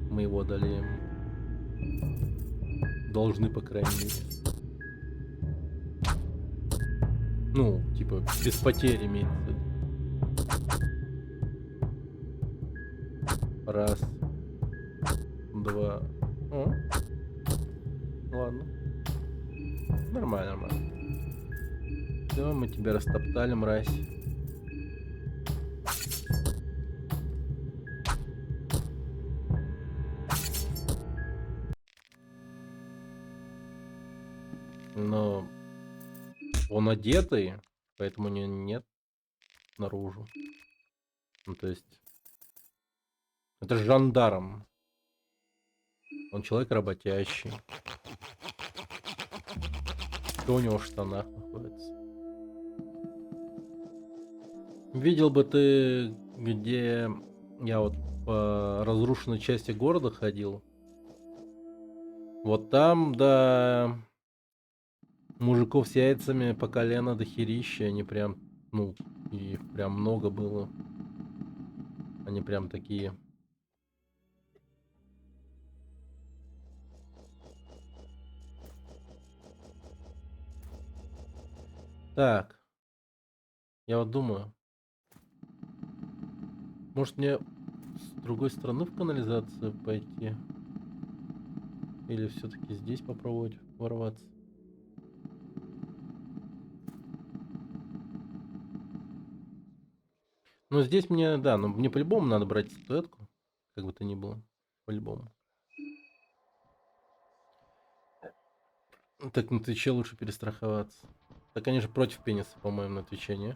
Мы его одолеем. Должны, по крайней мере. Ну, типа, без потерь имеется в виду. Раз. Два. О. Ладно. Нормально, нормально. Все, мы тебя растоптали, мразь. Но он одетый, поэтому нет наружу. Ну, то есть... Это же жандарм. Он человек работящий. Что у него в штанах находится? Видел бы ты, где я вот по разрушенной части города ходил. Вот там, да, мужиков с яйцами по колено до херища. Они прям, ну, и прям много было. Они прям такие... Так, я вот думаю, может мне с другой стороны в канализацию пойти? Или все-таки здесь попробовать ворваться? Ну здесь мне, да, но мне по-любому надо брать статуэтку, как бы то ни было, по-любому. Так на Твиче лучше перестраховаться. Да, конечно, против пениса, по-моему, на Твиче, не?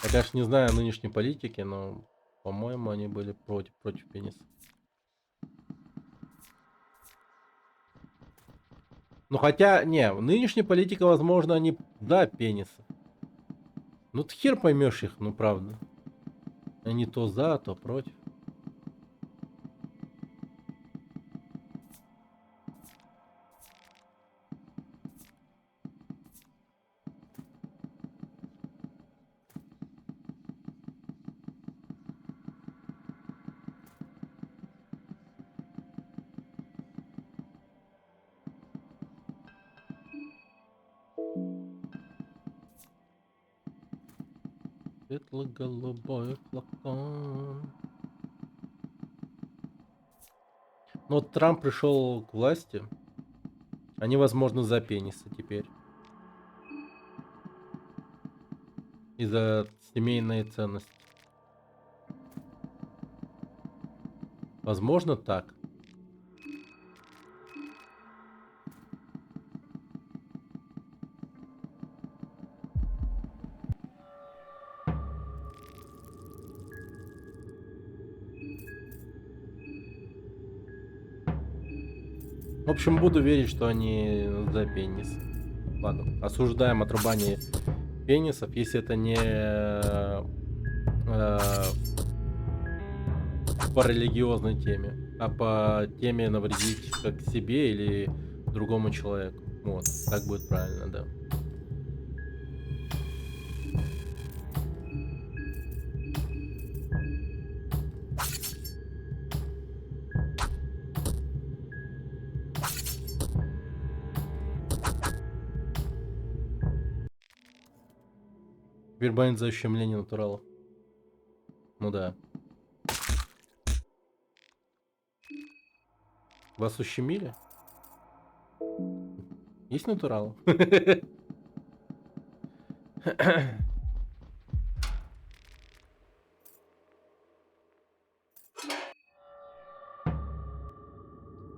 Я, конечно, не знаю нынешней политики, но, по-моему, они были против пениса. Ну, хотя, не, нынешняя политика, возможно, они, да, пениса. Ну, ты хер поймешь их, ну, правда. Они то за, то против. Светло-голубой флакон. Ну вот Трамп пришел к власти. Они, возможно, за пенисы теперь. И за семейные ценности. Возможно, так. В общем, буду верить, что они за пенис. Ладно, осуждаем отрубание пенисов, если это не по религиозной теме, а по теме навредить как себе или другому человеку. Вот, так будет правильно, да. Вербайн за ущемление натурала. Ну да. Вас ущемили? Есть натурал?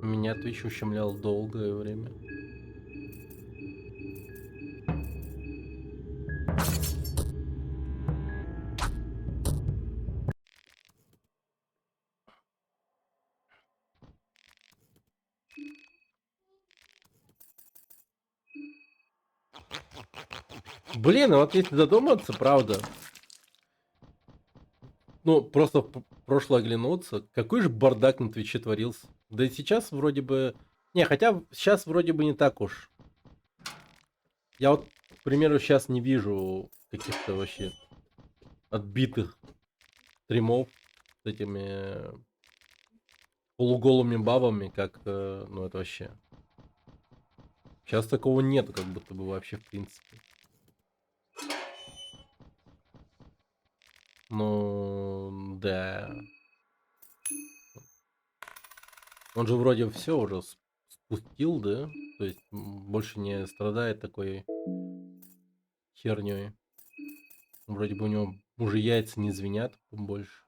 Меня Twitch ущемлял долгое время. Блин, а вот если задуматься, правда. Ну, просто в прошлое оглянуться, какой же бардак на Твиче творился. Да и сейчас вроде бы... Не, хотя сейчас вроде бы не так уж. Я вот, к примеру, сейчас не вижу каких-то вообще отбитых стримов с этими полуголыми бабами, как, ну это вообще. Сейчас такого нету, как будто бы вообще в принципе. Ну, да. Он же вроде все уже спустил, да? То есть больше не страдает такой херней. Вроде бы у него уже яйца не звенят больше.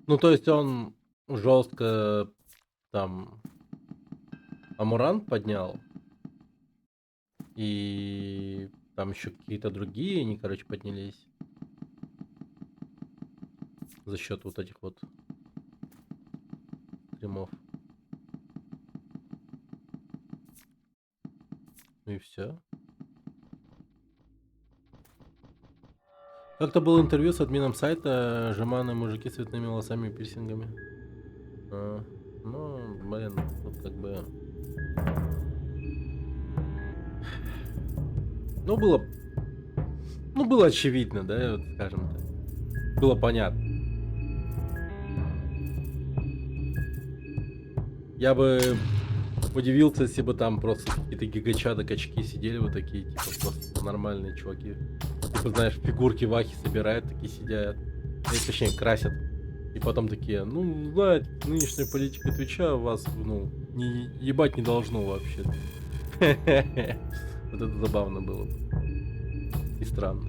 Ну, то есть он жестко там Амурант поднял. И там еще какие-то другие, они, короче, поднялись. За счет вот этих вот стримов. Ну и все. Как-то было интервью с админом сайта «Жеманные мужики с цветными волосами и пирсингами». Ну, блин, тут как бы... Ну, было очевидно, да, вот скажем так. Было понятно. Я бы удивился, если бы там просто какие-то гигачады-качки сидели вот такие, типа, просто нормальные чуваки. Типа, знаешь, фигурки вахи собирают, такие сидят. Точнее, красят. И потом такие, ну, знаете, нынешняя политика Твича вас, ну, не ебать не должно вообще. Вот это забавно было бы. И странно.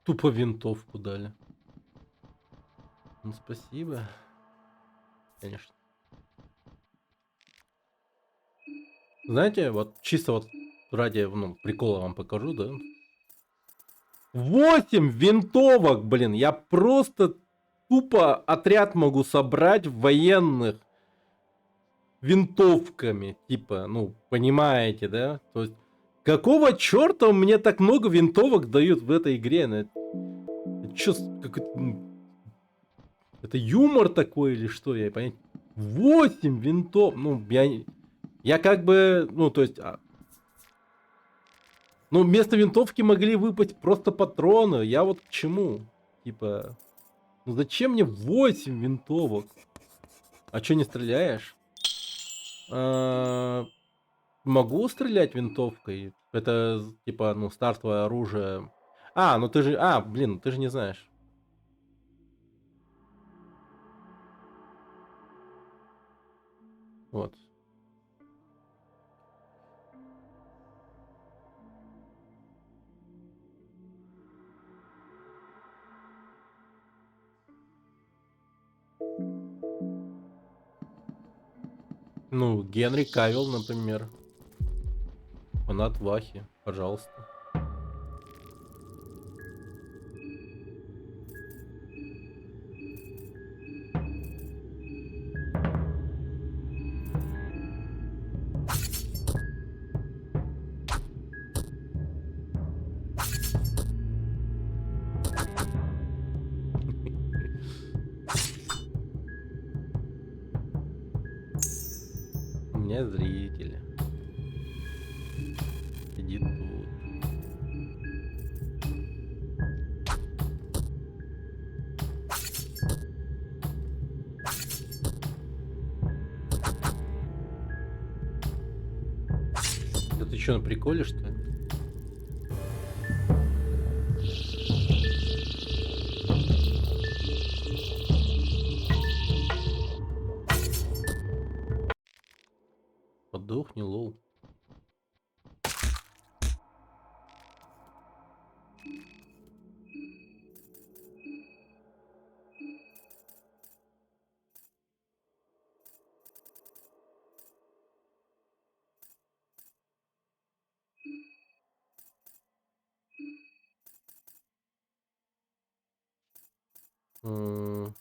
Тупо винтовку дали. Ну, спасибо. Конечно. Знаете, вот чисто вот ради, ну, прикола вам покажу, да? 8 винтовок, блин. Я просто тупо отряд могу собрать военных винтовками. Типа, ну, понимаете, да? То есть, какого черта мне так много винтовок дают в этой игре? Ну, это чё, это юмор такой или что? Я понять. 8 винтов. Ну, я как бы, ну, то есть... Ну, вместо винтовки могли выпасть просто патроны. Я вот к чему? Типа... Ну зачем мне 8 винтовок? А чё не стреляешь? Могу стрелять винтовкой. Это, типа, ну, стартовое оружие. Ну ты же... блин, ты же не знаешь. Вот. Ну, Генри Кавилл, например. фанат Вахи, пожалуйста. У меня зрители. Сидит тут. Да ты что, на приколе, что ли? Подохни, лол. М.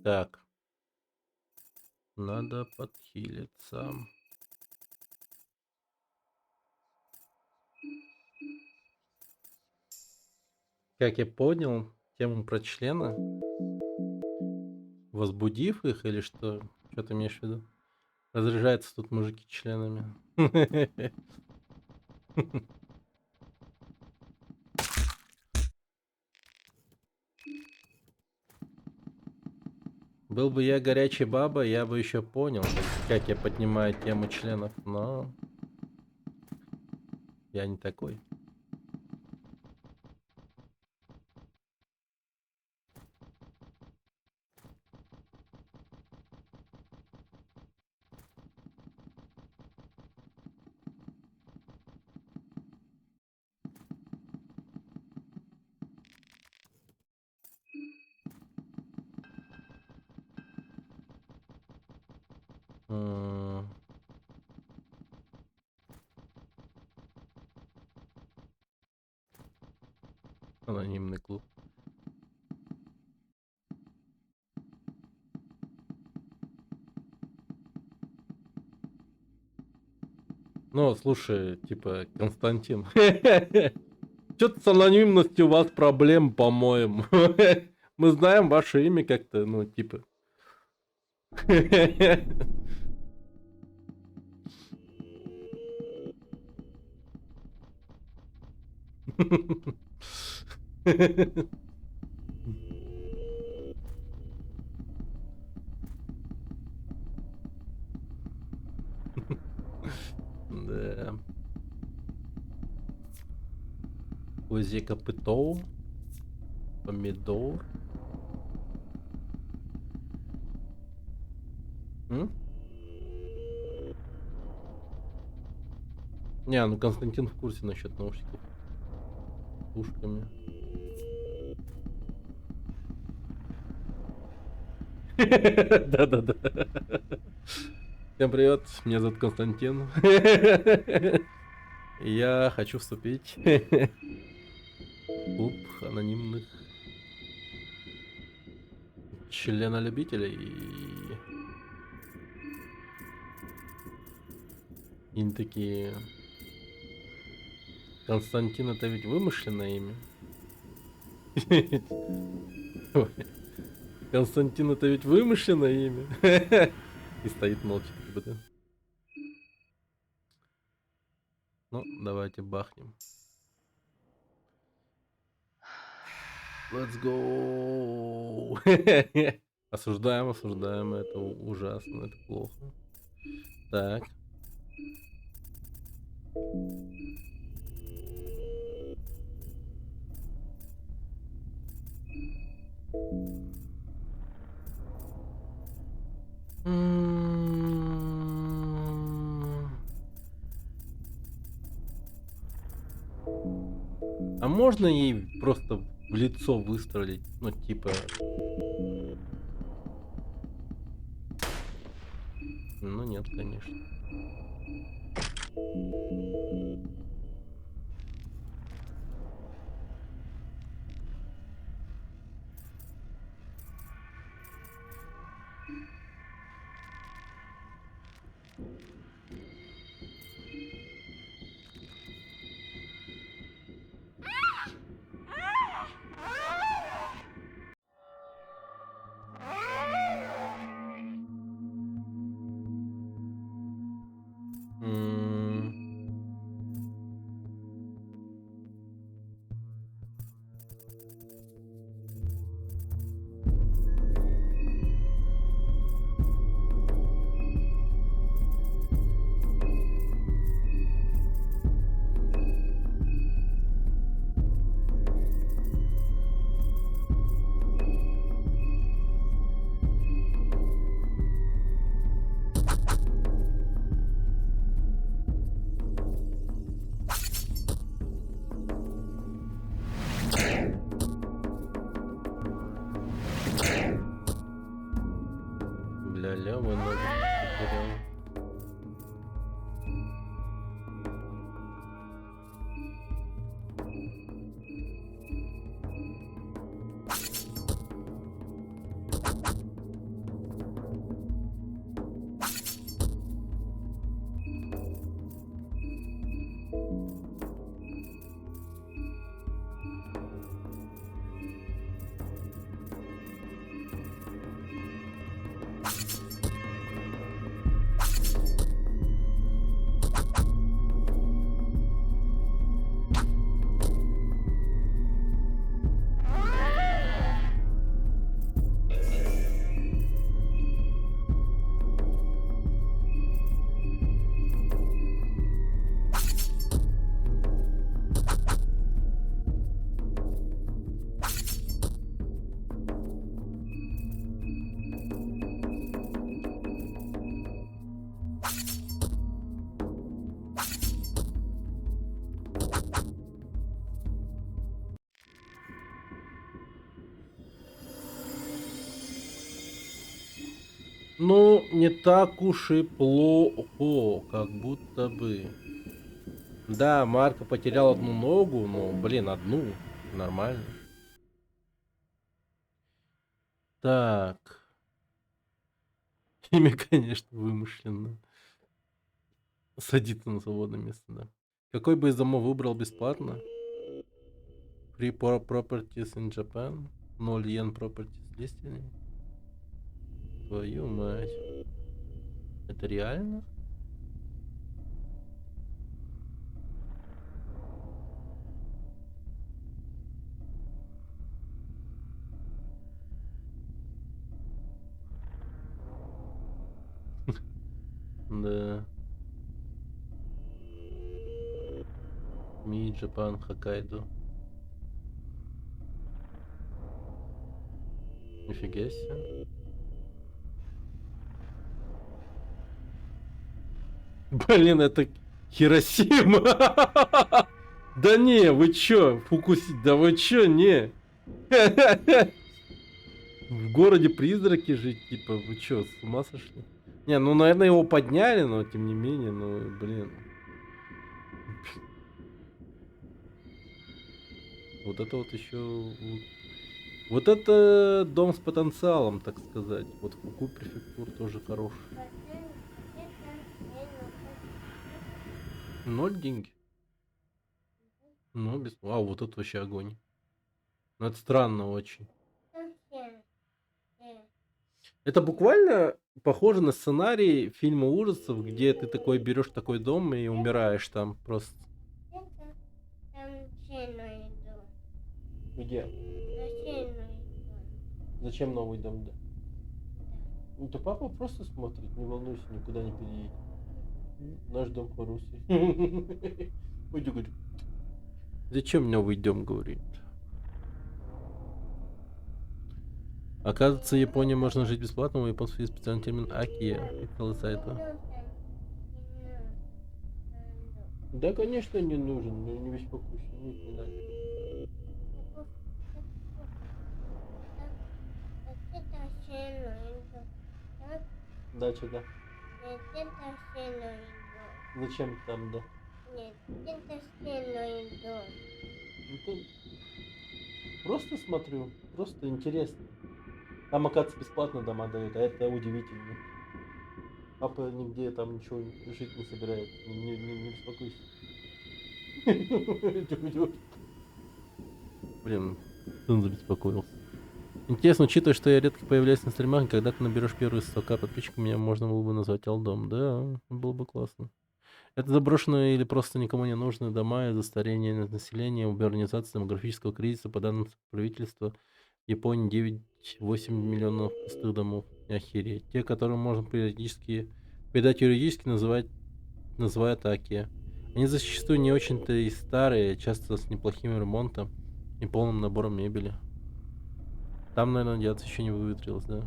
Так, надо подхилиться. Как я понял, тему про члены, возбудив их или что? Что ты имеешь в виду? Разряжаются тут мужики членами. Был бы я горячей бабой, я бы еще понял, как я поднимаю тему членов, но я не такой. М. Анонимный клуб. Ну, слушай, типа, Константин. Что-то с анонимностью у вас проблем, по-моему. Мы знаем ваше имя как-то, ну, типа. Да. Козье копыто. Помидор. М? Не, ну Константин в курсе насчет наушников с ушками. Да-да-да. Всем привет, меня зовут Константин. Я хочу вступить в клуб анонимных членолюбителей. И они такие: Константин, это ведь вымышленное имя? Ой, Константин, это ведь вымышленное имя? И стоит молча, как бы, да. Ну, давайте бахнем. Let's go. Осуждаем, осуждаем, это ужасно, это плохо. Так. А можно ей просто в лицо выстрелить? Ну, типа... Ну, нет, конечно. М. Бля, левую ногу потерял. Ну, не так уж и плохо, как будто бы. Да, Марко потерял одну ногу, но, блин, одну. Нормально. Так. Имя, конечно, вымышленно. Садится на свободное место, да. Какой бы из домов выбрал бесплатно? Free properties in Japan. 0 yen properties Destiny. Твою мать. Это реально? Да. Ми, Japan, Хоккайдо. Нифига себе. Блин, это Хиросима. Да не, вы чё, да вы чё, не. В городе призраки жить, типа, вы чё, с ума сошли? Не, ну, наверное, его подняли, но тем не менее, ну, блин. Вот это вот еще... Вот это дом с потенциалом, так сказать. Вот Фуку префектур тоже хороший. 0 деньги. Ну, без... А, вот это вообще огонь. Ну, это странно очень. Это буквально похоже на сценарий фильма ужасов, где ты такой берешь такой дом и умираешь там просто. Где? Зачем новый дом? Да? Ну, то папа просто смотрит, не волнуйся, никуда не переедет. Наш дом хороший. Пойди, говорю. Зачем новый дом, говорит? Оказывается, в Японии можно жить бесплатно, у японцев есть специальный термин акия. И это. Да, конечно, не нужен, но не беспокойся, не надо. Дача, да. Нет, это сильно иду. Зачем там, да? Нет, это сильно иду. Ну, просто смотрю, просто интересно. Там, оказывается, бесплатно дома дают, а это удивительно. Папа нигде там ничего жить не собирается. Не беспокойся. Тихо. Блин, он забеспокоился. Интересно, учитывая, что я редко появляюсь на стримах, и когда ты наберешь первые 100 подписчиков, меня можно было бы назвать Алдом. Да, было бы классно. Это заброшенные или просто никому не нужные дома из-за старения населения, урбанизации, демографического кризиса, по данным правительства Японии 9-8 миллионов пустых домов. Охереть. Те, которые можно передать юридически, называют Аки. Они зачастую не очень-то и старые, часто с неплохим ремонтом и полным набором мебели. Там, наверное, радиация еще не выветрилась, да?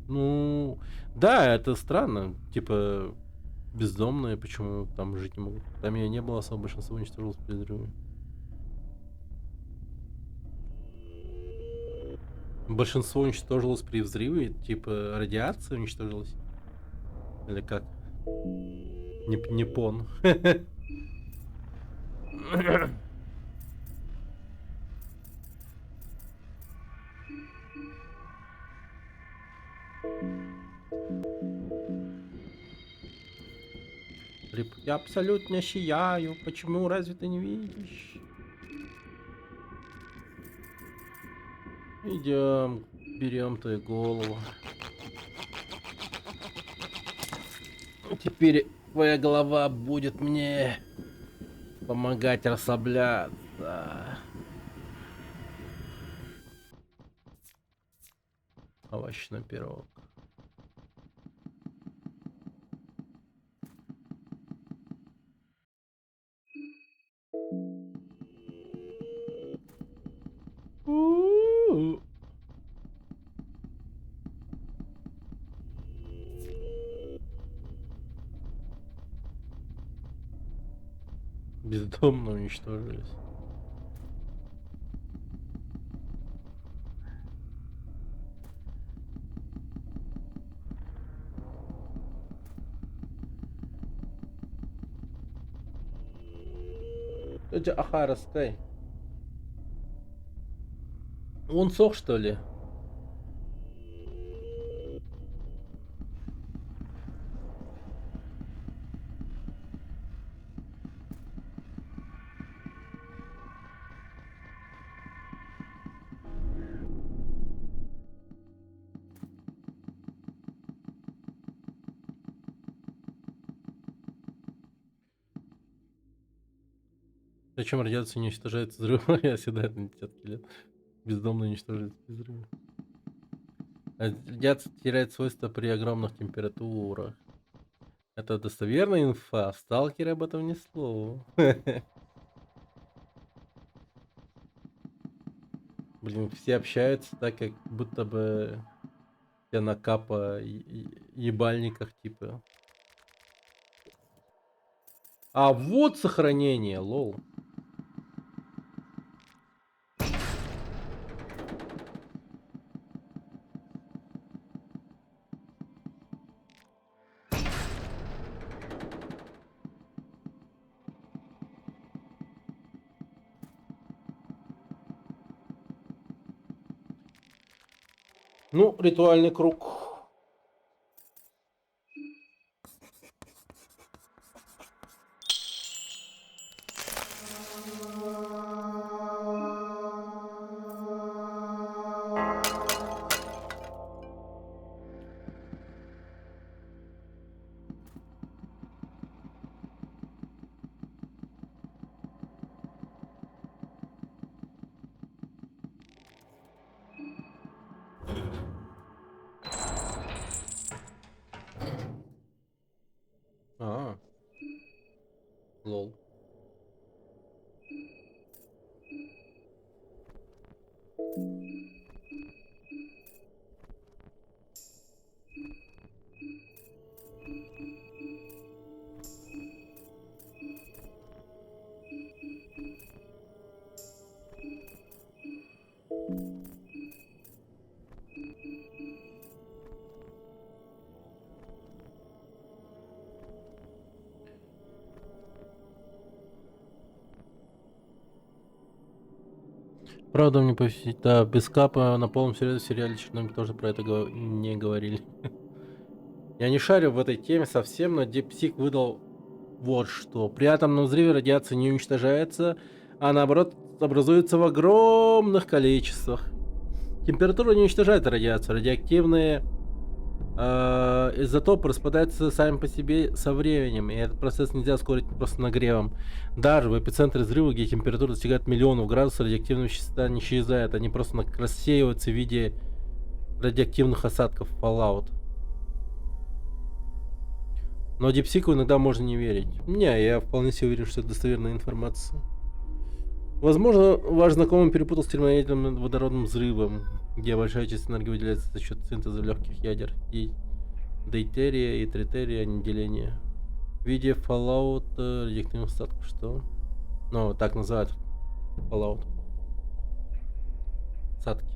Ну, да, это странно. Типа, бездомные, почему там жить не могут? Там ее не было особо, большинство уничтожилось при взрыве. Большинство уничтожилось при взрыве, типа радиация уничтожилась? Или как? Не пон. Я абсолютно сияю. Почему? Разве ты не видишь? Идем, берем твою голову. Теперь твоя голова будет мне помогать расслабляться. Овощной пирог. У-у-у. Бездомно уничтожились. Это Ахара Скай. Он сох, что ли? Причем радиация уничтожается взрывом и оседает на десятки лет. Бездомно уничтожается без взрыва. Радиация теряет свойства при огромных температурах. Это достоверная инфа. В Сталкере об этом ни слова. Блин, все общаются так, как будто бы я на капа ебальниках, типа. А вот сохранение, лол. Ну, ритуальный круг. Правда, мне посетить. Да, без капа на полном серьезе в сериале Чернобыль тоже про это не говорили. Я не шарю в этой теме совсем, но DeepSeek выдал вот что. При атомном взрыве радиация не уничтожается, а наоборот образуется в огромных количествах. Температура не уничтожает радиацию. Радиоактивные изотопы распадаются сами по себе со временем, и этот процесс нельзя ускорить просто нагревом. Даже в эпицентре взрыва, где температура достигает миллионов градусов, радиоактивные вещества не исчезают, они просто рассеиваются в виде радиоактивных осадков Fallout. Но DeepSeek иногда можно не верить. Не, я вполне себе уверен, что это достоверная информация. Возможно, ваш знакомый перепутал с термоядерным водородным взрывом, где большая часть энергии выделяется за счет синтеза легких ядер и дейтерия и тритерия, а не деления. В виде Fallout радиоактивных остатков, что? Ну, так называют Fallout. Осадки.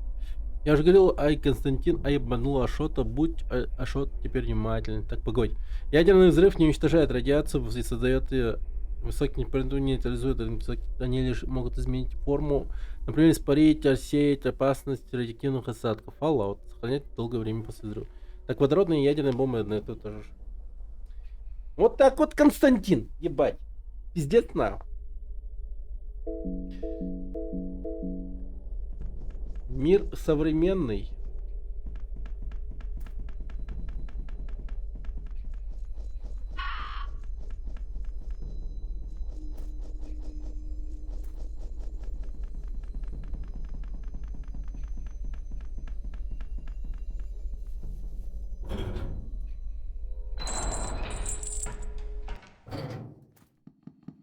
Я же говорил, ай, Константин, ай, обманул Ашота, будь Ашот теперь внимательный. Так, погодь. Ядерный взрыв не уничтожает радиацию и создает ее высокие температуры, нейтрализует, они лишь могут изменить форму, например, испарить, рассеять опасность радиоактивных осадков. Fallout. Сохранять долгое время после взрыва. Так, водородные и ядерные бомбы, это тоже. Вот так вот, Константин, ебать. Пиздец на. Мир современный.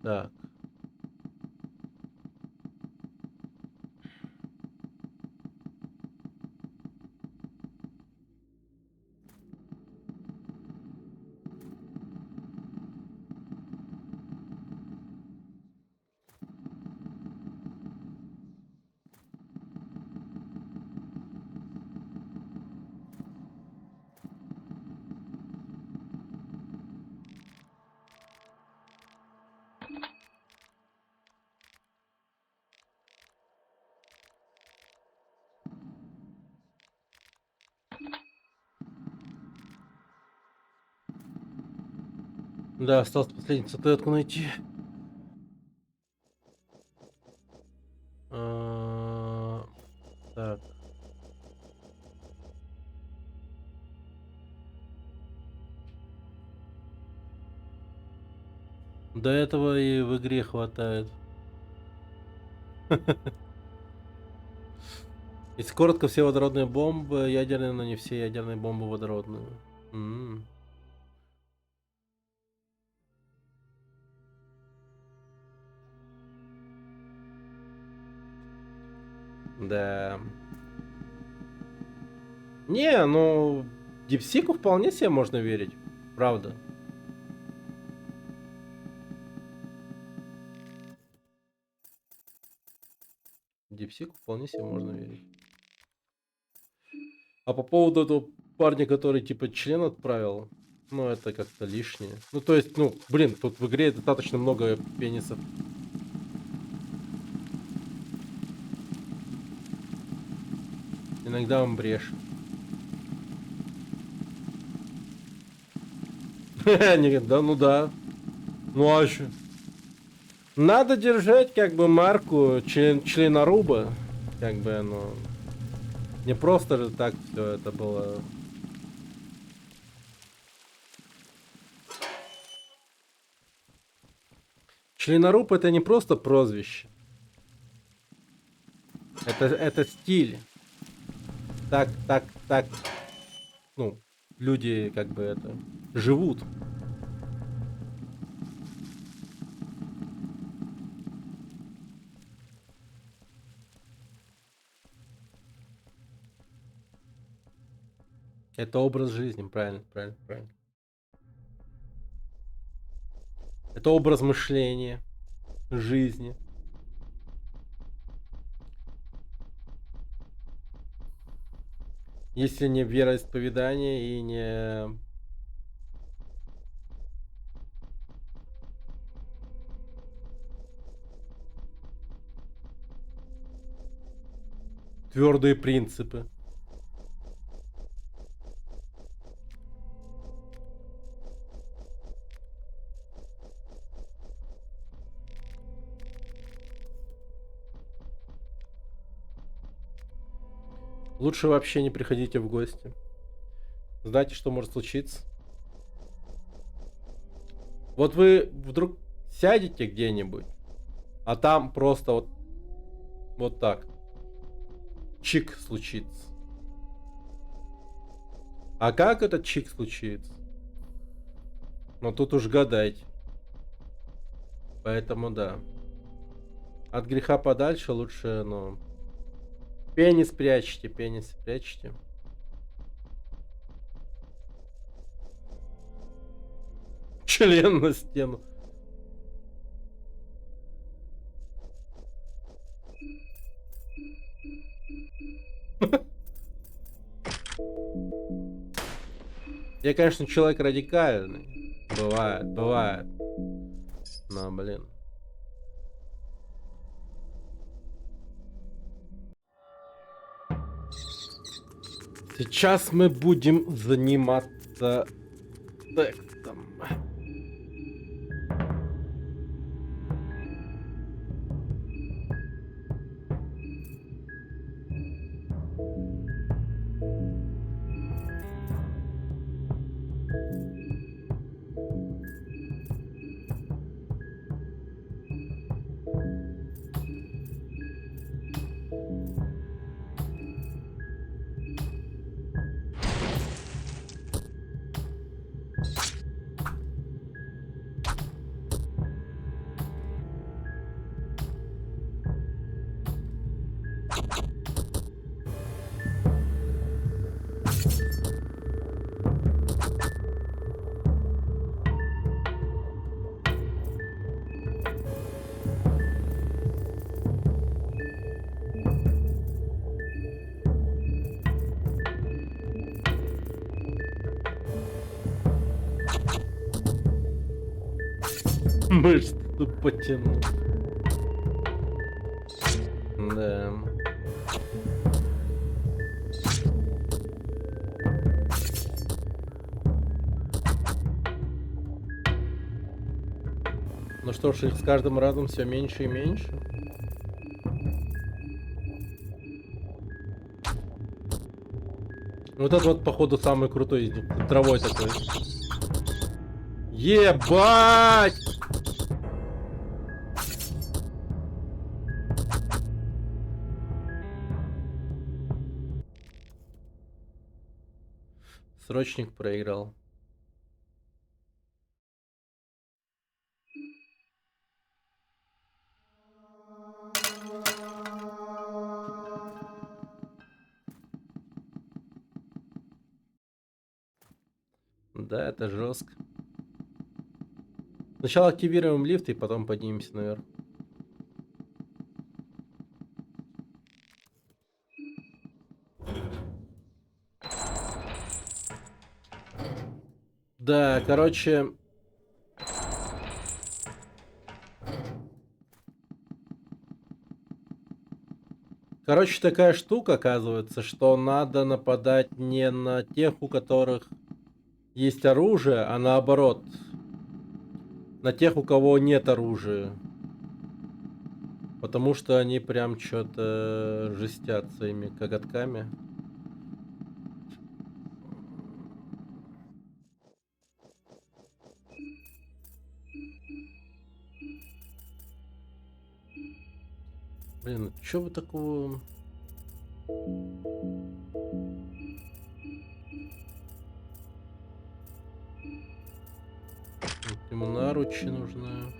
Так. Да, осталось последнюю статуэтку найти. Так. До этого и в игре хватает. Если коротко, все водородные бомбы ядерные, но не все ядерные бомбы водородные. М. Да. Не, ну, Дипсику вполне себе можно верить. Правда. Дипсику вполне себе можно верить. А по поводу этого парня, который типа член отправил, ну это как-то лишнее. Ну то есть, ну, блин, тут в игре достаточно много пенисов. Иногда он брешь. Да, ну да. Ну а что? Надо держать как бы марку членоруба. Как бы, ну... Не просто же так все это было. Членоруб это не просто прозвище. Это стиль. Так. Ну, люди как бы это живут. Это образ жизни, правильно. Это образ мышления, жизни. Если не вероисповедание и не... Твердые принципы. Лучше вообще не приходите в гости. Знаете, что может случиться? Вот вы вдруг сядете где-нибудь, а там просто вот так. Чик случится. А как этот чик случится? Ну тут уж гадайте. Поэтому да. От греха подальше лучше, ну... Пенис прячьте, пенис прячьте. Член на стену. Я, конечно, человек радикальный. Бывает, бывает. Но, блин. Сейчас мы будем заниматься текстом. Мышцы потянул. Да. Ну что ж, их с каждым разом все меньше и меньше. Вот это вот, походу, самый крутой из них. Травой такой. Ебать! Срочник проиграл. Да, это жестко. Сначала активируем лифт и потом поднимемся наверх. Да, короче... Короче, такая штука, оказывается, что надо нападать не на тех, у которых есть оружие, а наоборот. На тех, у кого нет оружия. Потому что они прям что-то жестят своими коготками. Блин, что вы такого... Вот ему наручи нужны.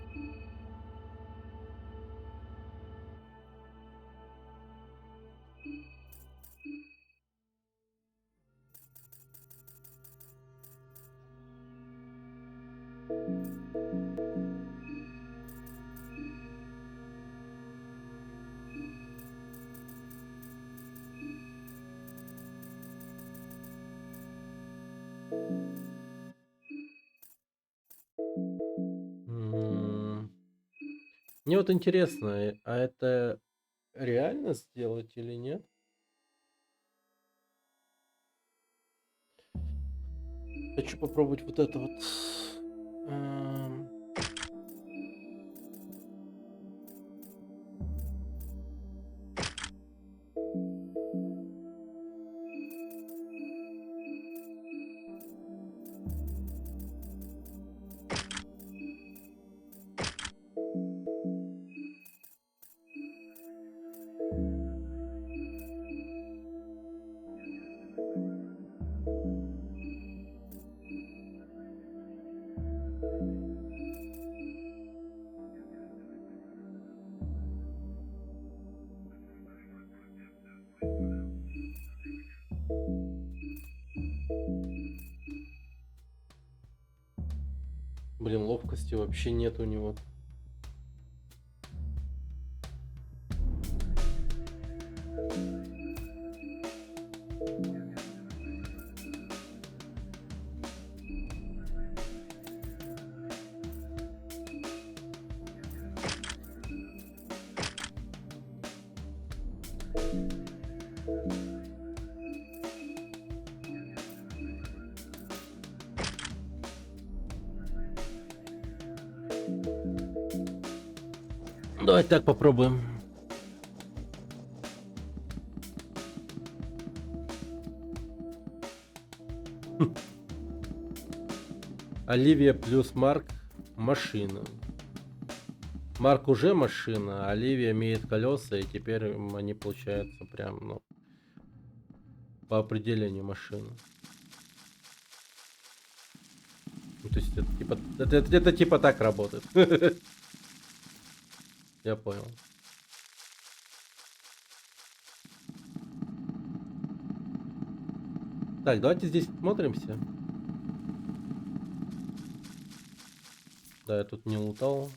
Мне вот интересно, а это реально сделать или нет? Хочу попробовать вот это вот. Блин, ловкости вообще нет у него. Давай так попробуем. Оливия плюс Марк машина. Марк уже машина, а Оливия имеет колеса, и теперь они получаются прям, ну, по определению машины. Ну, то есть это типа, это типа так работает. Я понял. Так, давайте здесь смотримся. Да, я тут не лутал.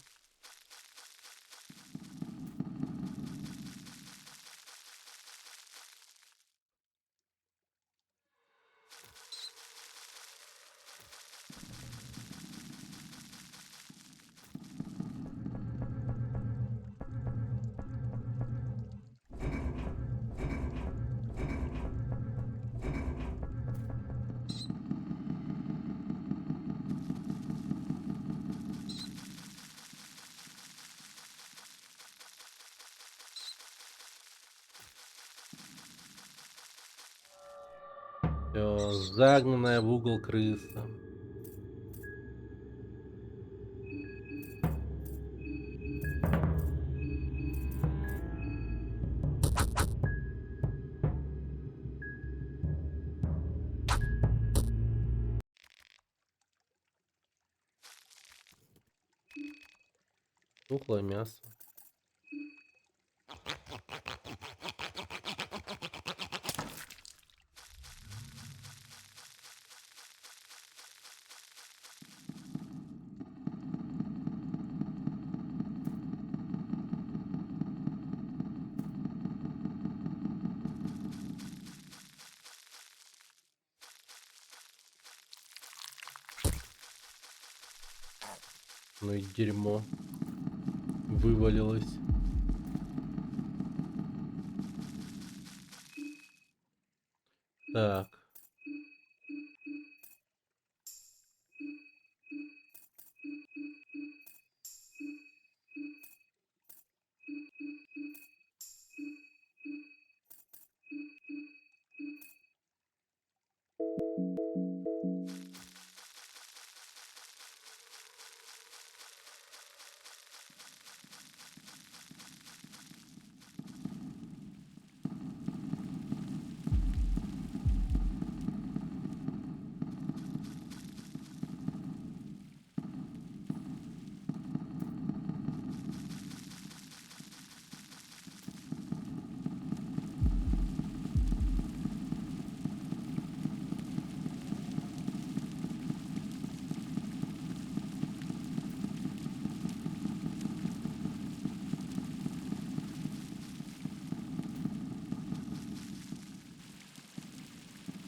Всё, загнанная в угол крыса. Тухлое мясо. Ну и дерьмо. Вывалилось. Так.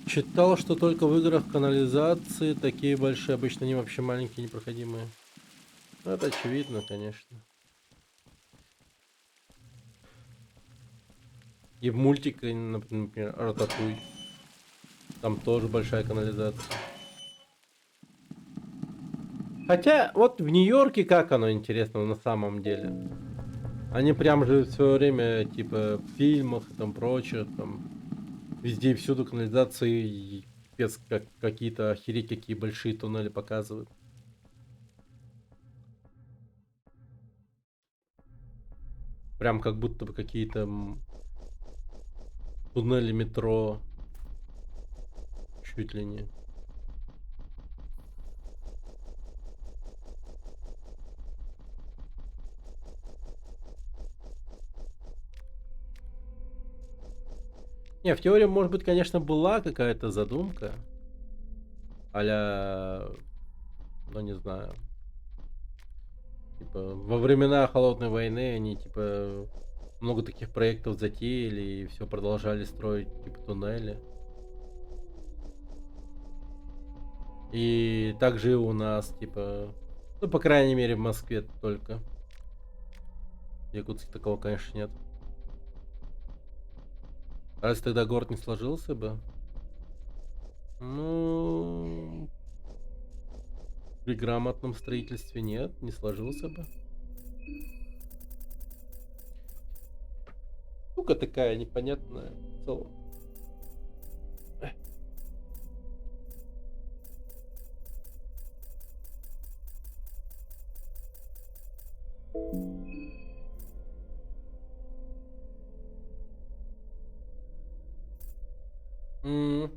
Читал, что только в играх канализации такие большие, обычно они вообще маленькие, непроходимые. Ну, это очевидно, конечно. И в мультике, например, Рататуй. Там тоже большая канализация. Хотя, вот в Нью-Йорке как оно интересно на самом деле? Они прям же все время, типа, в фильмах и там прочее, там, везде и всюду канализации, и пипец, как какие-то охереть какие большие туннели показывают. Прям как будто бы какие-то туннели метро, чуть ли не. Не, в теории, может быть, конечно, была какая-то задумка, а-ля, ну не знаю, типа во времена Холодной войны они типа много таких проектов затеяли и все продолжали строить типа туннели. И также и у нас, типа, ну, по крайней мере, в Москве только. В Якутске такого, конечно, нет. Раз тогда город не сложился бы, ну, при грамотном строительстве нет, не сложился бы. Штука такая непонятная в целом. М.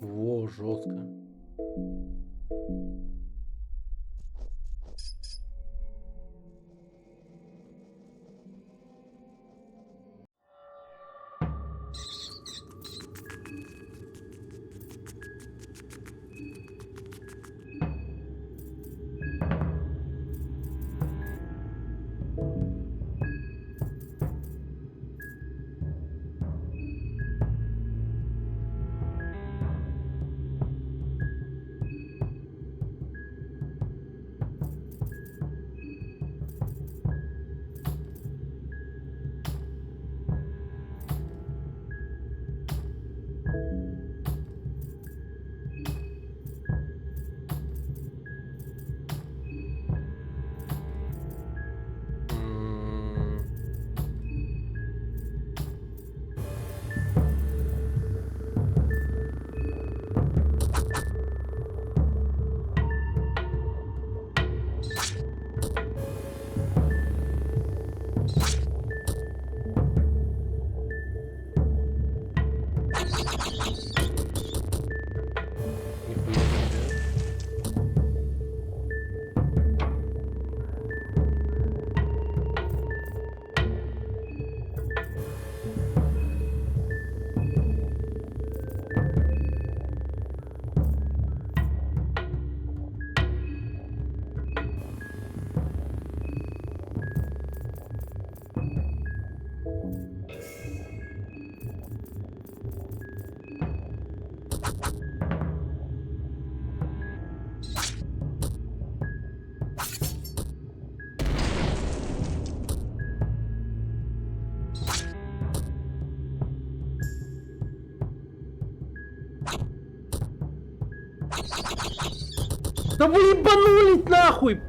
Во, жестко. М. Нихуя себе. Да вы ебанулись нахуй!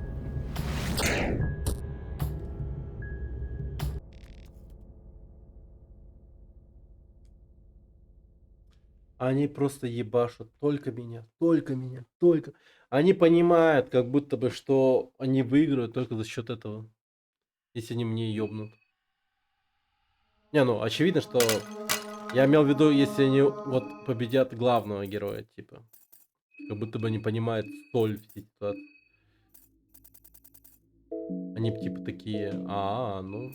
Они просто ебашут только меня, только меня, только. Они понимают, как будто бы, что они выиграют только за счет этого, если они мне ёбнут. Не, ну очевидно, что я имел в виду, если они вот победят главного героя, типа. Как будто бы они понимают соль всей ситуации. Они б типа такие, ну.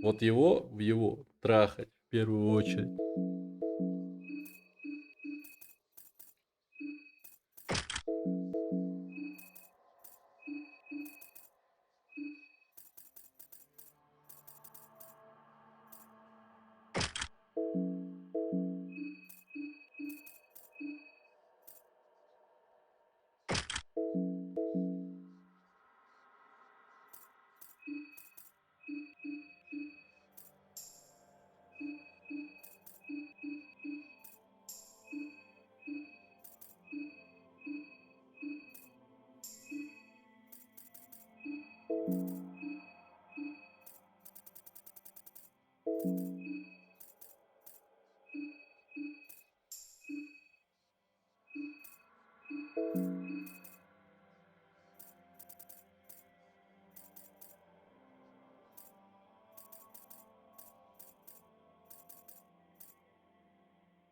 Вот его, в его трахать в первую очередь.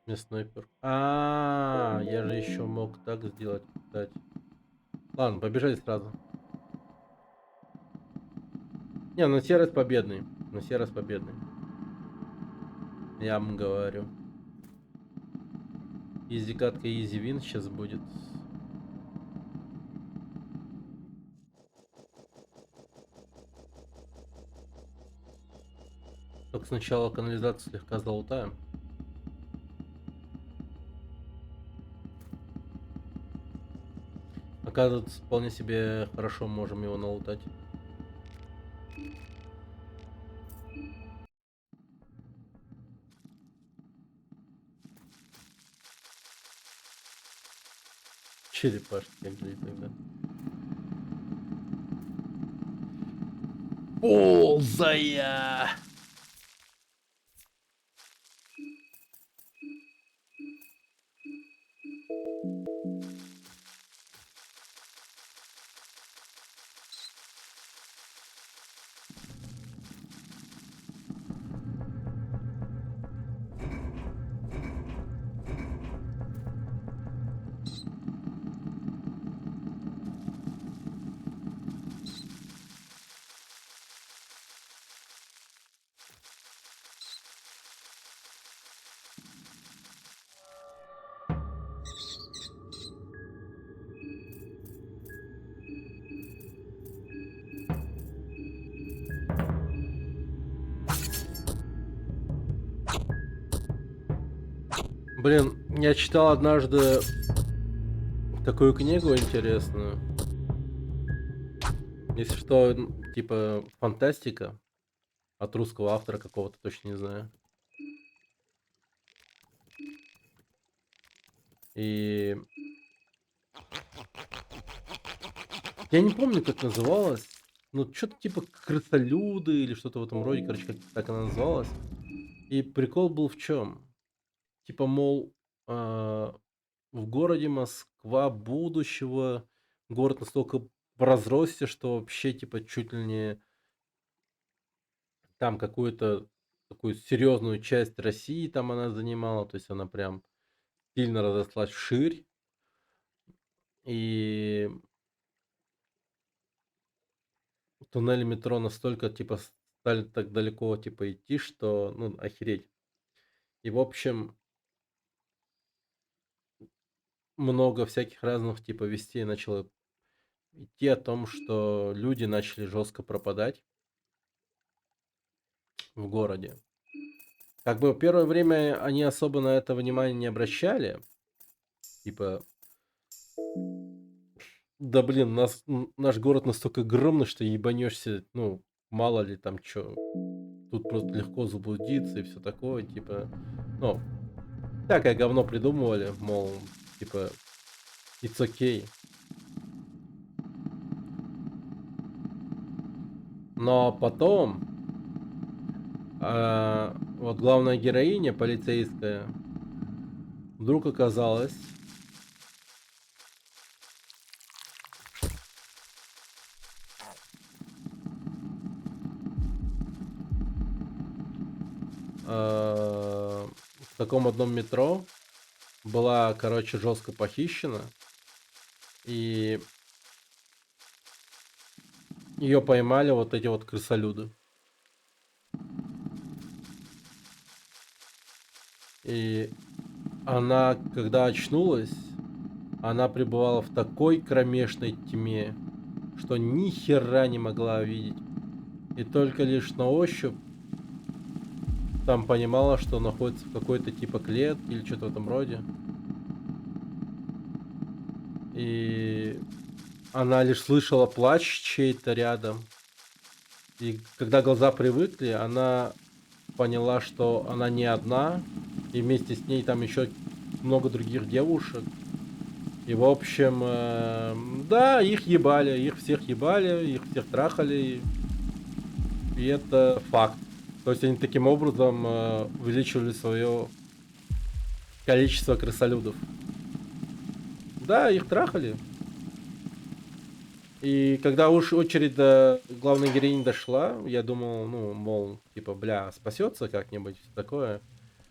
Мне снайпер. Я же еще мог так сделать, кстати. Ладно, побежали сразу. Не, ну сервис победный. Ну сервис победный. Я вам говорю. Изи катка, изи вин сейчас будет. Только сначала канализацию слегка залутаем. Оказывается, вполне себе хорошо можем его налутать. Черепашки какие тогда. Ползая! Блин, я читал однажды такую книгу интересную. Если что, типа фантастика от русского автора какого-то, точно не знаю. И я не помню, как называлась. Ну, что-то типа крысолюды или что-то в этом роде, короче, как так она называлась. И прикол был в чем? Типа, мол, в городе Москва будущего, город настолько разросся, что вообще, типа, чуть ли не там какую-то такую серьезную часть России там она занимала, то есть она прям сильно разослась вширь. И туннели метро настолько, типа, стали так далеко, типа, идти, что, ну, охереть. И, в общем, много всяких разных, типа, вестей начало идти о том, что люди начали жестко пропадать в городе. Как бы первое время они особо на это внимания не обращали. Типа, да блин, наш город настолько огромный, что ебанешься, ну, мало ли там что. Тут просто легко заблудиться и все такое, типа, ну, всякое говно придумывали, мол, типа, it's okay. Но потом, вот главная героиня, полицейская, вдруг оказалась в таком одном метро, была, короче, жестко похищена, и ее поймали вот эти вот крысолюды. И она, когда очнулась, она пребывала в такой кромешной тьме, что ни хера не могла видеть. И только лишь на ощупь там понимала, что находится в какой-то типа клетке или что-то в этом роде. И она лишь слышала плач чей-то рядом. И когда глаза привыкли, она поняла, что она не одна. И вместе с ней там еще много других девушек. И в общем, да, их ебали, их всех трахали. И это факт. То есть они таким образом увеличивали свое количество крысолюдов. Да, их трахали. И когда уж очередь до главной героини дошла, я думал, ну, мол, типа, бля, спасется как-нибудь, всё такое.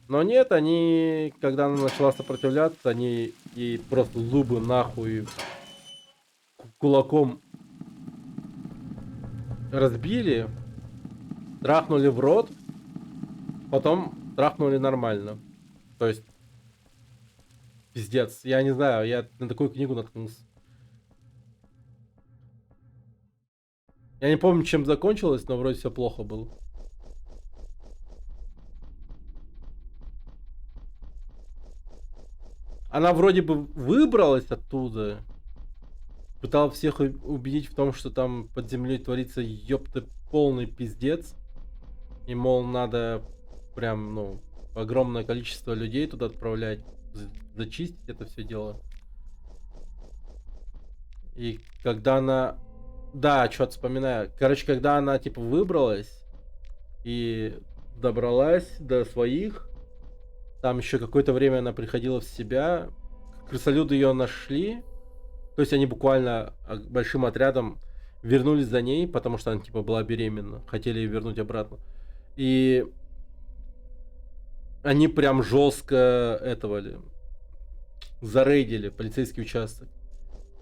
Но нет, они, когда она начала сопротивляться, они ей просто зубы нахуй кулаком разбили, трахнули в рот, потом трахнули нормально. То есть, пиздец, я не знаю, я на такую книгу наткнулся. Я не помню, чем закончилось, но вроде все плохо было. Она вроде бы выбралась оттуда, пыталась всех убедить в том, что там под землей творится ёпта полный пиздец. И, мол, надо прям, ну, огромное количество людей туда отправлять, зачистить это все дело. И когда она... Да, что-то вспоминаю. Короче, когда она, типа, выбралась и добралась до своих, там еще какое-то время она приходила в себя, крысолюды ее нашли, то есть они буквально большим отрядом вернулись за ней, потому что она, типа, была беременна, хотели ее вернуть обратно. И они прям жестко этого ли зарейдили полицейский участок.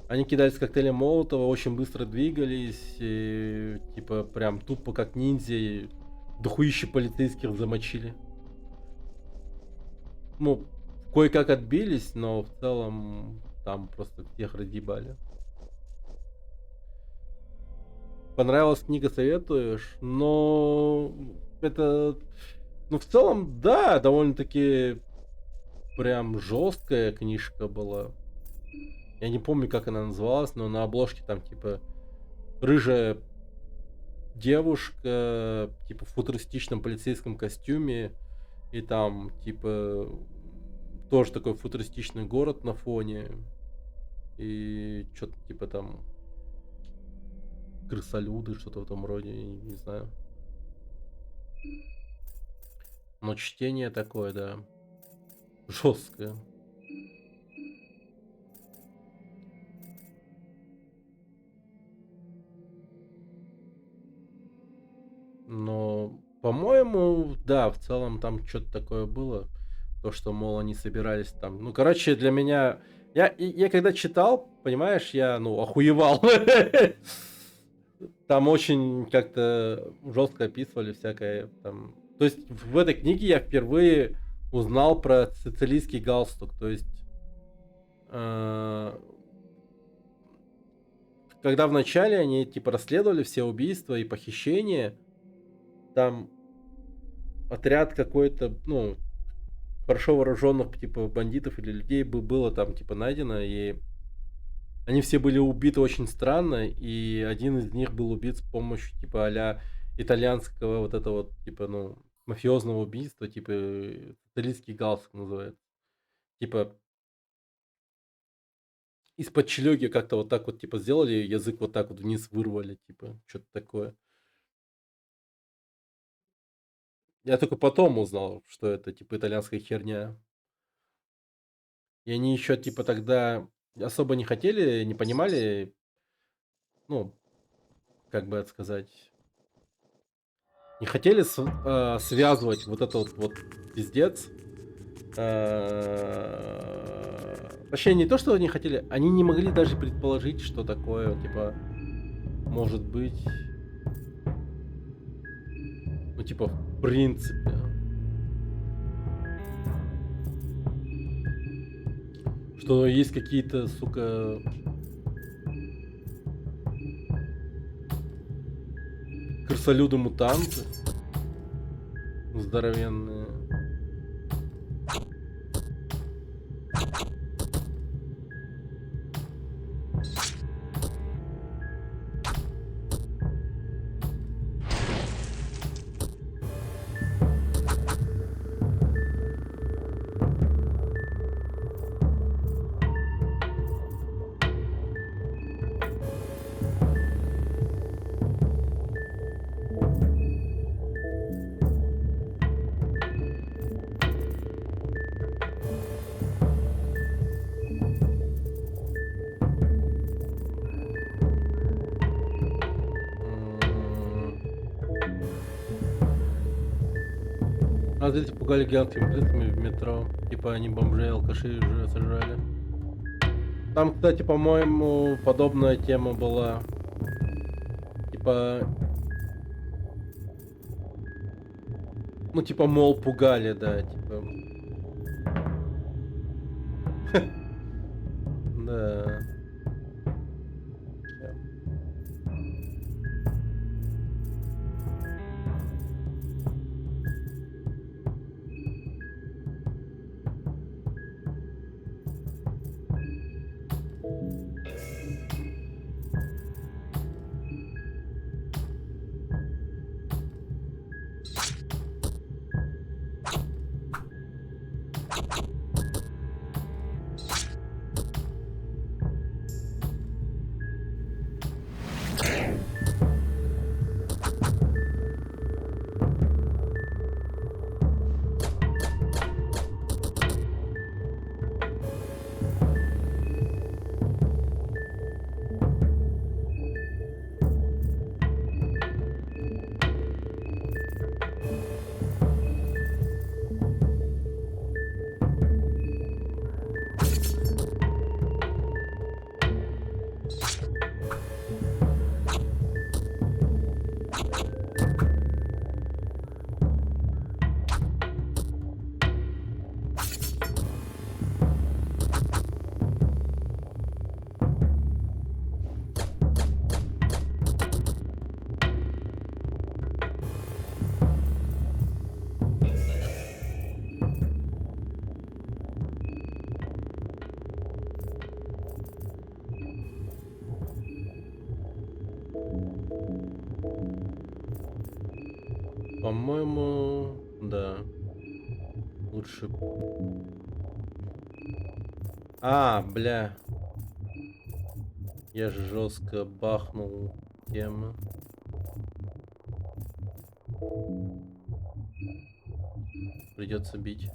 Они кидались коктейлем Молотова, очень быстро двигались, и, типа, прям тупо как ниндзя, и дохуище полицейских замочили. Ну, кое-как отбились, но в целом там просто всех разъебали. Понравилась книга, советуешь? Но это... Ну, в целом, да, довольно-таки прям жесткая книжка была. Я не помню, как она называлась, но на обложке там, типа, рыжая девушка, типа, в футуристичном полицейском костюме. И там, типа, тоже такой футуристичный город на фоне. И что-то, типа, там, крысолюды, что-то в этом роде, не знаю. Но чтение такое, да, жесткое. Но, по-моему, да, в целом там что-то такое было. То, что, мол, они собирались там. Ну, короче, для меня... Я когда читал, понимаешь, я, ну, охуевал. Там очень как-то жестко описывали всякое там. То есть в этой книге я впервые узнал про сицилийский галстук. То есть когда вначале они типа расследовали все убийства и похищения, там отряд какой-то, ну, хорошо вооруженных типа бандитов или людей было там типа найдено, и они все были убиты очень странно, и один из них был убит с помощью типа а-ля итальянского вот этого вот типа, ну, мафиозного убийства, типа итальянский галстук называется. Типа из-под челёги как-то вот так вот типа сделали, язык вот так вот вниз вырвали, типа что-то такое. Я только потом узнал, что это типа итальянская херня. И они еще типа тогда особо не хотели, не понимали, ну, как бы это сказать, не хотели связывать вот это вот пиздец. Точнее, не то, что они хотели, они не могли даже предположить, что такое, типа, может быть. Ну, типа, в принципе. Что есть какие-то, сука... крысолюды-мутанты. Здоровенные. А эти пугали гигантскими крысами в метро. Типа они бомжей, алкашей уже сожрали. Там, кстати, по-моему, подобная тема была. Типа... Ну, типа, мол, пугали, да, типа. Да. По-моему, да. Лучше... А, бля. Я жестко бахнул тему. Придется бить.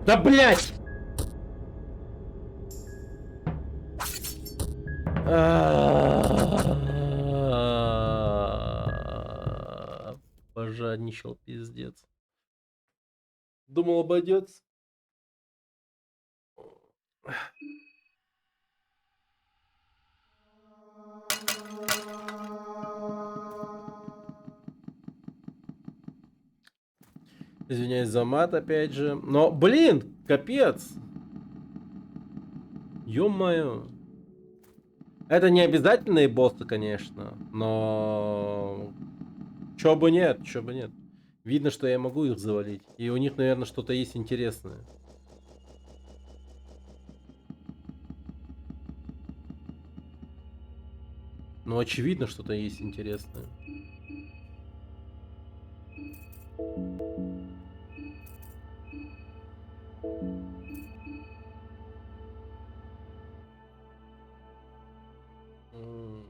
Да блять! Пожадничал, пиздец. Думал, обойдется. Извиняюсь за мат, опять же. Но, блин, капец. Ё-моё. Это не обязательные боссы, конечно, но... Чё бы нет, чё бы нет. Видно, что я могу их завалить. И у них, наверное, что-то есть интересное. Ну, очевидно, что-то есть интересное. М.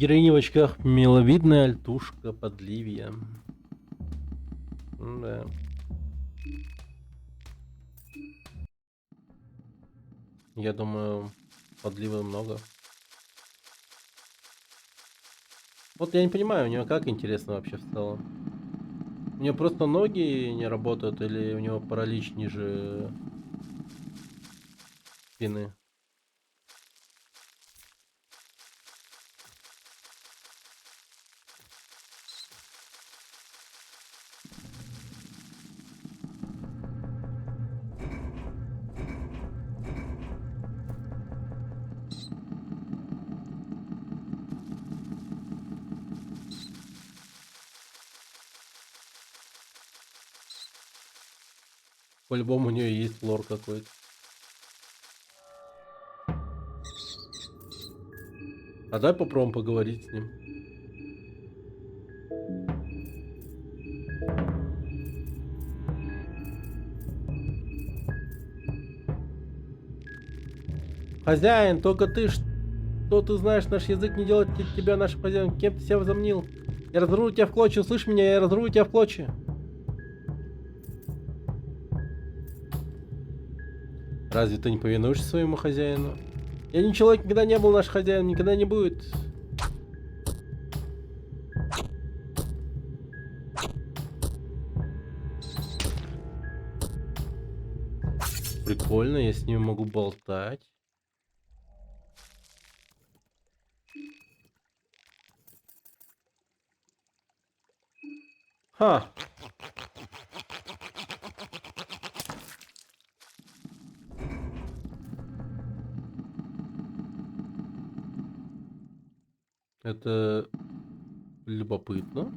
Героиня в очках миловидная альтушка подливья. Да. Я думаю, подливы много. Вот я не понимаю, у нее как интересно вообще в целом. У нее просто ноги не работают или у него паралич ниже спины? По-любому у нее есть лор какой-то. А давай попробуем поговорить с ним. Хозяин, только ты что ты знаешь наш язык, не делать тебя нашим хозяином. Кем ты себя возомнил? Я разорву тебя в клочья, услышь меня, я разорву тебя в клочья. Разве ты не повинуешься своему хозяину? Я не человек, никогда не был наш хозяин, никогда не будет. Прикольно, я с ним могу болтать. Ха! Это любопытно.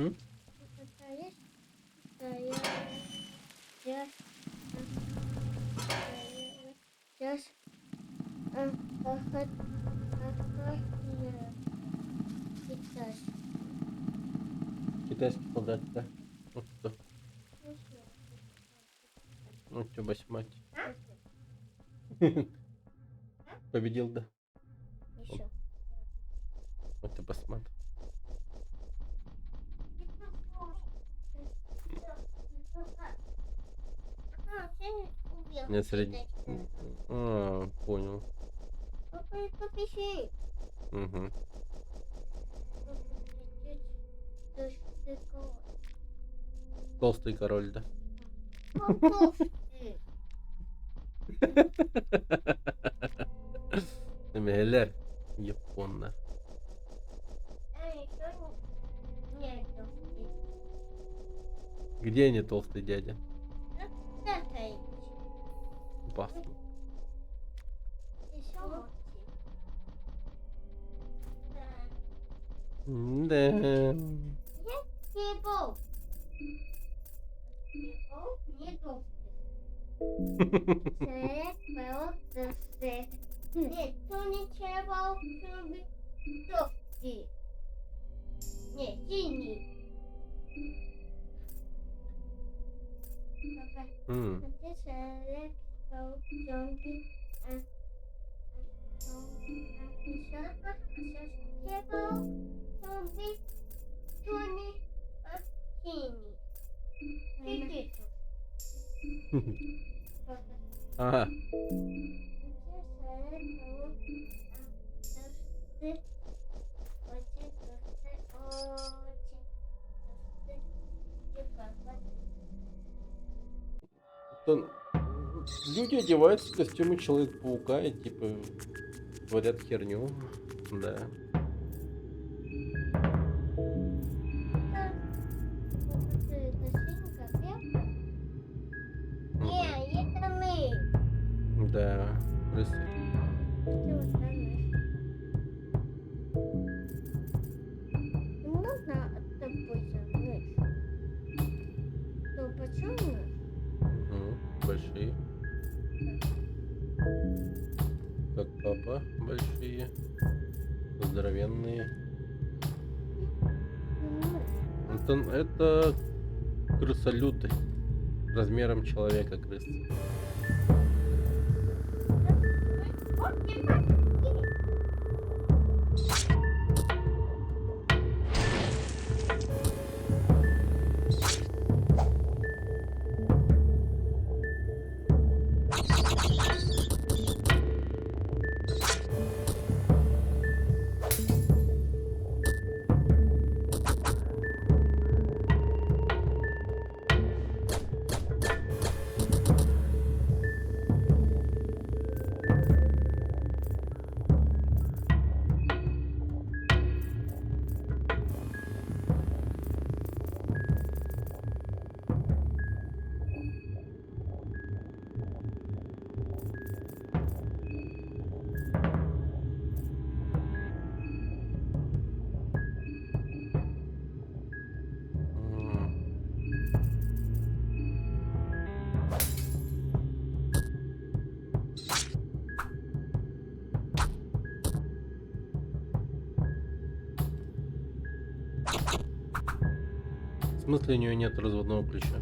М? Сейчас Китайский солдат, да? Вот что. Ну, чё, басмать. Победил, да? еще. Вот ты посмотри. Нет, среди... А, понял. Попиши. Угу. Толстый король, да? Мегалер. Японно. Где они, толстый дядя? Опасно. Да. Нет, то не червал, чтобы толстый. Нет, синий. Папа, М. где человек был зомби, зомби, Тони, синий. Иди тут. Папа, Ага. То- Люди одеваются в костюмы Человека-паука и типа творят херню. Да. Не, это мы. Да. Крысы. Это вот Опа, большие. Здоровенные. Это крысолюты. Размером человека крыс. В смысле у нее нет разводного ключа?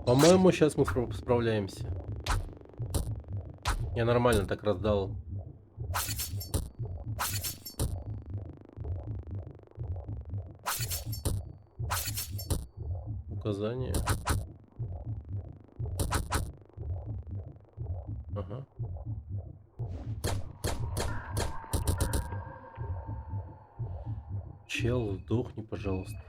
По-моему, сейчас мы справляемся. Я нормально так раздал. Указания. Ага. Чел, сдохни, пожалуйста.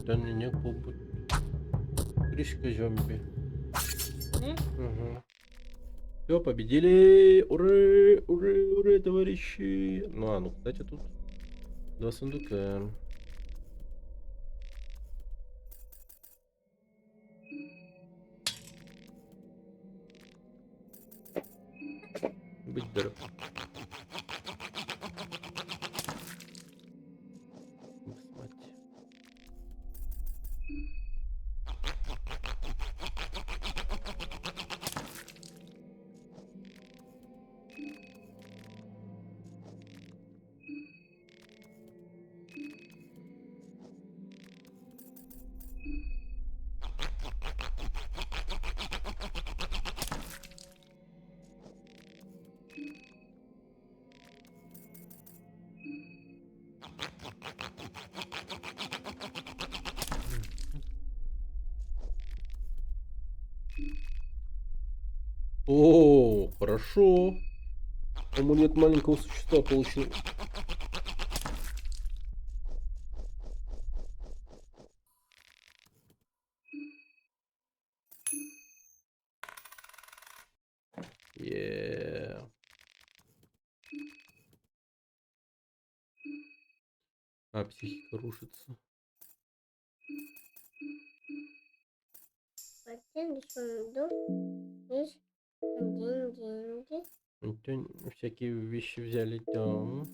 Да не побудь. Крышка зомби. Угу. Все, победили! Ура! Ура! Ура, товарищи! Ну, кстати, тут 2 сундука. Будь здоров. Мать. О, хорошо. Амулет маленького существа получил. Е. А, психика рушится. Пойдем в сундук. Есть деньги. Всякие вещи взяли там.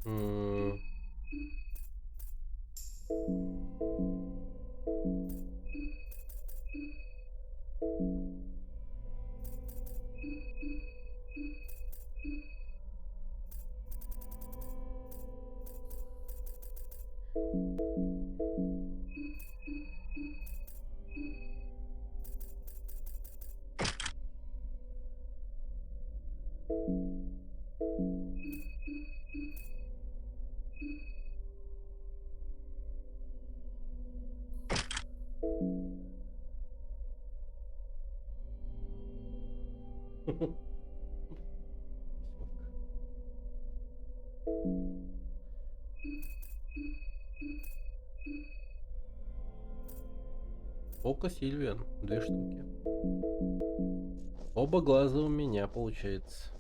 М. Око Сильвиан, 2 штуки. Оба глаза у меня, получается.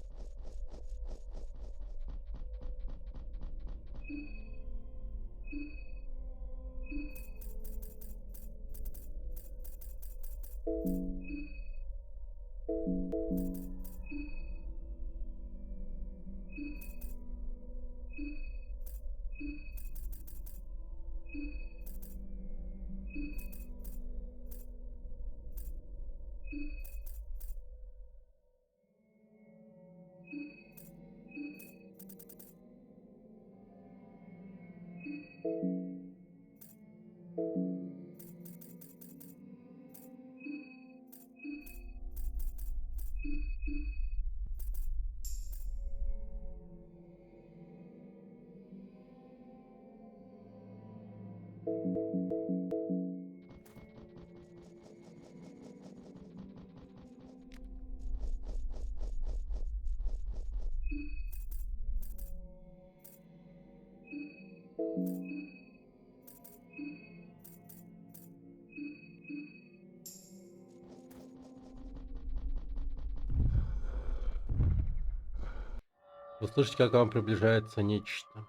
Вы слышите, как к вам приближается нечто.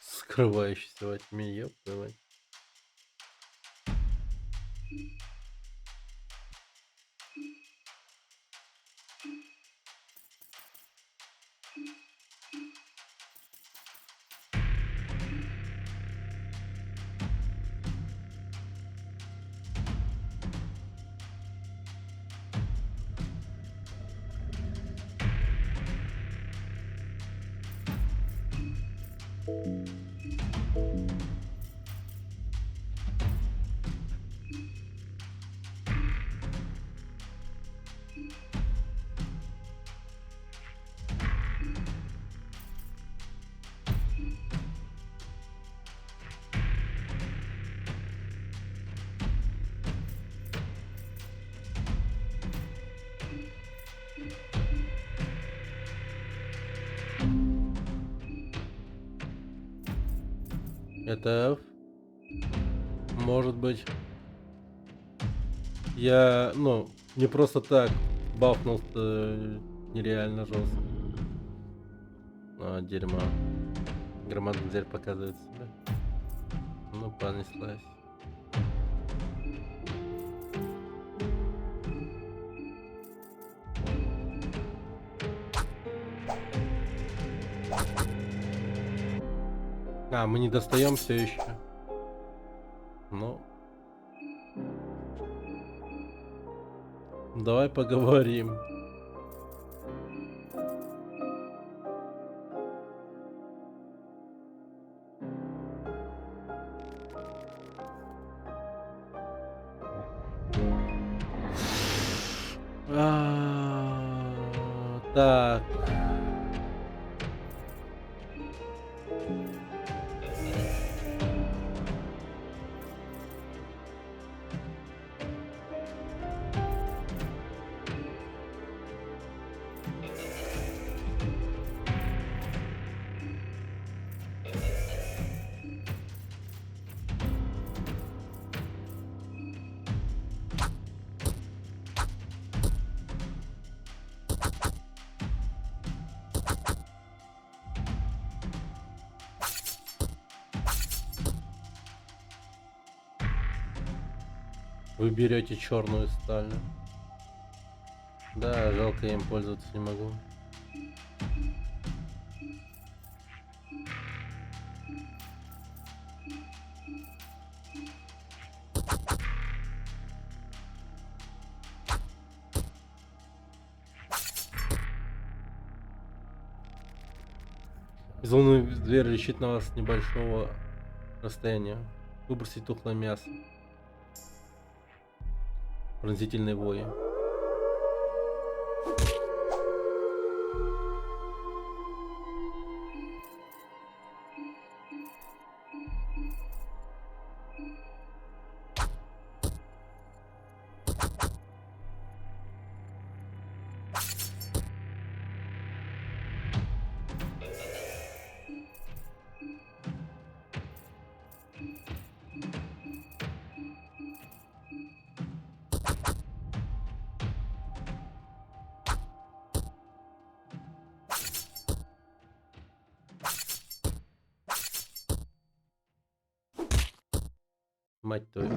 Скрывающийся во тьме, ёб твою мать. Это может быть, я, ну, не просто так бафнулся нереально жестко. А, дерьмо. Громадный зверь показывает себя. Ну, понеслась. А, мы не достаем все еще. Ну. Давай поговорим. Так. Вы берете черную сталь. Да, жалко, я им пользоваться не могу. Безумный зверь лечит на вас с небольшого расстояния. Выбросить тухлое мясо. Пронзительные вои. Мать твою.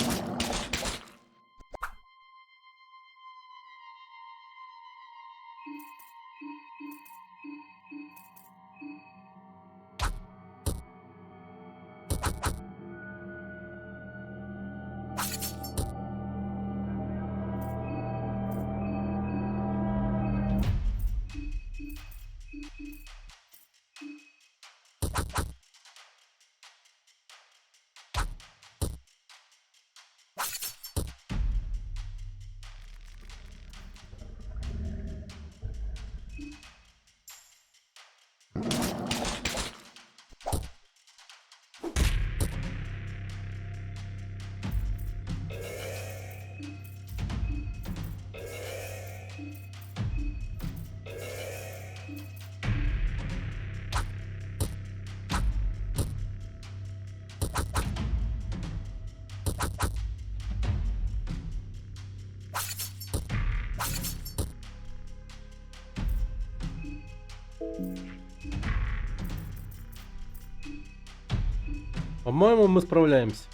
По-моему, мы справляемся.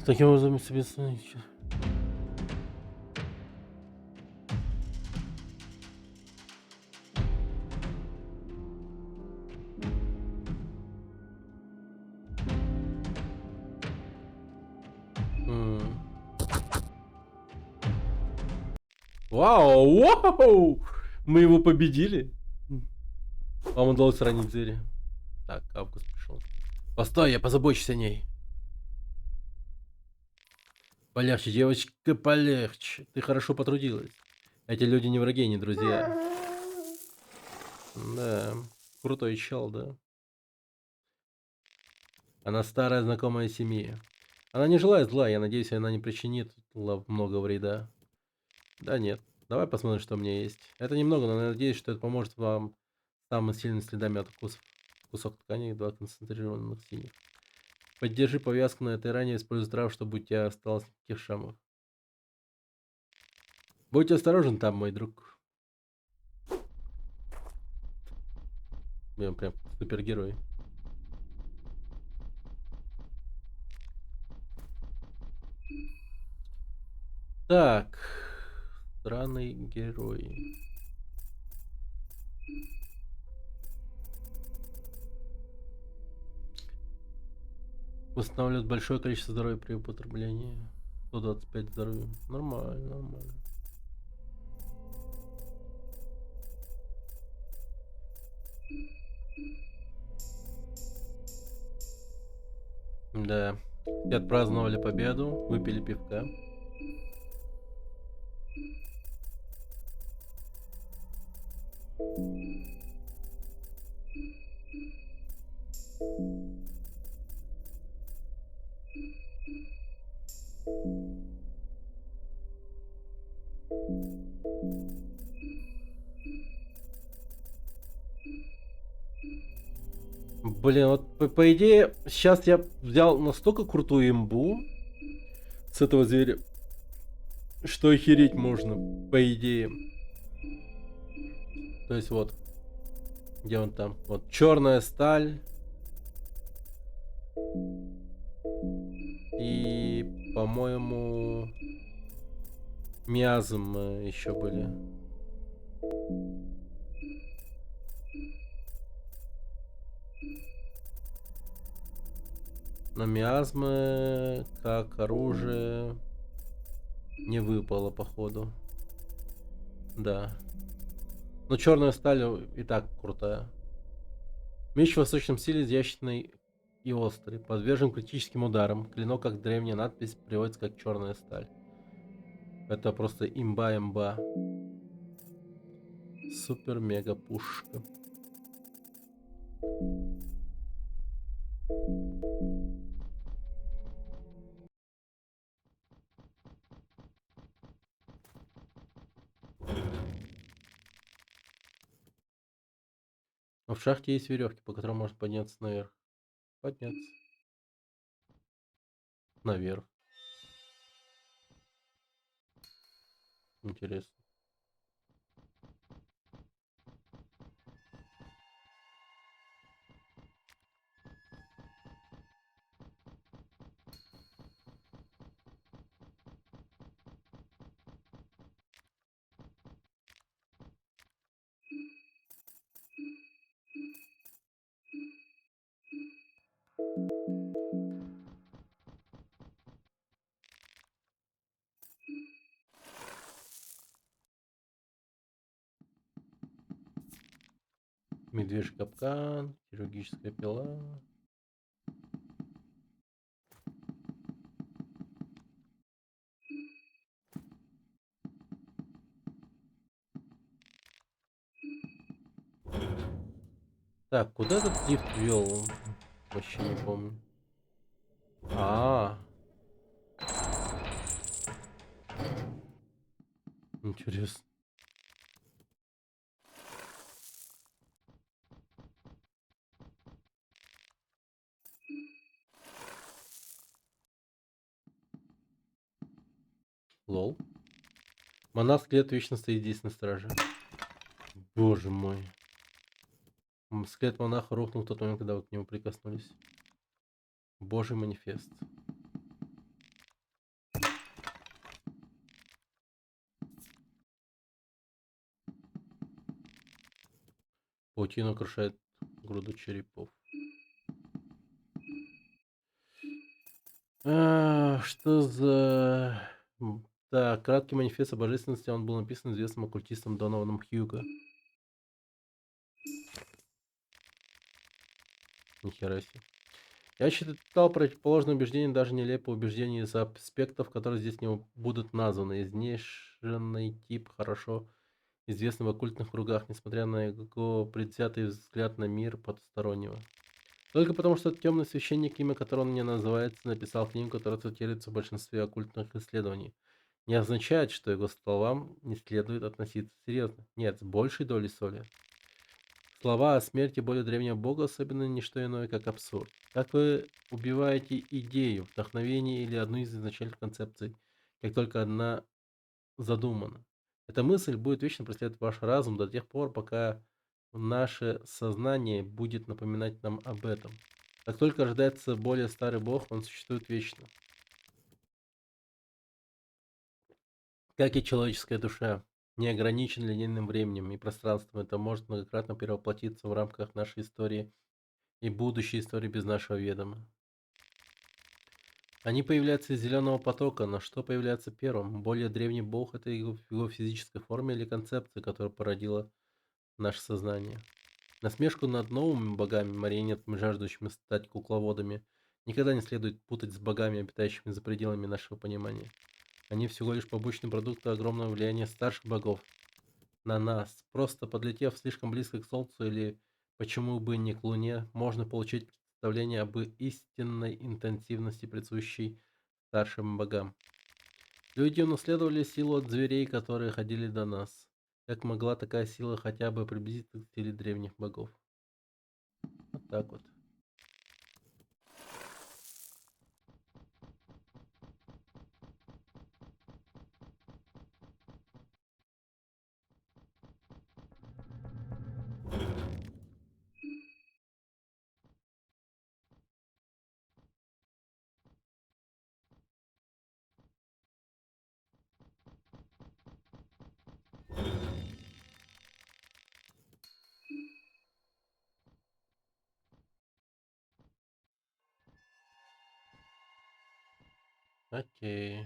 Таким образом, соответственно, Вау, вау! Мы его победили. Вам удалось ранить зверя. Так, Август пришел. Постой, я позабочусь о ней. Полегче, девочка, полегче. Ты хорошо потрудилась. Эти люди не враги, не друзья. Да, крутой чел, да. Она старая знакомая семьи. Она не желает зла, я надеюсь, она не причинит много вреда. Да нет. Давай посмотрим, что у меня есть. Это немного, но я надеюсь, что это поможет вам с самыми сильными следами от укусов. Кусок ткани и 2 концентрированных синих. Поддержи повязку на этой ране, используй трав, чтобы у тебя осталось никаких шрамов. Будь осторожен там, мой друг. Я прям супергерой. Так. Странный герой. Восстанавливает большое количество здоровья при употреблении. 125 здоровья. Нормально, нормально. Да. Все отпраздновали победу, выпили пивка. Блин, вот по идее, сейчас я взял настолько крутую имбу с этого зверя, что охереть можно, по идее. То есть вот, где он там? Вот, черная сталь. И, по-моему, миазм еще были. Но миазмы как оружие не выпало, походу. Да. Но черная сталь и так крутая. Меч в восточном стиле изящный и острый. Подвержен критическим ударам. Клинок, как древняя надпись, приводится как черная сталь. Это просто имба-имба. Супер-мега пушка. Но в шахте есть веревки, по которым можно подняться наверх. Подняться. Наверх. Интересно. Медвежий капкан, хирургическая пила. Так, куда этот лифт вел? Вообще не помню. Интересно. Лол. Монах скелет вечно стоит здесь на страже. Боже мой. Скелет монаха рухнул в тот момент, когда вы к нему прикоснулись. Божий манифест. Паутина украшает груду черепов. Что за... Да, краткий манифест о божественности, он был написан известным оккультистом Донованом Хьюго. Нихера себе. Я считал противоположное убеждение даже нелепое убеждение из аспектов, которые здесь не будут названы. Изнеженный тип хорошо известный в оккультных кругах, несмотря на его предвзятый взгляд на мир потустороннего. Только потому, что темный священник, имя которого он не называется, написал книгу, которая цитируется в большинстве оккультных исследований, не означает, что его словам не следует относиться серьезно. Нет, с большей долей соли. Слова о смерти более древнего бога особенно не что иное, как абсурд. Как вы убиваете идею, вдохновение или одну из изначальных концепций, как только одна задумана. Эта мысль будет вечно преследовать ваш разум до тех пор, пока наше сознание будет напоминать нам об этом. Как только рождается более старый бог, он существует вечно. Как и человеческая душа, не ограничен линейным временем и пространством, это может многократно перевоплотиться в рамках нашей истории и будущей истории без нашего ведома. Они появляются из зеленого потока, но что появляется первым? Более древний бог — это его физической форме или концепция, которая породила наше сознание? Насмешку над новыми богами, марионетками, жаждущими стать кукловодами, никогда не следует путать с богами, обитающими за пределами нашего понимания. Они всего лишь побочный продукт огромного влияния старших богов на нас. Просто подлетев слишком близко к Солнцу или почему бы не к Луне, можно получить представление об истинной интенсивности, присущей старшим богам. Люди унаследовали силу от зверей, которые ходили до нас. Как могла такая сила хотя бы приблизиться к силе древних богов? Вот так вот. Окей.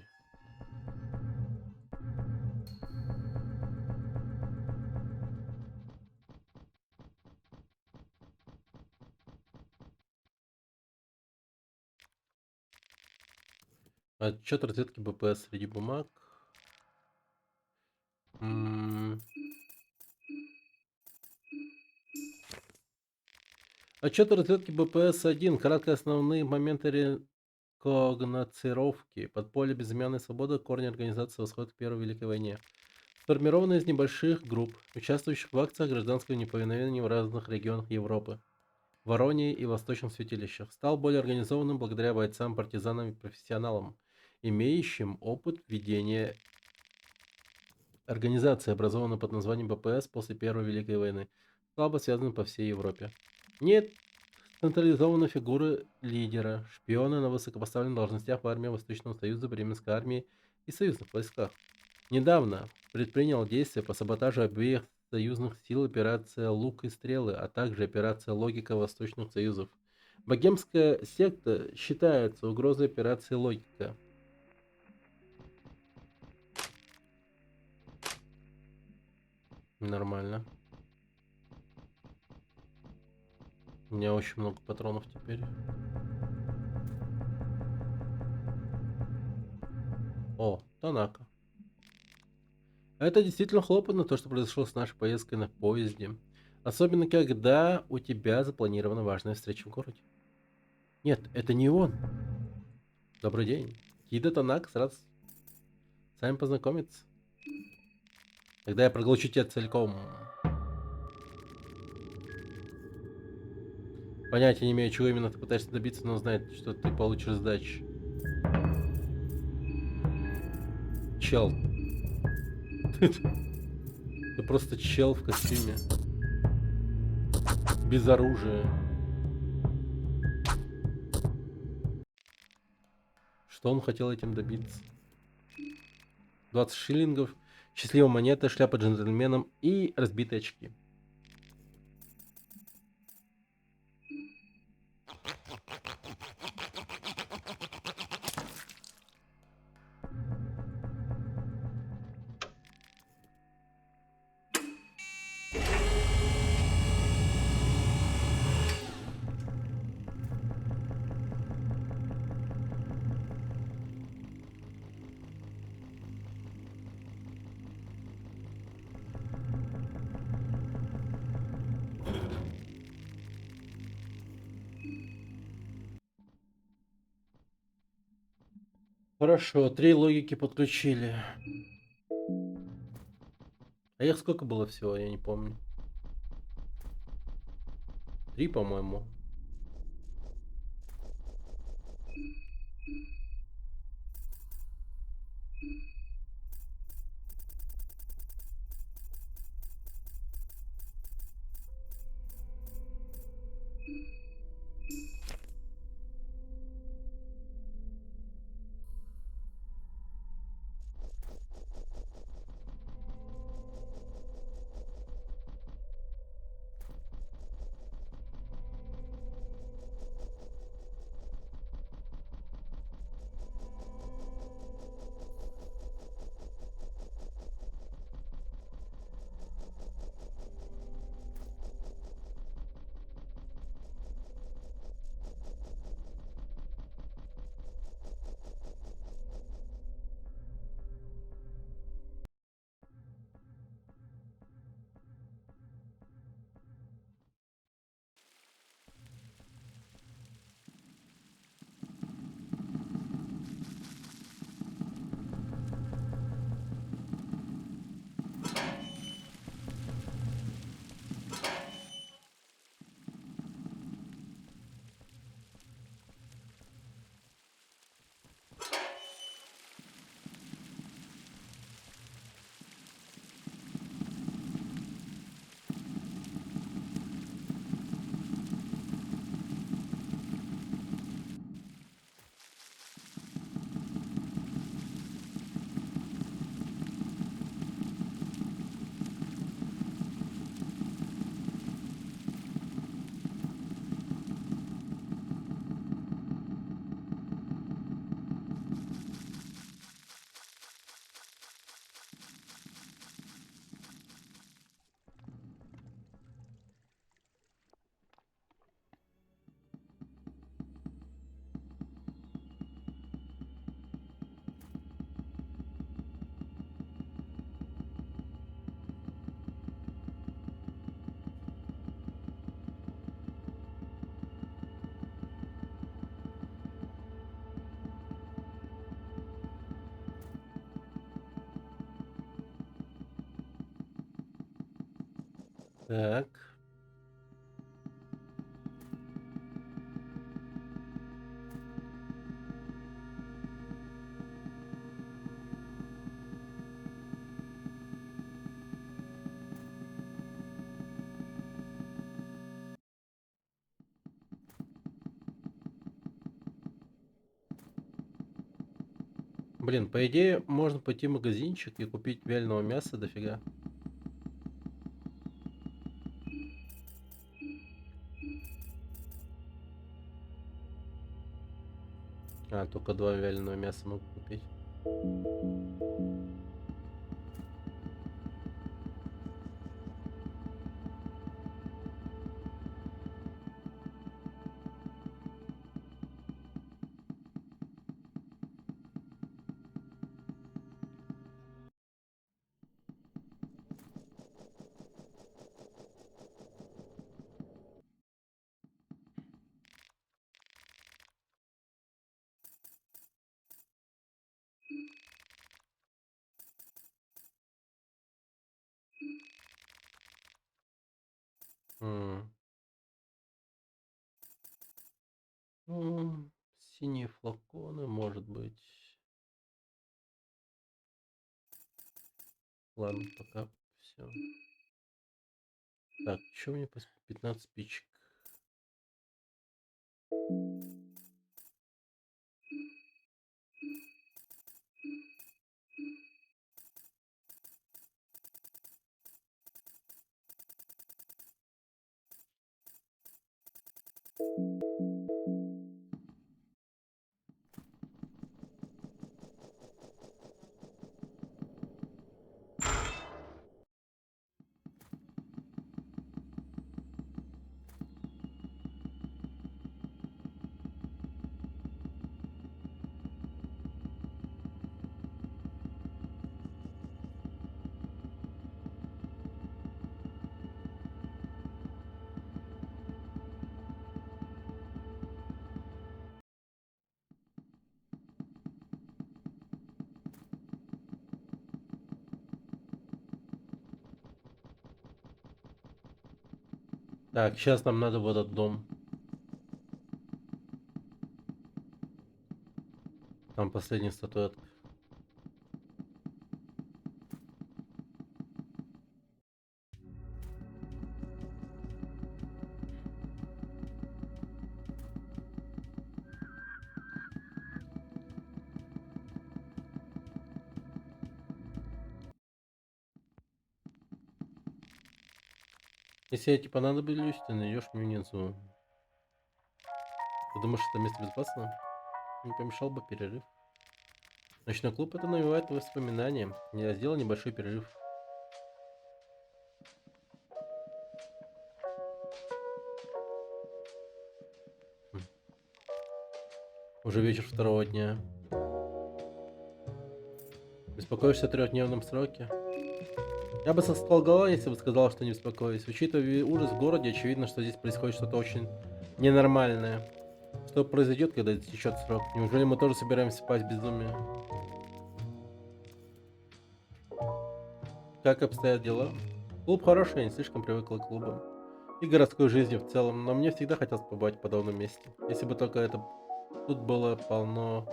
Отчет разведки БПС среди бумаг. Отчет разведки БПС-1. Краткие основные моменты рекогносцировки. Подполье безымянной свободы. Корни организации «Восход» к Первой Великой войне. Сформированы из небольших групп, участвующих в акциях гражданского неповиновения в разных регионах Европы, Воронии и Восточных святилищах. Стал более организованным благодаря бойцам, партизанам и профессионалам, имеющим опыт ведения организации, образованной под названием БПС после Первой Великой войны, слабо связаны по всей Европе. Нет централизованной фигуры лидера, шпионы на высокопоставленных должностях в армии Восточного Союза, Бременской армии и союзных войсках. Недавно предпринял действия по саботажу обеих союзных сил операция «Лук и стрелы», а также операция «Логика Восточных Союзов». Богемская секта считается угрозой операции «Логика». Нормально. У меня очень много патронов теперь. О, Танака. Это действительно хлопотно, то, что произошло с нашей поездкой на поезде. Особенно, когда у тебя запланирована важная встреча в городе. Нет, это не он. Добрый день. Кида Танака сразу с вами познакомиться. Тогда я проглочу тебя целиком. Понятия не имею, чего именно ты пытаешься добиться, но знает, что ты получишь сдачи. Чел. Ты просто чел в костюме. Без оружия. Что он хотел этим добиться? 20 шиллингов, счастливая монета, шляпа джентльменом и разбитые очки. Хорошо, 3 логики подключили. А их сколько было всего, я не помню. 3, по-моему. Так. Блин, по идее, можно пойти в магазинчик и купить вяленого мяса дофига. А, только 2 вяленого мяса могу купить. М. Ну, синие флаконы, может быть. Ладно, пока все. Так, что мне 15 спичек? Так, сейчас нам надо в этот дом. Там последняя статуэтка. Если я тебе понадоблюсь, ты найдешь меня внизу. Ты думаешь, это место безопасно? Не помешал бы перерыв. Ночной клуб это навевает воспоминания. Я сделал небольшой перерыв. Хм. Уже вечер второго дня. Беспокоишься о 3-дневном сроке? Я бы солгала, если бы сказал, что не беспокоюсь. Учитывая ужас в городе, очевидно, что здесь происходит что-то очень ненормальное. Что произойдет, когда истечет срок? Неужели мы тоже собираемся впасть в безумие? Как обстоят дела? Клуб хороший, я не слишком привыкла к клубам. И городской жизни в целом, но мне всегда хотелось побывать в подобном месте. Если бы только это... Тут было полно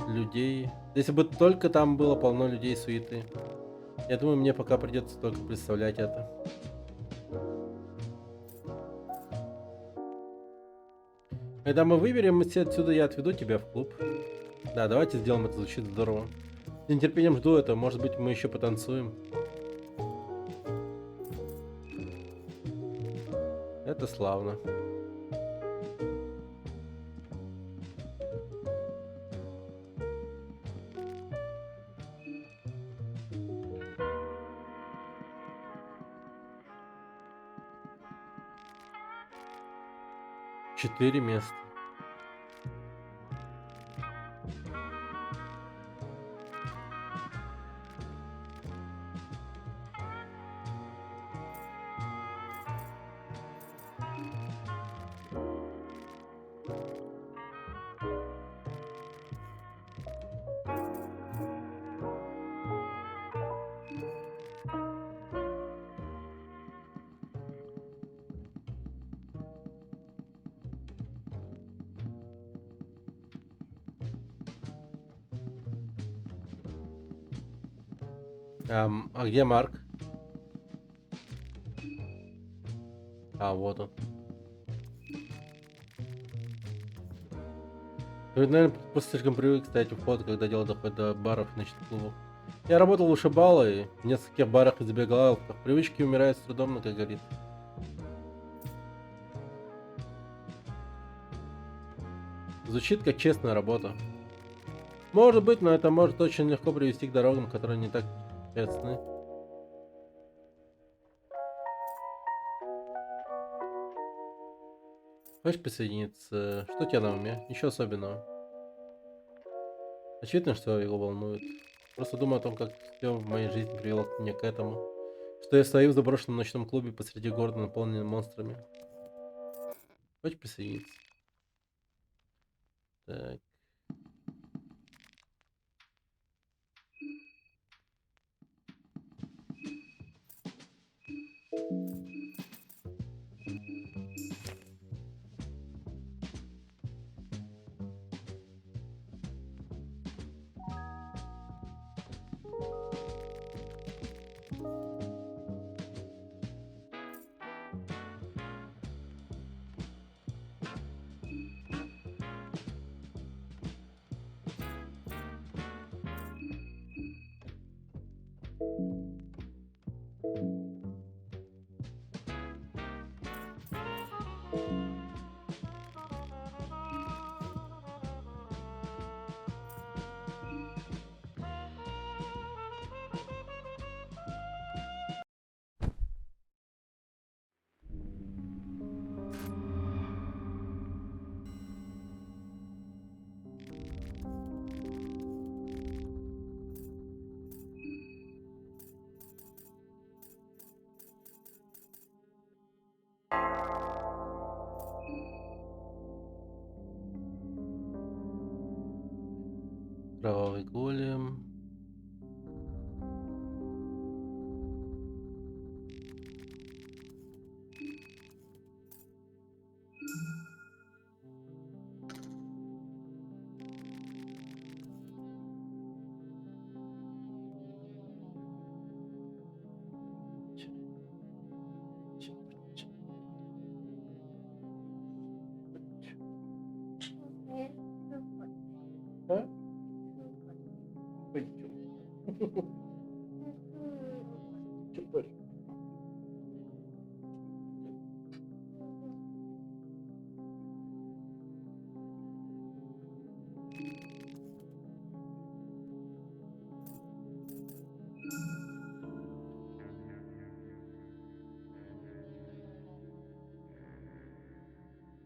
людей. Если бы только там было полно людей и суеты. Я думаю, мне пока придется только представлять это. Когда мы выберемся отсюда, я отведу тебя в клуб. Да, давайте сделаем это, звучит здорово. С нетерпением жду это, может быть, мы еще потанцуем. Это славно. Четыре места. А где Марк? А, вот он. Вы, наверное, просто слишком привык стоять у входа, когда дело доходит до баров и ночных клубов. Я работал вышибала и в нескольких барах и забегаловках. Привычки умирают с трудом, но как говорит. Звучит как честная работа. Может быть, но это может очень легко привести к дорогам, которые не так честны. Хочешь присоединиться? Что у тебя на уме? Ничего особенного. Очевидно, что его волнует. Просто думаю о том, как все в моей жизни привело меня к этому. Что я стою в заброшенном ночном клубе посреди города, наполненном монстрами. Хочешь присоединиться? Так. Кровавый голем. А?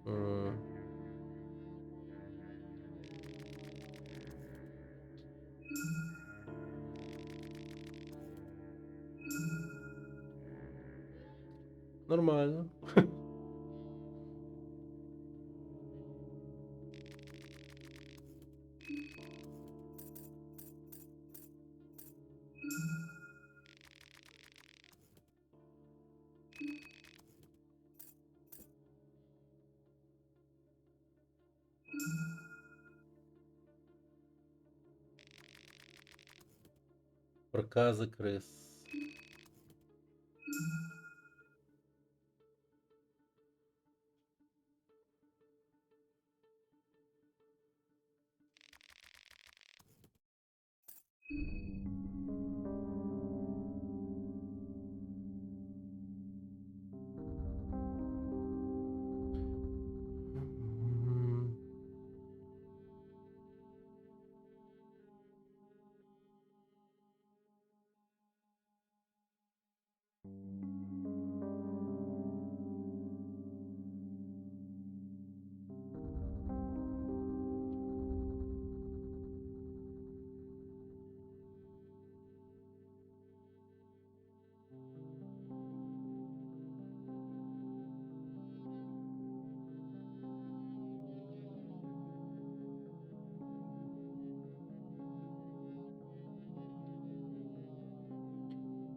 М, Нормально. Проказы крыс. М,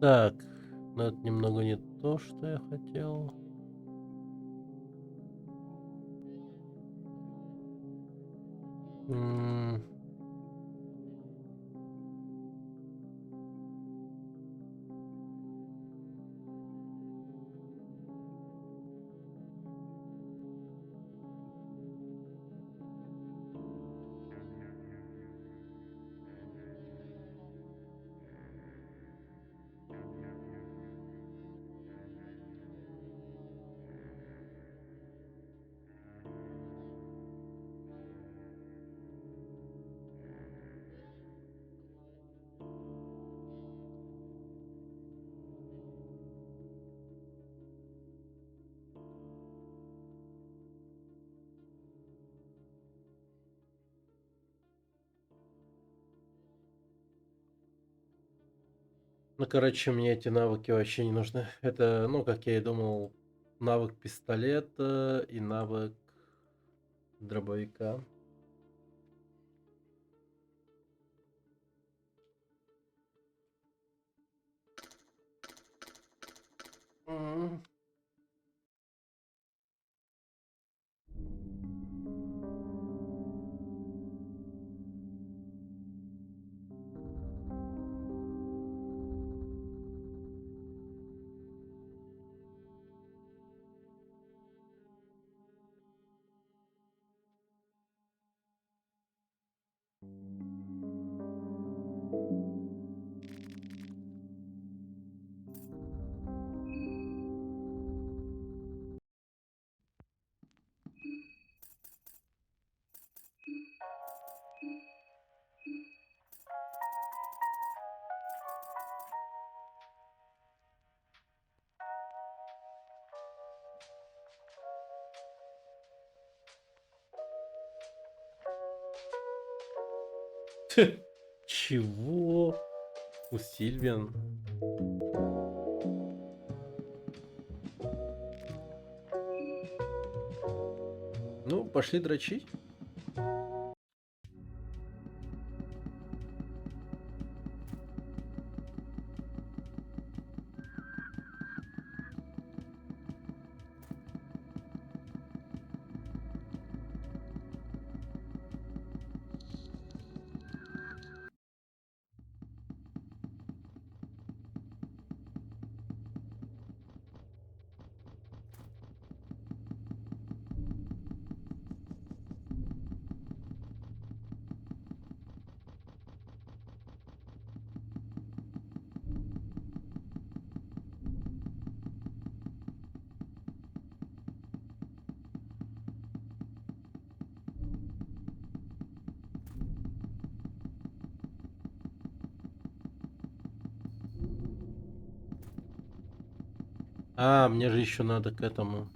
Так, но это немного не то, что я хотел. М, Ну, короче, мне эти навыки вообще не нужны. Это, ну, как я и думал, навык пистолета и навык дробовика. М. Чего? У Сильвиан? Ну, пошли дрочить. А, мне же еще надо к этому.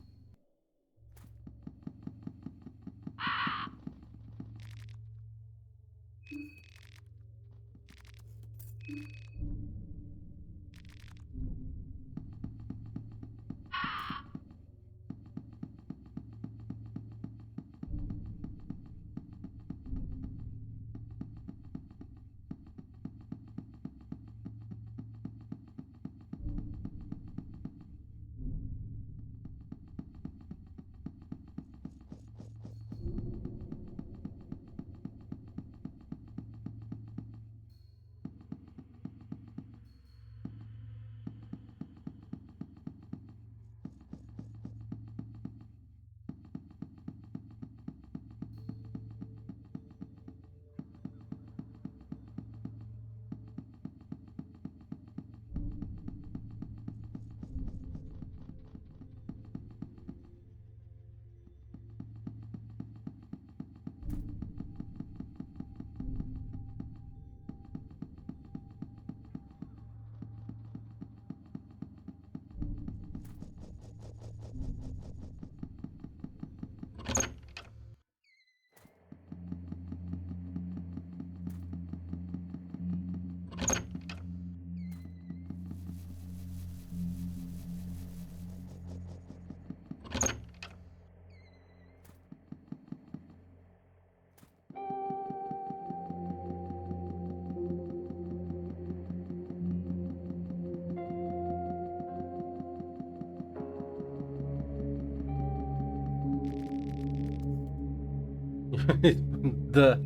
Да.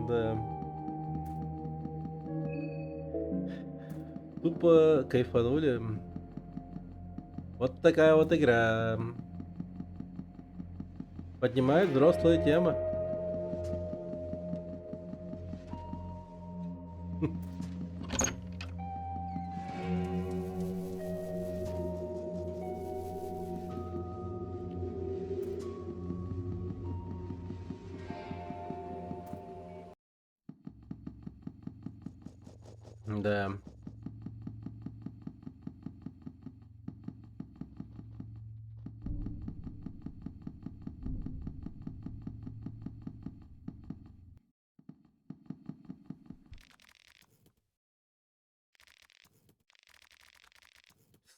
Да. Тупо кайфанули. Вот такая вот игра. Поднимает взрослые темы. Да.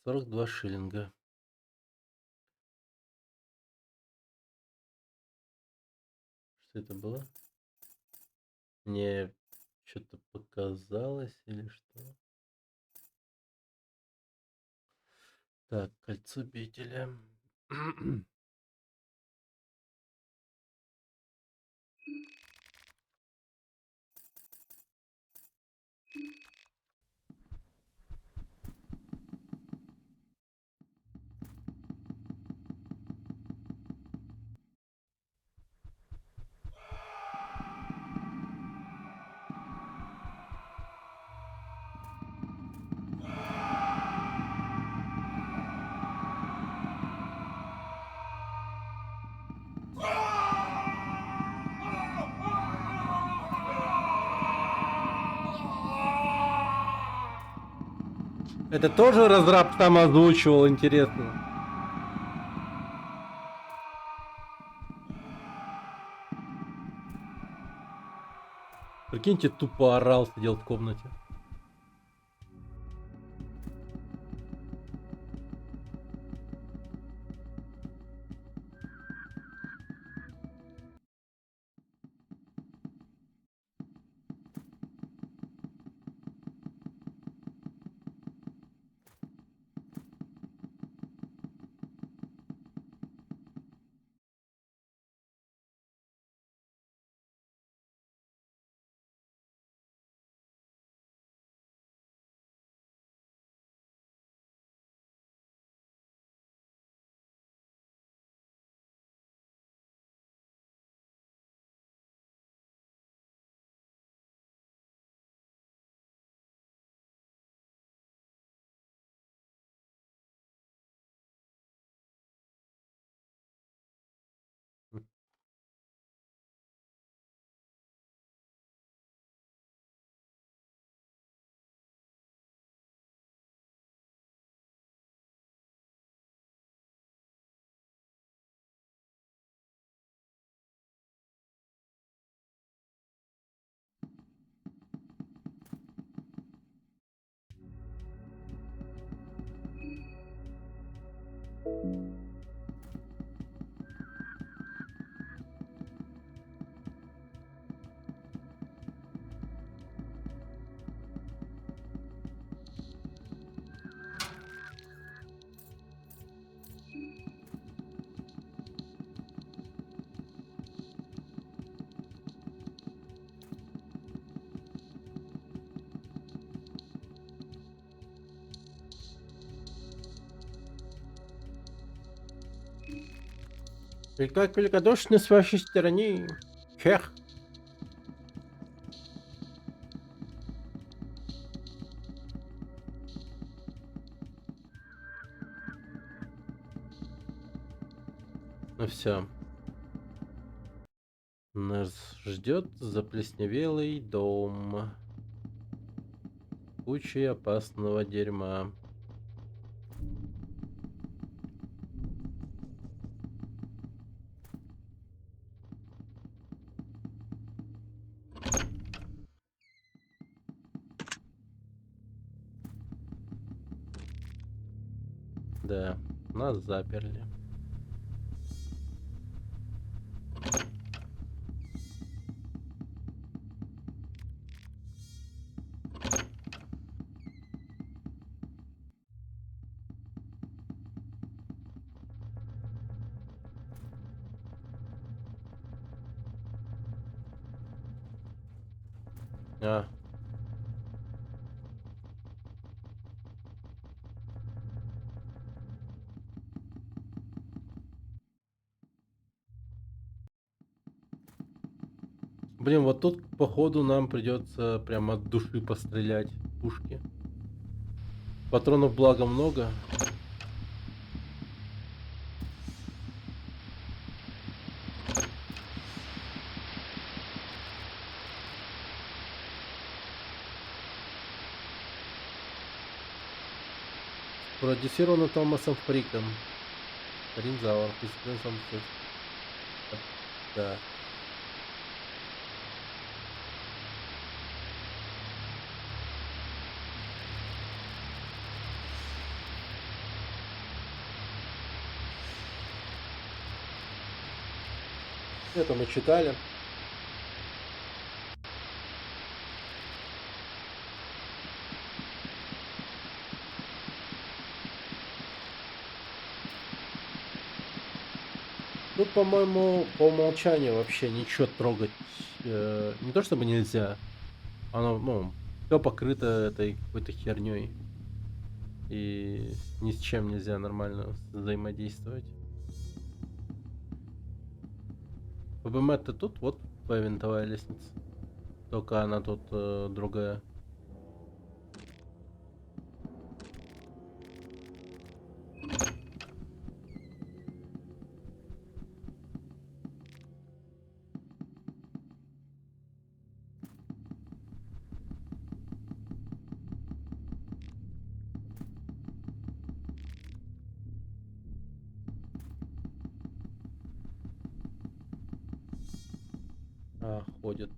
42 шиллинга. Что это было? Мне что-то показалось или что? Так, кольцо бителя. Это тоже разраб там озвучивал, интересно. Прикиньте, тупо орал, сидел в комнате. И как великодушно с вашей стороны. Хех. Ну все. Нас ждет заплесневелый дом. Кучей опасного дерьма. Да, нас заперли. А. Блин, вот тут, походу, нам придется прямо от души пострелять в пушки. Патронов, благо, много. Продюсировано Томасом Фриком. Ринзауэр. Да. Это мы читали. Тут, по-моему, по умолчанию вообще ничего трогать не то чтобы нельзя, оно, ну, все покрыто этой какой-то херней. И ни с чем нельзя нормально взаимодействовать. ПБМ-то тут вот твоя винтовая лестница. Только она тут другая. А, ходит.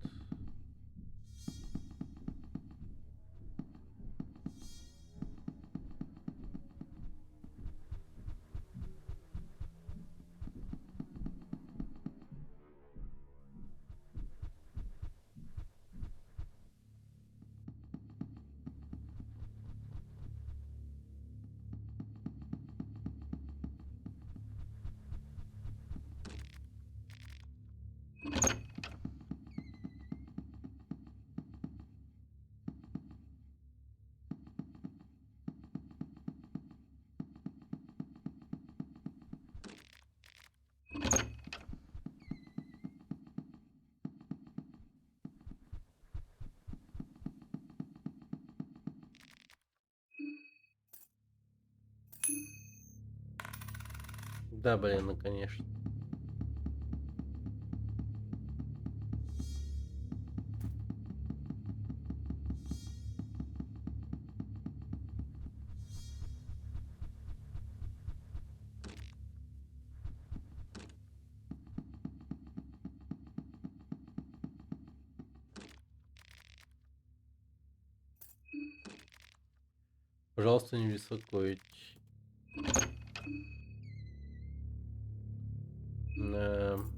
Да, блин, ну конечно. Пожалуйста, не беспокоить. Эм,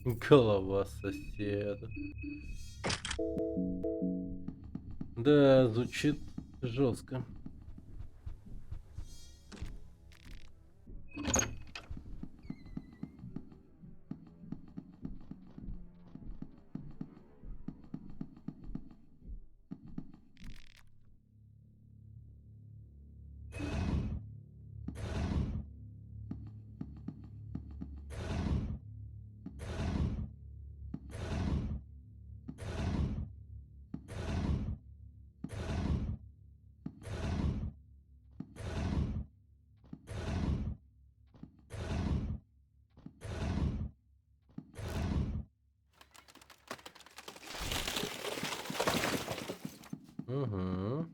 Голова соседа. Да, звучит жестко. Угу.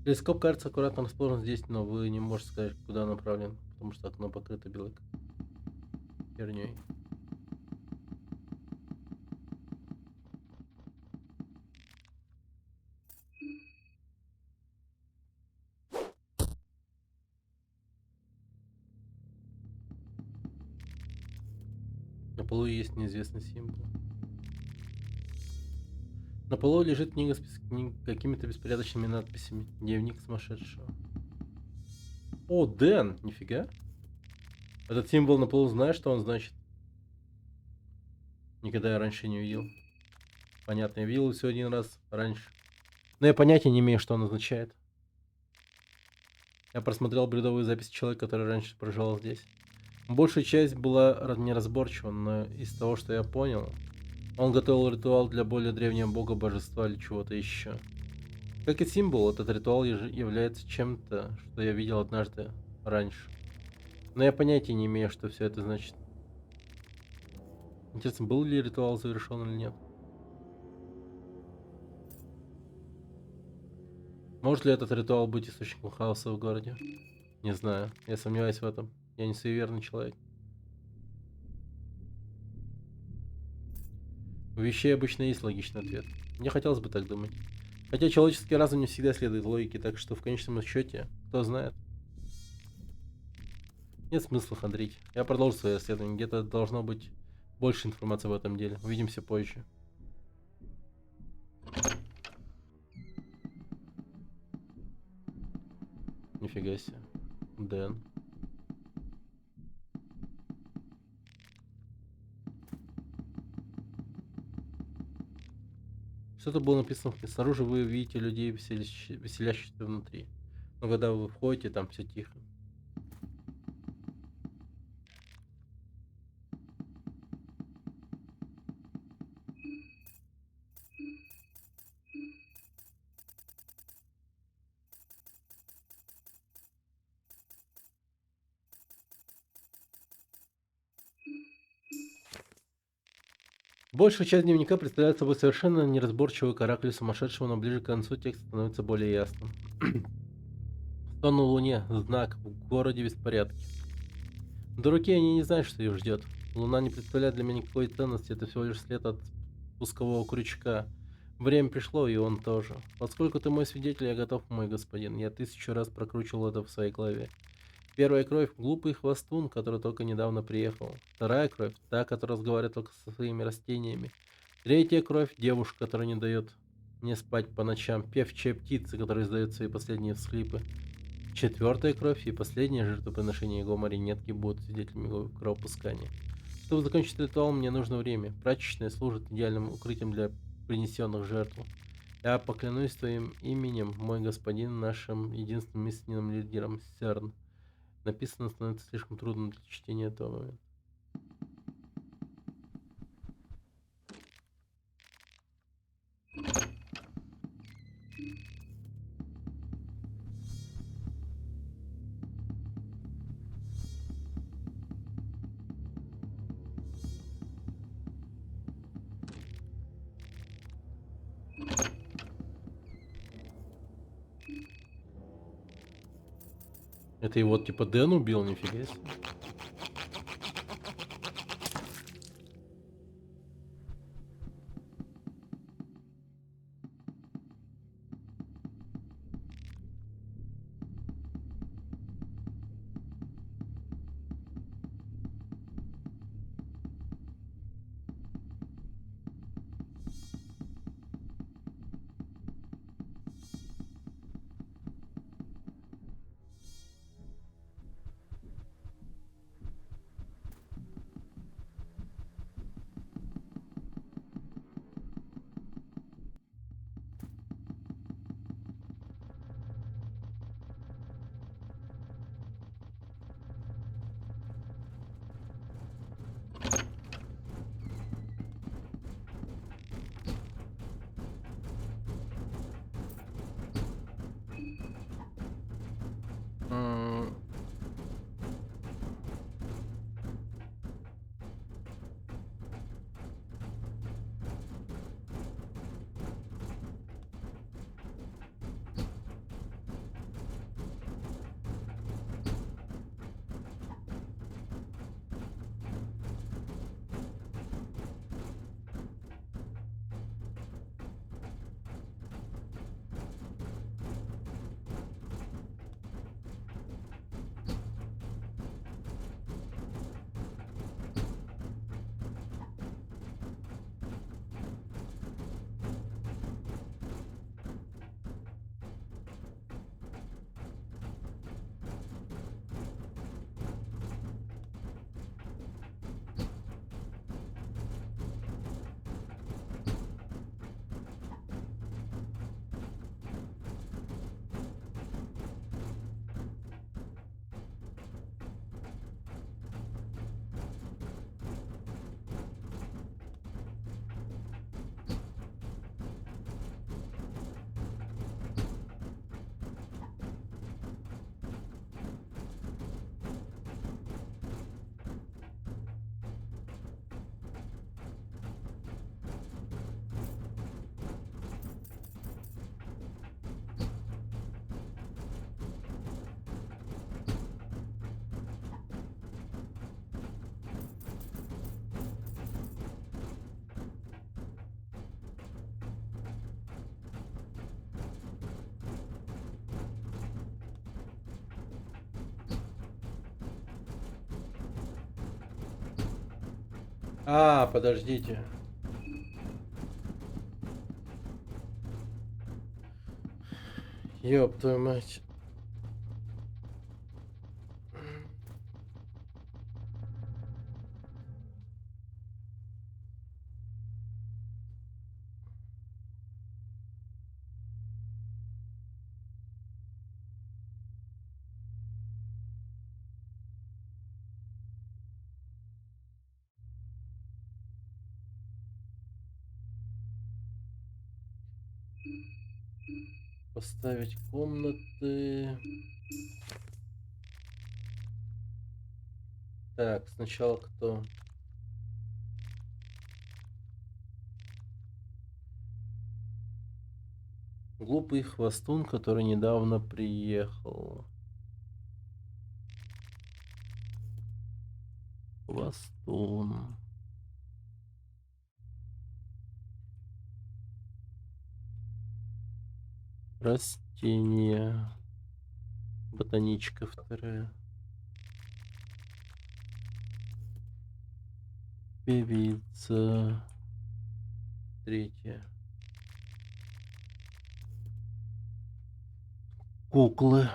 Телескоп кажется аккуратно расположен здесь, но вы не можете сказать, куда направлен, потому что окно покрыто белой херней. На полу есть неизвестный символ. На полу лежит книга с какими-то беспорядочными надписями. Дневник сумасшедшего. О, Дэн! Нифига. Этот символ на полу, знаешь, что он значит? Никогда я раньше не видел. Понятно, я видел его всего один раз раньше. Но я понятия не имею, что он означает. Я просмотрел бредовую запись человека, который раньше проживал здесь. Большая часть была неразборчива, но из того, что я понял, он готовил ритуал для более древнего бога, божества или чего-то еще. Как и символ, этот ритуал является чем-то, что я видел однажды раньше. Но я понятия не имею, что все это значит. Интересно, был ли ритуал завершен или нет? Может ли этот ритуал быть источником хаоса в городе? Не знаю, я сомневаюсь в этом. Я не суеверный человек. У вещей обычно есть логичный ответ. Мне хотелось бы так думать. Хотя человеческий разум не всегда следует логике, так что в конечном счете, кто знает. Нет смысла хандрить. Я продолжу свое исследование. Где-то должно быть больше информации в этом деле. Увидимся позже. Нифига себе. Дэн. Что-то было написано. Снаружи вы видите людей, веселящихся внутри. Но когда вы входите, там все тихо. Большая часть дневника представляет собой совершенно неразборчивый каракули сумасшедшего, но ближе к концу текст становится более ясным. Сон на Луне. Знак. В городе беспорядки. Дураки, они не знают, что их ждет. Луна не представляет для меня никакой ценности, это всего лишь след от пускового крючка. Время пришло, и он тоже. Поскольку ты мой свидетель, я готов, мой господин. Я 1000 раз прокручивал это в своей голове. Первая кровь — глупый хвостун, который только недавно приехал. Вторая кровь — та, которая разговаривает только со своими растениями. Третья кровь — девушка, которая не дает мне спать по ночам. Певчая птица, которая издает свои последние всхлипы. Четвертая кровь и последнее жертвоприношение его марионетки будут свидетелями его кровопускания. Чтобы закончить ритуал, мне нужно время. Прачечная служит идеальным укрытием для принесенных жертв. Я поклянусь твоим именем, мой господин, нашим единственным истинным лидером, Серн. Написано становится слишком трудно для чтения этого момента. Это его типа Дэн убил, нифига себе. А, подождите. Ёб твою мать. Поставить комнаты. Так, сначала кто? Глупый хвостун, который недавно приехал. Хвостун. Растения. Ботаничка вторая. Певица. Третья. Куклы.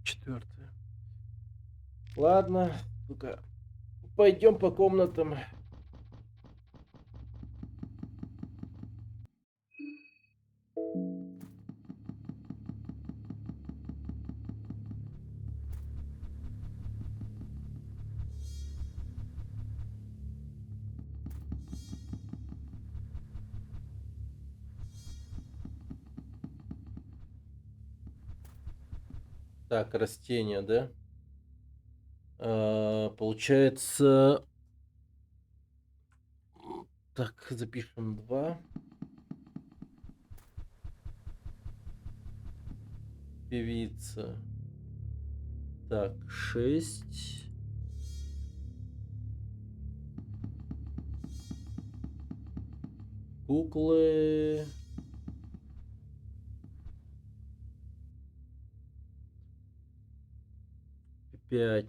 Четвертая. Ладно, ну-ка, пойдем по комнатам. Так, растения, да? Получается... Так, запишем 2. Певица. Так, 6. Куклы. 5.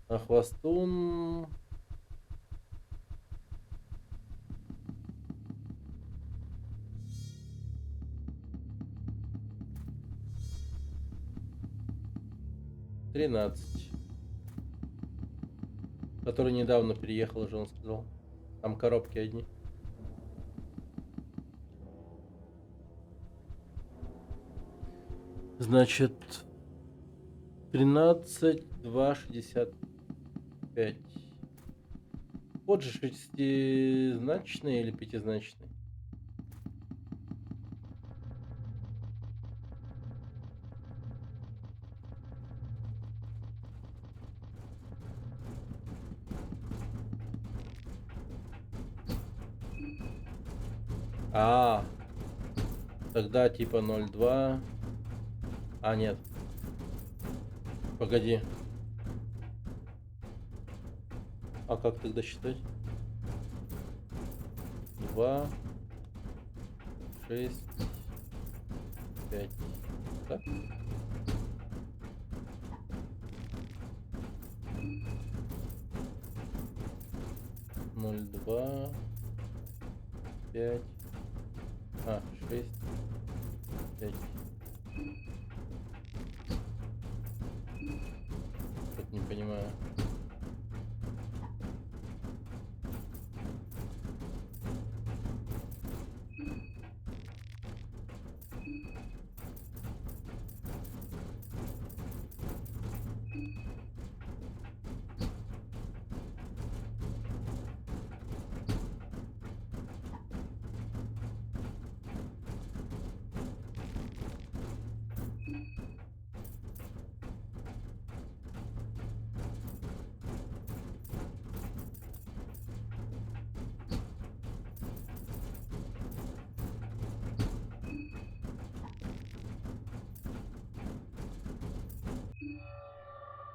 А хвостун... 13. Который недавно переехал, же он сказал. Там коробки одни. Значит, 13, 2, 65. Вот же шестизначный или пятизначный? А, тогда типа 0,2. А, нет. Погоди. А как тогда считать? 2, 6, 5. Так? Ноль, 2, 5. А, 6, 5. Что-то не понимаю.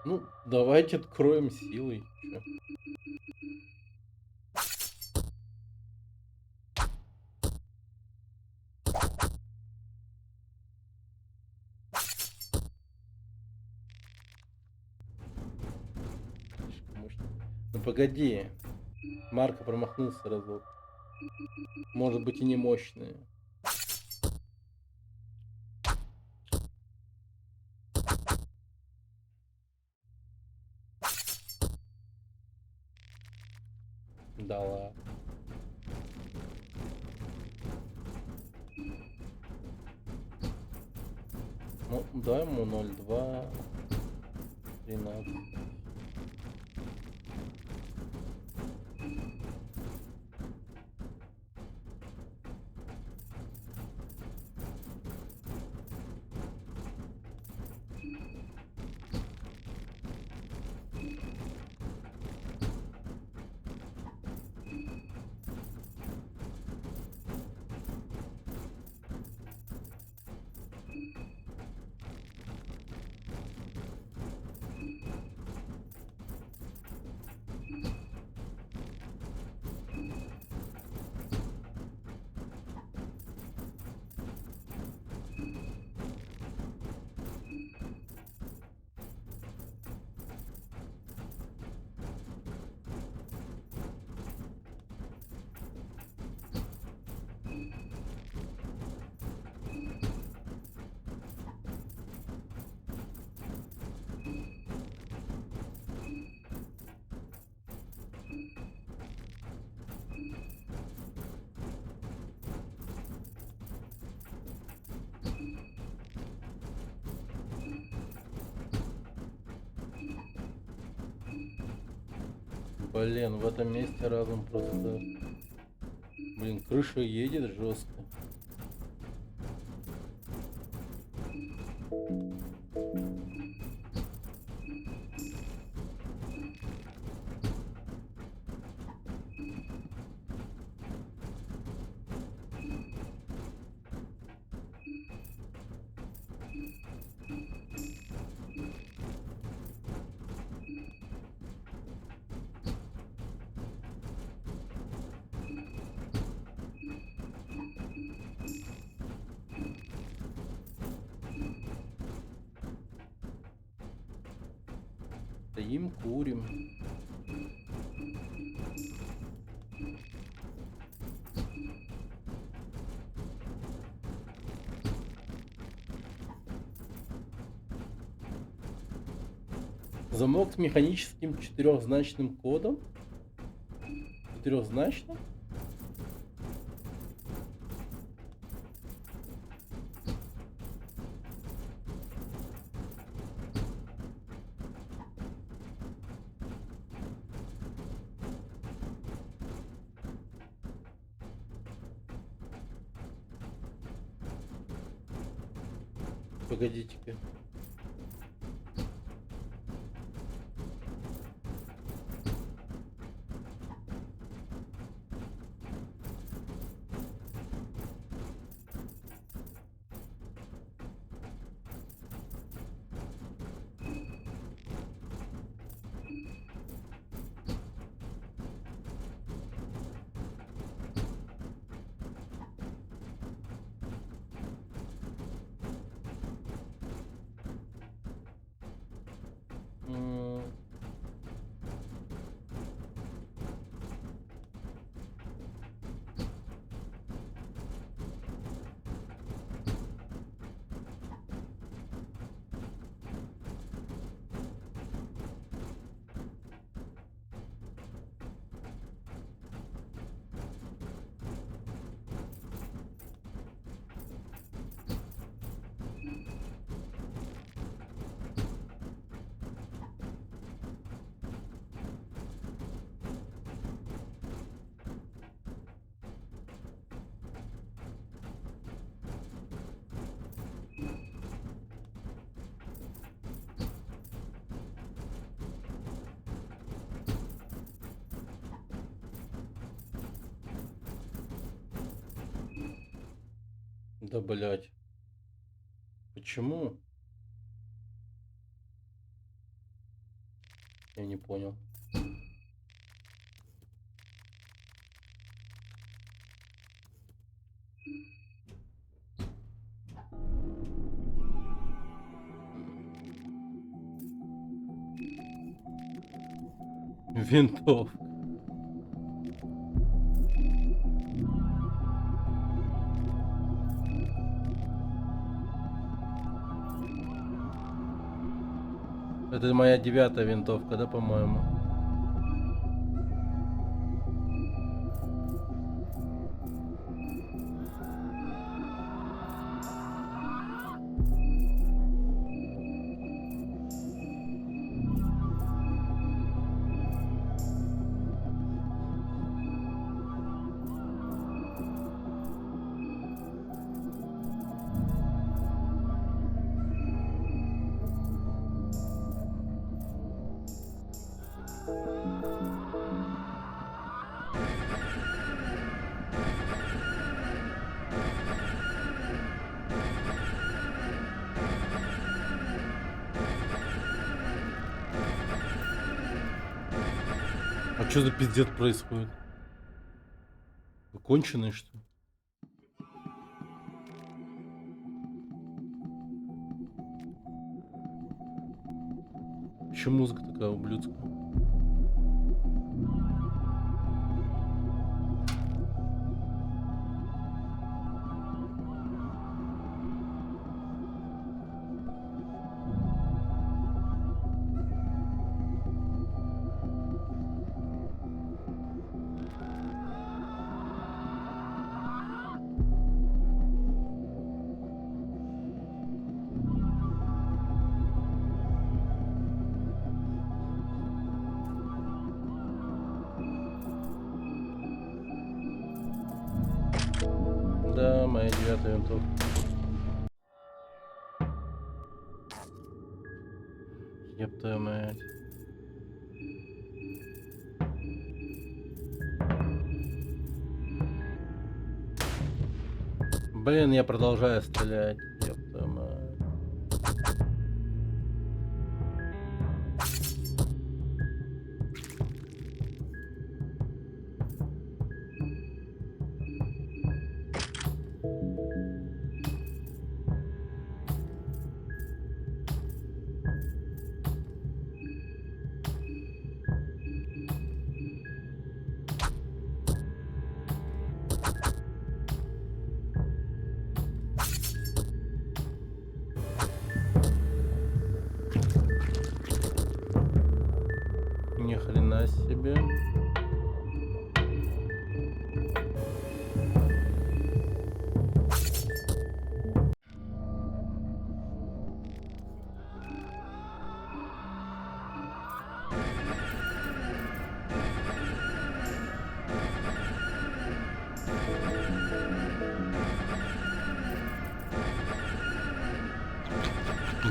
Ну, давайте откроем силой. Чё? Ну погоди. Марко промахнулся разок. Может быть и не мощные. Да ладно. Ну, дай ему 0,2, 13. Блин, в этом месте разум просто... Блин, крыша едет жестко. Стоим, курим. Замок с механическим четырехзначным кодом. Четырехзначным? Погодите-ка. М, Да, блять. Почему? Я не понял. Винтовка. Это моя 9-я винтовка, да, по-моему? А что за пиздец происходит? Вы конченые, что ли? Еще музыка такая ублюдская. Да, моя 9-я винтовка. Ёб твою мать. Блин, я продолжаю стрелять. Ёб твою мать. Ни хрена себе.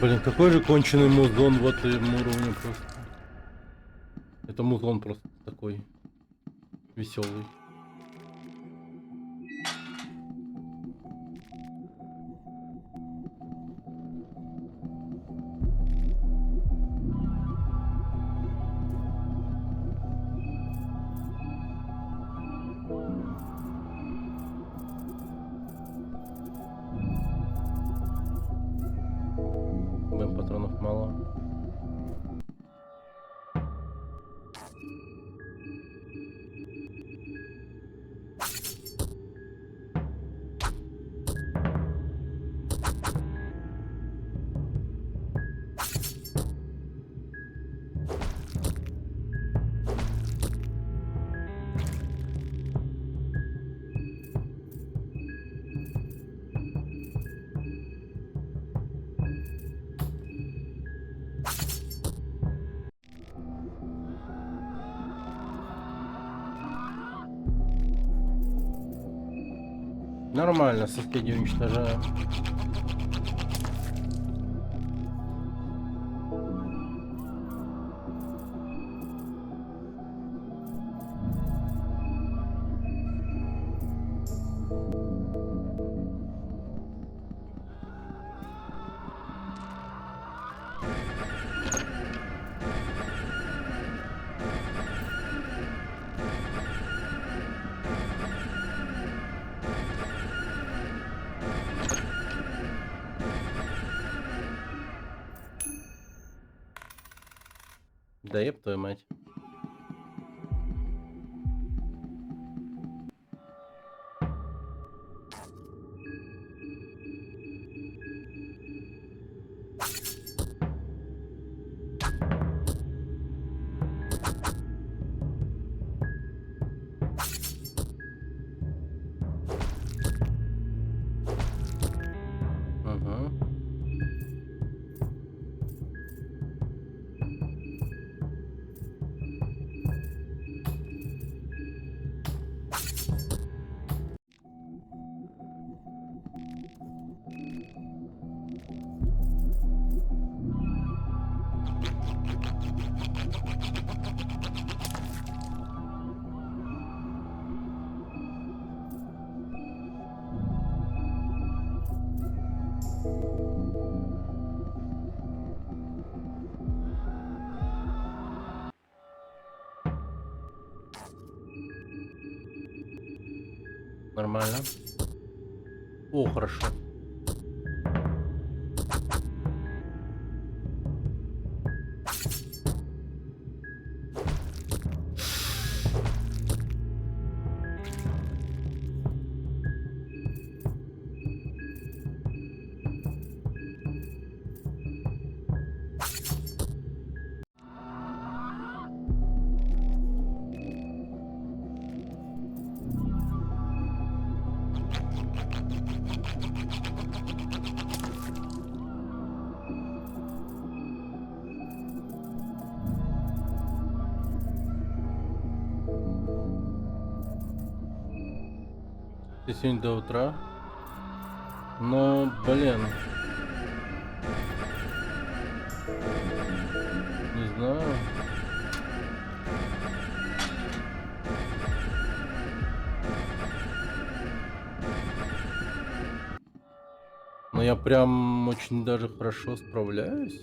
Блин, какой же конченый музон вот и уровне просто. Это музон просто такой веселый. Блин, патронов мало. Нормально, соседей уничтожаем. Да еб твою мать. Нормально. О, хорошо. Ты сегодня до утра? Но, блин. Не знаю. Но я прям очень даже хорошо справляюсь.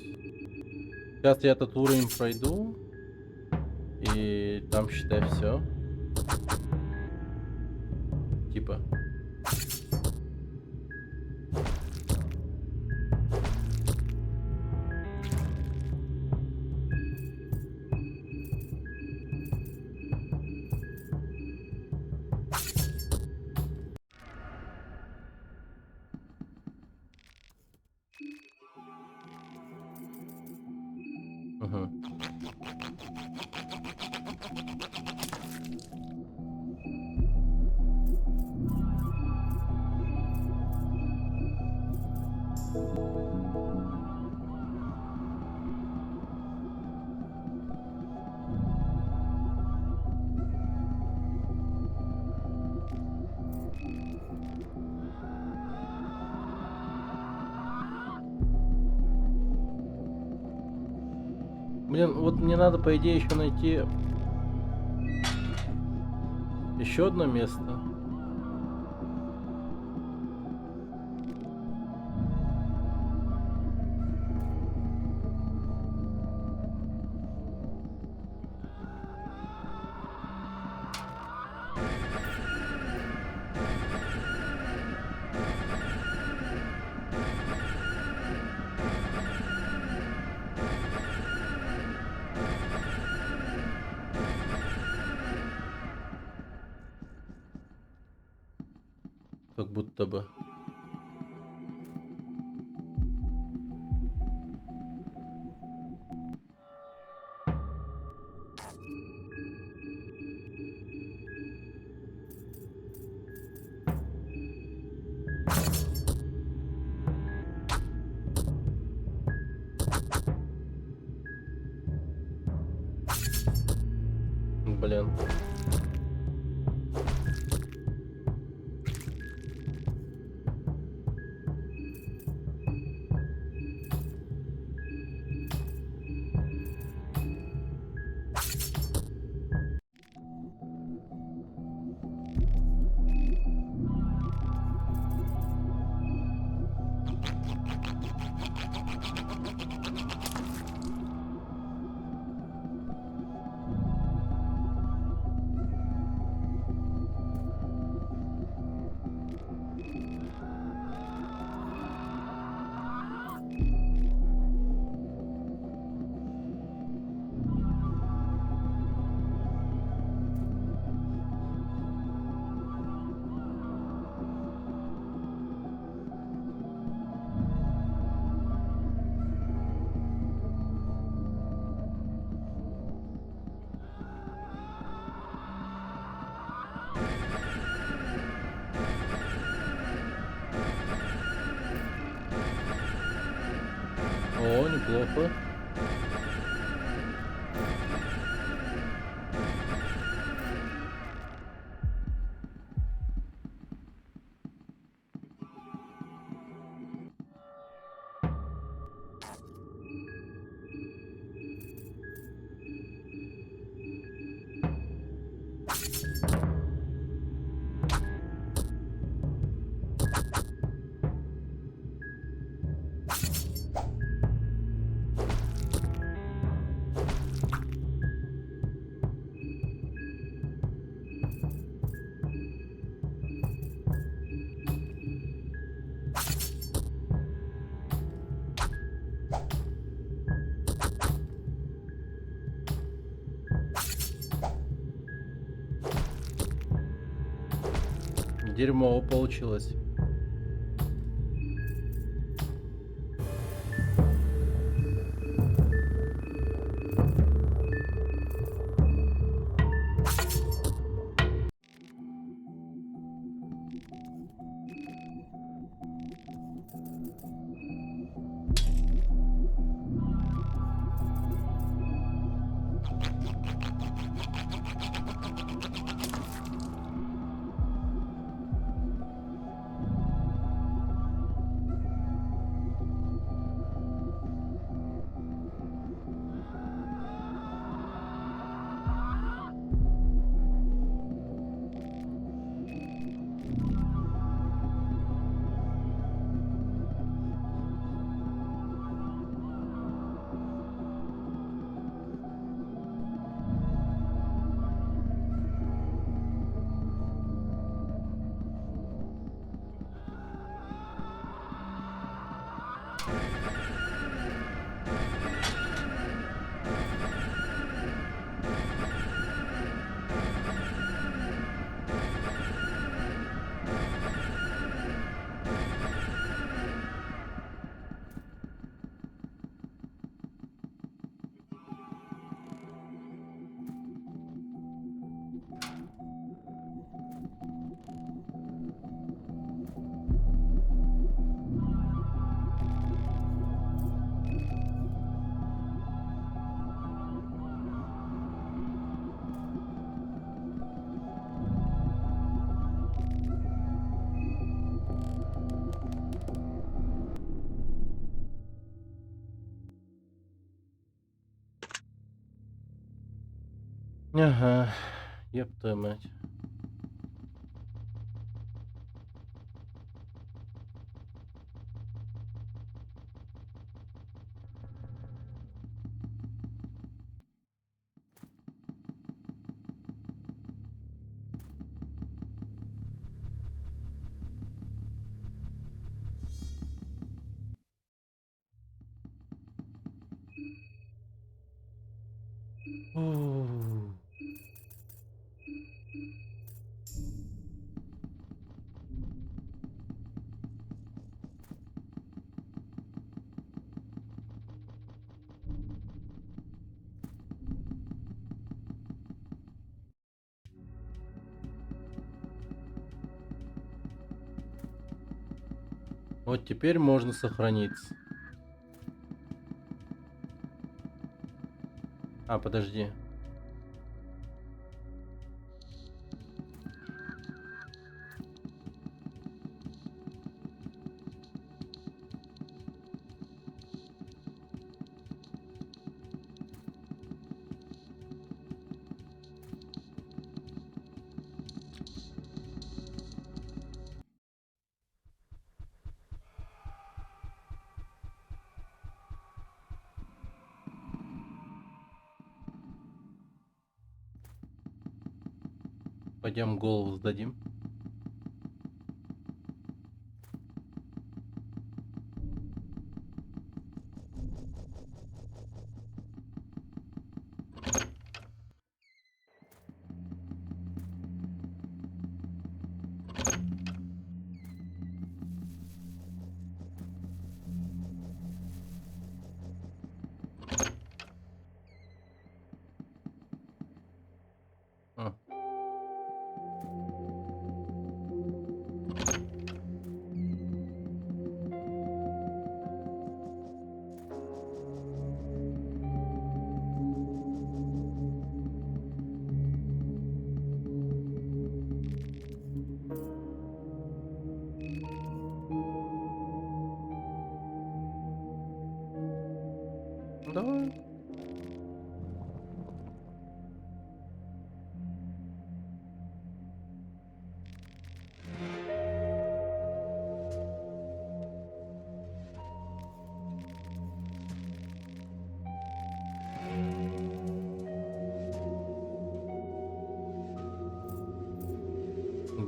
Сейчас я этот уровень пройду. И там, считай, все. Типа. Мгм. Блин, вот мне надо, по идее, еще найти еще одно место. Как будто бы. Блин. О, неплохо. Дерьмово получилось. Ага, ёб твою мать. Фу. Вот теперь можно сохраниться. А, подожди. Пойдем голову сдадим. А. Давай.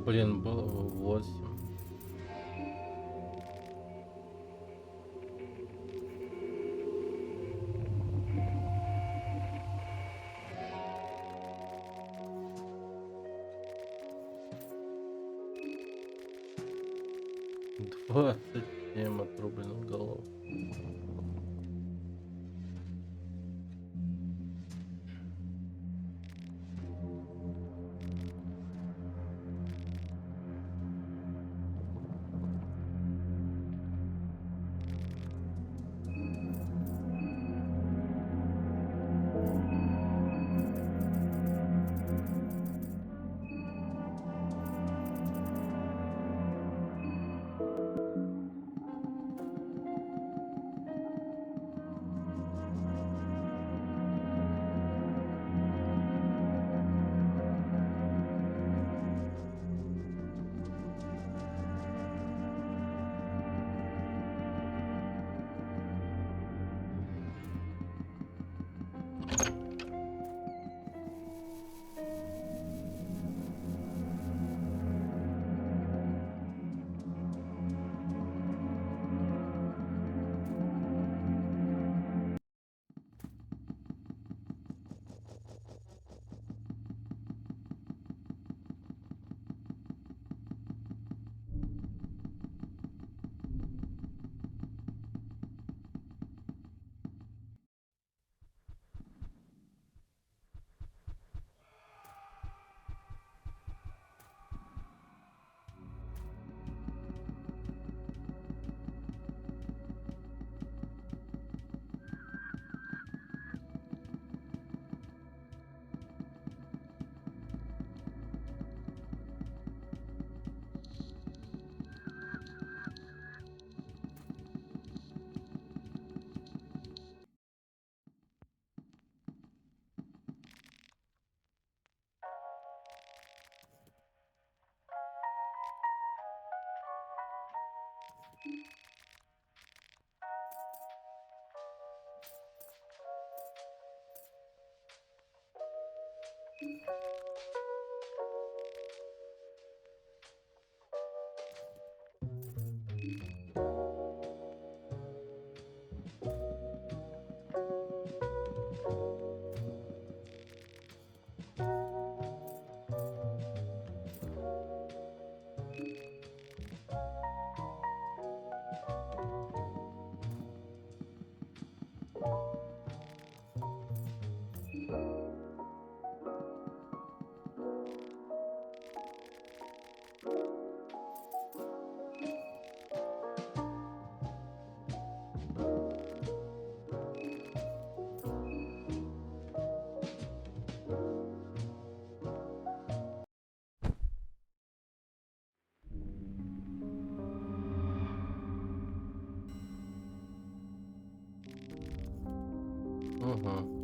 Блин, было 8. 27 отрубленных голов. Угу.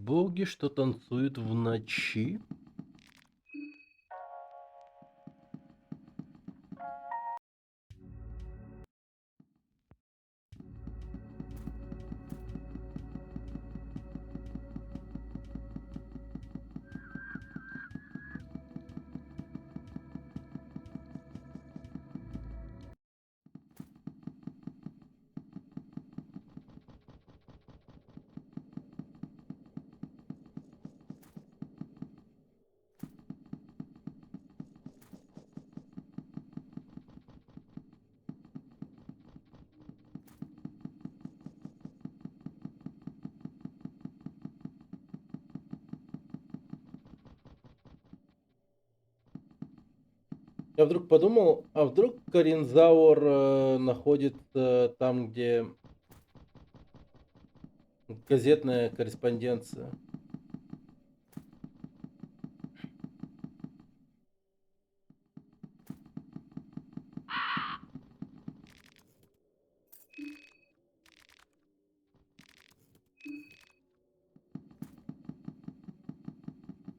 Боги, что танцуют в ночи? Я вдруг подумал, а вдруг Коринзаур находится там, где газетная корреспонденция.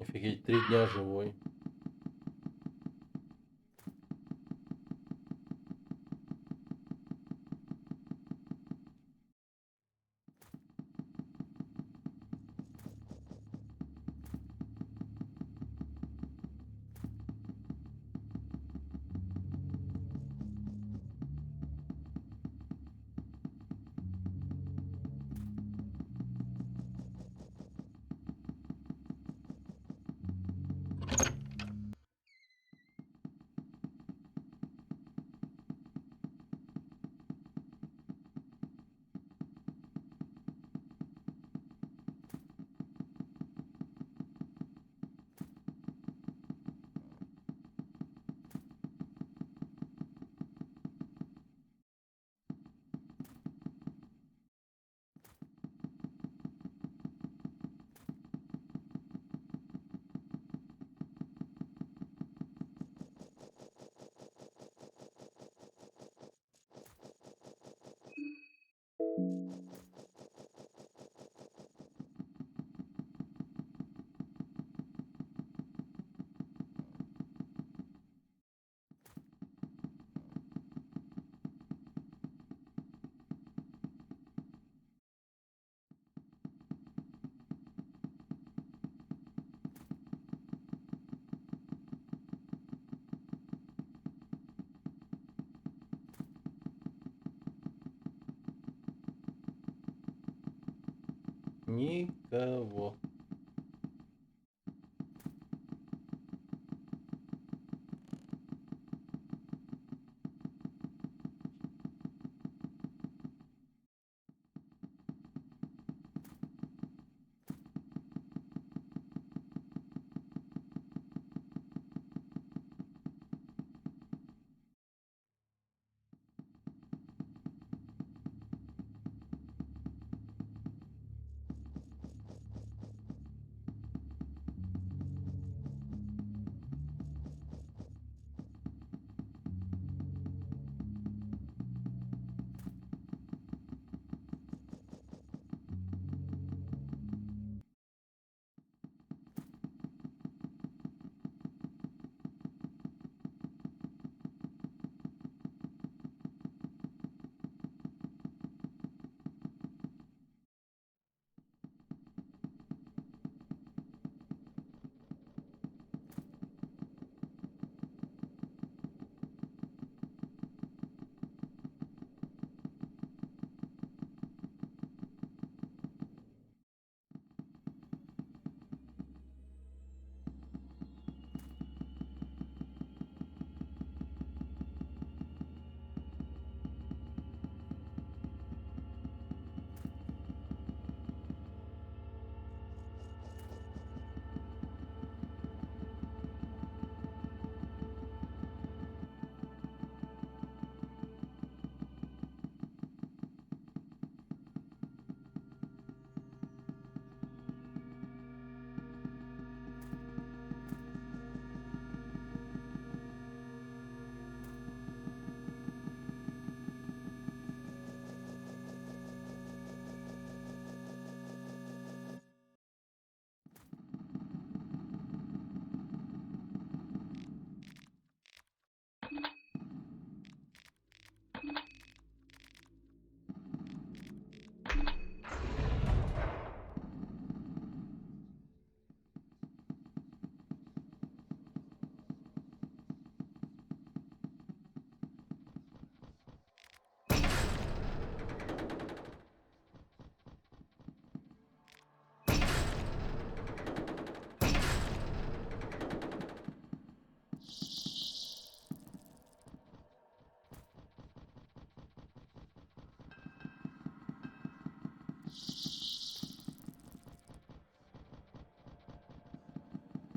Офигеть, 3 дня живой. Никого.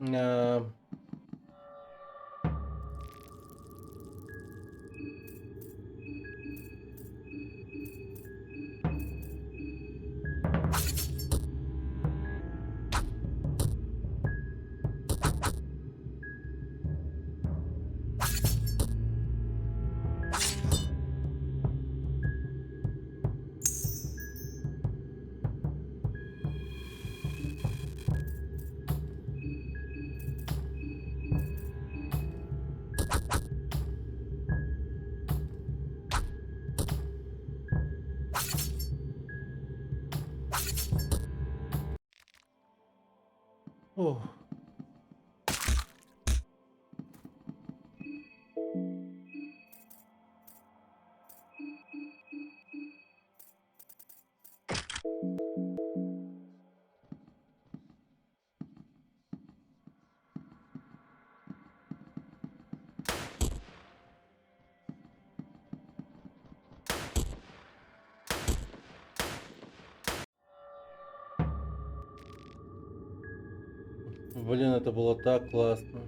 А, Ох. Блин, это было так классно.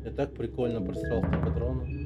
Я так прикольно просрал эти патроны.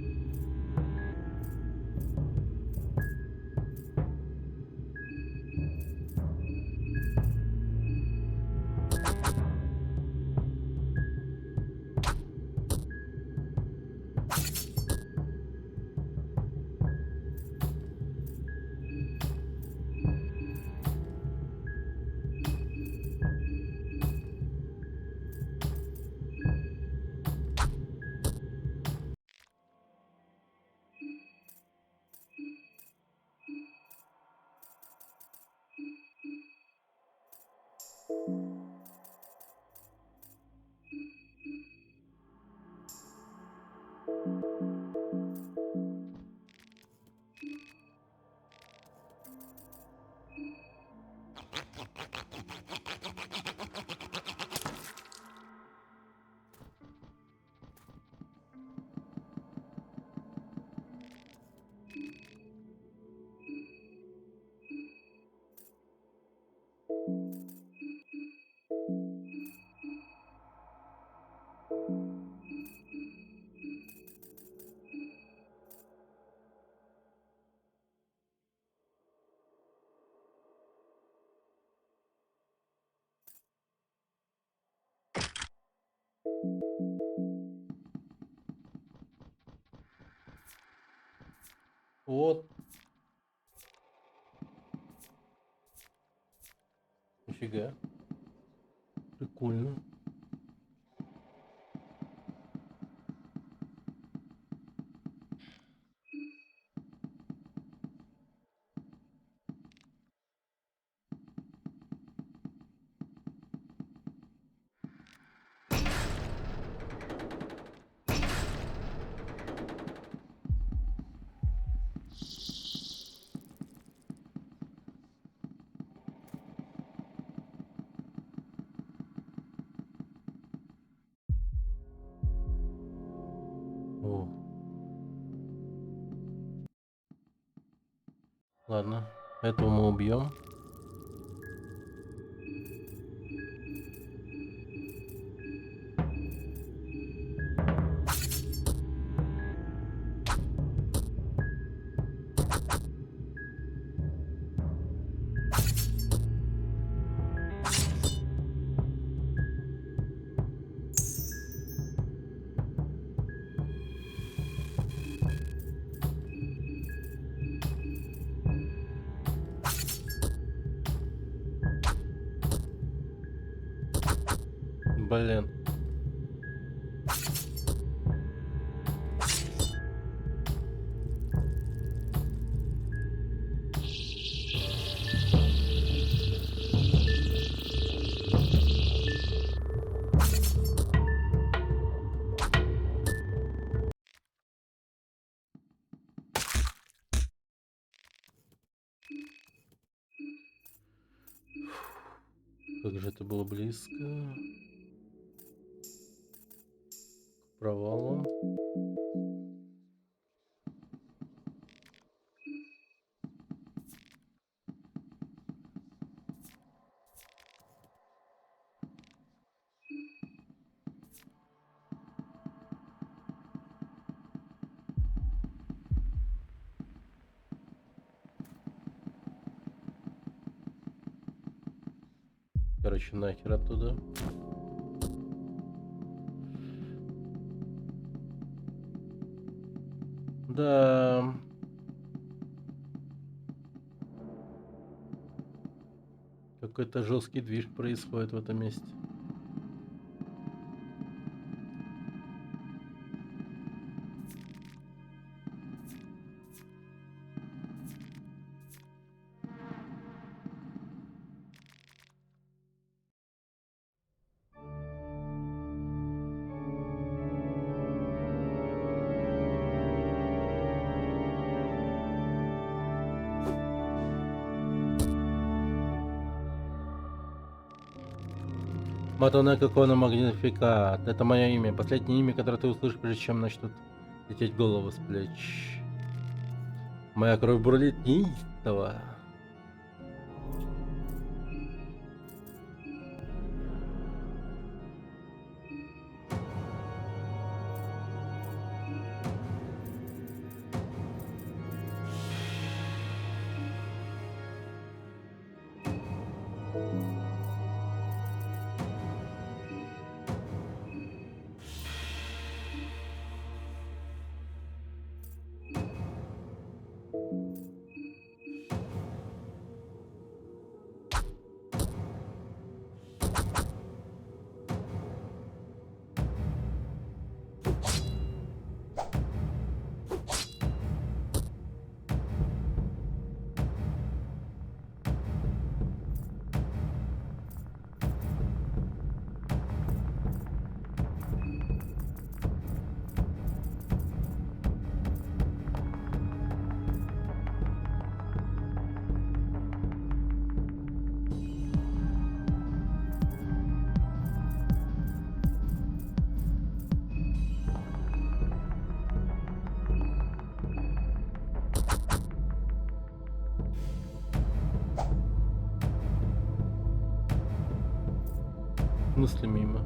Вот. Нифига. Прикольно. О. Ладно, этого мы убьем. Блин. Как же это было близко. К провалу. Короче, нахер оттуда. Да. Какой-то жесткий движ происходит в этом месте. Матоне Кокона Магнификат. Это мое имя. Последнее имя, которое ты услышишь, прежде чем начнут лететь головы с плеч. Моя кровь бурлит неистово. Мысли мимо.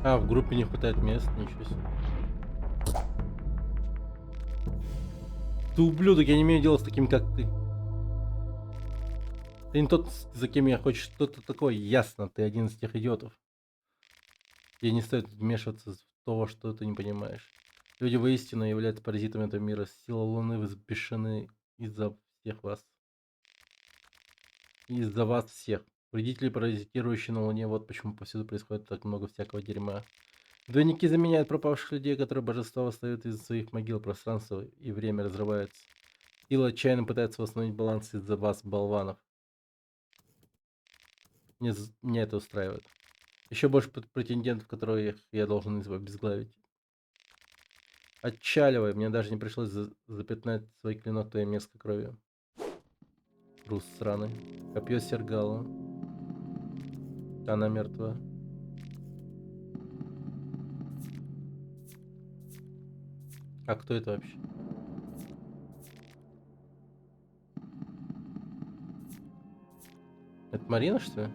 А, в группе не хватает мест, ничего себе. Ты ублюдок, я не имею дела с таким, как ты. Ты не тот, за кем я хочу что-то такое, ясно, ты один из тех идиотов. Тебе не стоит вмешиваться в то, что ты не понимаешь. Люди воистину являются паразитами этого мира. Сила Луны взбешены из-за всех вас. Из-за вас всех. Вредители, паразитирующие на Луне, вот почему повсюду происходит так много всякого дерьма. Двойники заменяют пропавших людей, которые божества восстают из своих могил, пространство и время разрывается. Сила отчаянно пытается восстановить баланс из-за вас, болванов. Меня это устраивает. Еще больше претендентов, которых я должен обезглавить. Отчаливай, мне даже не пришлось запятнать свой клинок твоей мерзкой кровью. Рус сраный. Копье Сергала. Она мертва. А кто это вообще? Это Марина, что ли?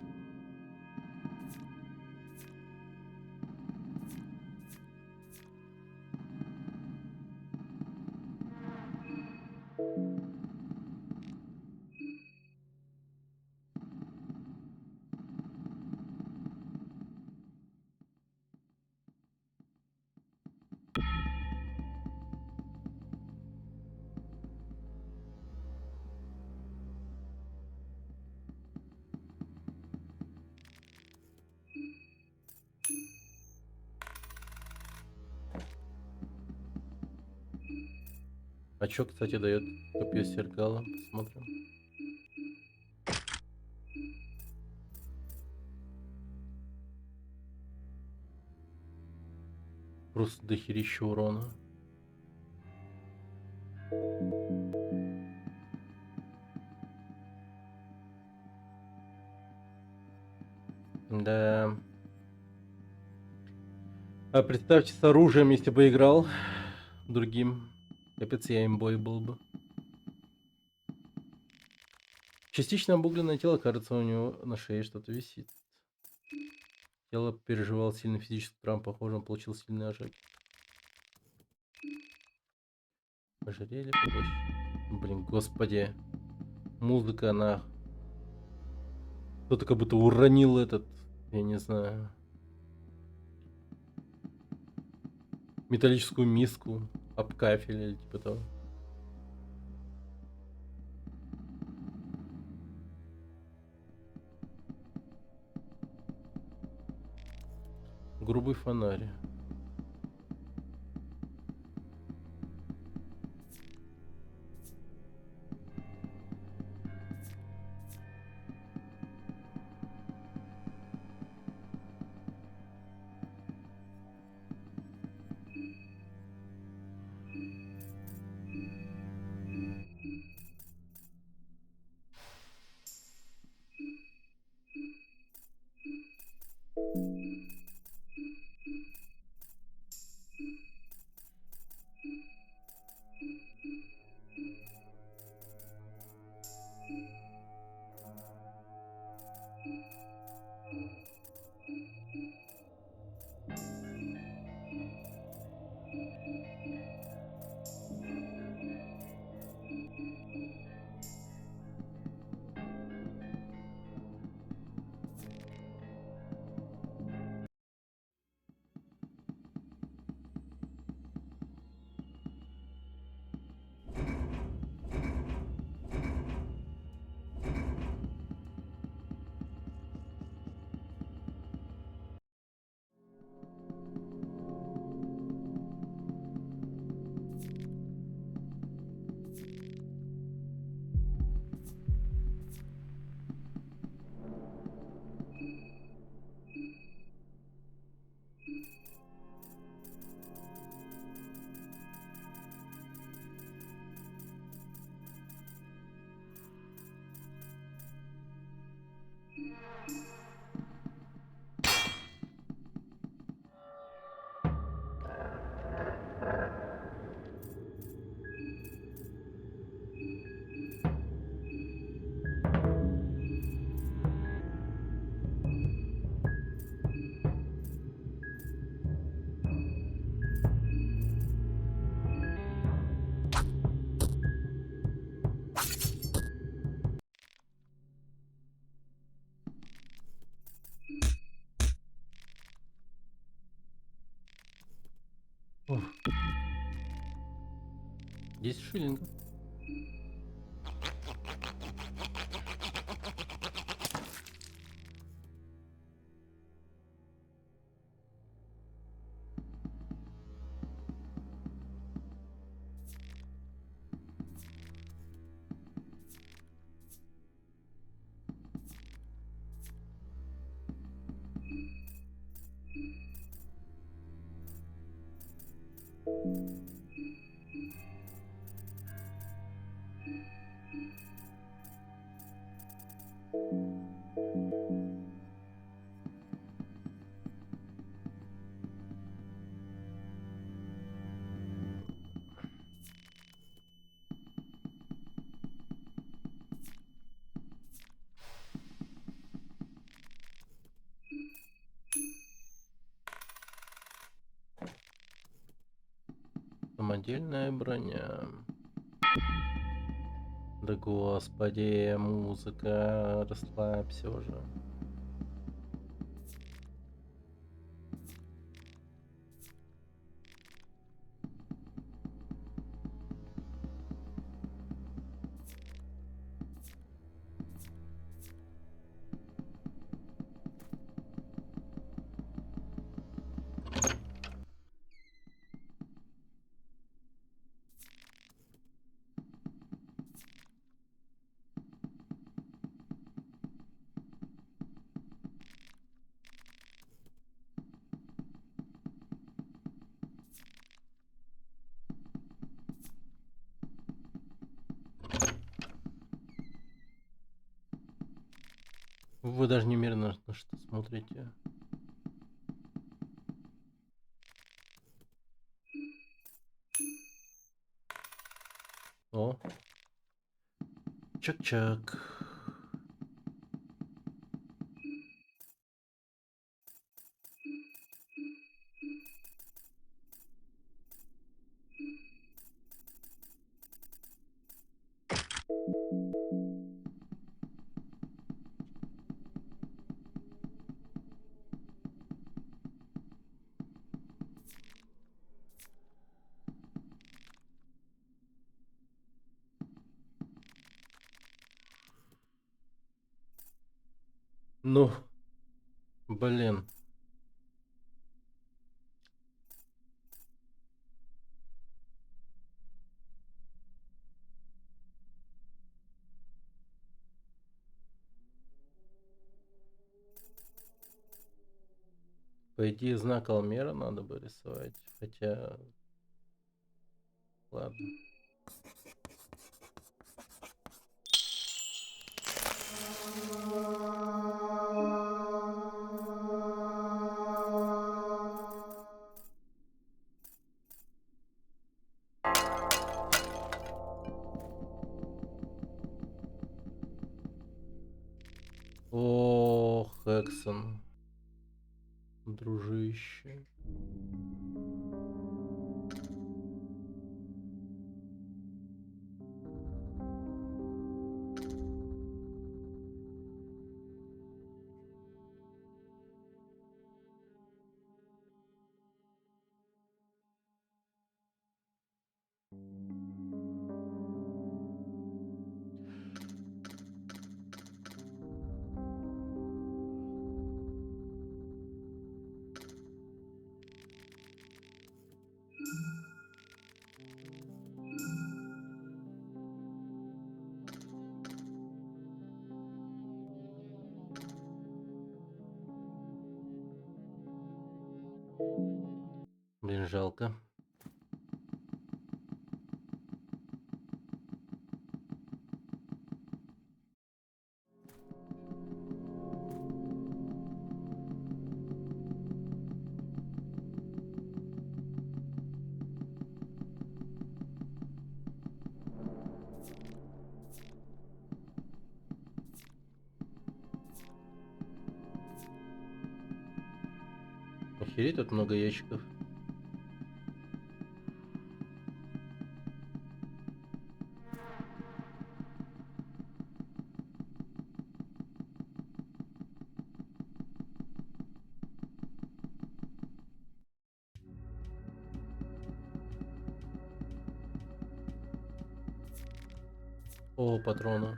А чё, кстати, дает копье Сергала? Посмотрим. Просто дохерища урона. Да. А представьте, с оружием, если бы играл другим. Капец, я имбой был бы. Частично обугленное тело, кажется, у него на шее что-то висит. Тело переживало сильный физический травм, похоже, он получил сильный ожог. Ожерелье, побольше. Блин, господи. Музыка, она... Кто-то как будто уронил этот, я не знаю, металлическую миску об кафель или типа того. Грубый фонарь. Ух. 10 шиллингов. Самодельная броня. Да господи, музыка, расслабься уже. Вы даже не мерно на что смотрите. О. Чак-чак. Ну, блин. По идее, знак Алмера надо бы рисовать. Хотя... Ладно. О, Хексон. Дружище. Блин, жалко. Охереть, тут много ящиков. О, патроны.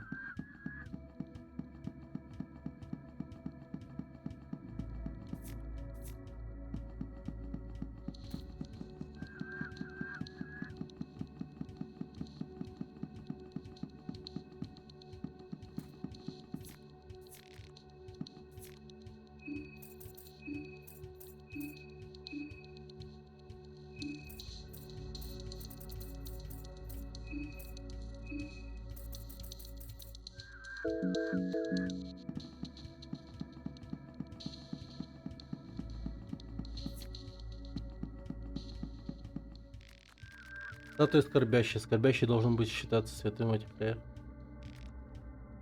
Статуя скорбящий. Скорбящий должен быть считаться святым в этих краях.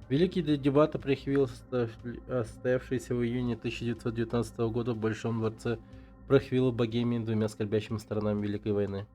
Великие дебаты Прехвилл, состоявшиеся в июне 1919 года в Большом дворце Прехвилла в Богемии двумя скорбящими сторонами Великой войны.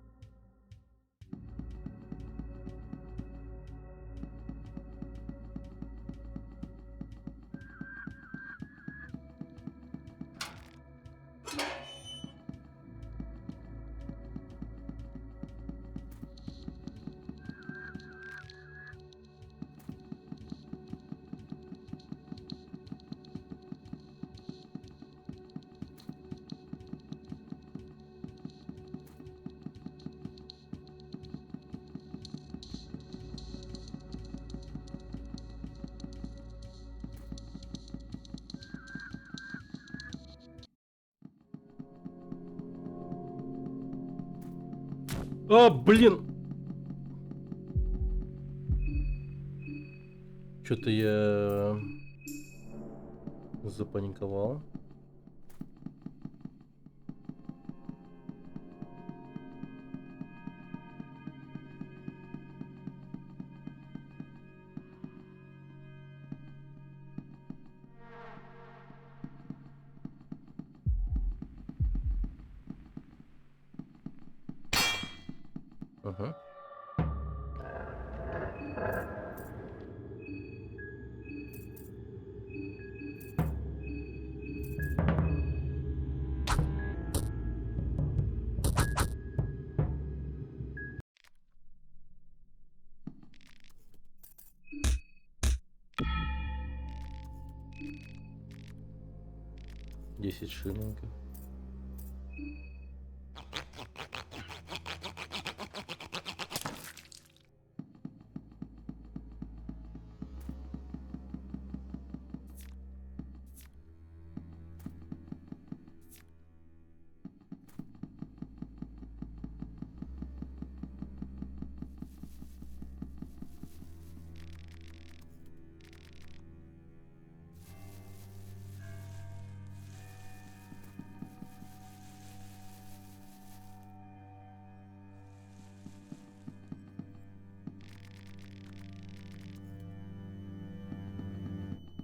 А, блин! Что-то я запаниковал. Ага. 10 шиллингов.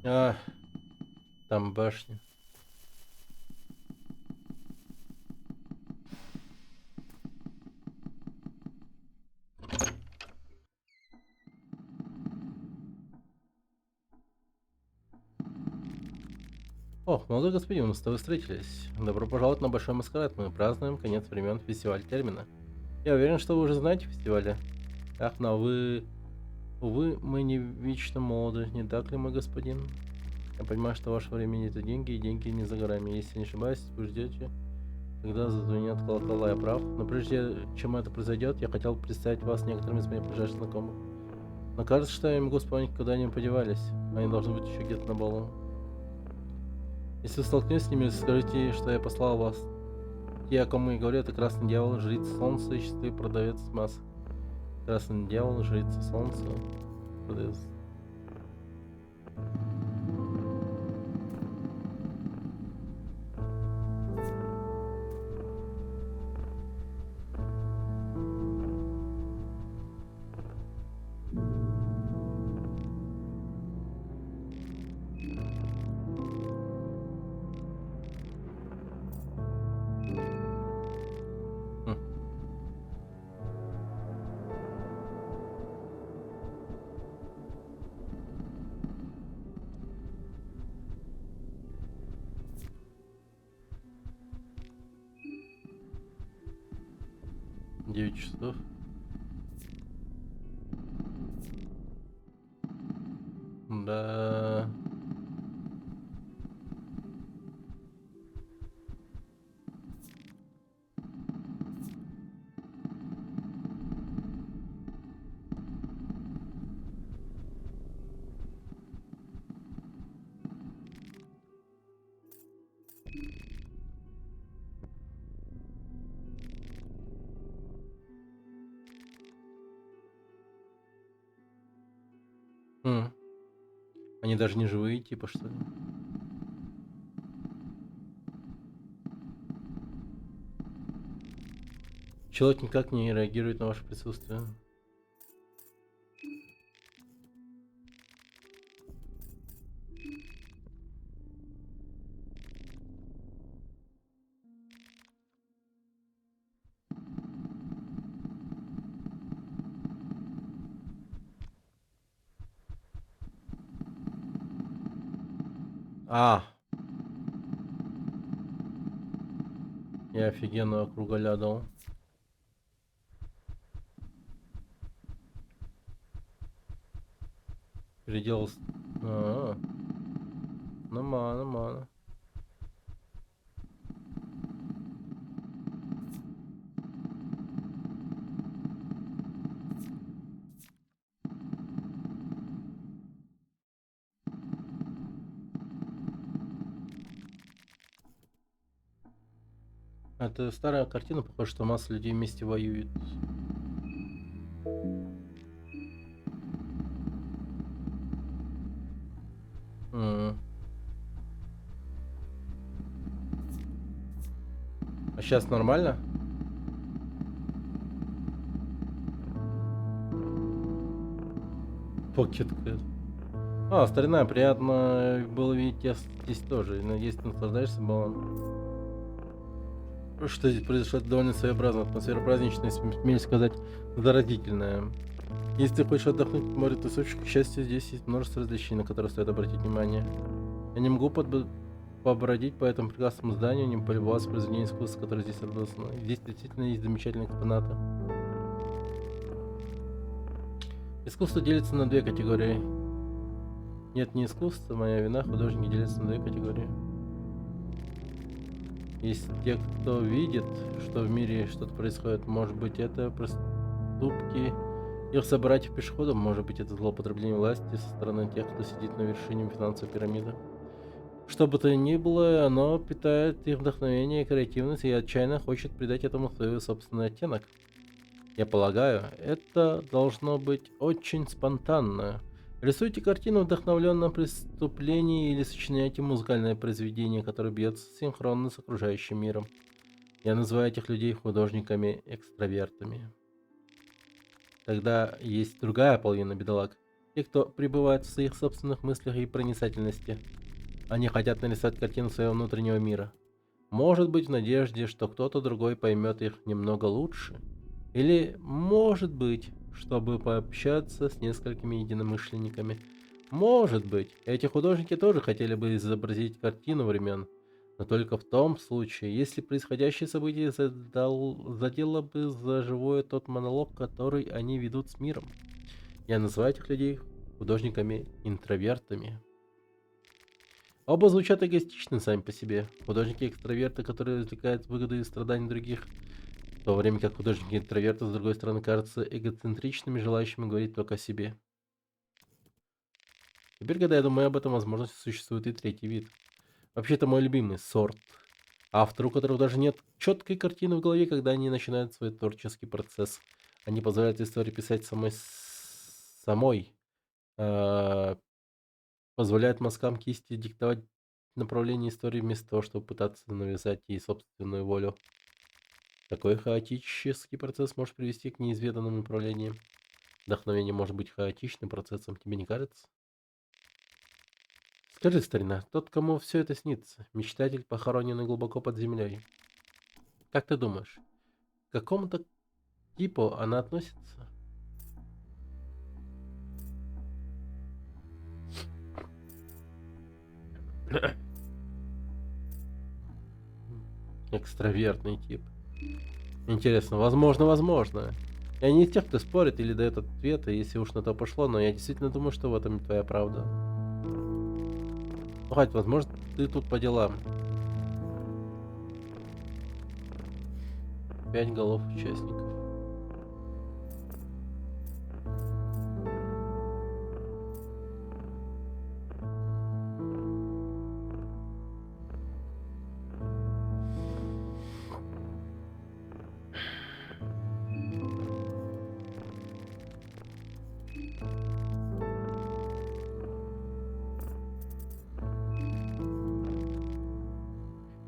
А, там башня. Ох, молодой господин, мы с тобой встретились. Добро пожаловать на Большой Маскарад. Мы празднуем конец времен фестиваля термина. Я уверен, что вы уже знаете фестиваля. Ах, но вы... Увы, мы не вечно молоды, не так ли, мой господин? Я понимаю, что ваше время это деньги, и деньги не за горами. Если не ошибаюсь, вы ждете, когда зазвенят колокола, я прав. Но прежде чем это произойдет, я хотел представить вас некоторым из моих ближайших знакомых. Но кажется, что я не могу вспомнить, куда они подевались. Они должны быть еще где-то на балу. Если вы столкнетесь с ними, скажите, что я послал вас. Те, о ком я говорю, это Красный Дьявол, Жрица Солнца и счастливый продавец масок. Красный Дьявол, Жрица Солнца, продавец. Хм. Девять часов. Да. Хм. Они даже не живые, типа, что ли? Человек никак не реагирует на ваше присутствие. А, я офигенного кругаля дал. Переделал. А, нормально. Это старая картина, похоже, что масса людей вместе воюет. М. А сейчас нормально? Покетка. А, старина, приятно было видеть тебя здесь тоже. Надеюсь, ты наслаждаешься балом. Что здесь произошло, это довольно своеобразно. Атмосфера праздничная, смею сказать, заразительная. Если ты хочешь отдохнуть в море тусовщик, к счастью, здесь есть множество развлечений, на которые стоит обратить внимание. Я не могу побродить по этому прекрасному зданию, не полюбоваться произведением искусства, которое здесь отдано. Здесь действительно есть замечательные экспонаты. Искусство делится на две категории. Нет, не искусство, моя вина, художники делятся на две категории. Есть те, кто видит, что в мире что-то происходит. Может быть, это проступки их собратьев-пешеходов, может быть, это злоупотребление власти со стороны тех, кто сидит на вершине финансовой пирамиды. Что бы то ни было, оно питает их вдохновение и креативность и отчаянно хочет придать этому свой собственный оттенок. Я полагаю, это должно быть очень спонтанно. Рисуйте картину, вдохновленную преступлением, или сочиняйте музыкальное произведение, которое бьется синхронно с окружающим миром. Я называю этих людей художниками-экстравертами. Тогда есть другая половина бедолаг. Те, кто пребывает в своих собственных мыслях и проницательности. Они хотят нарисовать картину своего внутреннего мира. Может быть, в надежде, что кто-то другой поймет их немного лучше. Или, может быть, чтобы пообщаться с несколькими единомышленниками. Может быть, эти художники тоже хотели бы изобразить картину времен, но только в том случае, если происходящее событие задело бы за живое тот монолог, который они ведут с миром. Я называю этих людей художниками-интровертами. Оба звучат эгоистично сами по себе. Художники-экстраверты, которые извлекают выгоду из страданий других, в то время как художники-интроверты, с другой стороны, кажутся эгоцентричными, желающими говорить только о себе. Теперь, когда я думаю об этом, возможно, существует и третий вид. Вообще-то мой любимый сорт. Авторы, у которых даже нет четкой картины в голове, когда они начинают свой творческий процесс. Они позволяют истории писать самой. э, Позволяют мазкам кисти диктовать направление истории вместо того, чтобы пытаться навязать ей собственную волю. Такой хаотический процесс может привести к неизведанным направлениям. Вдохновение может быть хаотичным процессом, тебе не кажется? Скажи, старина, тот, кому все это снится, мечтатель, похороненный глубоко под землей. Как ты думаешь, к какому-то типу она относится? Экстравертный тип. Интересно, возможно. Я не из тех, кто спорит или дает ответы, если уж на то пошло, но я действительно думаю, что в этом твоя правда. Ну, хоть, возможно, ты тут по делам. 5 голов участников.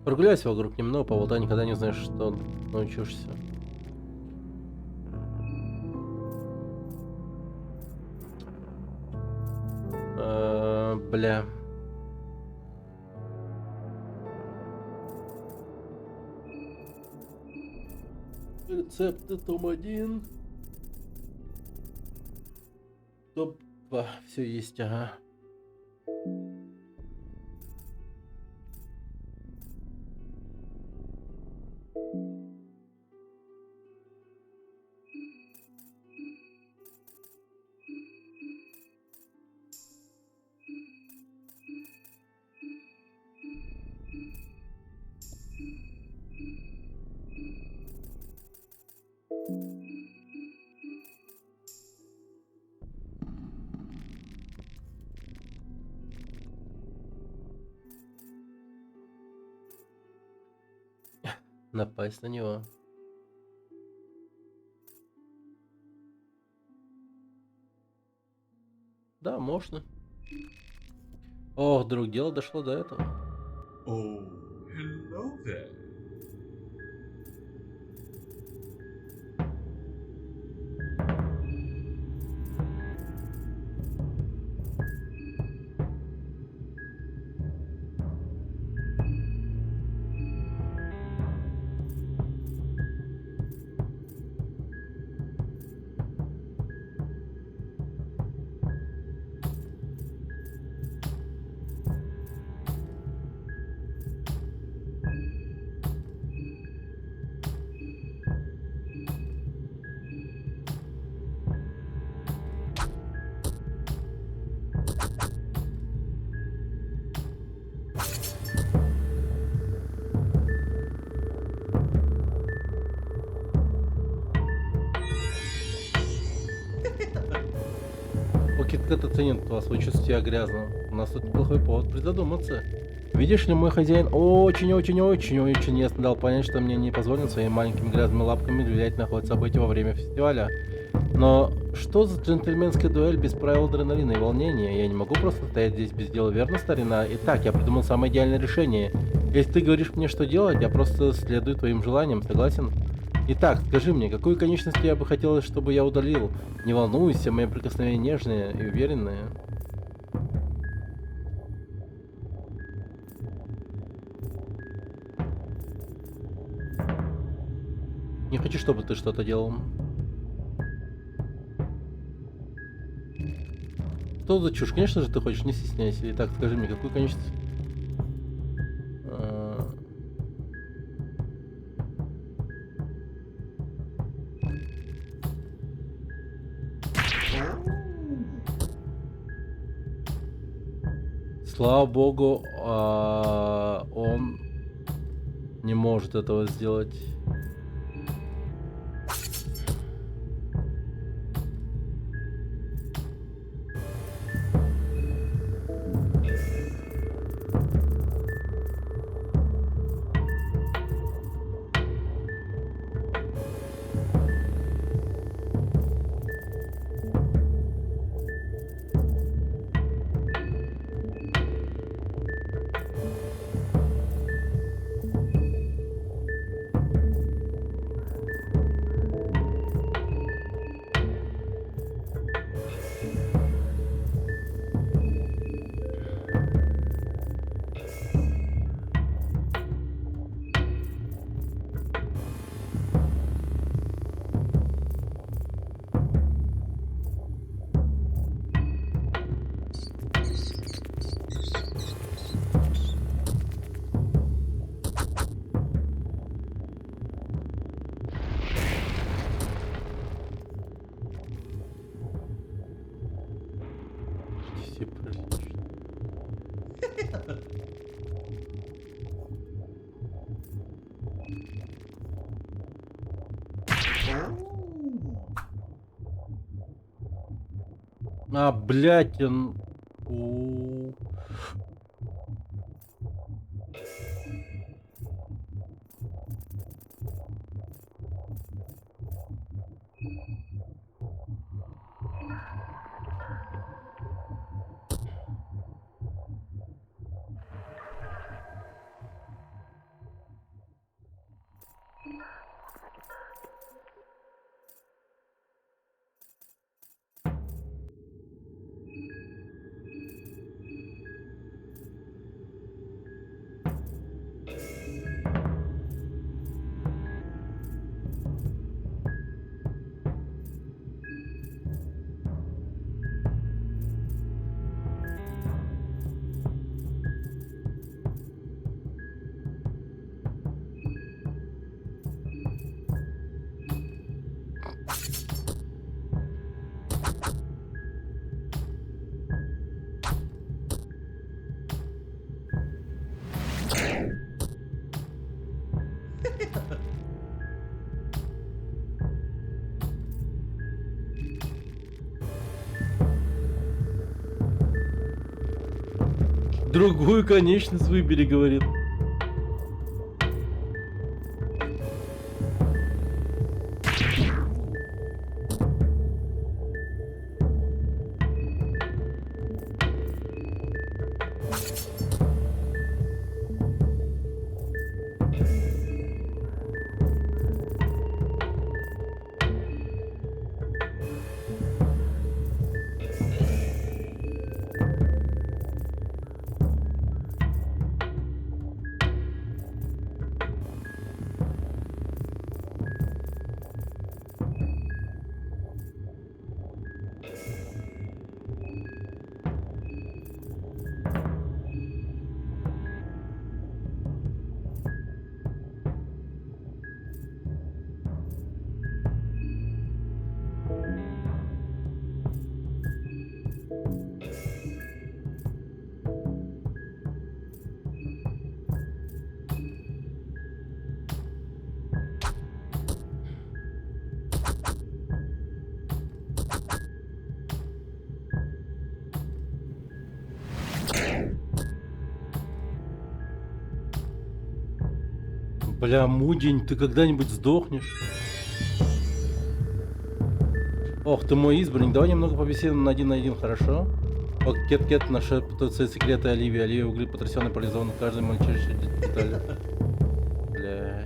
Прогуляйся вокруг немного, поболтай, никогда не знаешь, что научишься. Бля. Рецепты том-1. Топ-2. Все есть, ага. Напасть на него. Да, можно. Ох, вдруг дело дошло до этого. Oh, hello there. Букет это ценит вас, вы чувствуете себя грязно. У нас тут неплохой повод призадуматься. Видишь ли, мой хозяин очень ясно дал понять, что мне не позволено своими маленькими грязными лапками влиять на ход событий во время фестиваля. Но что за джентльменская дуэль без правил адреналина и волнения? Я не могу просто стоять здесь без дела, верно, старина? Итак, я придумал самое идеальное решение. Если ты говоришь мне, что делать, я просто следую твоим желаниям, согласен? Итак, скажи мне, какую конечность тебе бы хотелось, чтобы я удалил? Не волнуйся, мои прикосновения нежные и уверенные. Не хочу, чтобы ты что-то делал. Что за чушь? Конечно же ты хочешь, не стесняйся. Итак, скажи мне, какую конечность... Слава богу, он не может этого сделать. Все прилично. Блядь, он... Другую конечность выбери, говорит. Бля, Мудень, ты когда-нибудь сдохнешь? Ох, ты мой избранник. Давай немного побеседуем на один, хорошо? Кет-кет нашептываются секреты Оливии. Оливия выглядит потрясённой, парализованной в каждой мальчишечной детали. Блядь.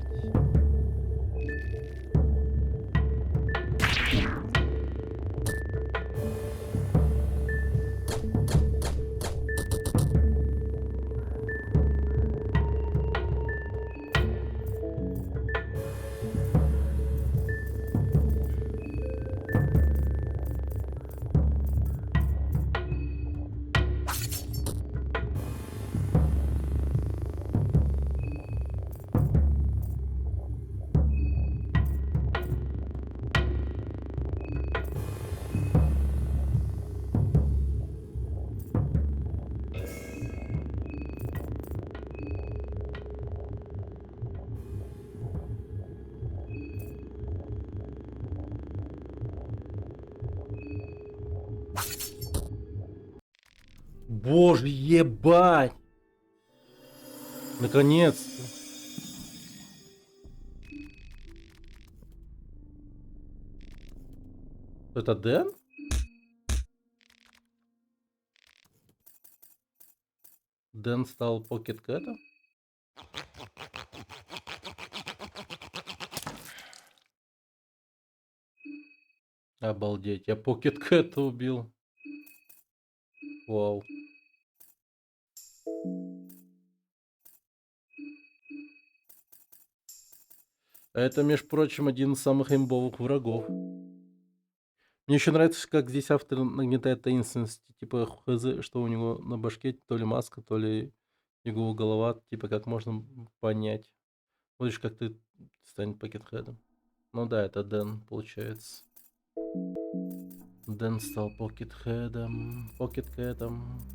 Боже, ебать! Наконец-то. Это Дэн? Дэн стал Покет Кэтом? Обалдеть, я Покет Кэта убил. Вау. Это, между прочим, один из самых имбовых врагов. Мне еще нравится, как здесь автор нагнетает таинственность. Типа, хз, что у него на башке, то ли маска, то ли его голова. Типа, как можно понять. Видишь, как ты станет Покетхедом. Ну да, это Дэн, получается. Дэн стал Покетхедом. Покеткэтом.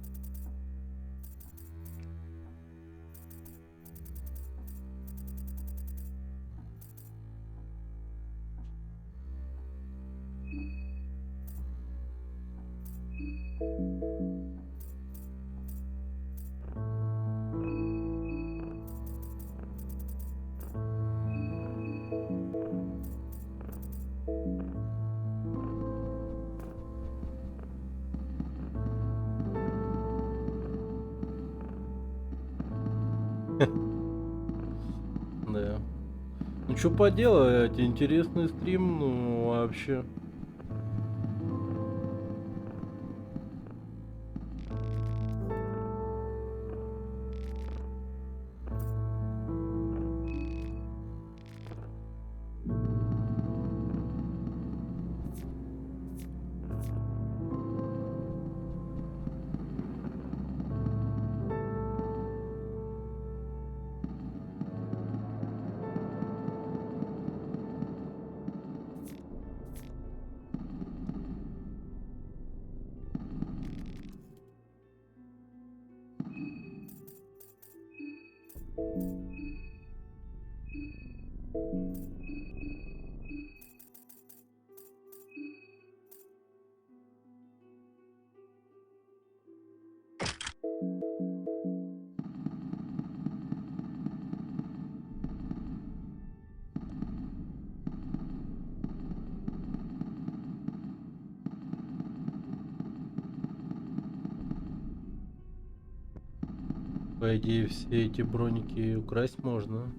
Да. Ну что поделать, интересный стрим, ну вообще. По идее, все эти броники украсть можно.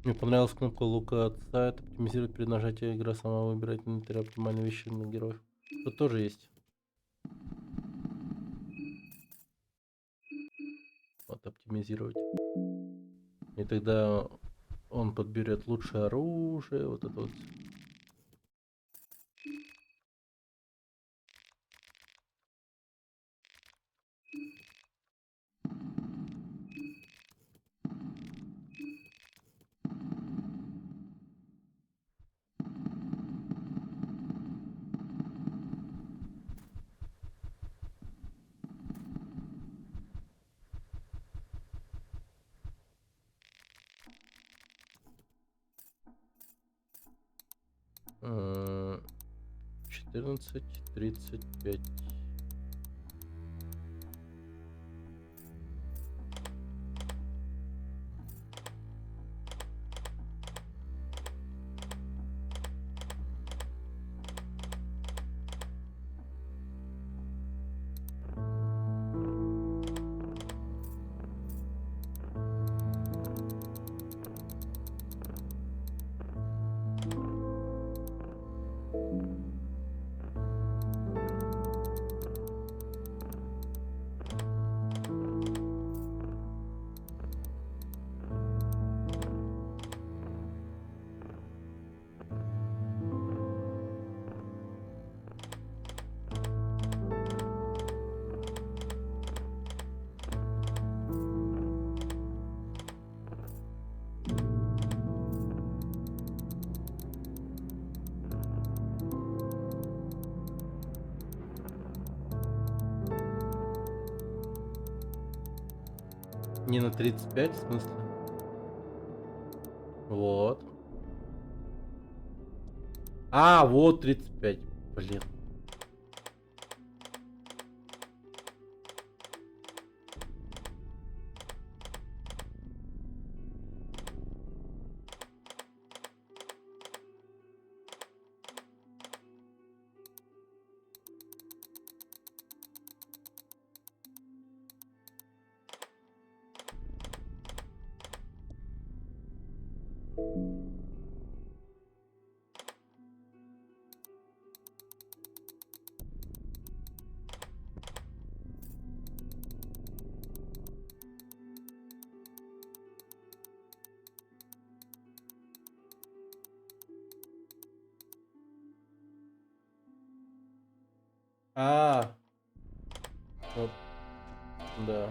Мне понравилась кнопка лука отца. Это оптимизирует перед нажатием, игра сама выбирает инвентарь оптимальные вещи на героев. Тут тоже есть. Вот оптимизировать. И тогда он подберет лучшее оружие. Вот это вот. 14:35. Не на 35, в смысле? Вот. А, вот 35. Блин. А, вот, да.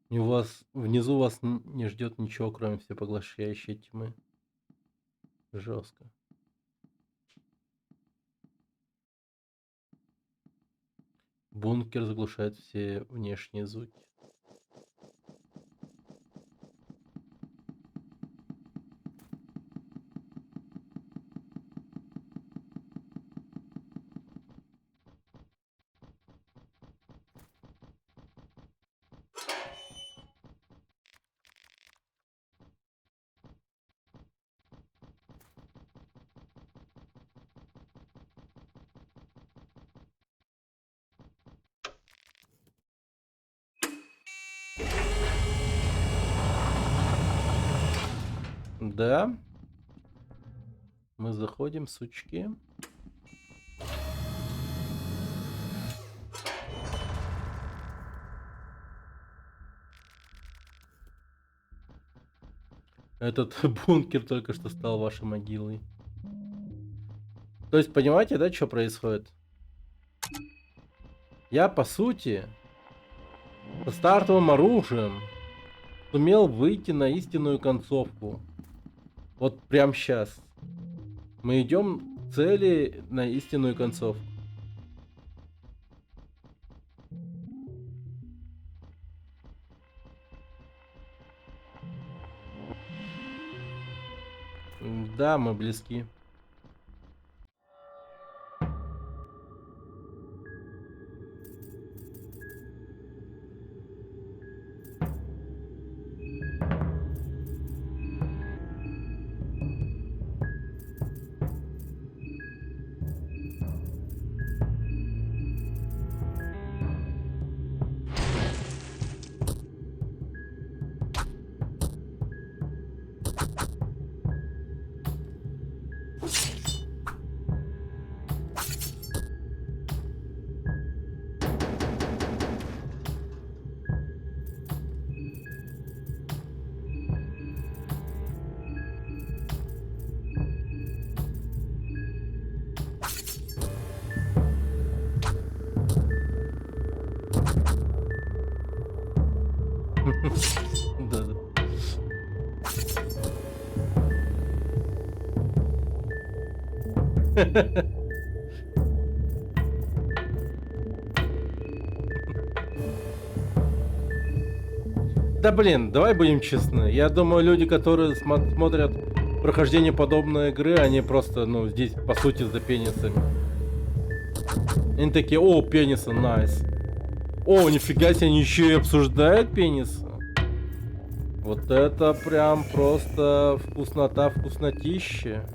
И у вас внизу вас не ждет ничего, кроме всепоглощающей тьмы. Жестко. Бункер заглушает все внешние звуки. Да. Мы заходим, сучки. Этот бункер только что стал вашей могилой. То есть, понимаете, да, что происходит? Я, по сути, со стартовым оружием сумел выйти на истинную концовку. Вот прям сейчас. Мы идем к цели на истинную концовку. Да, мы близки. Да блин, давай будем честны. Я думаю, люди, которые смотрят прохождение подобной игры, они просто, ну, здесь, по сути, за пенисами. Они такие, о, пенисы, найс. О, нифига себе, они еще и обсуждают пенисы. Вот это прям просто вкуснота, вкуснотища.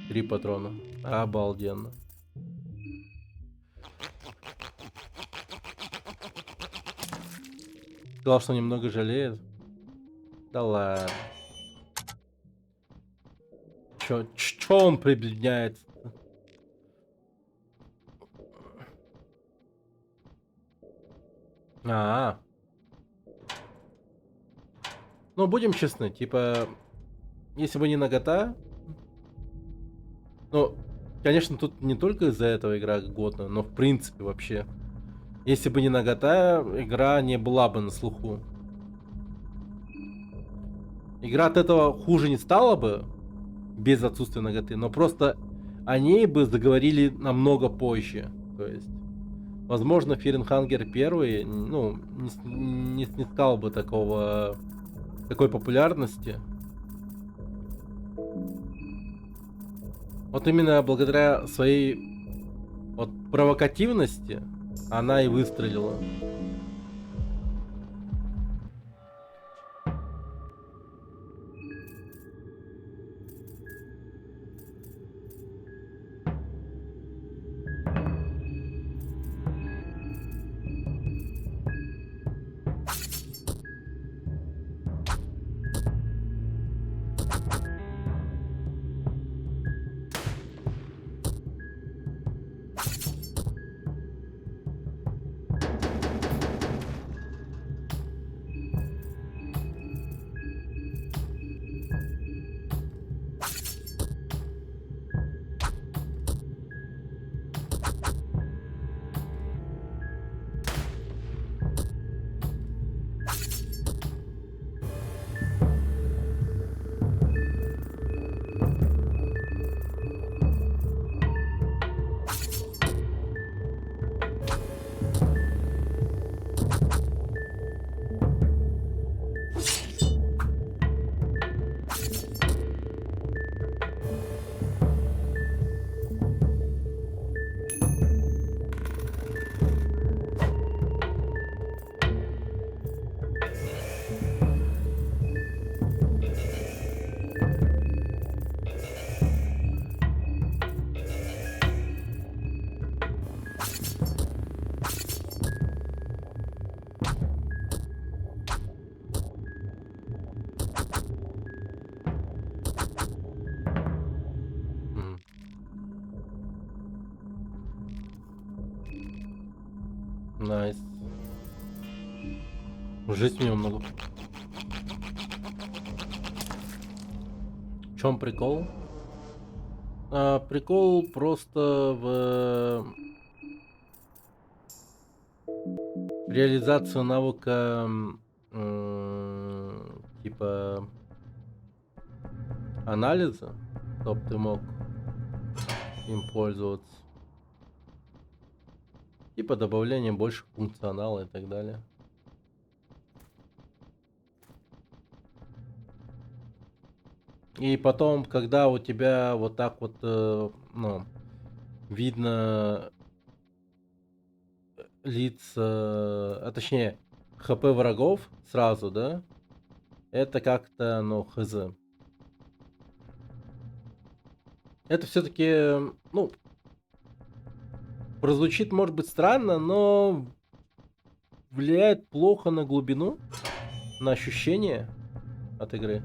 Три патрона. Обалденно. Сказал, что немного жалеет. Да ладно. Чё он прибедняется? А, ну будем честны, типа, если бы не нагота, ну, конечно, тут не только из-за этого игра годна, но в принципе вообще, если бы не нагота, игра не была бы на слуху. Игра от этого хуже не стала бы без отсутствия наготы, но просто о ней бы заговорили намного позже, то есть. Возможно, Fear and Hunger 1, ну, не снискал бы такой популярности. Вот именно благодаря своей вот провокативности она и выстрелила. Мгм. Найс. Жизнь у него много. В чем прикол? Прикол просто в реализации навыка типа анализа, чтобы ты мог им пользоваться. Типа добавление больше функционала и так далее. И потом, когда у тебя вот так вот, ну, видно лица, а точнее, ХП врагов сразу, да? Это как-то, ну, хз. Это все-таки, ну, прозвучит, может быть, странно, но влияет плохо на глубину, на ощущение от игры.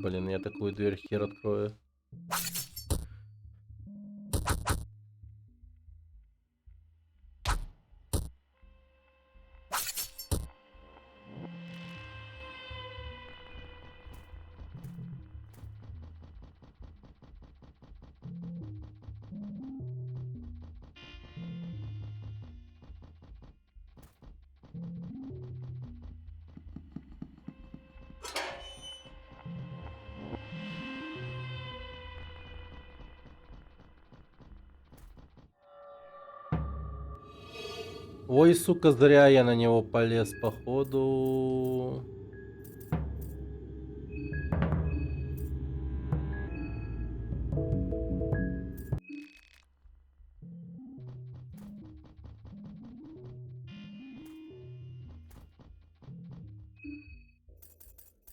Блин, я такую дверь хер открою. Ой, сука, зря я на него полез, походу.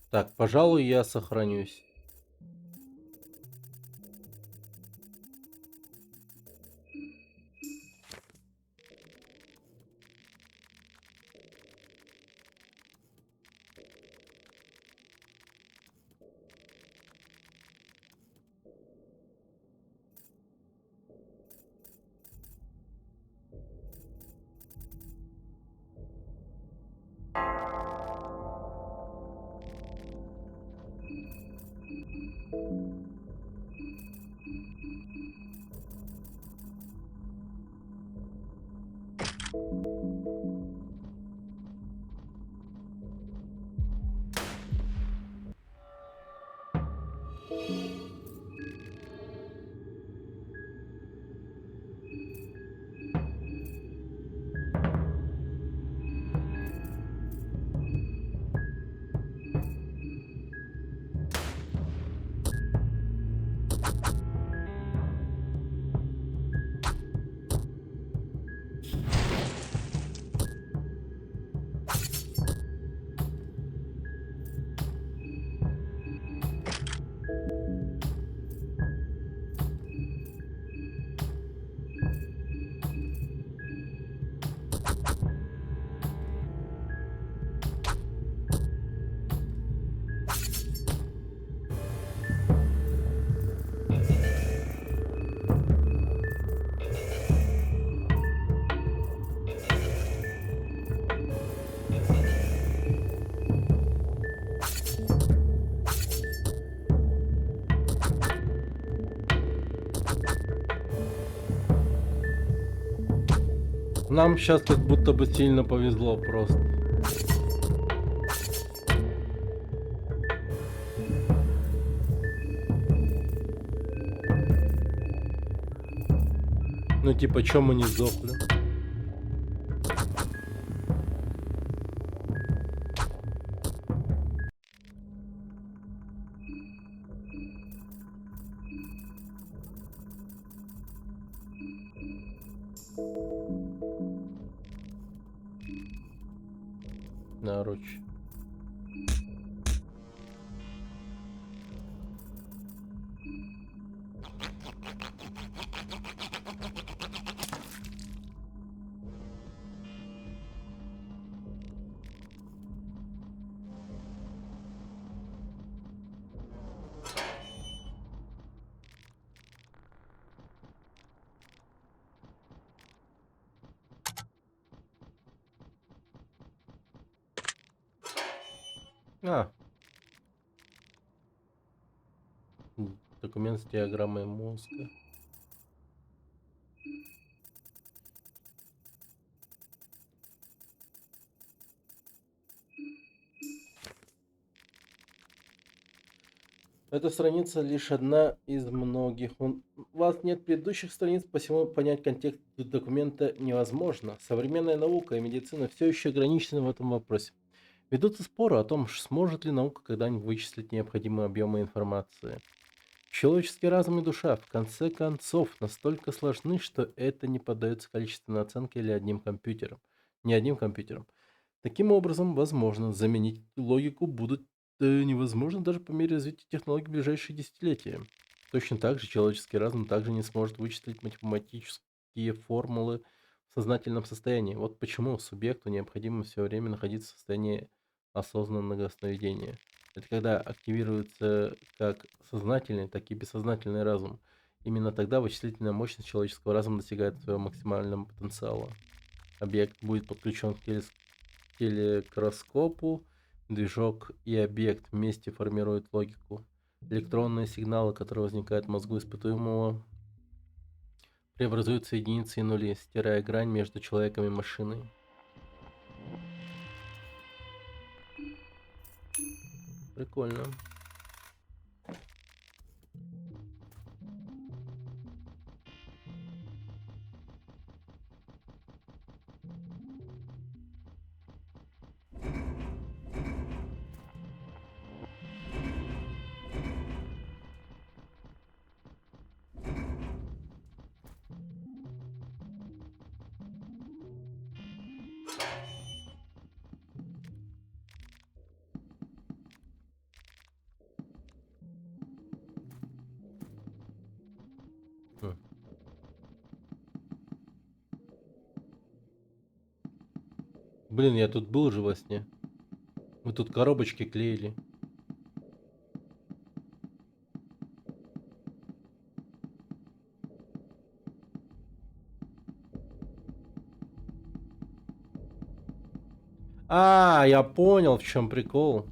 Так, пожалуй, я сохранюсь. Нам сейчас как будто бы сильно повезло просто. Ну типа, чё мы не сдохли? Наруч. А. Документ с диаграммой мозга. Эта страница лишь одна из многих. У вас нет предыдущих страниц, посему понять контекст документа невозможно. Современная наука и медицина все еще ограничены в этом вопросе. Ведутся споры о том, сможет ли наука когда-нибудь вычислить необходимые объемы информации. Человеческий разум и душа, в конце концов, настолько сложны, что это не поддается количественной оценке или одним компьютером. Не одним компьютером. Таким образом, возможно, заменить логику будет невозможно даже по мере развития технологий в ближайшие десятилетия. Точно так же человеческий разум также не сможет вычислить математические формулы в сознательном состоянии. Вот почему субъекту необходимо все время находиться в состоянии осознанного сновидения. Это когда активируется как сознательный, так и бессознательный разум. Именно тогда вычислительная мощность человеческого разума достигает своего максимального потенциала. Объект будет подключен к телекроскопу, движок и объект вместе формируют логику. Электронные сигналы, которые возникают в мозгу испытуемого, преобразуются в единицы и нули, стирая грань между человеком и машиной. Прикольно. Хм. Блин, я тут был же во сне. Мы тут коробочки клеили. А, я понял, в чем прикол.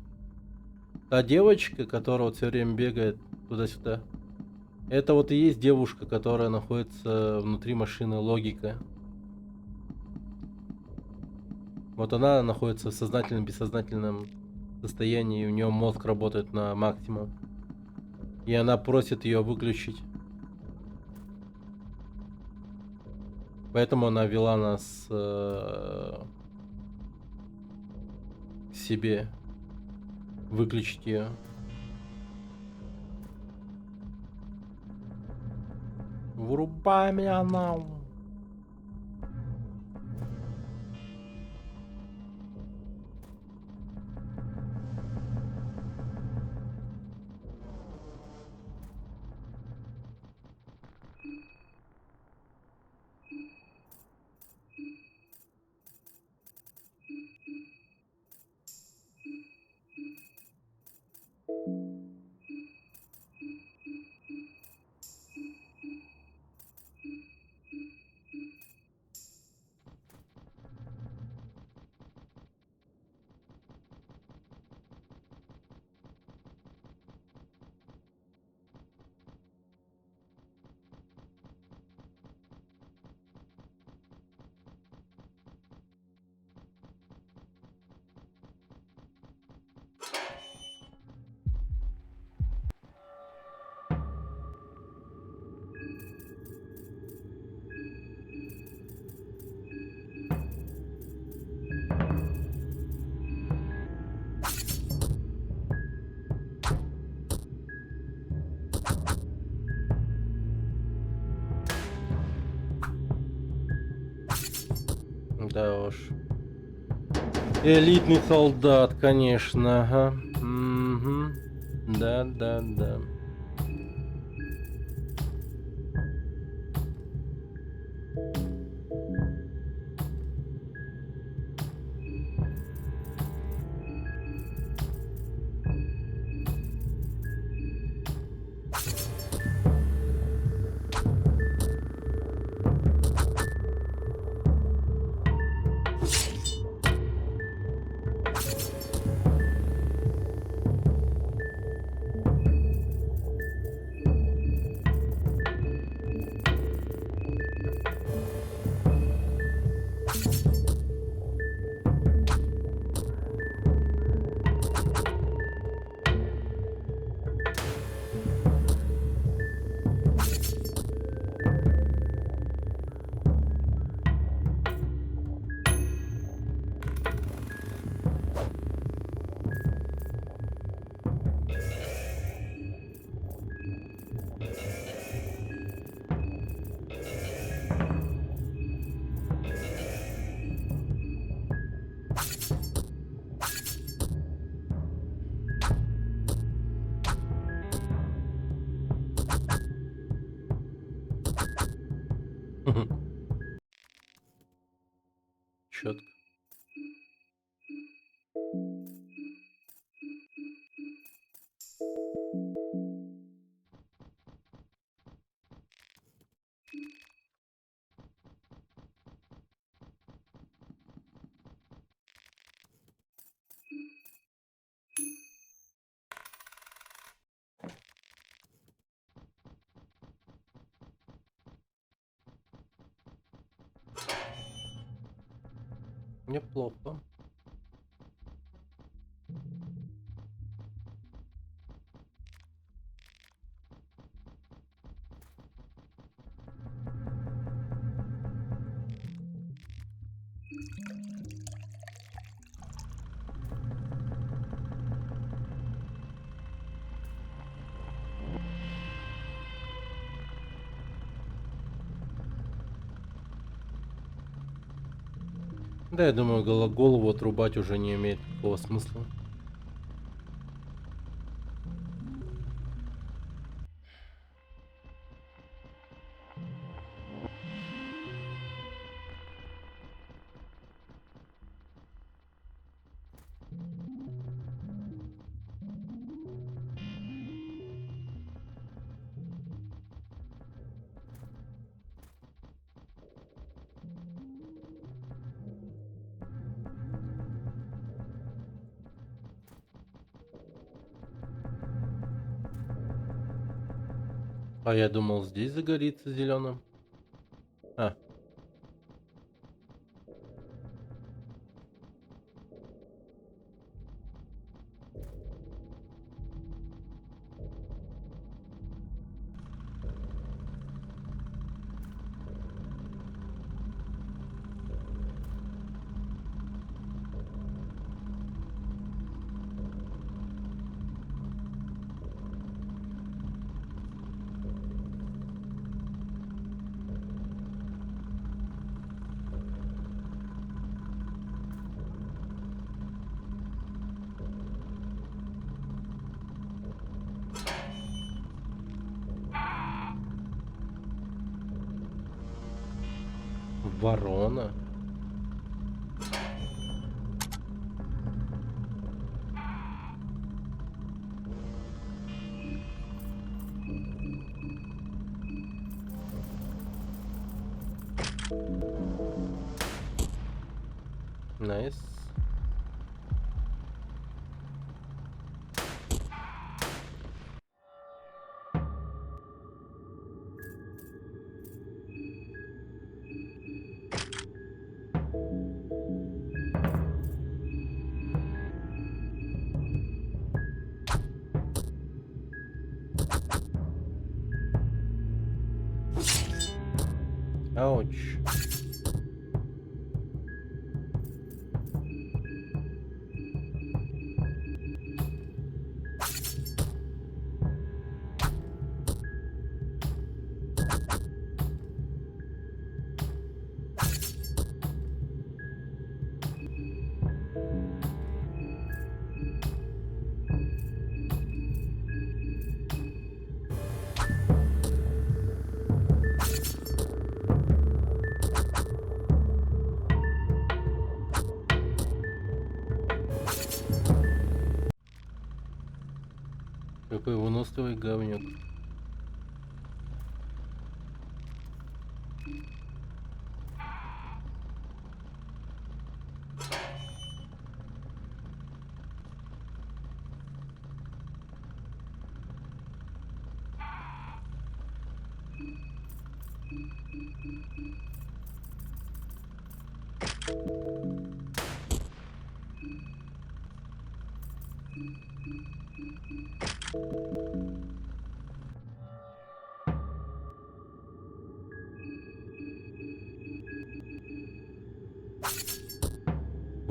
Та девочка, которая вот все время бегает туда-сюда. Это вот и есть девушка, которая находится внутри машины логика. Вот она находится в сознательном, бессознательном состоянии, и у нее мозг работает на максимум. И она просит ее выключить. Поэтому она вела нас к себе. Выключить ее. Вырубай меня нахуй. Да уж. Элитный солдат, конечно, ага. Мгм. Да, да, да. Неплохо. Да, я думаю, голову отрубать уже не имеет такого смысла. А я думал, здесь загорится зеленым. А, ворона. Найс. Ауч. Какой выносливый говнюк.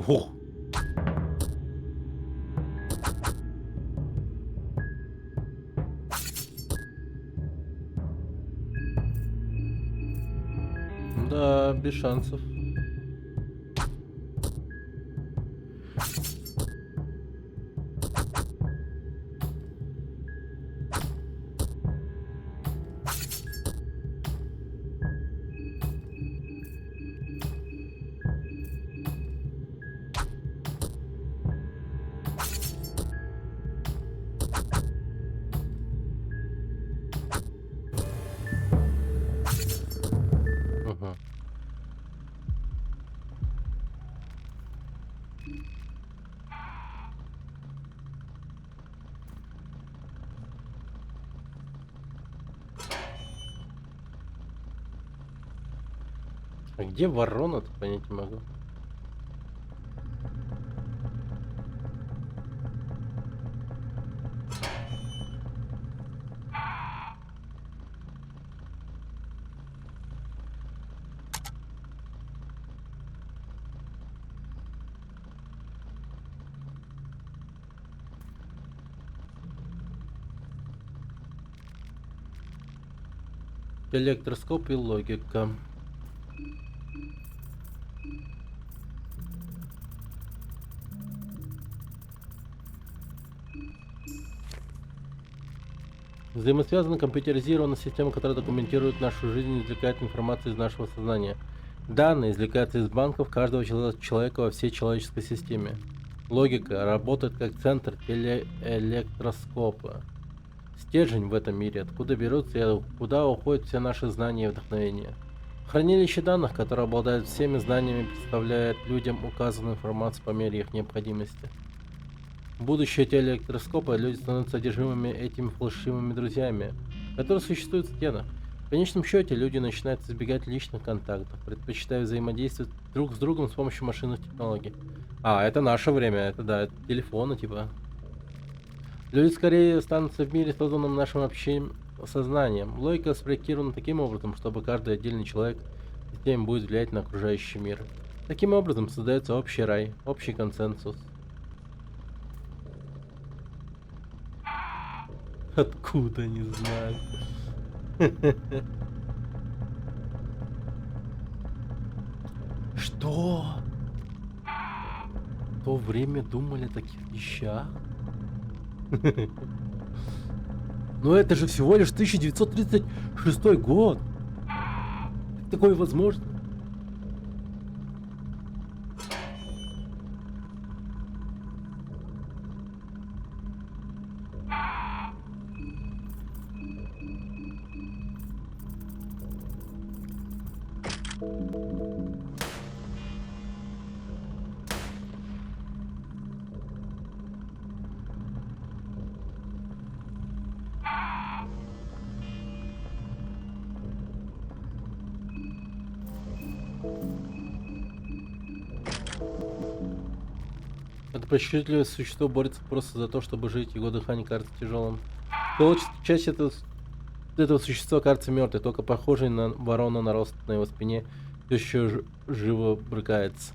Ох. Да, без шансов. Ага. А где ворона-то, понять не могу. Электроскоп и логика. Взаимосвязана компьютеризированная система, которая документирует нашу жизнь и извлекает информацию из нашего сознания. Данные извлекаются из банков каждого человека во всей человеческой системе. Логика работает как центр электроскопа. Стержень в этом мире, откуда берутся и куда уходят все наши знания и вдохновения. Хранилище данных, которое обладает всеми знаниями, представляет людям указанную информацию по мере их необходимости. Будущее телеэлектроскопа люди становятся одержимыми этими фальшивыми друзьями, которые существуют в стенах. В конечном счете люди начинают избегать личных контактов, предпочитая взаимодействовать друг с другом с помощью машинных технологий. А, это наше время, это да, это телефоны типа. Люди скорее останутся в мире, созданном нашим общим сознанием. Логика спроектирована таким образом, чтобы каждый отдельный человек в системе будет влиять на окружающий мир. Таким образом создается общий рай, общий консенсус. Откуда, не знаю. Что? В то время думали о таких вещах? Но это же всего лишь 1936 год. Как такое возможно? Это причудливое существо борется просто за то, чтобы жить, его дыхание кажется тяжелым. Часть этого существа кажется мертвой, только похожий на ворона нарост на его спине все еще живо брыкается.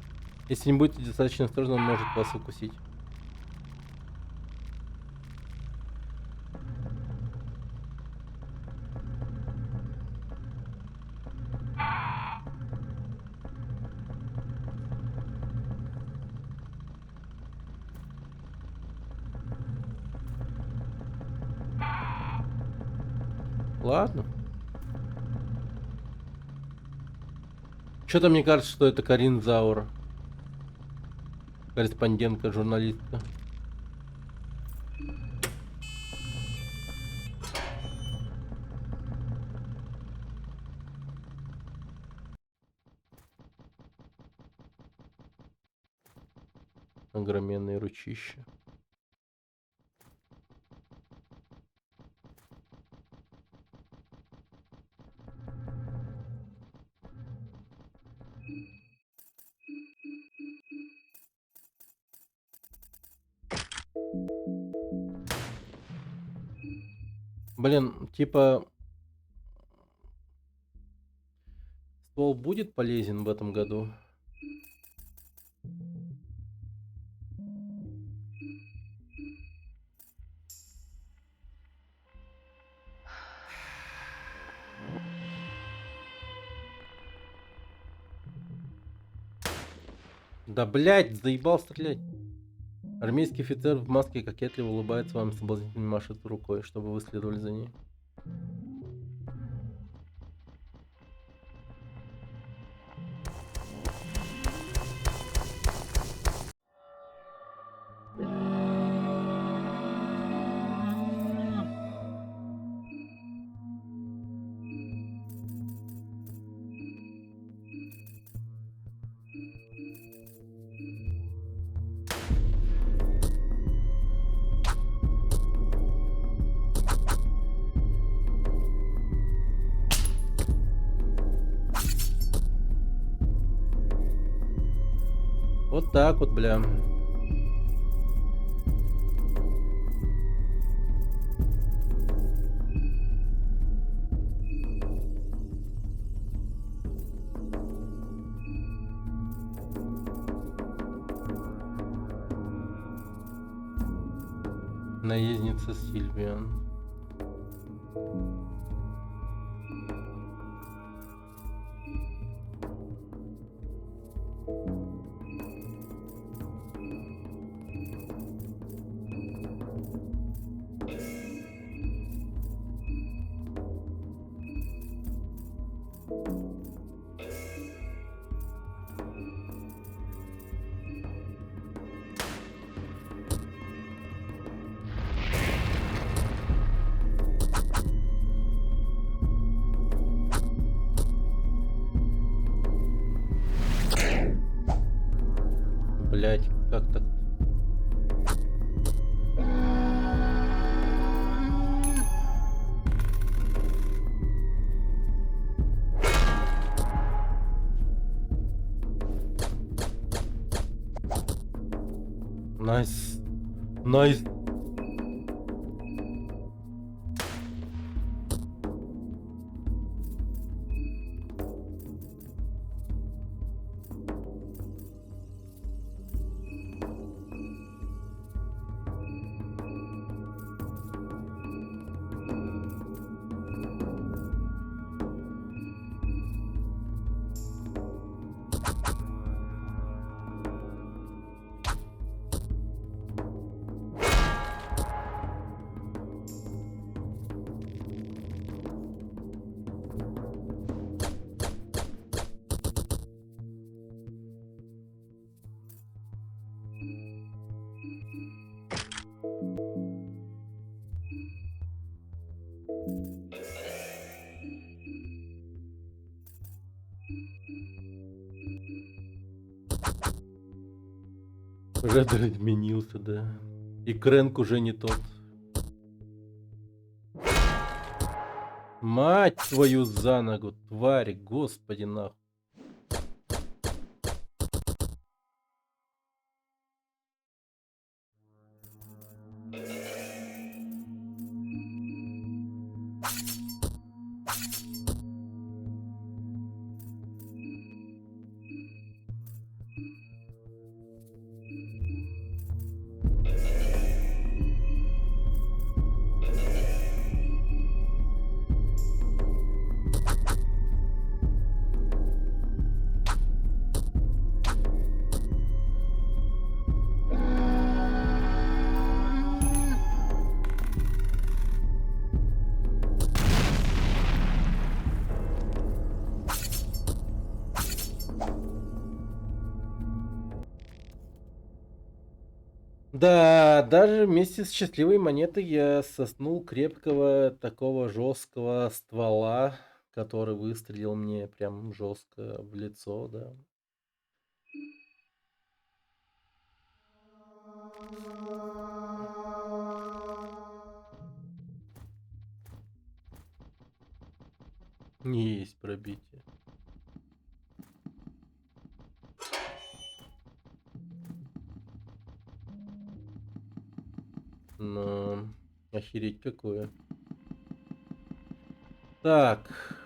Если не будете достаточно осторожны, он может вас укусить. Ладно. Что-то мне кажется, что это Карин Заур. Корреспондентка, журналистка. Огроменные ручища. Блин, типа ствол будет полезен в этом году? Да блять, заебал стрелять. Армейский офицер в маске кокетливо улыбается вам, соблазнительно машет рукой, чтобы вы следовали за ней. Вот так вот, бля. Наездница Сильвиан. Найс. Редер изменился, да. И Крэнк уже не тот. Мать твою за ногу, тварь, господи нахуй. Да, даже вместе с счастливой монетой я соснул крепкого такого жесткого ствола, который выстрелил мне прям жестко в лицо, да. Не есть пробитие. Ну, охереть какое. Так.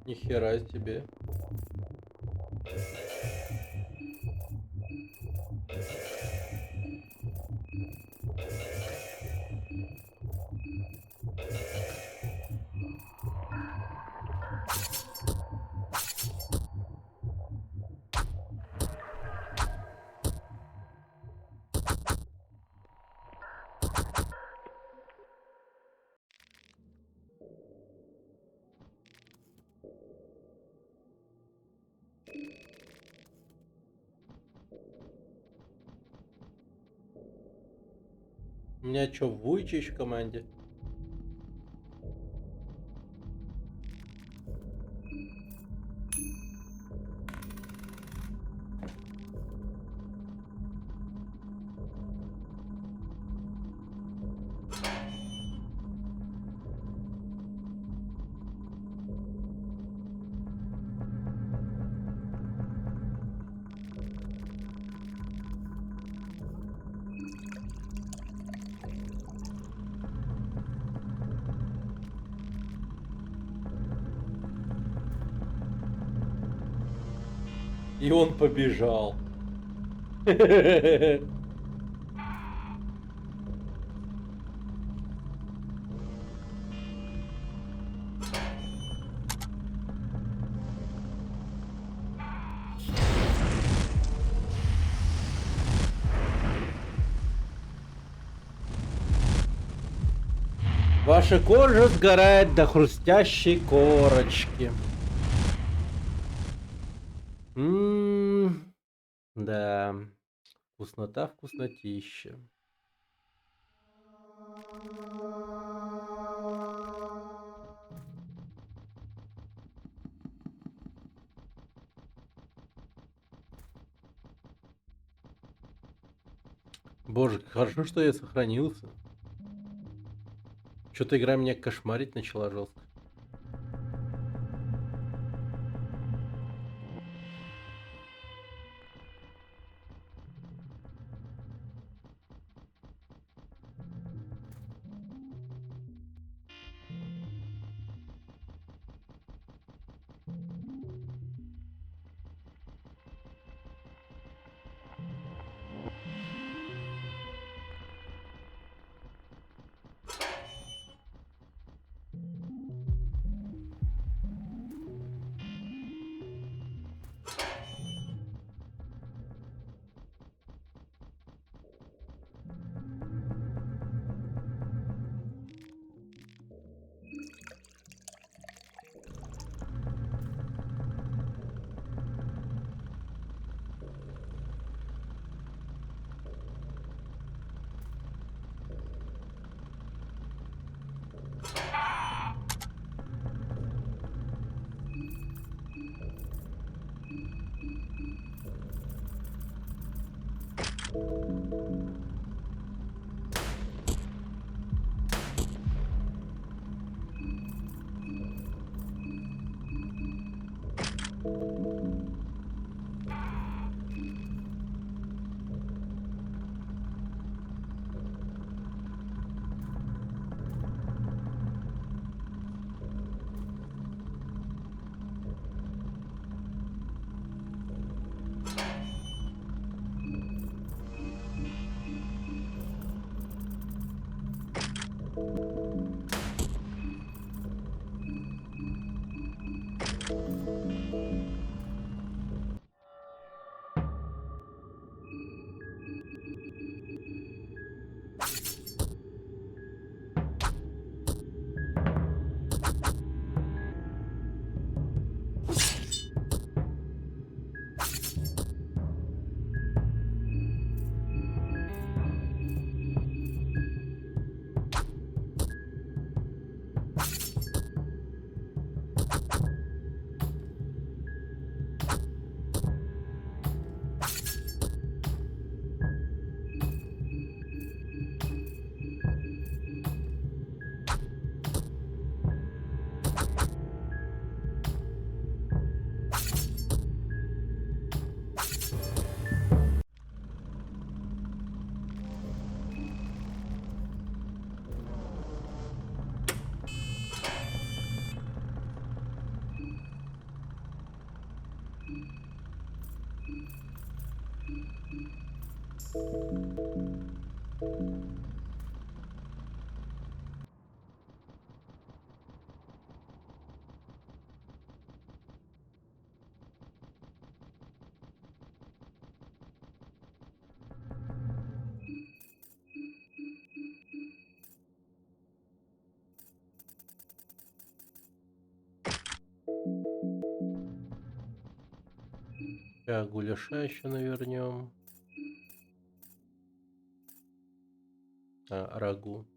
Ни хера себе. У меня чё, Вуйчич в команде? И он побежал. Ваша кожа сгорает до хрустящей корочки. Да. Вкуснота, вкуснотища. Боже, хорошо, что я сохранился. Что-то игра меня кошмарить начала жестко. Сейчас гуляша еще навернем. Рагу.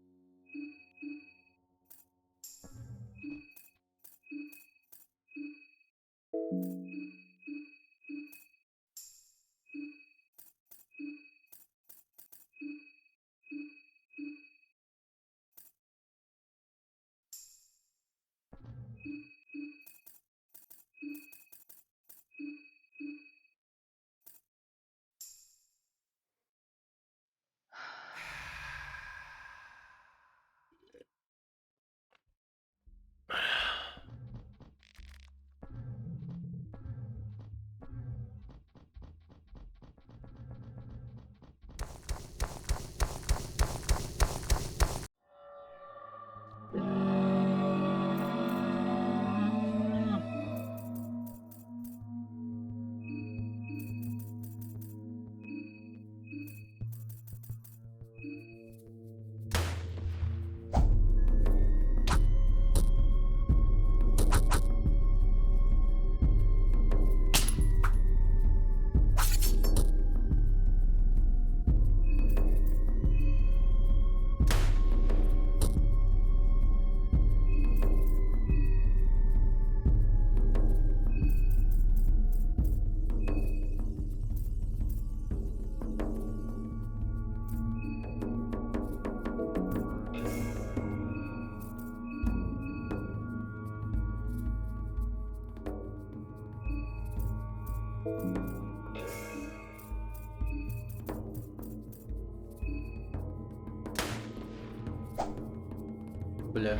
Бля.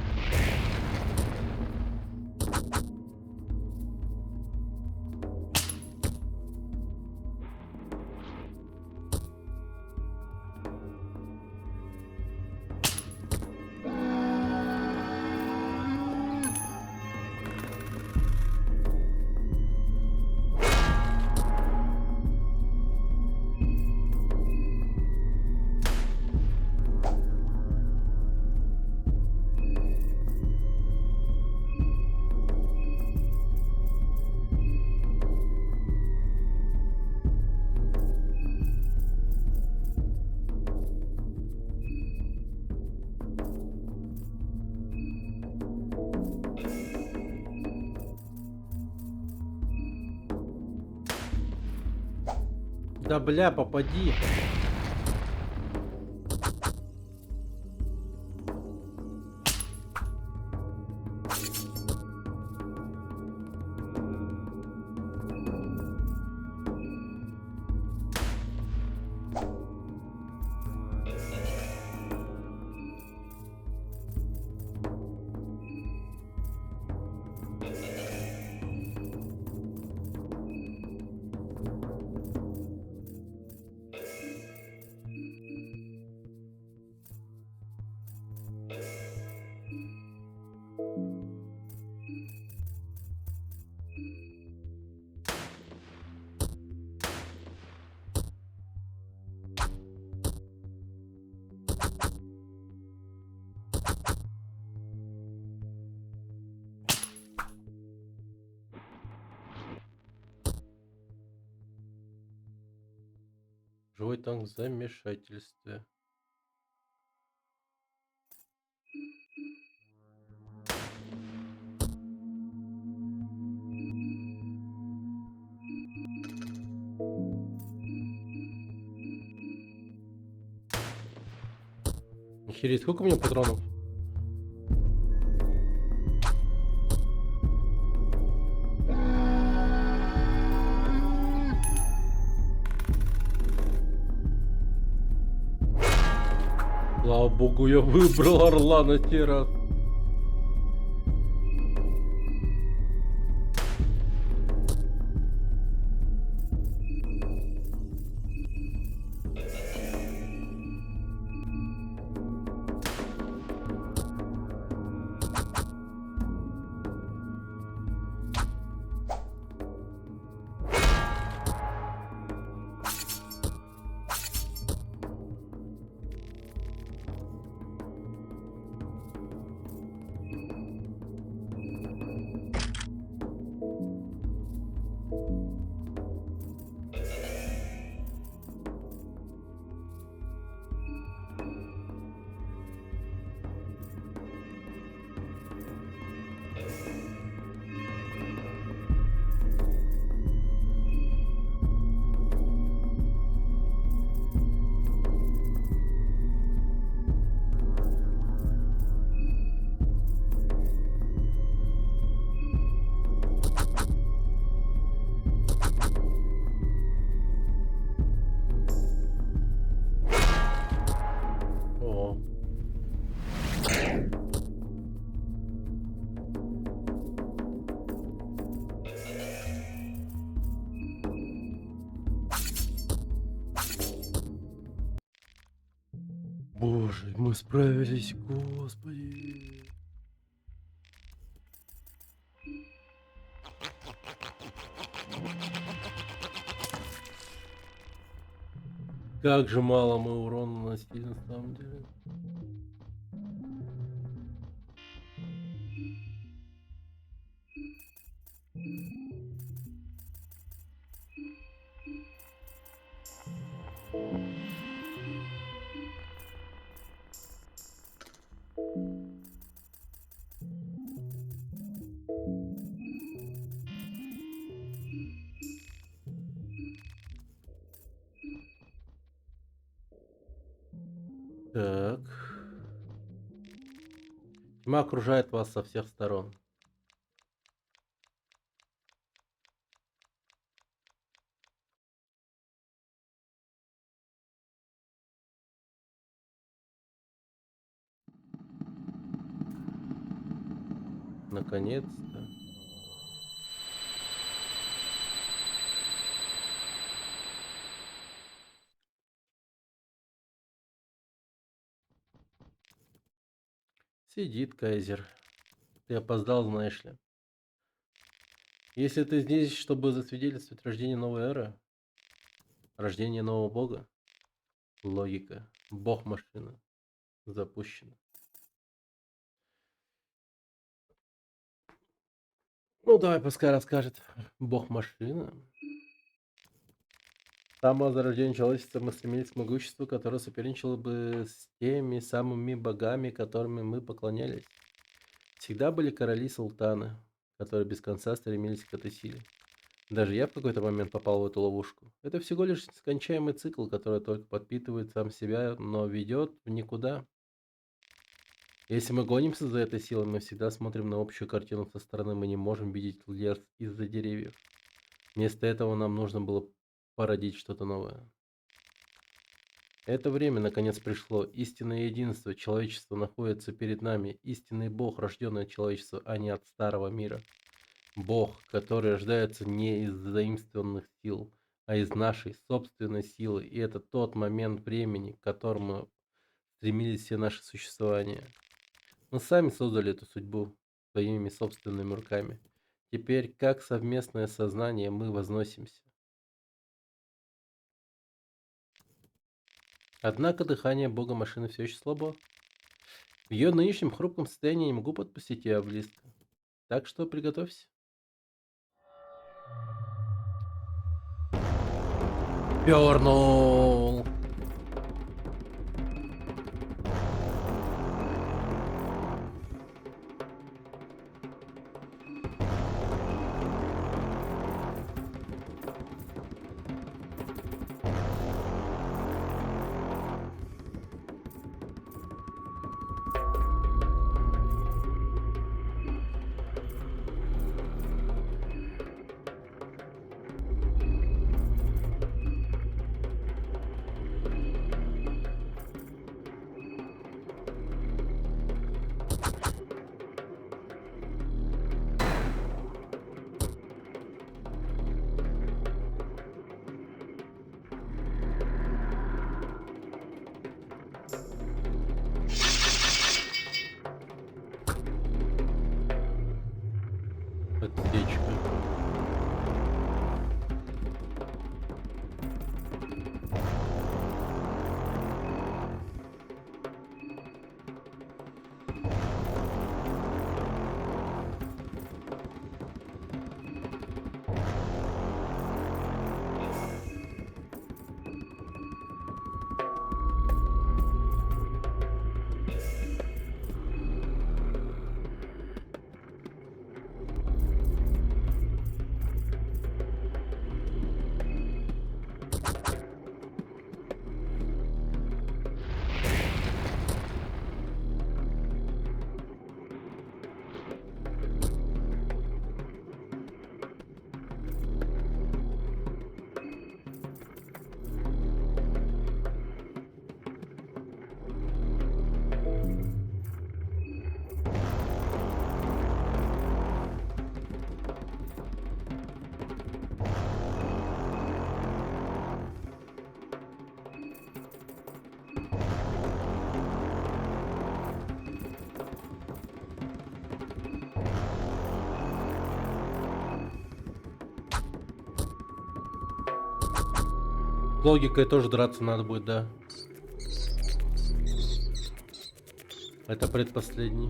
Да бля, попади. Живой танк в замешательстве. Охереть, сколько у меня патронов? Слава богу, я выбрал орла на сей раз. же, мы справились, господи. Как же мало мы урона наносили на самом деле. Так. Тьма окружает вас со всех сторон. Наконец-то. Сидит Кайзер. Ты опоздал, знаешь ли. Если ты здесь, чтобы засвидетельствовать рождение новой эры, рождение нового бога, логика, бог-машина запущена. Ну, давай, пускай расскажет. Бог-машина. С самого зарождения человечества мы стремились к могуществу, которое соперничало бы с теми самыми богами, которыми мы поклонялись. Всегда были короли-султаны, которые без конца стремились к этой силе. Даже я в какой-то момент попал в эту ловушку. Это всего лишь нескончаемый цикл, который только подпитывает сам себя, но ведет в никуда. Если мы гонимся за этой силой, мы всегда смотрим на общую картину со стороны, мы не можем видеть лес из-за деревьев. Вместо этого нам нужно было породить что-то новое. Это время наконец пришло. Истинное единство. Человечество находится перед нами. Истинный Бог, рожденный от человечества, а не от старого мира. Бог, который рождается не из заимствованных сил, а из нашей собственной силы. И это тот момент времени, к которому стремились все наши существования. Мы сами создали эту судьбу своими собственными руками. Теперь, как совместное сознание, мы возносимся. Однако дыхание бога машины все еще слабо. В ее нынешнем хрупком состоянии не могу подпустить ее близко. Так что приготовься. Пернул. Подсечка. Логикой тоже драться надо будет, да. Это предпоследний.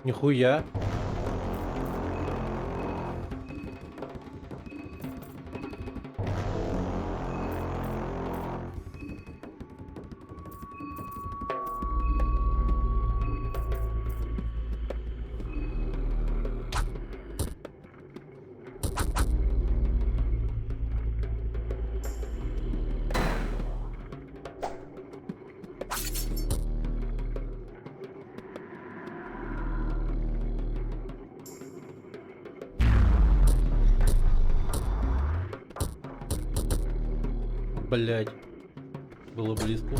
Нихуя. Блять. Было близко.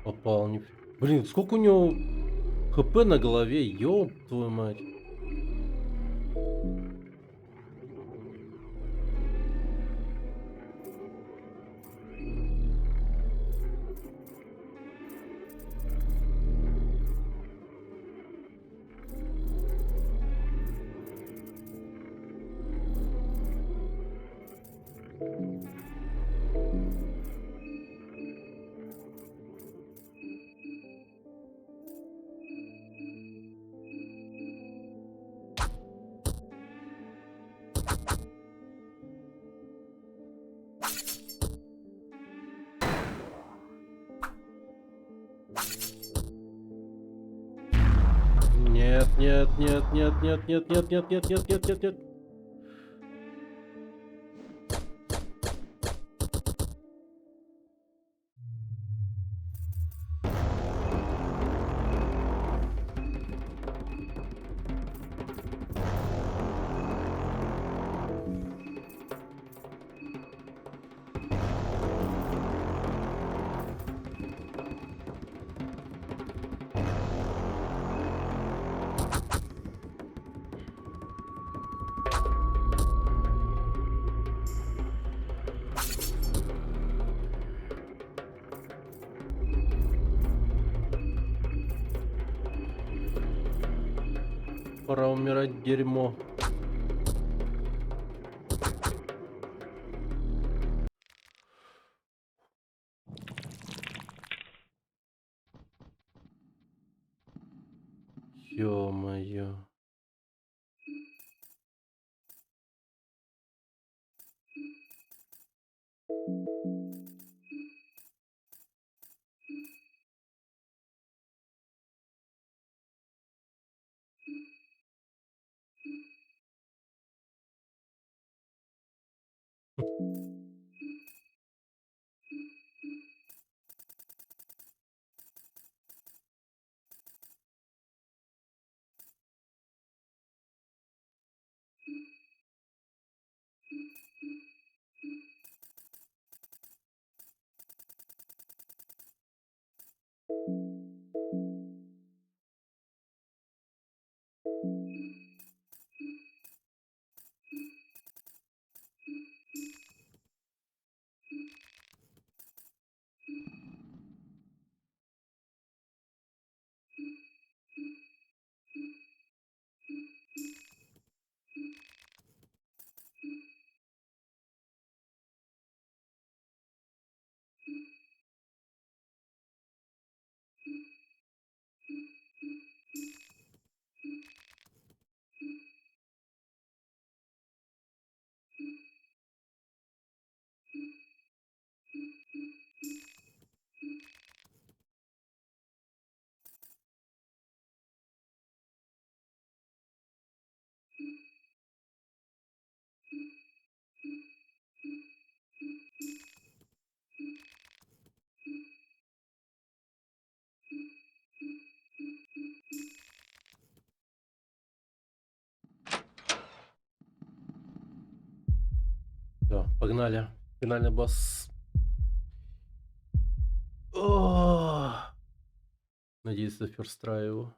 Попал. Блин, сколько у него хп на голове, ёб твою мать. Нет, нет, нет, нет, нет, нет, нет, нет, нет, нет, нет, нет, нет. пора умирать, дерьмо. Ё-моё. Всё, погнали. Финальный босс. О! Надеюсь, заферстраю его.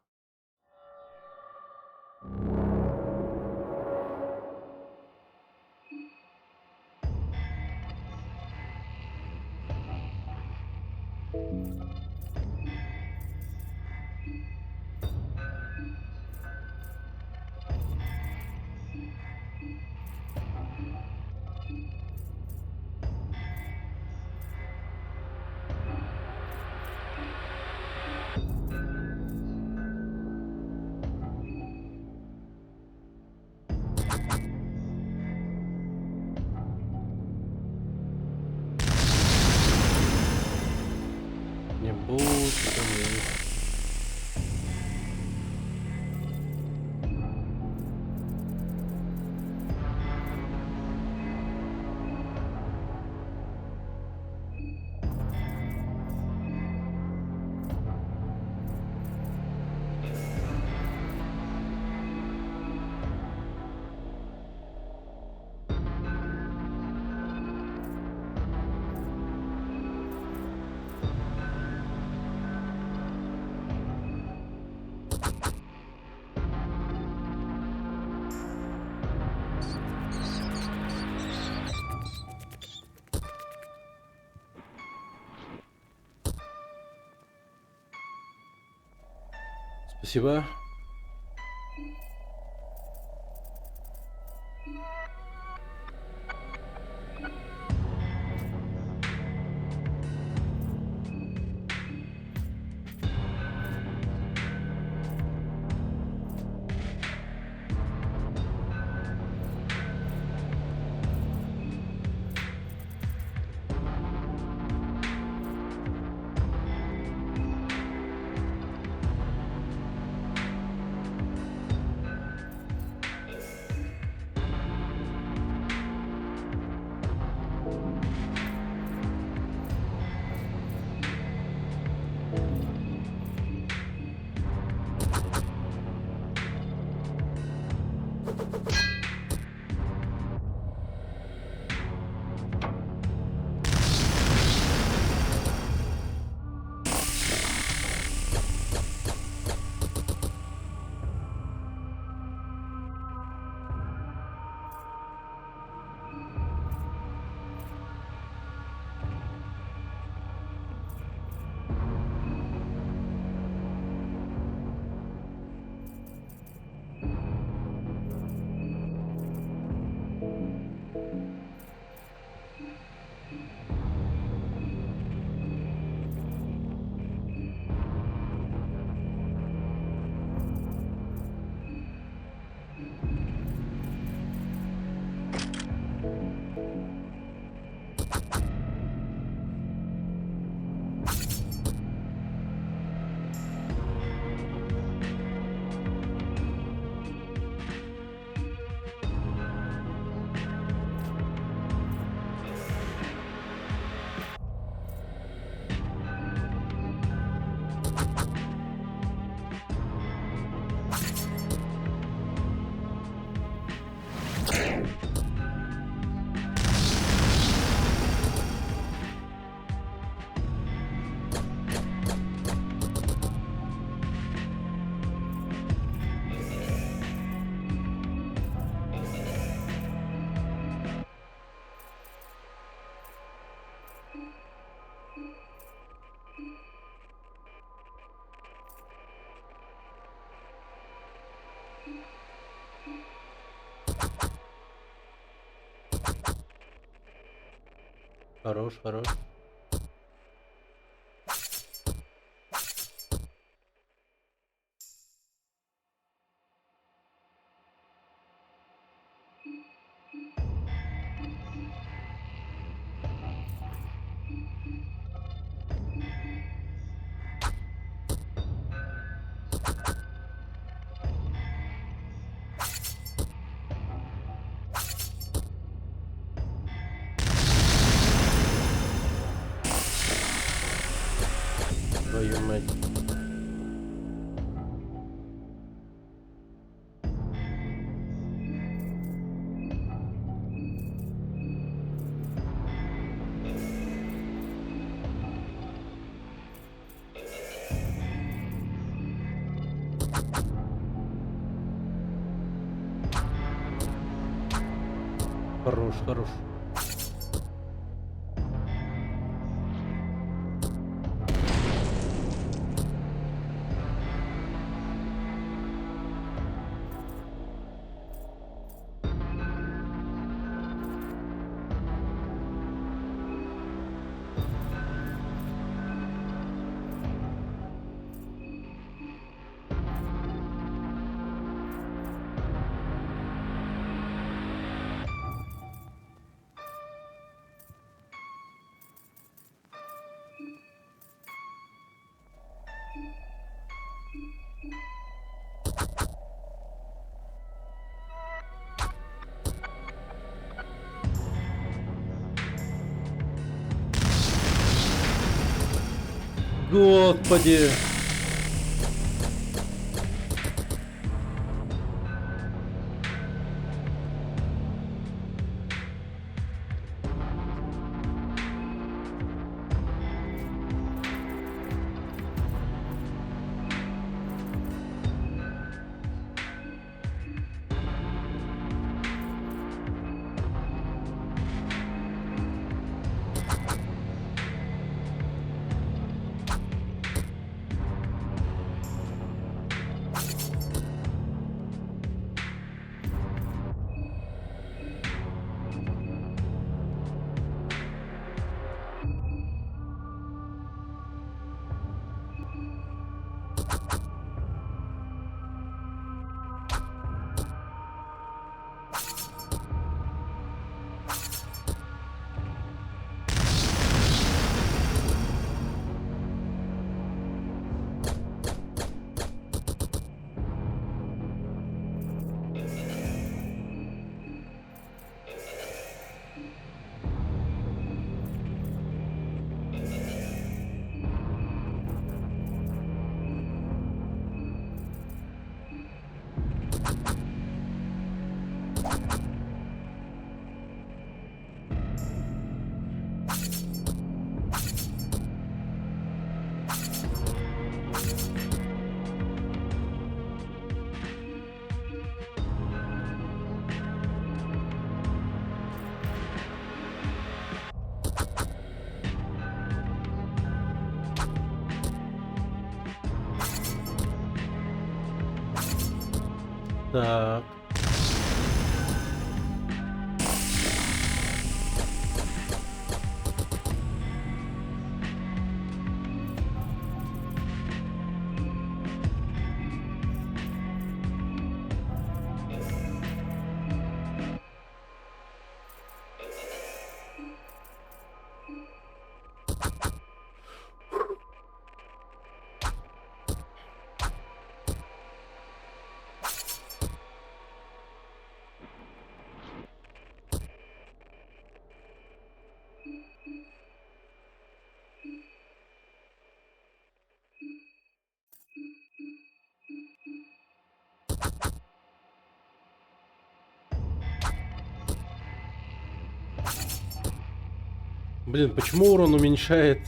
Не будет сомнений. Спасибо. Хорош, хорош. Твою мать. Хорош, хорош. Господи. Так. Блин, почему урон уменьшает?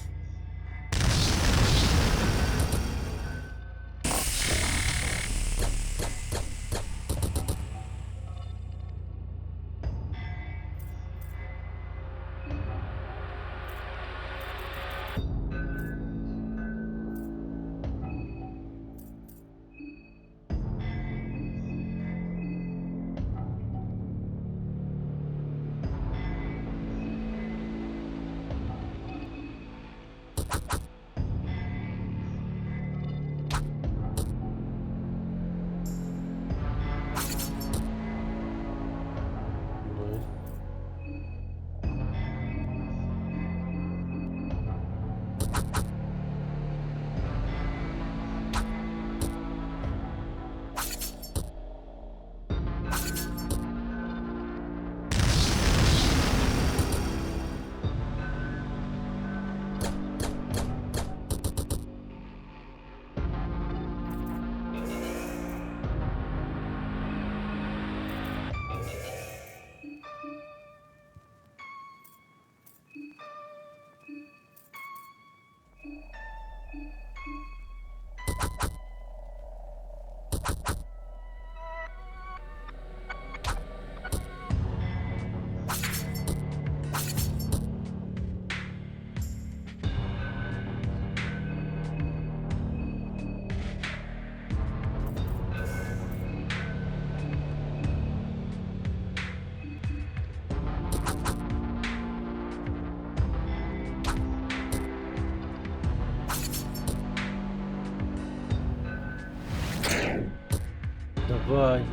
Давай.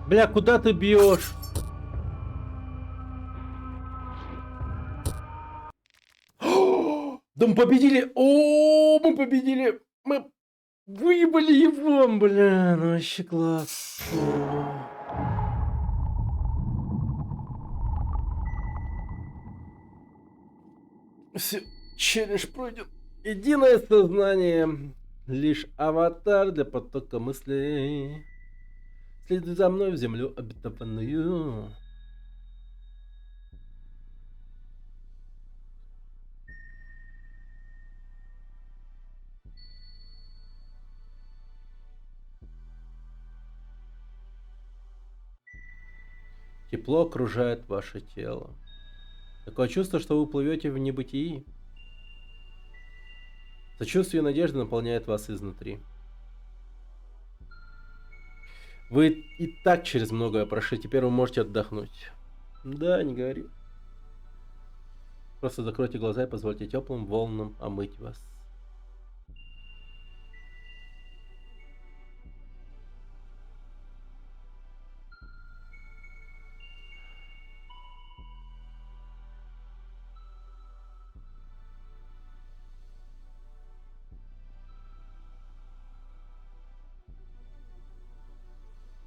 Бля, куда ты бьешь? Да мы победили! О, мы победили! Мы выебали его, бля, ну вообще класс. Все, челлендж пройден. Единое сознание. Лишь аватар для потока мыслей. Следуй за мной в землю обетованную. Тепло окружает ваше тело. Такое чувство, что вы плывете в небытии. Сочувствие и надежда наполняет вас изнутри. Вы и так через многое прошли, теперь вы можете отдохнуть. Да, не говори. Просто закройте глаза и позвольте теплым волнам омыть вас.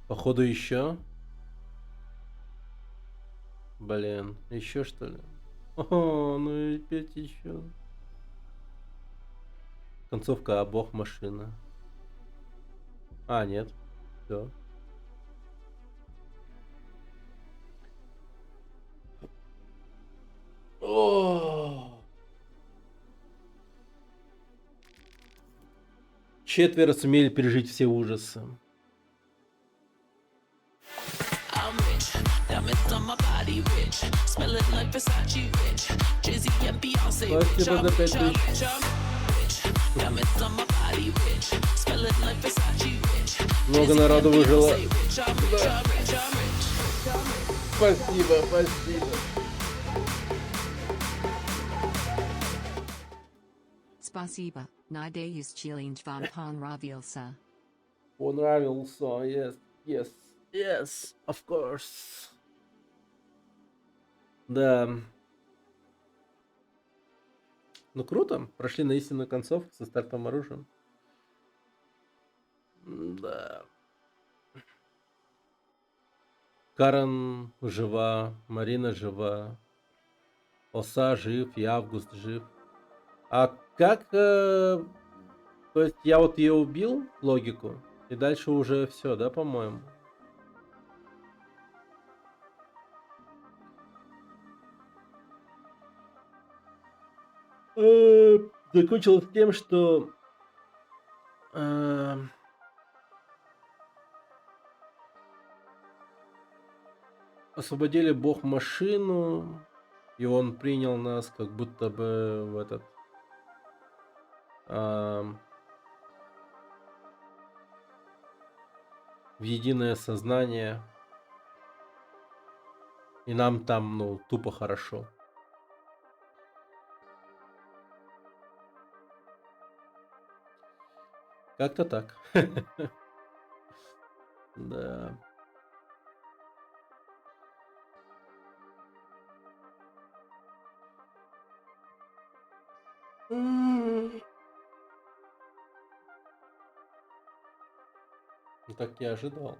Походу еще. Блин, еще что ли? О, ну и опять еще. Концовка, а бог машина. А, нет. Все. Четверо сумели пережить все ужасы. I'm rich, diamonds on my body rich, smelling like Versace rich, Jay-Z and Beyonce rich, Спасибо I'm за rich, 5 I'm тысяч. rich, I'm rich, diamonds on my body rich, smelling like Versace rich, Много Jay-Z народу and выжило. Beyonce rich, I'm rich, I'm rich, I'm rich. Спасибо, спасибо. Спасибо, надеюсь, челлендж вам понравился. Понравился, yes, yes, yes, of course. Да. Ну круто, прошли на истинную концовку со стартовым оружием. Да. Карен жива, Марина жива, Оса жив, и Август жив. А как... то есть я вот ее убил, логику, и дальше уже все, да, по-моему? Закончилось тем, что... освободили бог машину, и он принял нас как будто бы в этот... в единое сознание. И нам там, ну, тупо хорошо. Как-то так. Да. Ну, так я ожидал.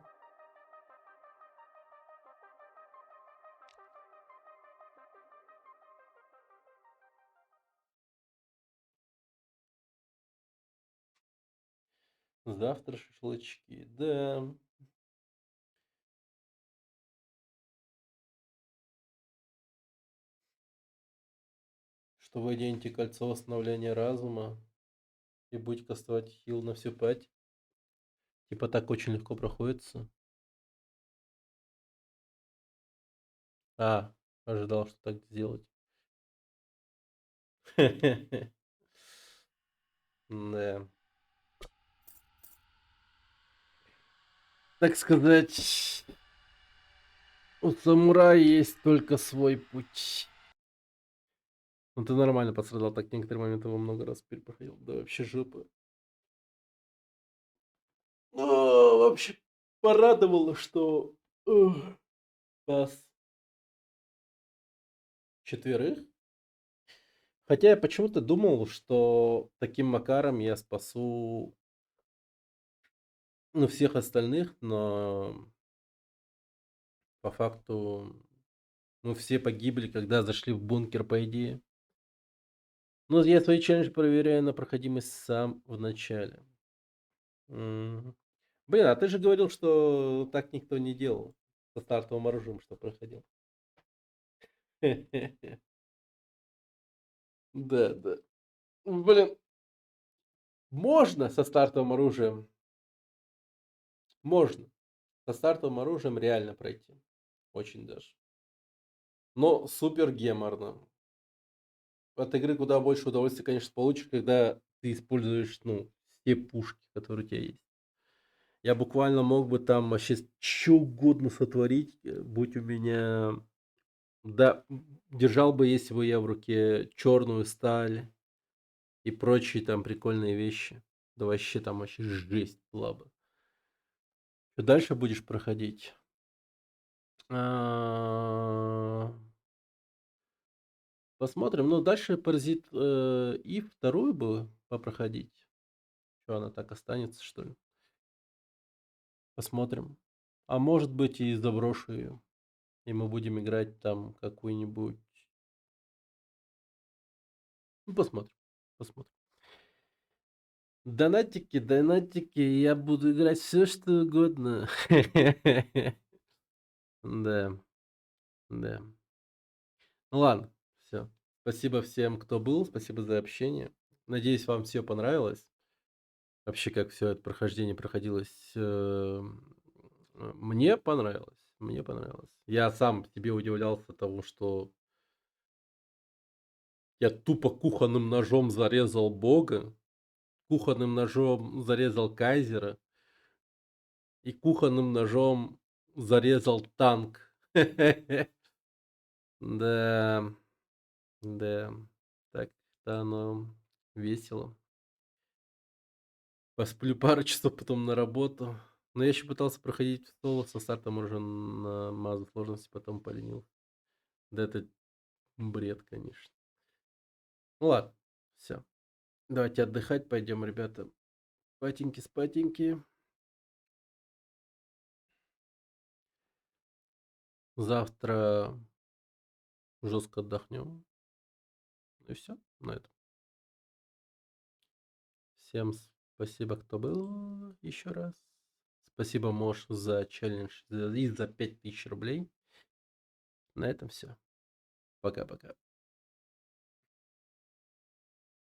Завтра шашлычки, да. Что вы оденете кольцо восстановления разума и будете кастовать хил на всю пать. Типа так очень легко проходится. Ожидал, что так сделать. Да. Так сказать, у самурая есть только свой путь. Ну ты нормально пострадал, так некоторые моменты его много раз перепроходил. Да вообще жопа. Вообще порадовало, что спас четверых. Хотя я почему-то думал, что таким макаром я спасу всех остальных, но по факту мы все погибли, когда зашли в бункер, по идее. Ну, я свои челленджи проверяю на проходимость сам в начале. Мгм. Блин, а ты же говорил, что так никто не делал. Со стартовым оружием, что проходил. Да, да. Блин, можно со стартовым оружием. Можно. Со стартовым оружием реально пройти. Очень даже. Но супер геморно. От игры куда больше удовольствия, конечно, получишь, когда ты используешь, все пушки, которые у тебя есть. Я буквально мог бы там вообще что угодно сотворить, будь у меня... Да, держал бы, если бы я в руке черную сталь и прочие там прикольные вещи. Да вообще там вообще жесть была бы. Что дальше будешь проходить? А, Посмотрим. Ну, дальше Паразит и вторую бы попроходить. Что она так останется, что ли? Посмотрим. А может быть и заброшу ее. И мы будем играть там какую-нибудь... Ну, посмотрим. Посмотрим. Донатики, донатики, я буду играть все что угодно. Да, да. Ну ладно, все. Спасибо всем, кто был, спасибо за общение. Надеюсь, вам все понравилось. Вообще, как все это прохождение проходилось. Мне понравилось. Мне понравилось. Я сам себе удивлялся тому, что я тупо кухонным ножом зарезал бога, кухонным ножом зарезал кайзера и кухонным ножом зарезал танк. Да, да, так-то оно весело. Посплю пару часов, потом на работу. Но я еще пытался проходить в соло со стартом уже на мазу сложности, потом поленился. Да это бред, конечно. Ну ладно, все. Давайте отдыхать пойдем, ребята. Спатеньки, спатеньки. Завтра жестко отдохнем. И все на этом. Всем спасибо, кто был еще раз. Спасибо, Мош, за челлендж и за 5000 рублей. На этом все. Пока-пока.